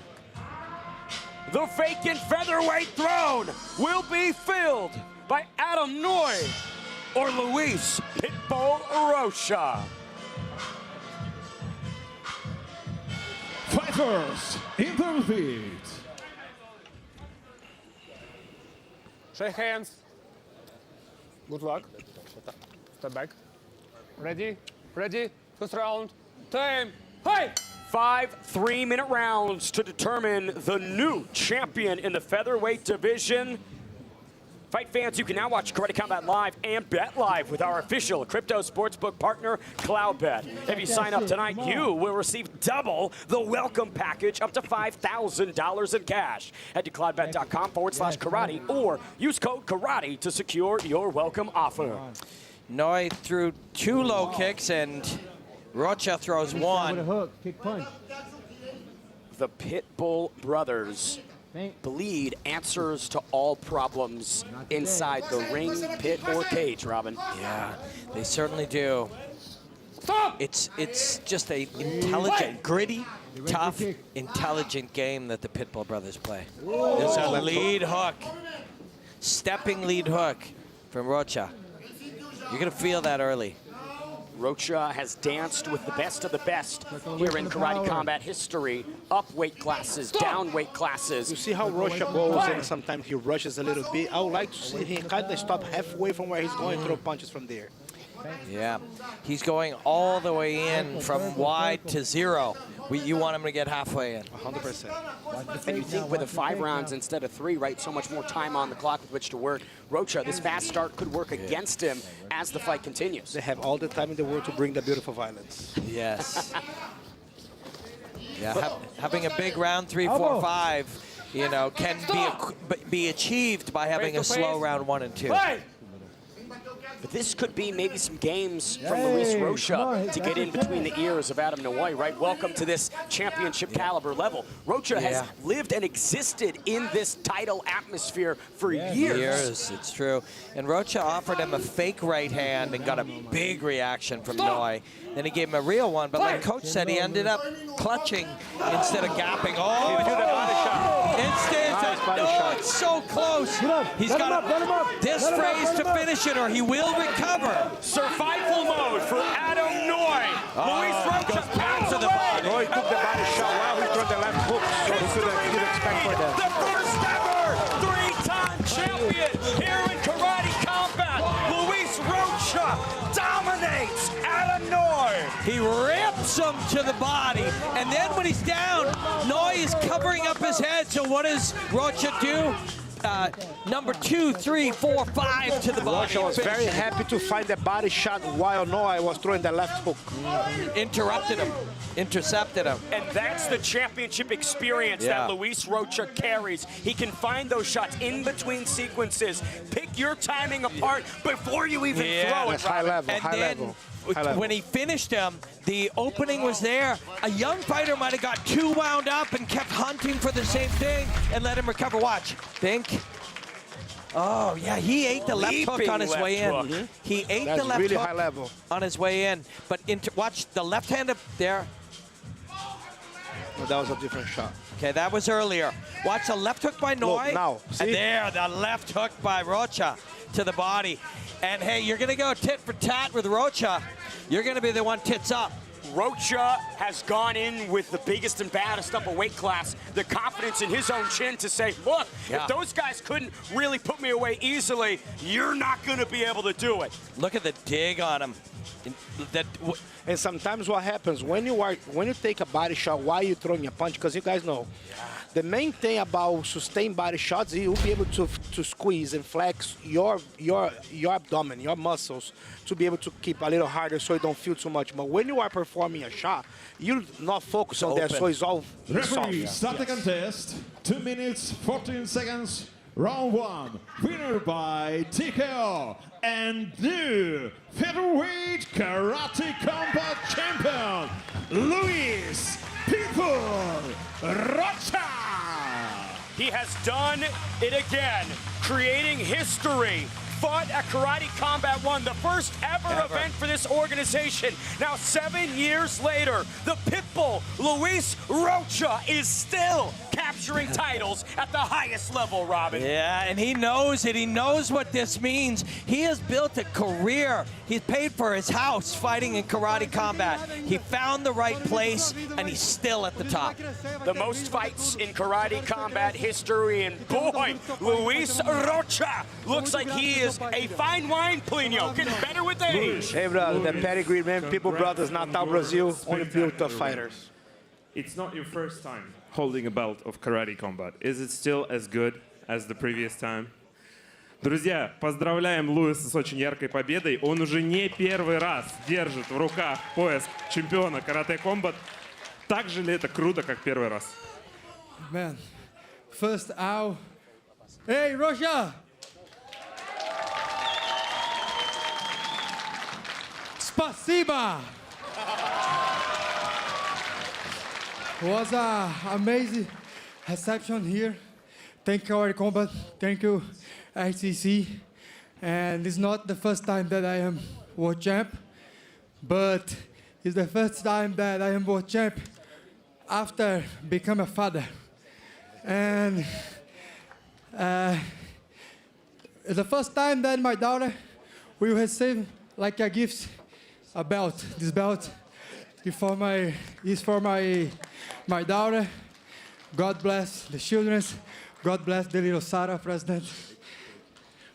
The vacant featherweight throne will be filled by Adam Noy or Luis Pitbull Rocha. Fighters in the pit. Shake hands. Good luck. Step back. Ready? Ready? First round. Time. Hey! 5 3-minute rounds to determine the new champion in the featherweight division. Fight fans, you can now watch Karate Combat Live and Bet Live with our official crypto sportsbook partner, CloudBet. If you sign up tonight, you will receive double the welcome package, up to $5,000 in cash. Head to cloudbet.com/karate or use code karate to secure your welcome offer. Noy threw 2 low kicks and Rocha throws 1. With a hook, kick punch. The Pitbull brothers bleed answers to all problems inside the ring, pit, or cage, Robin. Yeah, they certainly do. It's just a intelligent, gritty, tough, intelligent game that the Pitbull brothers play. There's a lead hook, stepping lead hook from Rocha. You're gonna feel that early. Rocha has danced with the best of the best here in karate combat history. Up weight classes, down weight classes. You see how Rocha goes and sometimes he rushes a little bit. I would like to see him kind of stop halfway from where he's going, throw punches from there. Yeah, he's going all the way in from wide to zero. You want him to get halfway in. 100%. And you think with a 5 rounds instead of 3, right, so much more time on the clock with which to work. Rocha, this fast start could work against him as the fight continues. They have all the time in the world to bring the beautiful violence. Yes. Yeah, having a big round 3, 4, 5, you know, can be achieved by having a slow round 1 and 2. But this could be maybe some games from Luis Rocha to get in between the ears of Adam Noy, right? Welcome to this championship caliber level. Rocha has lived and existed in this title atmosphere for years. It's true. And Rocha offered him a fake right hand and got a big reaction from Noy. Then he gave him a real one, but like Coach said, he ended up clutching instead of gapping. It's so close. He's got this phrase to finish it, or he will recover. Survival mode for Adam Noy. Luis Rocha back to the body. Noy took the body shot while he threw the left hook, so he could expect for that. The first ever 3-time champion here in karate combat. Luis Rocha dominates Adam Noy. He rips him to the body, and then when he's down, Noy is covering up his head. So what does Rocha do? Number 2, 3, 4, 5 to the body. Rocha was very happy to find the body shot while Noy was throwing the left hook. Interrupted him, intercepted him. And that's the championship experience that Luis Rocha carries. He can find those shots in between sequences, pick your timing apart before you even throw it. That's high level, and high then, level. When he finished him, the opening was there. A young fighter might have got too wound up and kept hunting for the same thing and let him recover. Watch. Think. Oh, yeah, he ate the left hook on his way in. He ate the left hook high level on his way in. But watch the left hand up there. Well, that was a different shot. Okay, that was earlier. Watch the left hook by Noy. Look, now, see? And there, the left hook by Rocha to the body. And hey, you're gonna go tit for tat with Rocha. You're gonna be the one tits up. Rocha has gone in with the biggest and baddest up a weight class, the confidence in his own chin to say, look, if those guys couldn't really put me away easily, you're not gonna be able to do it. Look at the dig on him. And sometimes what happens when you take a body shot while you're throwing a punch, because you guys know, the main thing about sustained body shots is you'll be able to squeeze and flex your abdomen, your muscles, to be able to keep a little harder so you don't feel too much. But when you are performing a shot, you're not focused on that, so it's all Referee, soft. start the contest. 2 minutes, 14 seconds. Round 1, winner by TKO and new featherweight karate combat champion, Luis People Rocha. He has done it again, creating history. Fought at Karate Combat 1, the first ever event for this organization. Now 7 years later, the Pitbull, Luis Rocha, is still capturing titles at the highest level, Robin. Yeah, and he knows it. He knows what this means. He has built a career. He's paid for his house fighting in Karate Combat. He found the right place, and he's still at the top. The most fights in Karate Combat history, and boy, Luis Rocha looks like he is a fine wine, Plino, getting better with age. Hey, brother, the pedigree, man, People Brothers, Natal, Brazil, only built of fighters. It's not your first time holding a belt of Karate Combat. Is it still as good as the previous time? Друзья, поздравляем Луиса с очень яркой победой. Он уже не первый раз держит в руках пояс чемпиона Karate Combat. Так же ли это круто, как первый раз? Man, first out. Hey, Rocha! Spasiba! Was an amazing reception here. thank you, Karate Combat. Thank you, ICC. And it's not the first time that I am world champ, but it's the first time that I am world champ after becoming a father. And it's the first time that my daughter will receive like a gift, a belt. This belt is for my daughter. God bless the children. God bless the little Sarah, President.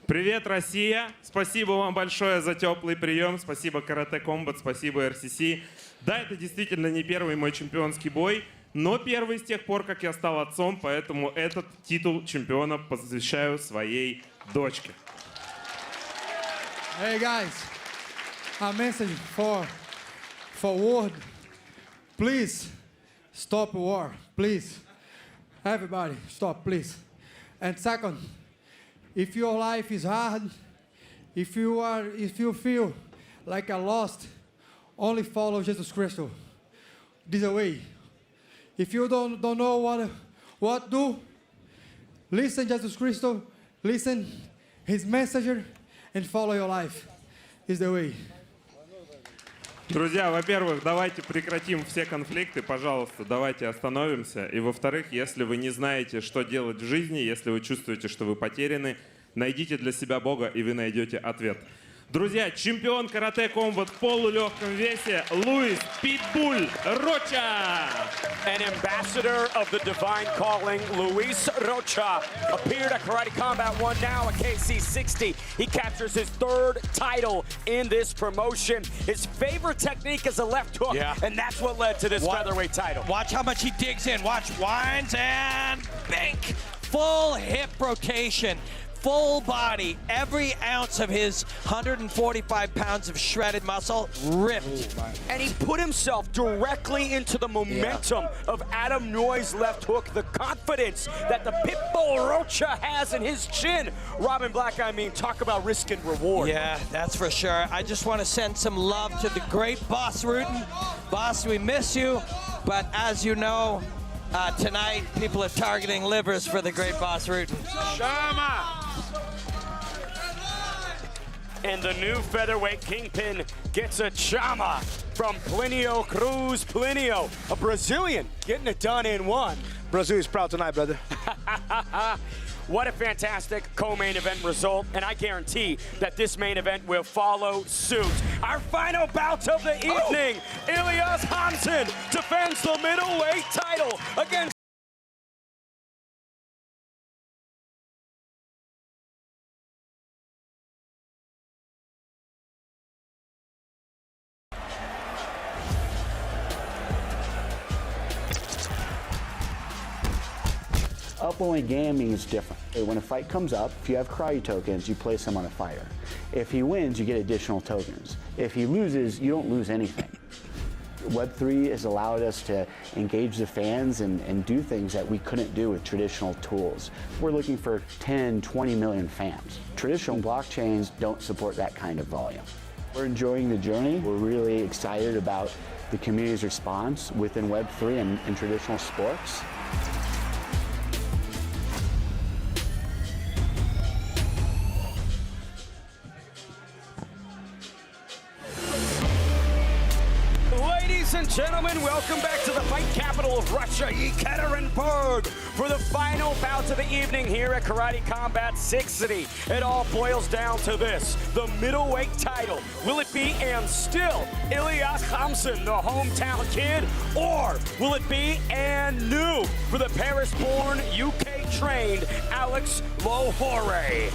Привет, Россия! Спасибо вам большое за теплый прием. Спасибо Karate Combat, спасибо RCC. Да, это действительно не первый мой чемпионский бой, но первый с тех пор, как я стал отцом, поэтому этот титул чемпиона посвящаю своей дочке. Hey guys, a message for world. Please stop war. Please, everybody, stop, please. And second, if your life is hard, if you feel like a lost, only follow Jesus Christ. This is the way. If you don't know what do, listen Jesus Christ, listen His messenger, and follow your life. Is the way. Друзья, во-первых, давайте прекратим все конфликты, пожалуйста, давайте остановимся. И во-вторых, если вы не знаете, что делать в жизни, если вы чувствуете, что вы потеряны, найдите для себя Бога, и вы найдете ответ. Друзья, чемпион Karate Combat в полулегком весе Luis Pitbull Rocha. An ambassador of the divine calling, Luis Rocha, appeared at Karate Combat 1, now at KC60. He captures his third title in this promotion. His favorite technique is a left hook, and that's what led to this featherweight title. Watch how much he digs in. Watch, winds and bank. Full hip rotation. Full body, every ounce of his 145 pounds of shredded muscle ripped. And he put himself directly into the momentum of Adam Noy's left hook, the confidence that the Pitbull Rocha has in his chin. Robin Black, I mean, talk about risk and reward. Yeah, that's for sure. I just want to send some love to the great Boss Rutan. Boss, we miss you, but as you know, tonight people are targeting livers for the great Boss Rutan. Shama! And the new featherweight kingpin gets a chama from Plinio Cruz. Plinio, a Brazilian, getting it done in one. Brazil is proud tonight, brother. What a fantastic co-main event result, and I guarantee that this main event will follow suit. Our final bout of the evening, Elias Hansen defends the middleweight title against Up-only gaming is different. When a fight comes up, if you have karate tokens, you place him on a fighter. If he wins, you get additional tokens. If he loses, you don't lose anything. Web3 has allowed us to engage the fans and do things that we couldn't do with traditional tools. We're looking for 10, 20 million fans. Traditional blockchains don't support that kind of volume. We're enjoying the journey. We're really excited about the community's response within Web3 and traditional sports. Ladies and gentlemen, welcome back to the fight capital of Russia, Yekaterinburg, for the final bout of the evening here at Karate Combat 60. It all boils down to this, the middleweight title. Will it be and still Elias Hansen, the hometown kid, or will it be and new for the Paris-born, UK-trained Alex Lohore?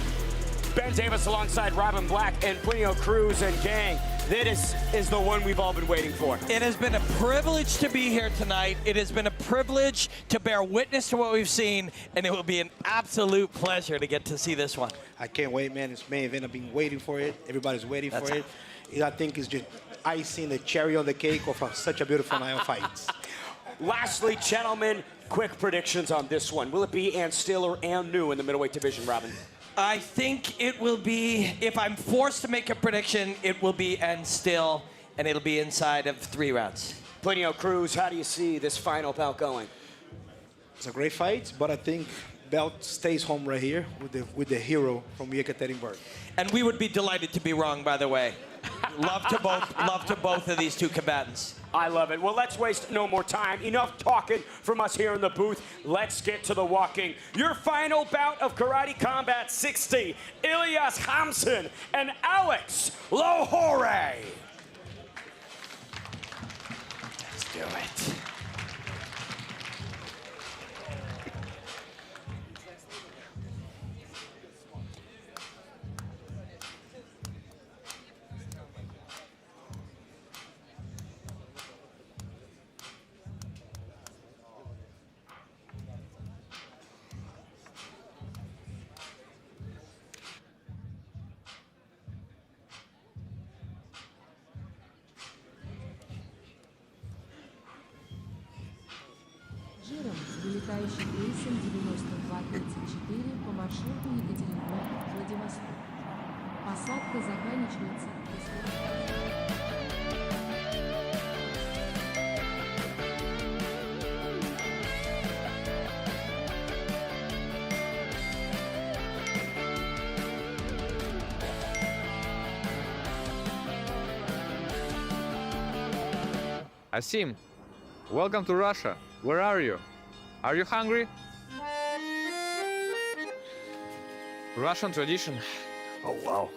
Ben Davis alongside Robin Black and Plinio Cruz and gang. This is the one we've all been waiting for. It has been a privilege to be here tonight. It has been a privilege to bear witness to what we've seen, and it will be an absolute pleasure to get to see this one. I can't wait, man. It's main event. I've been waiting for it. Everybody's waiting for it. I think it's just icing the cherry on the cake of such a beautiful night of fights. Lastly, gentlemen, quick predictions on this one. Will it be and still or and new in the middleweight division, Robin? I think it will be, if I'm forced to make a prediction, it will be and still, and it'll be inside of 3 rounds. Plinio Cruz, how do you see this final bout going? It's a great fight, but I think belt stays home right here with the hero from Yekaterinburg. And we would be delighted to be wrong, by the way. Love to both of these two combatants. I love it. Well, let's waste no more time. Enough talking from us here in the booth. Let's get to the walking. Your final bout of Karate Combat 60, Ilyas Hamsin and Alex Lohore. Let's do it. Жиром с вылетающим рейсом 9234 по маршруту Екатеринбург-Владивосток. Посадка заканчивается Asim, welcome to Russia. Where are you? Are you hungry? Russian tradition. Oh, wow.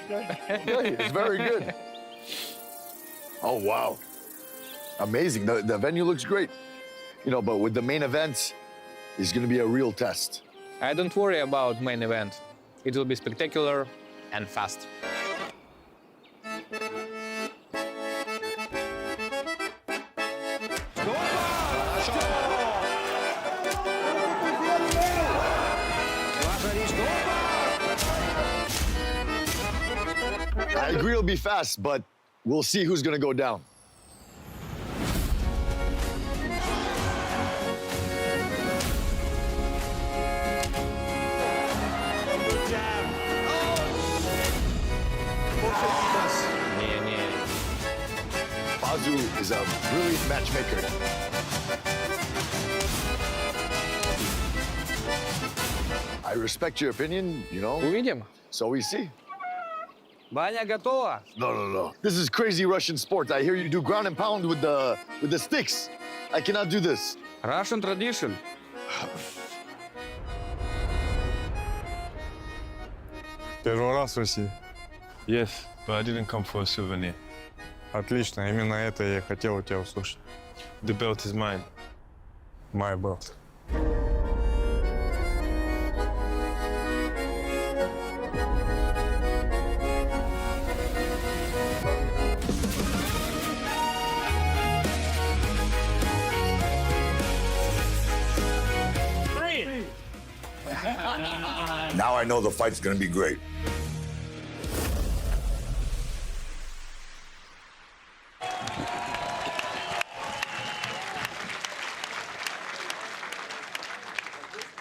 It's very good. Oh, wow. Amazing. The venue looks great. You know, but with the main event, it's going to be a real test. I don't worry about main event. It will be spectacular and fast. I agree it'll be fast, but we'll see who's going to go down. Bazu is a brilliant matchmaker. I respect your opinion, you know. Увидим. So we see. Баня готова? No. This is crazy Russian sport. I hear you do ground and pound with the sticks. I cannot do this. Russian tradition. Первый раз в России. Yes, but I didn't come for a souvenir. Отлично, именно это я и хотел у тебя услышать. The belt is mine. My belt. Now I know the fight's gonna be great.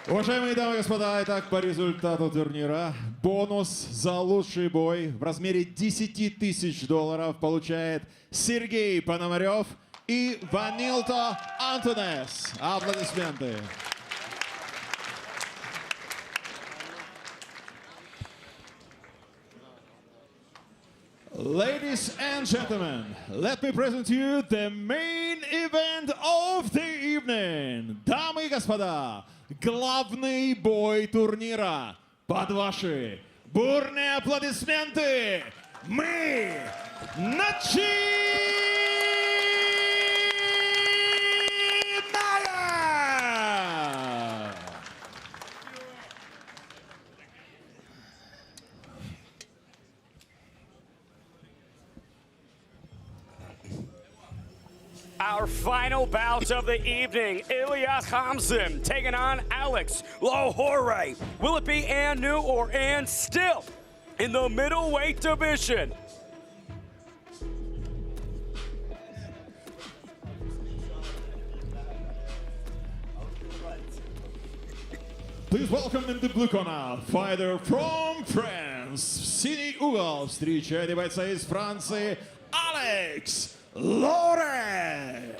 Уважаемые дамы и господа, итак, по результату турнира бонус за лучший бой в размере $10 000 получает Сергей Пономарев и Ванилто Antunes. Аплодисменты. Ladies and gentlemen, let me present to you the main event of the evening. Дамы и господа, главный бой турнира. Под ваши бурные аплодисменты мы начинаем! Our final bout of the evening, Ilyas Hamsin taking on Alex Lohore. Will it be and new or and still in the middleweight division? Please welcome in the blue corner, fighter from France. В синий угол встречайте бойца из Франции Алекс Лоре.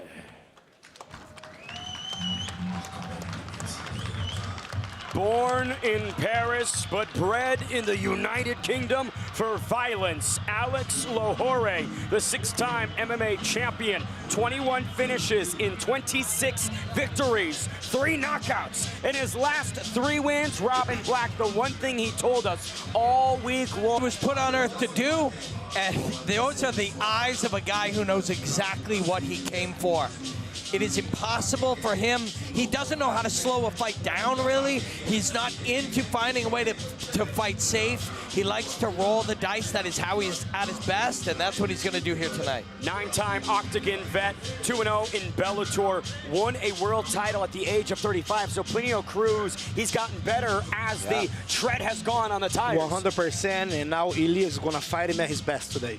Born in Paris, but bred in the United Kingdom for violence, Alex Lahore, the six-time MMA champion, 21 finishes in 26 victories, 3 knockouts. In his last 3 wins, Robin Black, the one thing he told us all week long was put on earth to do, and those are the eyes of a guy who knows exactly what he came for. It is impossible for him. He doesn't know how to slow a fight down, really. He's not into finding a way to fight safe. He likes to roll the dice. That is how he's at his best, and that's what he's going to do here tonight. 9-time Octagon vet, 2-0 in Bellator, won a world title at the age of 35. So Plinio Cruz, he's gotten better as the tread has gone on the tires. 100%, and now Ilya is going to fight him at his best today.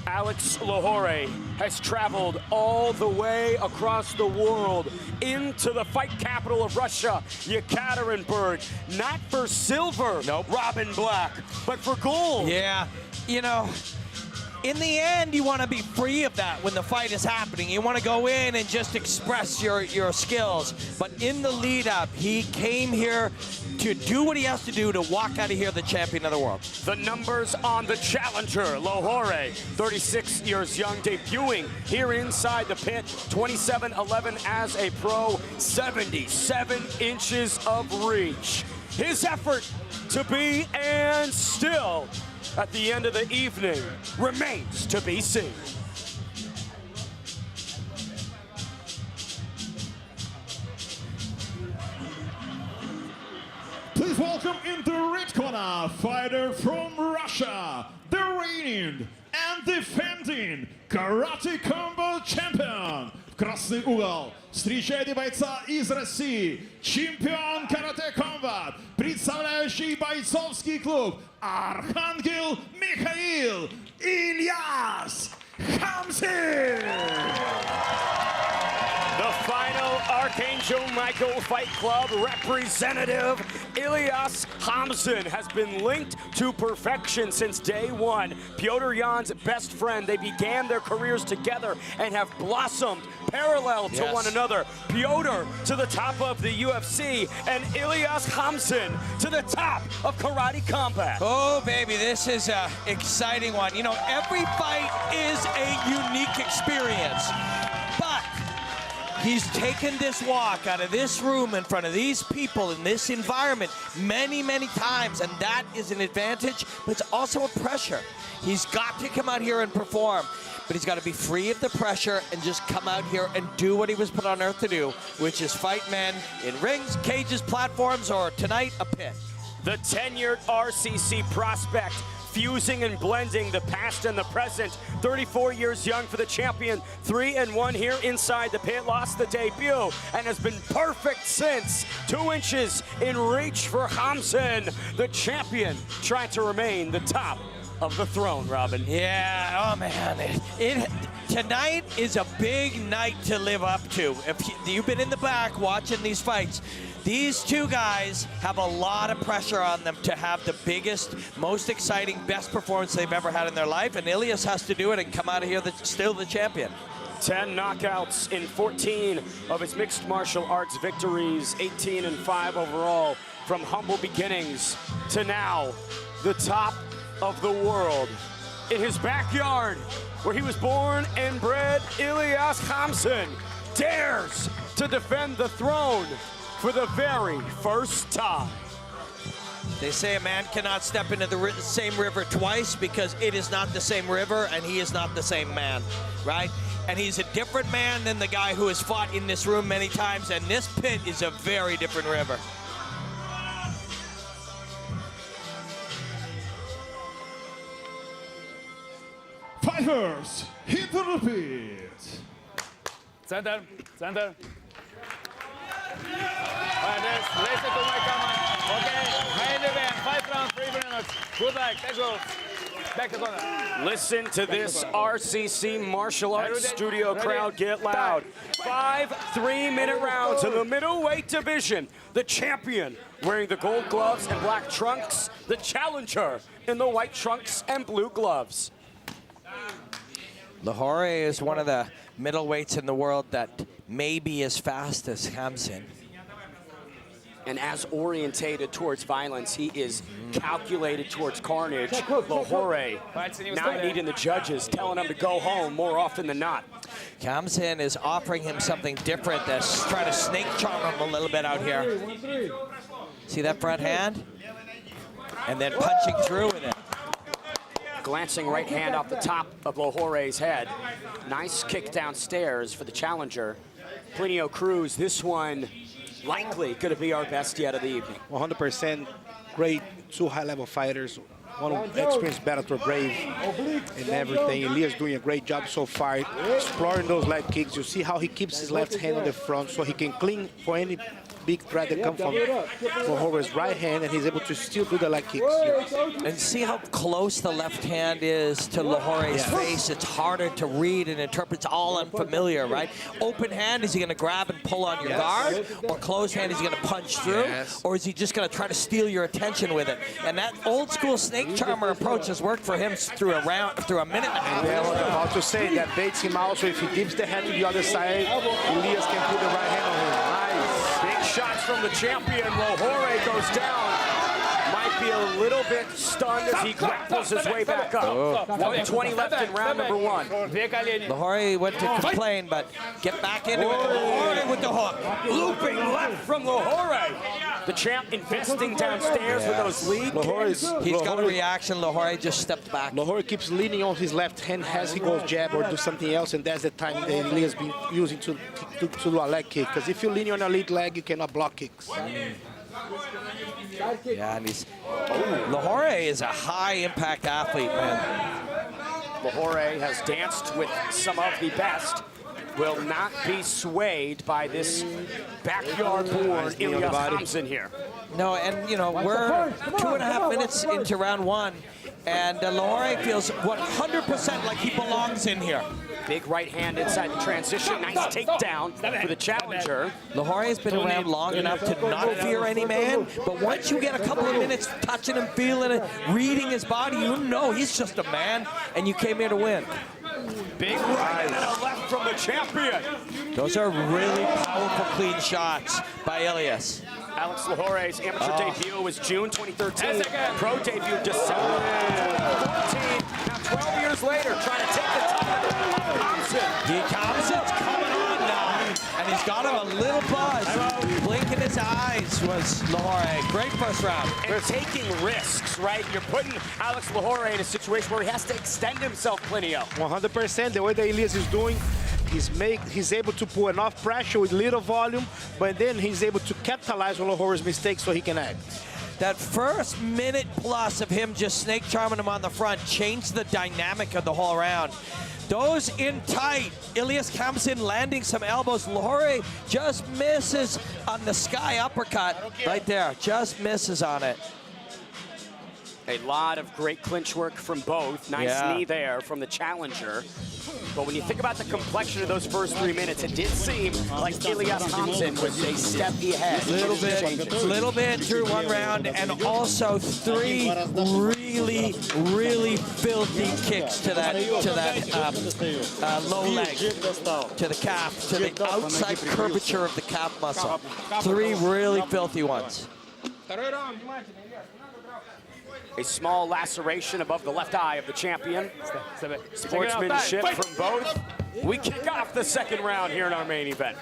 Alex Lahore has traveled all the way across the world into the fight capital of Russia, Yekaterinburg, not for silver, Robin Black, but for gold. Yeah, you know, in the end, you want to be free of that when the fight is happening. You want to go in and just express your skills. But in the lead-up, he came here to do what he has to do to walk out of here the champion of the world. The numbers on the challenger, Lahore, 36 years young, debuting here inside the pit, 27-11 as a pro, 77 inches of reach. His effort to be, and still, at the end of the evening, remains to be seen. Please welcome in the red corner, fighter from Russia, the reigning and defending Karate Combat champion. В красный угол встречайте бойца из России, чемпион Карате Комбат, представляющий бойцовский клуб Архангел Михаил Ильяс Хамзин. The final Archangel Michael Fight Club representative, Ilias Hamzin, has been linked to perfection since day one. Pyotr Yan's best friend, they began their careers together and have blossomed parallel to one another. Pyotr to the top of the UFC, and Ilias Hamzin to the top of Karate Combat. Oh, baby, this is an exciting one. You know, every fight is a unique experience, but he's taken this walk out of this room in front of these people in this environment many, many times, and that is an advantage, but it's also a pressure. He's got to come out here and perform, but he's got to be free of the pressure and just come out here and do what he was put on earth to do, which is fight men in rings, cages, platforms, or tonight, a pit. The tenured RCC prospect, fusing and blending the past and the present. 34 years young for the champion, 3-1 here inside the pit, lost the debut, and has been perfect since. 2 inches in reach for Hamzin, the champion, trying to remain the top of the throne, Robin. Yeah, oh man, tonight is a big night to live up to. If you've been in the back watching these fights, these two guys have a lot of pressure on them to have the biggest, most exciting, best performance they've ever had in their life, and Ilias has to do it and come out of here still the champion. 10 knockouts in 14 of his mixed martial arts victories, 18-5 overall, from humble beginnings to now the top of the world. In his backyard, where he was born and bred, Ilias Hamzin dares to defend the throne for the very first time. They say a man cannot step into the same river twice because it is not the same river and he is not the same man, right? And he's a different man than the guy who has fought in this room many times, and this pit is a very different river. Fighters, hit the repeat. Center, center. Listen to my command. Okay, main event, 5 rounds, 3 minutes. Good luck, let's go. Back to corner. Listen to this RCC martial arts studio crowd get loud. 5 3-minute rounds in the middleweight division. The champion wearing the gold gloves and black trunks. The challenger in the white trunks and blue gloves. Lahore is one of the middleweights in the world that may be as fast as Khamzat. And as orientated towards violence, he is calculated towards carnage. Lahore not needing the judges, telling him to go home more often than not. Khamzat is offering him something different, that's trying to snake charm him a little bit out here. See that front hand? And then punching through with it. Glancing right hand off the top of Lahore's head. Nice kick downstairs for the challenger. Plinio Cruz, this one likely going to be our best yet of the evening. 100% great, two high-level fighters. One experienced Bellator brave and everything. Elias doing a great job so far, exploring those leg kicks. You see how he keeps his left hand on the front so he can cling for any big threat that comes from Lahore's right hand, and he's able to still do the leg kicks. And see how close the left hand is to Lahore's face. It's harder to read and interpret. It's all unfamiliar, right? Open hand, is he going to grab and pull on your guard? Or closed hand, is he going to punch through? Or is he just going to try to steal your attention with it? And that old school snake charmer approach has worked for him through a minute and a half. Yeah, well, I'm about to say that baits him out, so if he dips the head to the other side, Elias can put the right hand on him. Big shots from the champion. Lahore goes down. Might be a little bit stunned as he grapples his way back up. 1:20 left in round number 1. Lahore went to complain, but get back into it. Lahore with the hook. Looping left from Lahore. The champ investing downstairs with those leads. He's got a reaction. Lahore just stepped back. Lahore keeps leaning on his left hand as he goes jab or do something else, and that's the time that Elias been using to do a leg kick. Because if you're leaning on a lead leg, you cannot block kicks. Yeah, and Lahore is a high-impact athlete, man. Lahore has danced with some of the best. Will not be swayed by this backyard-born Elias Khamzat here. No, and you know, we're 2.5 minutes into round 1, and Lahore feels 100% like he belongs in here. Big right hand inside the transition. Nice takedown for the challenger. Lahore has been around long enough to not fear any man, but once you get a couple of minutes touching him, feeling it, reading his body, you know he's just a man, and you came here to win. Big right and a left from the champion. Those are really powerful, clean shots by Elias. Alex Lahore's amateur debut was June 2013. Pro debut December 2014. Now 12 years later, trying to take the title of Khamzat. Khamzat's coming on now, and he's got him a little buzz. Blinking his eyes was Lahore. Great first round. And taking risks, right? You're putting Alex Lahore in a situation where he has to extend himself, Plinio. 100%. The way that Elias is doing, he's able to put enough pressure with little volume, but then he's able to capitalize on Lahore's mistakes so he can act. That first minute plus of him just snake charming him on the front changed the dynamic of the whole round. Those in tight. Elias Khamzat landing some elbows. Lahore just misses on the sky uppercut right there. Just misses on it. A lot of great clinch work from both. Nice knee there from the challenger. But when you think about the complexion of those first 3 minutes, it did seem like Elias Khamzat was a step ahead. Little bit through one round, and also 3 really, really filthy kicks to that low leg, to the calf, to the outside curvature of the calf muscle. 3 really filthy ones. A small laceration above the left eye of the champion. Sportsmanship from both. We kick off the second round here in our main event.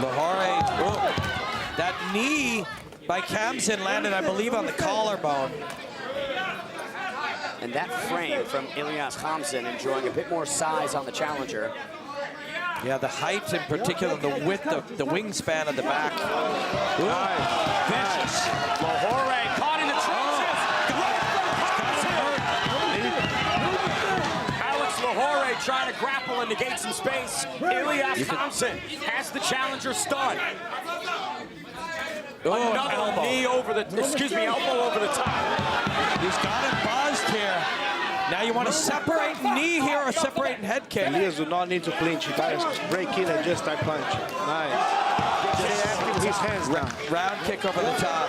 Lahore, that knee by Khamzat landed, I believe, on the collarbone. And that frame from Elias Khamzat enjoying a bit more size on the challenger. Yeah, the height in particular, the width of the wingspan of the back. Vicious. Lahore caught in the trenches. Alex Lahore trying to grapple and negate some space. Elias Khamzat has the challenger stunned. Another elbow. Knee over the, elbow over the top. He's got him buzzed here. Now you want to separate knee here or separate head kick? Elias do not need to clinch. He got to break in and just start punching. Nice. Just active his hands down. Round kick over the top.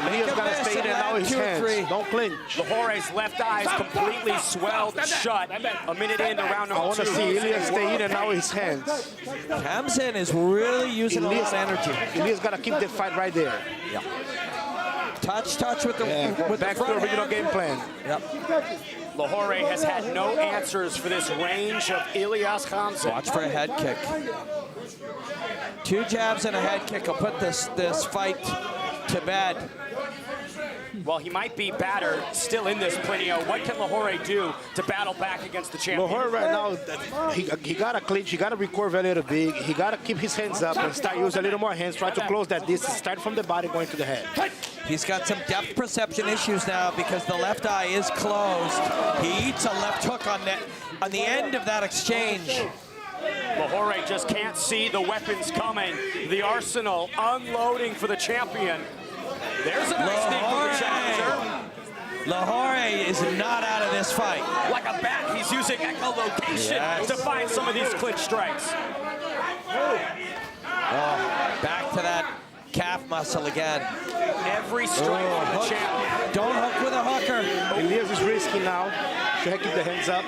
Elias got to stay in and out his hands. Don't clinch. Lahore's left eye is completely swelled shut a minute into round number 2. I want to see Elias stay in and out his hands. Kazimba is really using Elias' energy. Elias got to keep the fight right there. Yeah. Touch with the back the to the original game plan. Yep. Lahore has had no answers for this range of Elias Kazimba. Watch for a head kick. 2 jabs and a head kick will put this fight to bed. Well, he might be battered still in this Plinio. What can Lahore do to battle back against the champion? Lahore right now, he got to clinch, he got to recover a little big, he got to keep his hands up and start using a little more hands, try to close that distance, start from the body going to the head. He's got some depth perception issues now because the left eye is closed. He eats a left hook on the end of that exchange. Lahore just can't see the weapons coming. The arsenal unloading for the champion. There's a nice knee for the challenger. Lahore is not out of this fight. Like a bat, he's using echolocation to find some of these clinch strikes. Back to that calf muscle again. Every strike for the champion. Don't hook with a hooker. Elias is risky now. Should keep the hands up.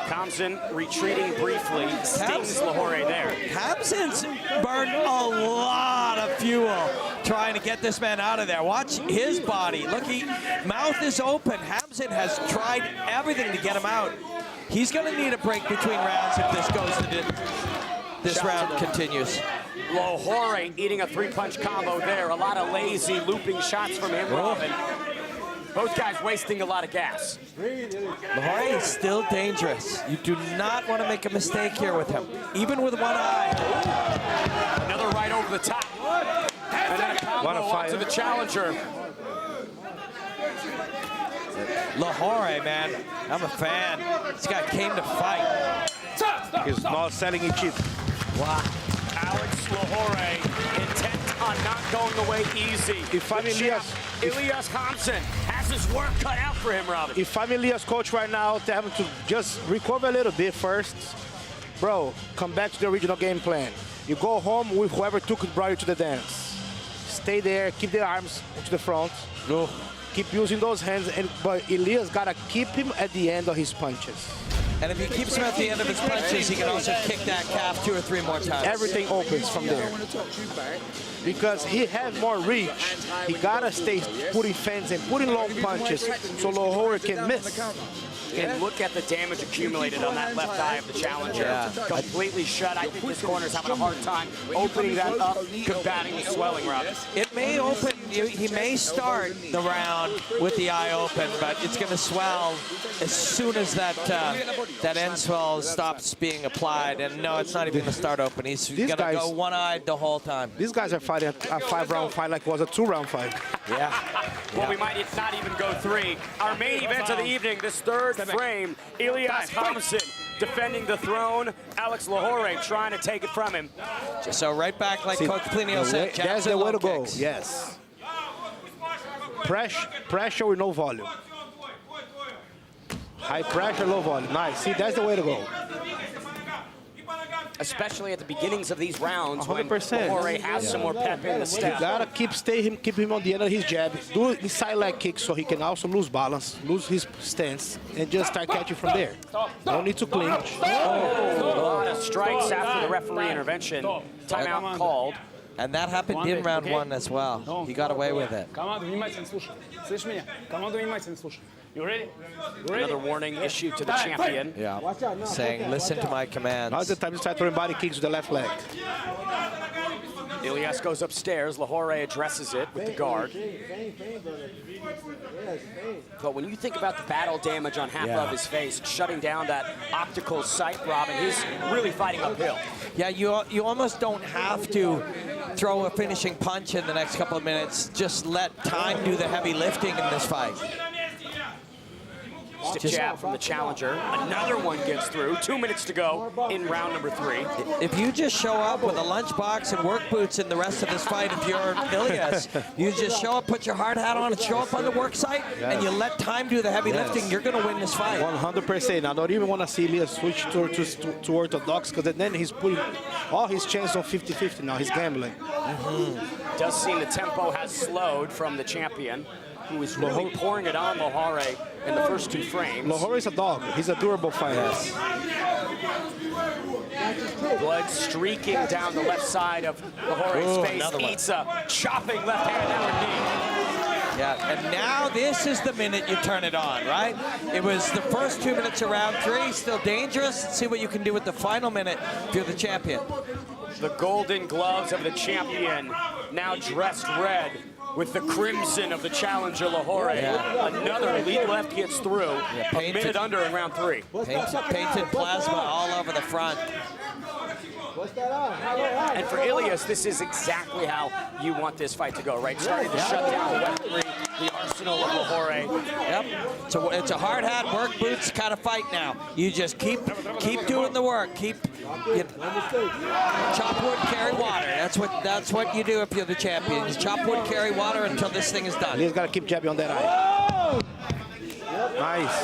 Kazimba retreating briefly, stings Lahore there. Kazimba's burned a lot of fuel trying to get this man out of there. Watch his body. Look, mouth is open. Kazimba has tried everything to get him out. He's going to need a break between rounds if this goes to this round continues. Lahore eating a 3-punch combo there. A lot of lazy looping shots from him, Robin. Both guys wasting a lot of gas. Lahore is still dangerous. You do not want to make a mistake here with him, even with one eye. Another right over the top. And then a combo onto the challenger. Lahore, man, I'm a fan. This guy came to fight. He's not selling it cheap. Wow. Alex Lahore intent on not going away easy. If I'm Elias Kazimba has his work cut out for him, Robin. If I'm Elias' coach right now, tell him to just recover a little bit first. Bro, come back to the original game plan. You go home with whoever brought you to the dance. Stay there, keep the arms to the front. Keep using those hands, but Elias gotta keep him at the end of his punches. And if he keeps him at the end of his punches, he can also kick that calf 2 or 3 more times. Everything opens from there. Because he has more reach, he gotta stay putting feints and putting long punches so Lahore can miss. And look at the damage accumulated on that left eye of the challenger. Completely shut. I think this corner's having a hard time opening that up, combating the swelling, Robin. It may open, he may start the round with the eye open, but it's going to swell as soon as that end swell stops being applied. And no, it's not even going to start open. He's going to go one-eyed the whole time. These guys are fighting a 5-round fight like it was a 2-round fight. Yeah. Well, we might not even go 3. Our main event of the evening, this third frame, Elias Kazimba defending the throne. Alex Lahore trying to take it from him. So right back like Coach Plinio said, that's the way to go. Yes. Pressure with no volume. High pressure, low volume. Nice. See, that's the way to go. Especially at the beginnings of these rounds 100%. when Lahore has some more pep in the step. You gotta keep him on the end of his jab. Do his side leg kick so he can also lose balance, lose his stance, and just start catching from there. No need to clinch. A lot of strikes after the referee intervention. Timeout called. And that happened in round 1 as well. He got away with it. You ready? Another warning issued to the champion. Yeah. Saying, listen to my commands. Now's the time to start throwing body kicks with the left leg. Elias goes upstairs. Lahore addresses it with the guard. But when you think about the battle damage on half of his face, shutting down that optical sight, Robin, he's really fighting uphill. Yeah, you almost don't have to throw a finishing punch in the next couple of minutes. Just let time do the heavy lifting in this fight. Stiff jab from the challenger. Another one gets through. 2 minutes to go in round number 3. If you just show up with a lunchbox and work boots in the rest of this fight, if you're Ilias, you just show up, put your hard hat on, and show up on the work site, and you let time do the heavy lifting, you're going to win this fight. 100%. I don't even want to see Ilias switch to orthodox, because then he's putting all his chances on 50-50 now. He's gambling. Does seem the tempo has slowed from the champion, who is really pouring it on Lahore in the first 2 frames. Lahore is a dog. He's a durable fighter. Blood streaking down the left side of Lahore's face. Eats a chopping left hand down knee. Yeah, and now this is the minute you turn it on, right? It was the first 2 minutes of round 3, still dangerous. Let's see what you can do with the final minute if you're the champion. The golden gloves of the champion, now dressed red, with the crimson of the challenger Lahore. Yeah. Another lead left gets through. A minute under in round 3. Painted plasma all over the front. And for Ilias, this is exactly how you want this fight to go, right? Starting to shut down the weaponry, the arsenal of Lahore. Yep. So it's a hard hat, work boots kind of fight now. You just keep doing the work. Chop wood, carry water. That's what you do if you're the champion. You chop wood, carry water until this thing is done. He's got to keep jabbing on that eye. Nice.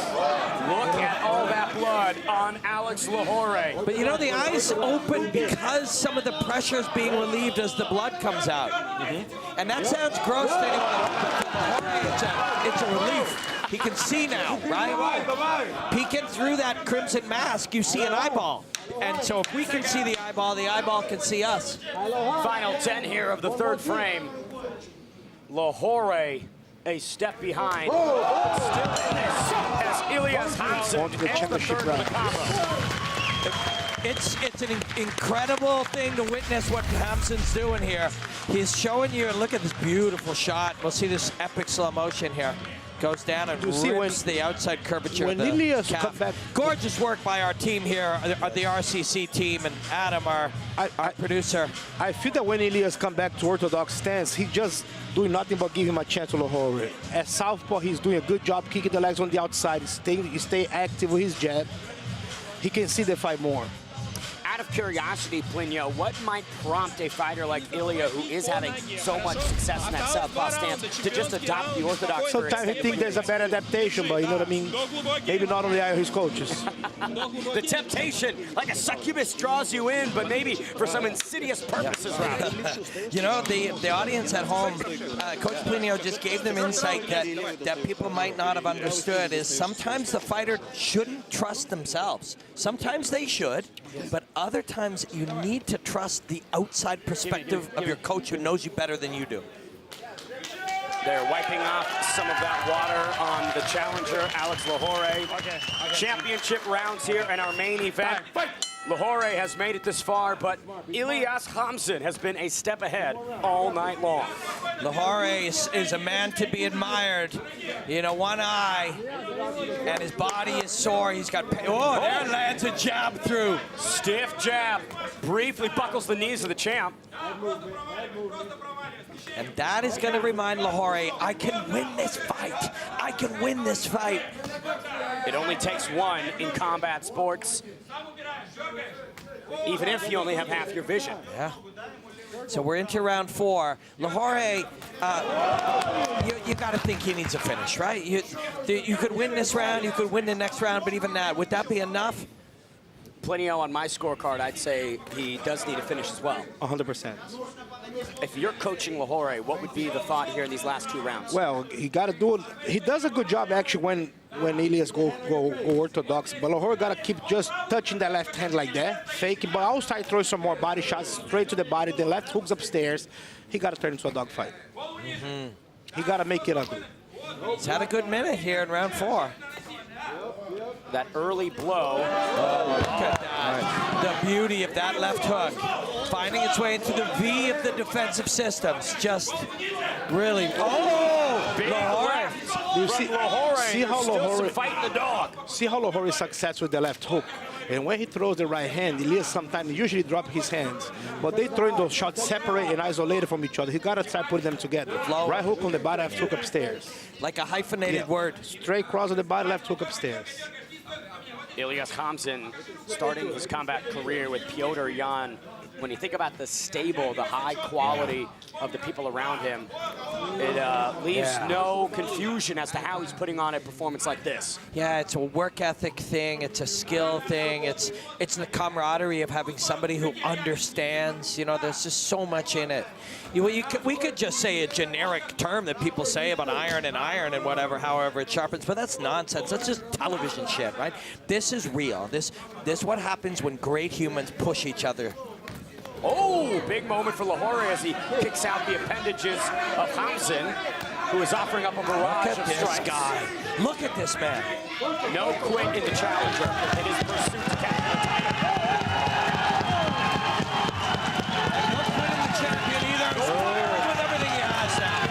Look at all that blood on Alex Lahore. But you know, the eyes open because some of the pressure is being relieved as the blood comes out. And that sounds gross to anyone, but for Lahore, it's a relief. He can see now, right? Peeking through that crimson mask, you see an eyeball. And so if we can see the eyeball can see us. Final 10 here of the 3rd frame. Lahore a step behind. But still in this as Ilias Hamzin ends the 3rd of the combo. It's an incredible thing to witness what Hamzin's doing here. He's showing you, look at this beautiful shot. We'll see this epic slow motion here. Goes down and rips the outside curvature of the calf. Gorgeous work by our team here, the RCC team, and Adam, our producer. I feel that when Ilias come back to orthodox stance, he just doing nothing but give him a chance to Lahore. At southpaw, he's doing a good job kicking the legs on the outside. He stay active with his jab. He can see the fight more. Out of curiosity, Plinio, what might prompt a fighter like Ilya, who is having so much success in that southpaw stance, to just adopt the orthodox? Sometimes he thinks there's a better adaptation, but you know what I mean? Maybe not on the eye of his coaches. The temptation, like a succubus, draws you in, but maybe for some insidious purposes, rather. You know, the audience at home, Coach Plinio just gave them insight that people might not have understood, is sometimes the fighter shouldn't trust themselves. Sometimes they should, but other times you need to trust the outside perspective of your coach who knows you better than you do. They're wiping off some of that water on the challenger, Alex Lahore. Championship rounds here in our main event. Lahore has made it this far, but Ilias Hamzin has been a step ahead all night long. Lahore is a man to be admired. You know, one eye, and his body is sore. He's got pain. Oh, there lands a jab through. Stiff jab. Briefly buckles the knees of the champ. And that is going to remind Lahore, I can win this fight. I can win this fight. It only takes one in combat sports, even if you only have half your vision. Yeah. So we're into round 4. Lahore, you got to think he needs a finish, right? You could win this round, you could win the next round, but even that, would that be enough? Plinio, on my scorecard, I'd say he does need a finish as well. 100%. If you're coaching Lahore, what would be the thought here in these last 2 rounds? Well, he got to do it. He does a good job actually when Ilias go orthodox, but Lahore got to keep just touching that left hand like that, fake it, but also throw some more body shots straight to the body, the left hooks upstairs. He got to turn into a dogfight. He got to make it ugly. He's had a good minute here in round 4. That early blow. Oh, look at that. The beauty of that left hook. finding its way into the V of the defensive systems. Just really, oh, Big Lahore. left You from see, Lahore. see how Still some Lahore fighting the dog. See how Lahore is success with the left hook. And when he throws the right hand, Elias sometimes usually drop his hands. But they throwing those shots separate and isolated from each other. He got to try putting them together. Right hook on the body, left hook upstairs. Like a hyphenated word. Straight cross on the body, left hook upstairs. Ilias Khamzin starting his combat career with Pyotr Yan. When you think about the stable, the high quality of the people around him, it leaves no confusion as to how he's putting on a performance like this. Yeah, it's a work ethic thing. It's a skill thing. It's the camaraderie of having somebody who understands. You know, there's just so much in it. We could just say a generic term that people say about iron and whatever, however it sharpens, but that's nonsense. That's just television shit, right? This is real. This is what happens when great humans push each other. Oh, big moment for Lahore as he kicks out the appendages of Khamzin, who is offering up a barrage of strikes. Look at this guy. Look at this man. No quit in the challenger in his pursuit to capture the title. No quit in the champion either. He's forward with everything he has now.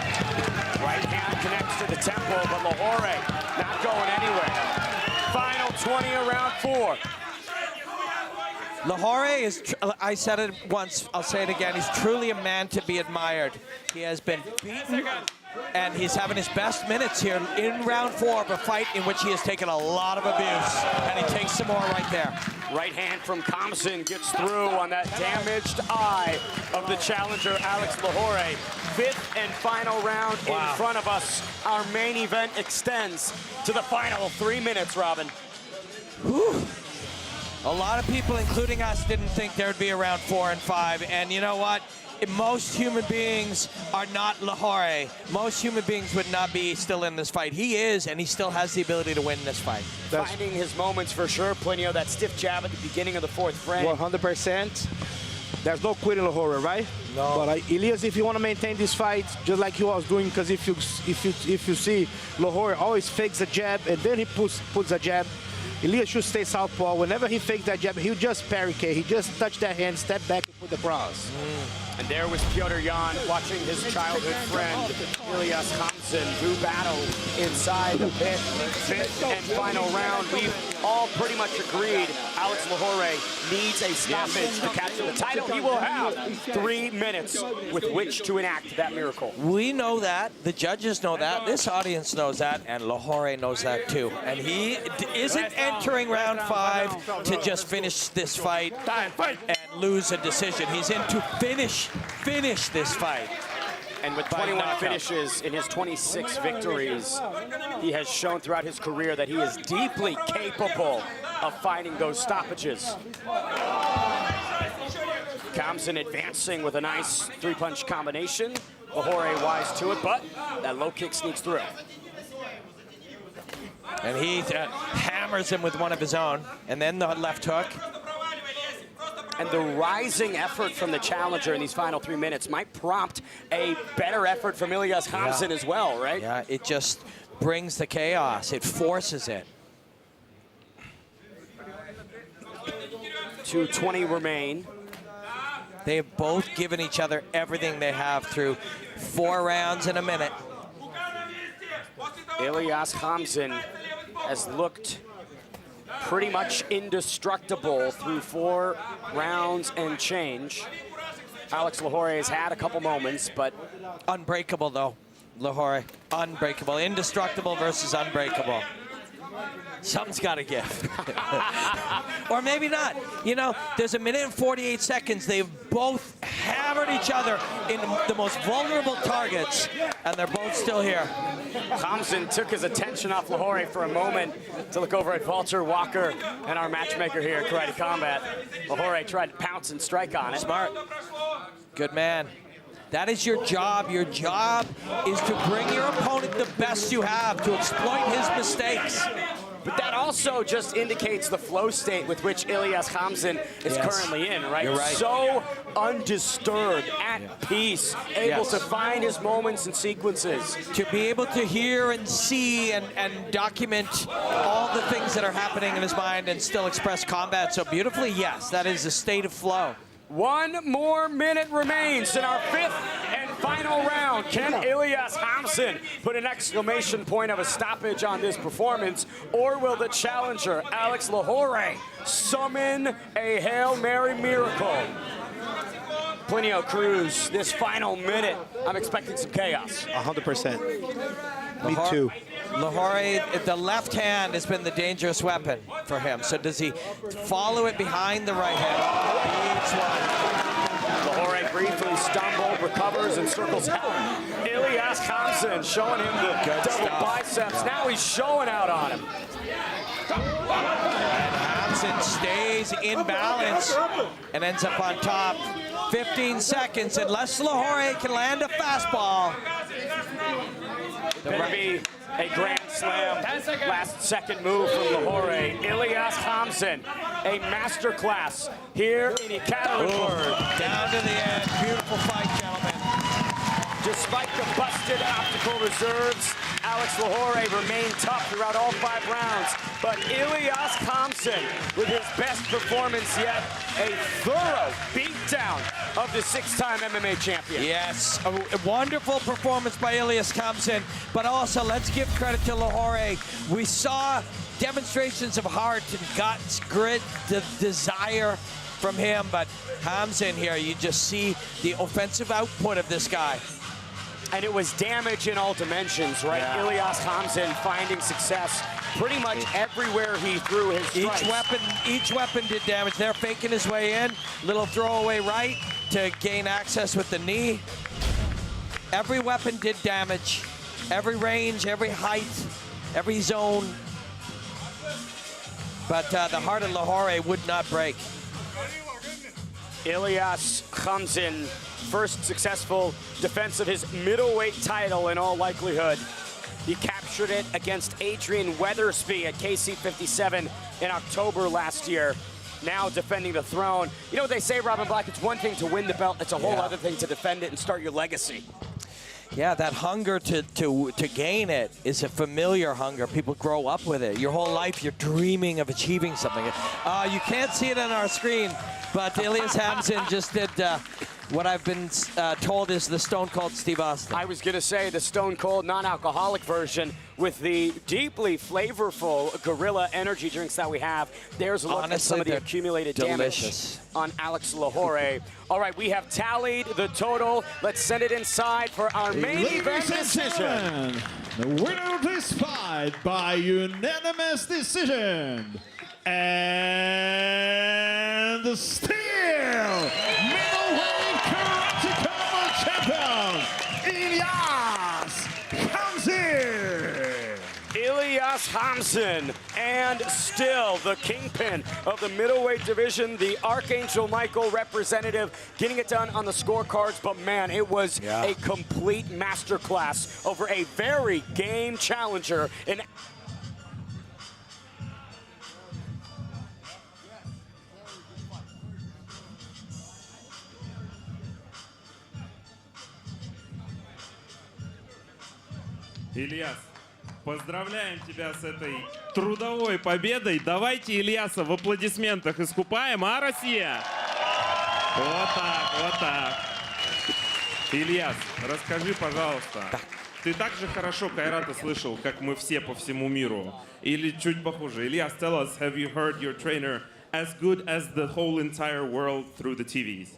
Right hand connects to the temple, but Lahore not going anywhere. Final 20 of round 4. Lahore is, I said it once, I'll say it again, he's truly a man to be admired. He has been beaten, and he's having his best minutes here in round 4 of a fight in which he has taken a lot of abuse, and he takes some more right there. Right hand from Khamzin gets through on that damaged eye of the challenger, Alex Lahore. 5th and final round in front of us. Our main event extends to the final 3 minutes, Robin. Whew. A lot of people, including us, didn't think there would be a round 4 and 5. And you know what? Most human beings are not Lahore. Most human beings would not be still in this fight. He is, and he still has the ability to win this fight. Finding his moments for sure. Plenty of that stiff jab at the beginning of the 4th frame. 100%. There's no quitting Lahore, right? No. But Elias, if you want to maintain this fight, just like he was doing, because if you see, Lahore always fakes a jab and then he puts a jab. Elias should stay southpaw. Whenever he fakes that jab, he'll just parry. He just touch that hand, step back, and put the cross. And there was Pyotr Yan watching his childhood friend, Ilias Khamzin, do battle inside the pit. 5th and final round. We've all pretty much agreed Alex Lahore needs a stoppage to capture the title. He will have 3 minutes with which to enact that miracle. We know that. The judges know that. This audience knows that. And Lahore knows that too. And he isn't entering round 5 to just finish this fight and lose a decision. He's in to finish this fight. And with 21 finishes in his 26 victories, he has shown throughout his career that he is deeply capable of finding those stoppages. Khamzin advancing with a nice 3-punch combination. Lahore wise to it, but that low kick sneaks through. And he hammers him with one of his own. And then the left hook. And the rising effort from the challenger in these final 3 minutes might prompt a better effort from Ilias Khamzin as well, right? Yeah, it just brings the chaos. It forces it. 2:20 remain. They have both given each other everything they have through 4 rounds in a minute. Ilias Khamzin has looked pretty much indestructible through 4 rounds and change. Alex Lahore has had a couple moments, but... Unbreakable, though, Lahore. Unbreakable. Indestructible versus unbreakable. Something's got to give. Or maybe not. You know, there's 1 minute and 48 seconds. They've both hammered each other in the most vulnerable targets, and they're both still here. Khamzin took his attention off Lahore for a moment to look over at Vulture Walker and our matchmaker here at Karate Combat. Lahore tried to pounce and strike on it. Smart. Good man. That is your job. Your job is to bring your opponent the best you have, to exploit his mistakes. But that also just indicates the flow state with which Ilias Khamzin is currently in, right? You're right. So undisturbed, at peace, able to find his moments and sequences. To be able to hear and see and document all the things that are happening in his mind and still express combat so beautifully, yes, that is a state of flow. 1 more minute remains in our 5th and final round. Can Elias Hamsin put an exclamation point of a stoppage on this performance, or will the challenger, Alex Lahore, summon a Hail Mary miracle? Plinio Cruz, this final minute, I'm expecting some chaos. 100%. Me too. Lahore, the left hand has been the dangerous weapon for him. So does he follow it behind the right hand? Lahore briefly stumbled, recovers, and circles out. Elias Hamsin showing him the double biceps. Now he's showing out on him. And Hamsin stays in balance and ends up on top. 15 seconds, unless Lahore can land a fastball. Could be a grand slam. Last second move from Lahore. Elias Hamsin, a masterclass here in Ekaterinburg. Down to the end. Beautiful fight, gentlemen. Despite the busted optical reserves, Alex Lahore remained tough throughout all 5 rounds. But Elias Hamsin, with his best performance yet, a thorough beatdown of the 6-time MMA champion. Yes, a wonderful performance by Elias Hamsin, but also let's give credit to Lahore. We saw demonstrations of heart and guts, grit, the desire from him, but Hamsin here, you just see the offensive output of this guy. And it was damage in all dimensions, right? Yeah. Elias Hamsin finding success pretty much everywhere he threw his strikes. Each weapon did damage. They're faking his way in. Little throwaway right to gain access with the knee. Every weapon did damage. Every range, every height, every zone. But the heart of Lahore would not break. Elias Hamsin, first successful defense of his middleweight title in all likelihood. He captured it against Adrian Weathersby at KC57 in October last year. Now defending the throne. You know what they say, Robin Black, it's one thing to win the belt, it's a whole other thing to defend it and start your legacy. Yeah, that hunger to gain it is a familiar hunger. People grow up with it. Your whole life, you're dreaming of achieving something. You can't see it on our screen, but Elias Hamsin just did what I've been told is the Stone Cold Steve Austin. I was going to say the Stone Cold non-alcoholic version with the deeply flavorful Gorilla energy drinks that we have. There's a look at some of the accumulated delicious damage on Alex Lahore. All right, we have tallied the total. Let's send it inside for our main event decision. The winner of this fight by unanimous decision, and still middleweight karate combat champion, Elias Hamsin. Elias Hamsin, and still the kingpin of the middleweight division, the Archangel Michael representative, getting it done on the scorecards. But man, it was a complete masterclass over a very game challenger in Ильяс, поздравляем тебя с этой трудовой победой. Давайте Ильяса в аплодисментах искупаем, а, Россия? Вот так, вот так. Ильяс, расскажи, пожалуйста, ты так же хорошо Кайрата слышал, как мы все по всему миру? Или чуть похуже? Ильяс, tell us, have you heard your trainer as good as the whole entire world through the TVs?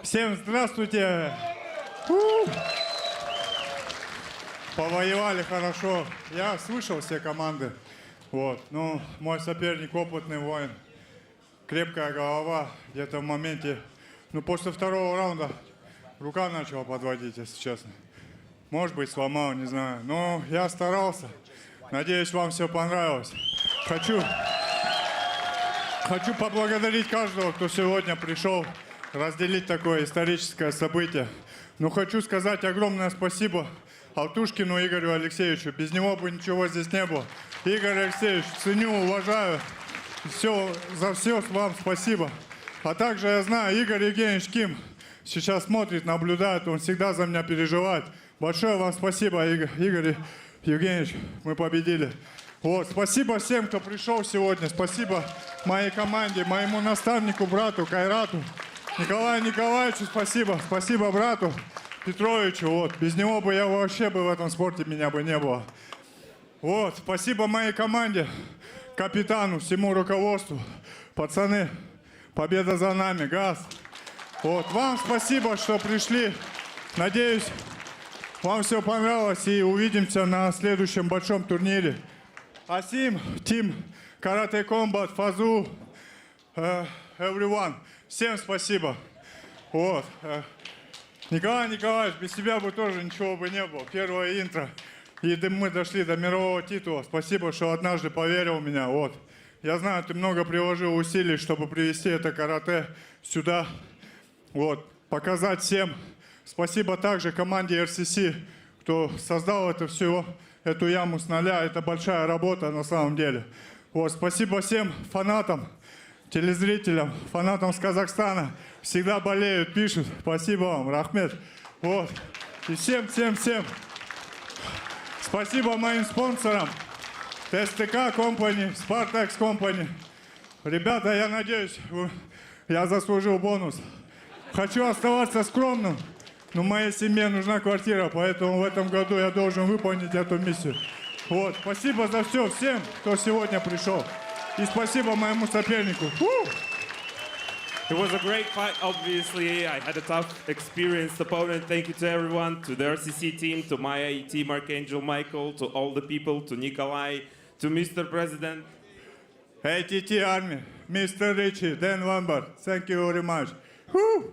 Всем здравствуйте! Повоевали хорошо. Я слышал все команды. Вот. Ну, мой соперник опытный воин. Крепкая голова. Где-то в моменте. Ну, после второго раунда рука начала подводить, если честно. Может быть, сломал, не знаю. Но я старался. Надеюсь, вам все понравилось. Хочу поблагодарить каждого, кто сегодня пришел разделить такое историческое событие. Но хочу сказать огромное спасибо Алтушкину Игорю Алексеевичу. Без него бы ничего здесь не было. Игорь Алексеевич, ценю, уважаю. За все вам спасибо. А также я знаю, Игорь Евгеньевич Ким сейчас смотрит, наблюдает. Он всегда за меня переживает. Большое вам спасибо, Игорь Евгеньевич. Мы победили. Вот, спасибо всем, кто пришел сегодня. Спасибо моей команде, моему наставнику, брату Кайрату. Николаю Николаевичу спасибо. Спасибо брату Петровичу. Вот. Без него бы я вообще в этом спорте меня бы не было. Вот, спасибо моей команде, капитану, всему руководству. Пацаны, победа за нами, газ. Вот, вам спасибо, что пришли. Надеюсь, вам все понравилось и увидимся на следующем большом турнире. Асим, Team, Karate Combat, Фазу, everyone. Всем спасибо. Вот. Николай Николаевич, без тебя бы тоже ничего бы не было. Первое интро. И мы дошли до мирового титула. Спасибо, что однажды поверил в меня. Вот. Я знаю, ты много приложил усилий, чтобы привести это карате сюда. Вот. Показать всем. Спасибо также команде RCC, кто создал это все, эту яму с нуля. Это большая работа на самом деле. Вот. Спасибо всем фанатам, телезрителям, фанатам с Казахстана. Всегда болеют, пишут. Спасибо вам, Рахмет. Вот. И всем. Спасибо моим спонсорам. ТСТК Company, Spartax Company. Ребята, я надеюсь, я заслужил бонус. Хочу оставаться скромным, но моей семье нужна квартира, поэтому в этом году я должен выполнить эту миссию. Вот. Спасибо за все всем, кто сегодня пришел. И спасибо моему сопернику. It was a great fight, obviously. I had a tough, experienced opponent. Thank you to everyone, to the RCC team, to my team, Archangel Michael, to all the people, to Nikolai, to Mr. President. ATT Army, Mr. Richie, Dan Lambert, thank you very much. Woo!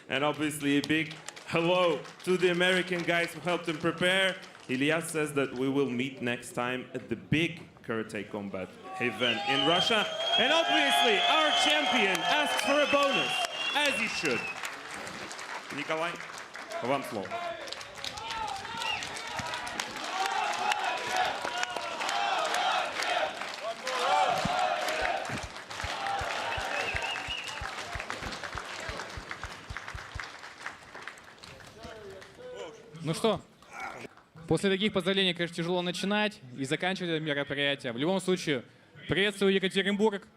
And obviously a big hello to the American guys who helped him prepare. Ilyas says that we will meet next time at the big Karate Combat event in Russia. And obviously, our champion asks for a bonus, as he should. Nikolai, вам слово. Ну что, после таких поздравлений, конечно, тяжело начинать и заканчивать это мероприятие. В любом случае, приветствую Екатеринбург,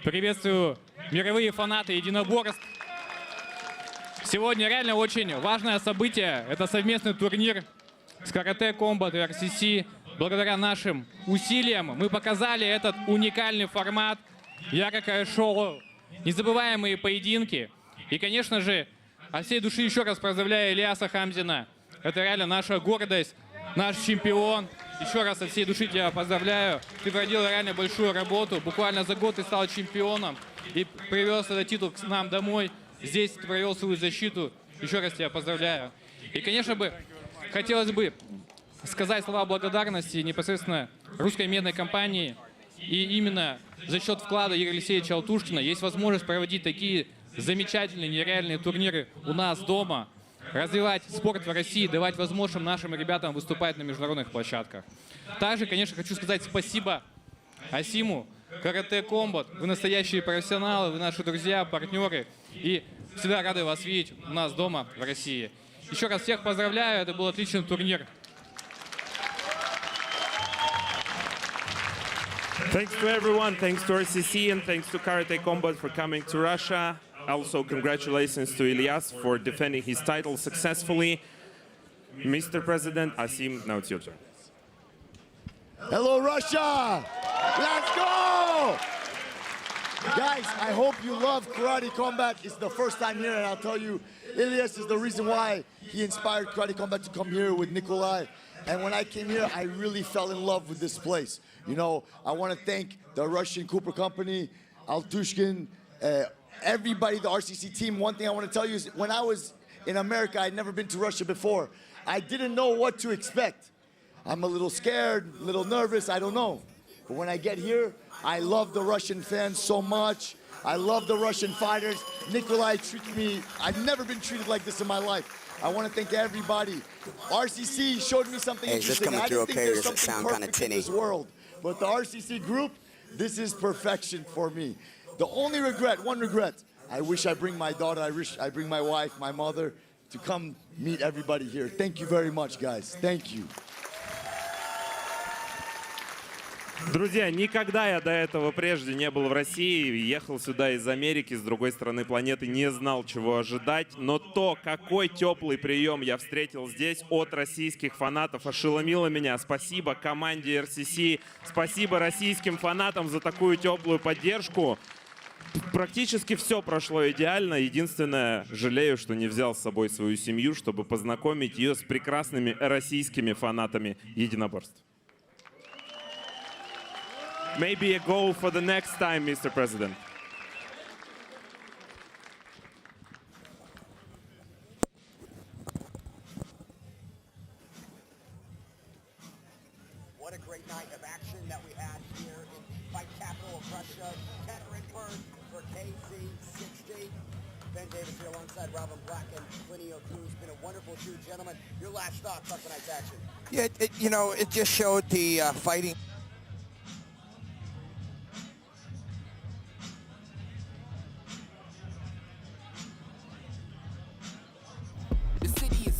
приветствую мировые фанаты единоборств. Сегодня реально очень важное событие. Это совместный турнир с Karate Combat и RCC. Благодаря нашим усилиям мы показали этот уникальный формат, яркое шоу, незабываемые поединки. И, конечно же, от всей души еще раз поздравляю Ильяса Хамзина. Это реально наша гордость, наш чемпион. Еще раз от всей души тебя поздравляю. Ты проделал реально большую работу. Буквально за год ты стал чемпионом и привез этот титул к нам домой. Здесь ты провел свою защиту. Еще раз тебя поздравляю. И, конечно бы, хотелось бы сказать слова благодарности непосредственно русской медной компании. И именно за счет вклада Игоря Алексеевича Алтушкина есть возможность проводить такие замечательные, нереальные турниры у нас дома. Развивать спорт в России, давать возможность нашим ребятам выступать на международных площадках. Также, конечно, хочу сказать спасибо Асиму, Karate Combat. Вы настоящие профессионалы, вы наши друзья, партнеры. И всегда рады вас видеть у нас дома в России. Еще раз всех поздравляю, это был отличный турнир. Thanks to everyone, thanks to RCC, and thanks to Karate Combat for coming to Russia. Also, congratulations to Ilyas for defending his title successfully. Mr. President, Asim, now it's your turn. Hello, Russia! Let's go! Guys, I hope you love Karate Combat. It's the first time here, and I'll tell you, Ilyas is the reason why he inspired Karate Combat to come here with Nikolai. And when I came here, I really fell in love with this place. You know, I want to thank the Russian Cooper Company, Altushkin, everybody, the RCC team. One thing I want to tell you is when I was in America, I'd never been to Russia before. I didn't know what to expect. I'm a little scared, a little nervous, I don't know. But when I get here, I love the Russian fans so much. I love the Russian fighters. Nikolai treated me, I've never been treated like this in my life. I want to thank everybody. RCC showed me something interesting. I didn't think there's something perfect in this world. But the RCC group, this is perfection for me. The only regret, one regret, I wish I bring my daughter, I wish I bring my wife, my mother, to come meet everybody here. Thank you very much, guys. Thank you. Друзья, никогда я до этого прежде не был в России, ехал сюда из Америки, с другой стороны планеты, не знал, чего ожидать, но то, какой теплый прием я встретил здесь от российских фанатов, ошеломило меня. Спасибо команде RCC, спасибо российским фанатам за такую теплую поддержку. Практически все прошло идеально. Единственное, жалею, что не взял с собой свою семью, чтобы познакомить ее с прекрасными российскими фанатами единоборств. Maybe a goal for the next time, Mr. President. What a great night of action that we had here in fight capital of Russia, Ekaterinburg for KZ60. Ben Davis here alongside Robin Black and Plinio Cruz. Been a wonderful shoot, gentlemen. Your last thoughts on tonight's action? Yeah, it just showed the fighting.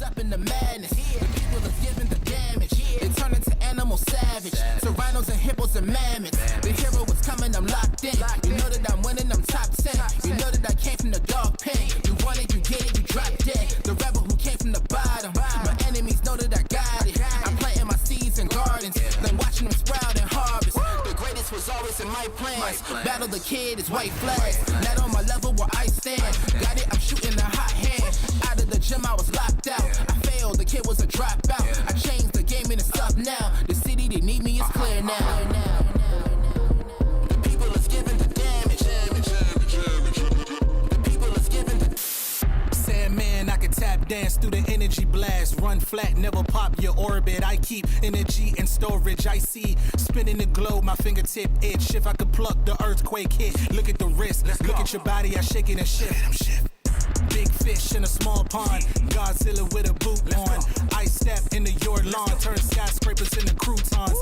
Up in the madness, the people are giving the damage. They turn into animal savage, rhinos and hippos and mammoths. The hero was coming, I'm locked in. You know that I'm winning, I'm top 10. You know that I came from the dog pen. You want it, you get it, you drop dead. The rebel who came from the bottom. My enemies know that I got it. I'm planting my seeds in gardens, then watching them sprout and harvest. The greatest was always in my plans. Battle the kid is white flags. Not on my level where I stand. Got it, I'm shooting a hot hand. Out of the gym, I was locked out. I failed, the kid was a dropout. I changed the game and it's up now. The city, they need me, it's clear now. The people is giving the damage. The people is giving the... Sandman, I can tap dance through the energy blast. Run flat, never pop your orbit. I keep energy in storage. I see spinning the globe, my fingertip itch. If I could pluck the earthquake hit. Look at the wrist, look at your body, I shake it and shift. Big fish in a small pond, Godzilla with a boot on. I step into your lawn, turn skyscrapers into croutons.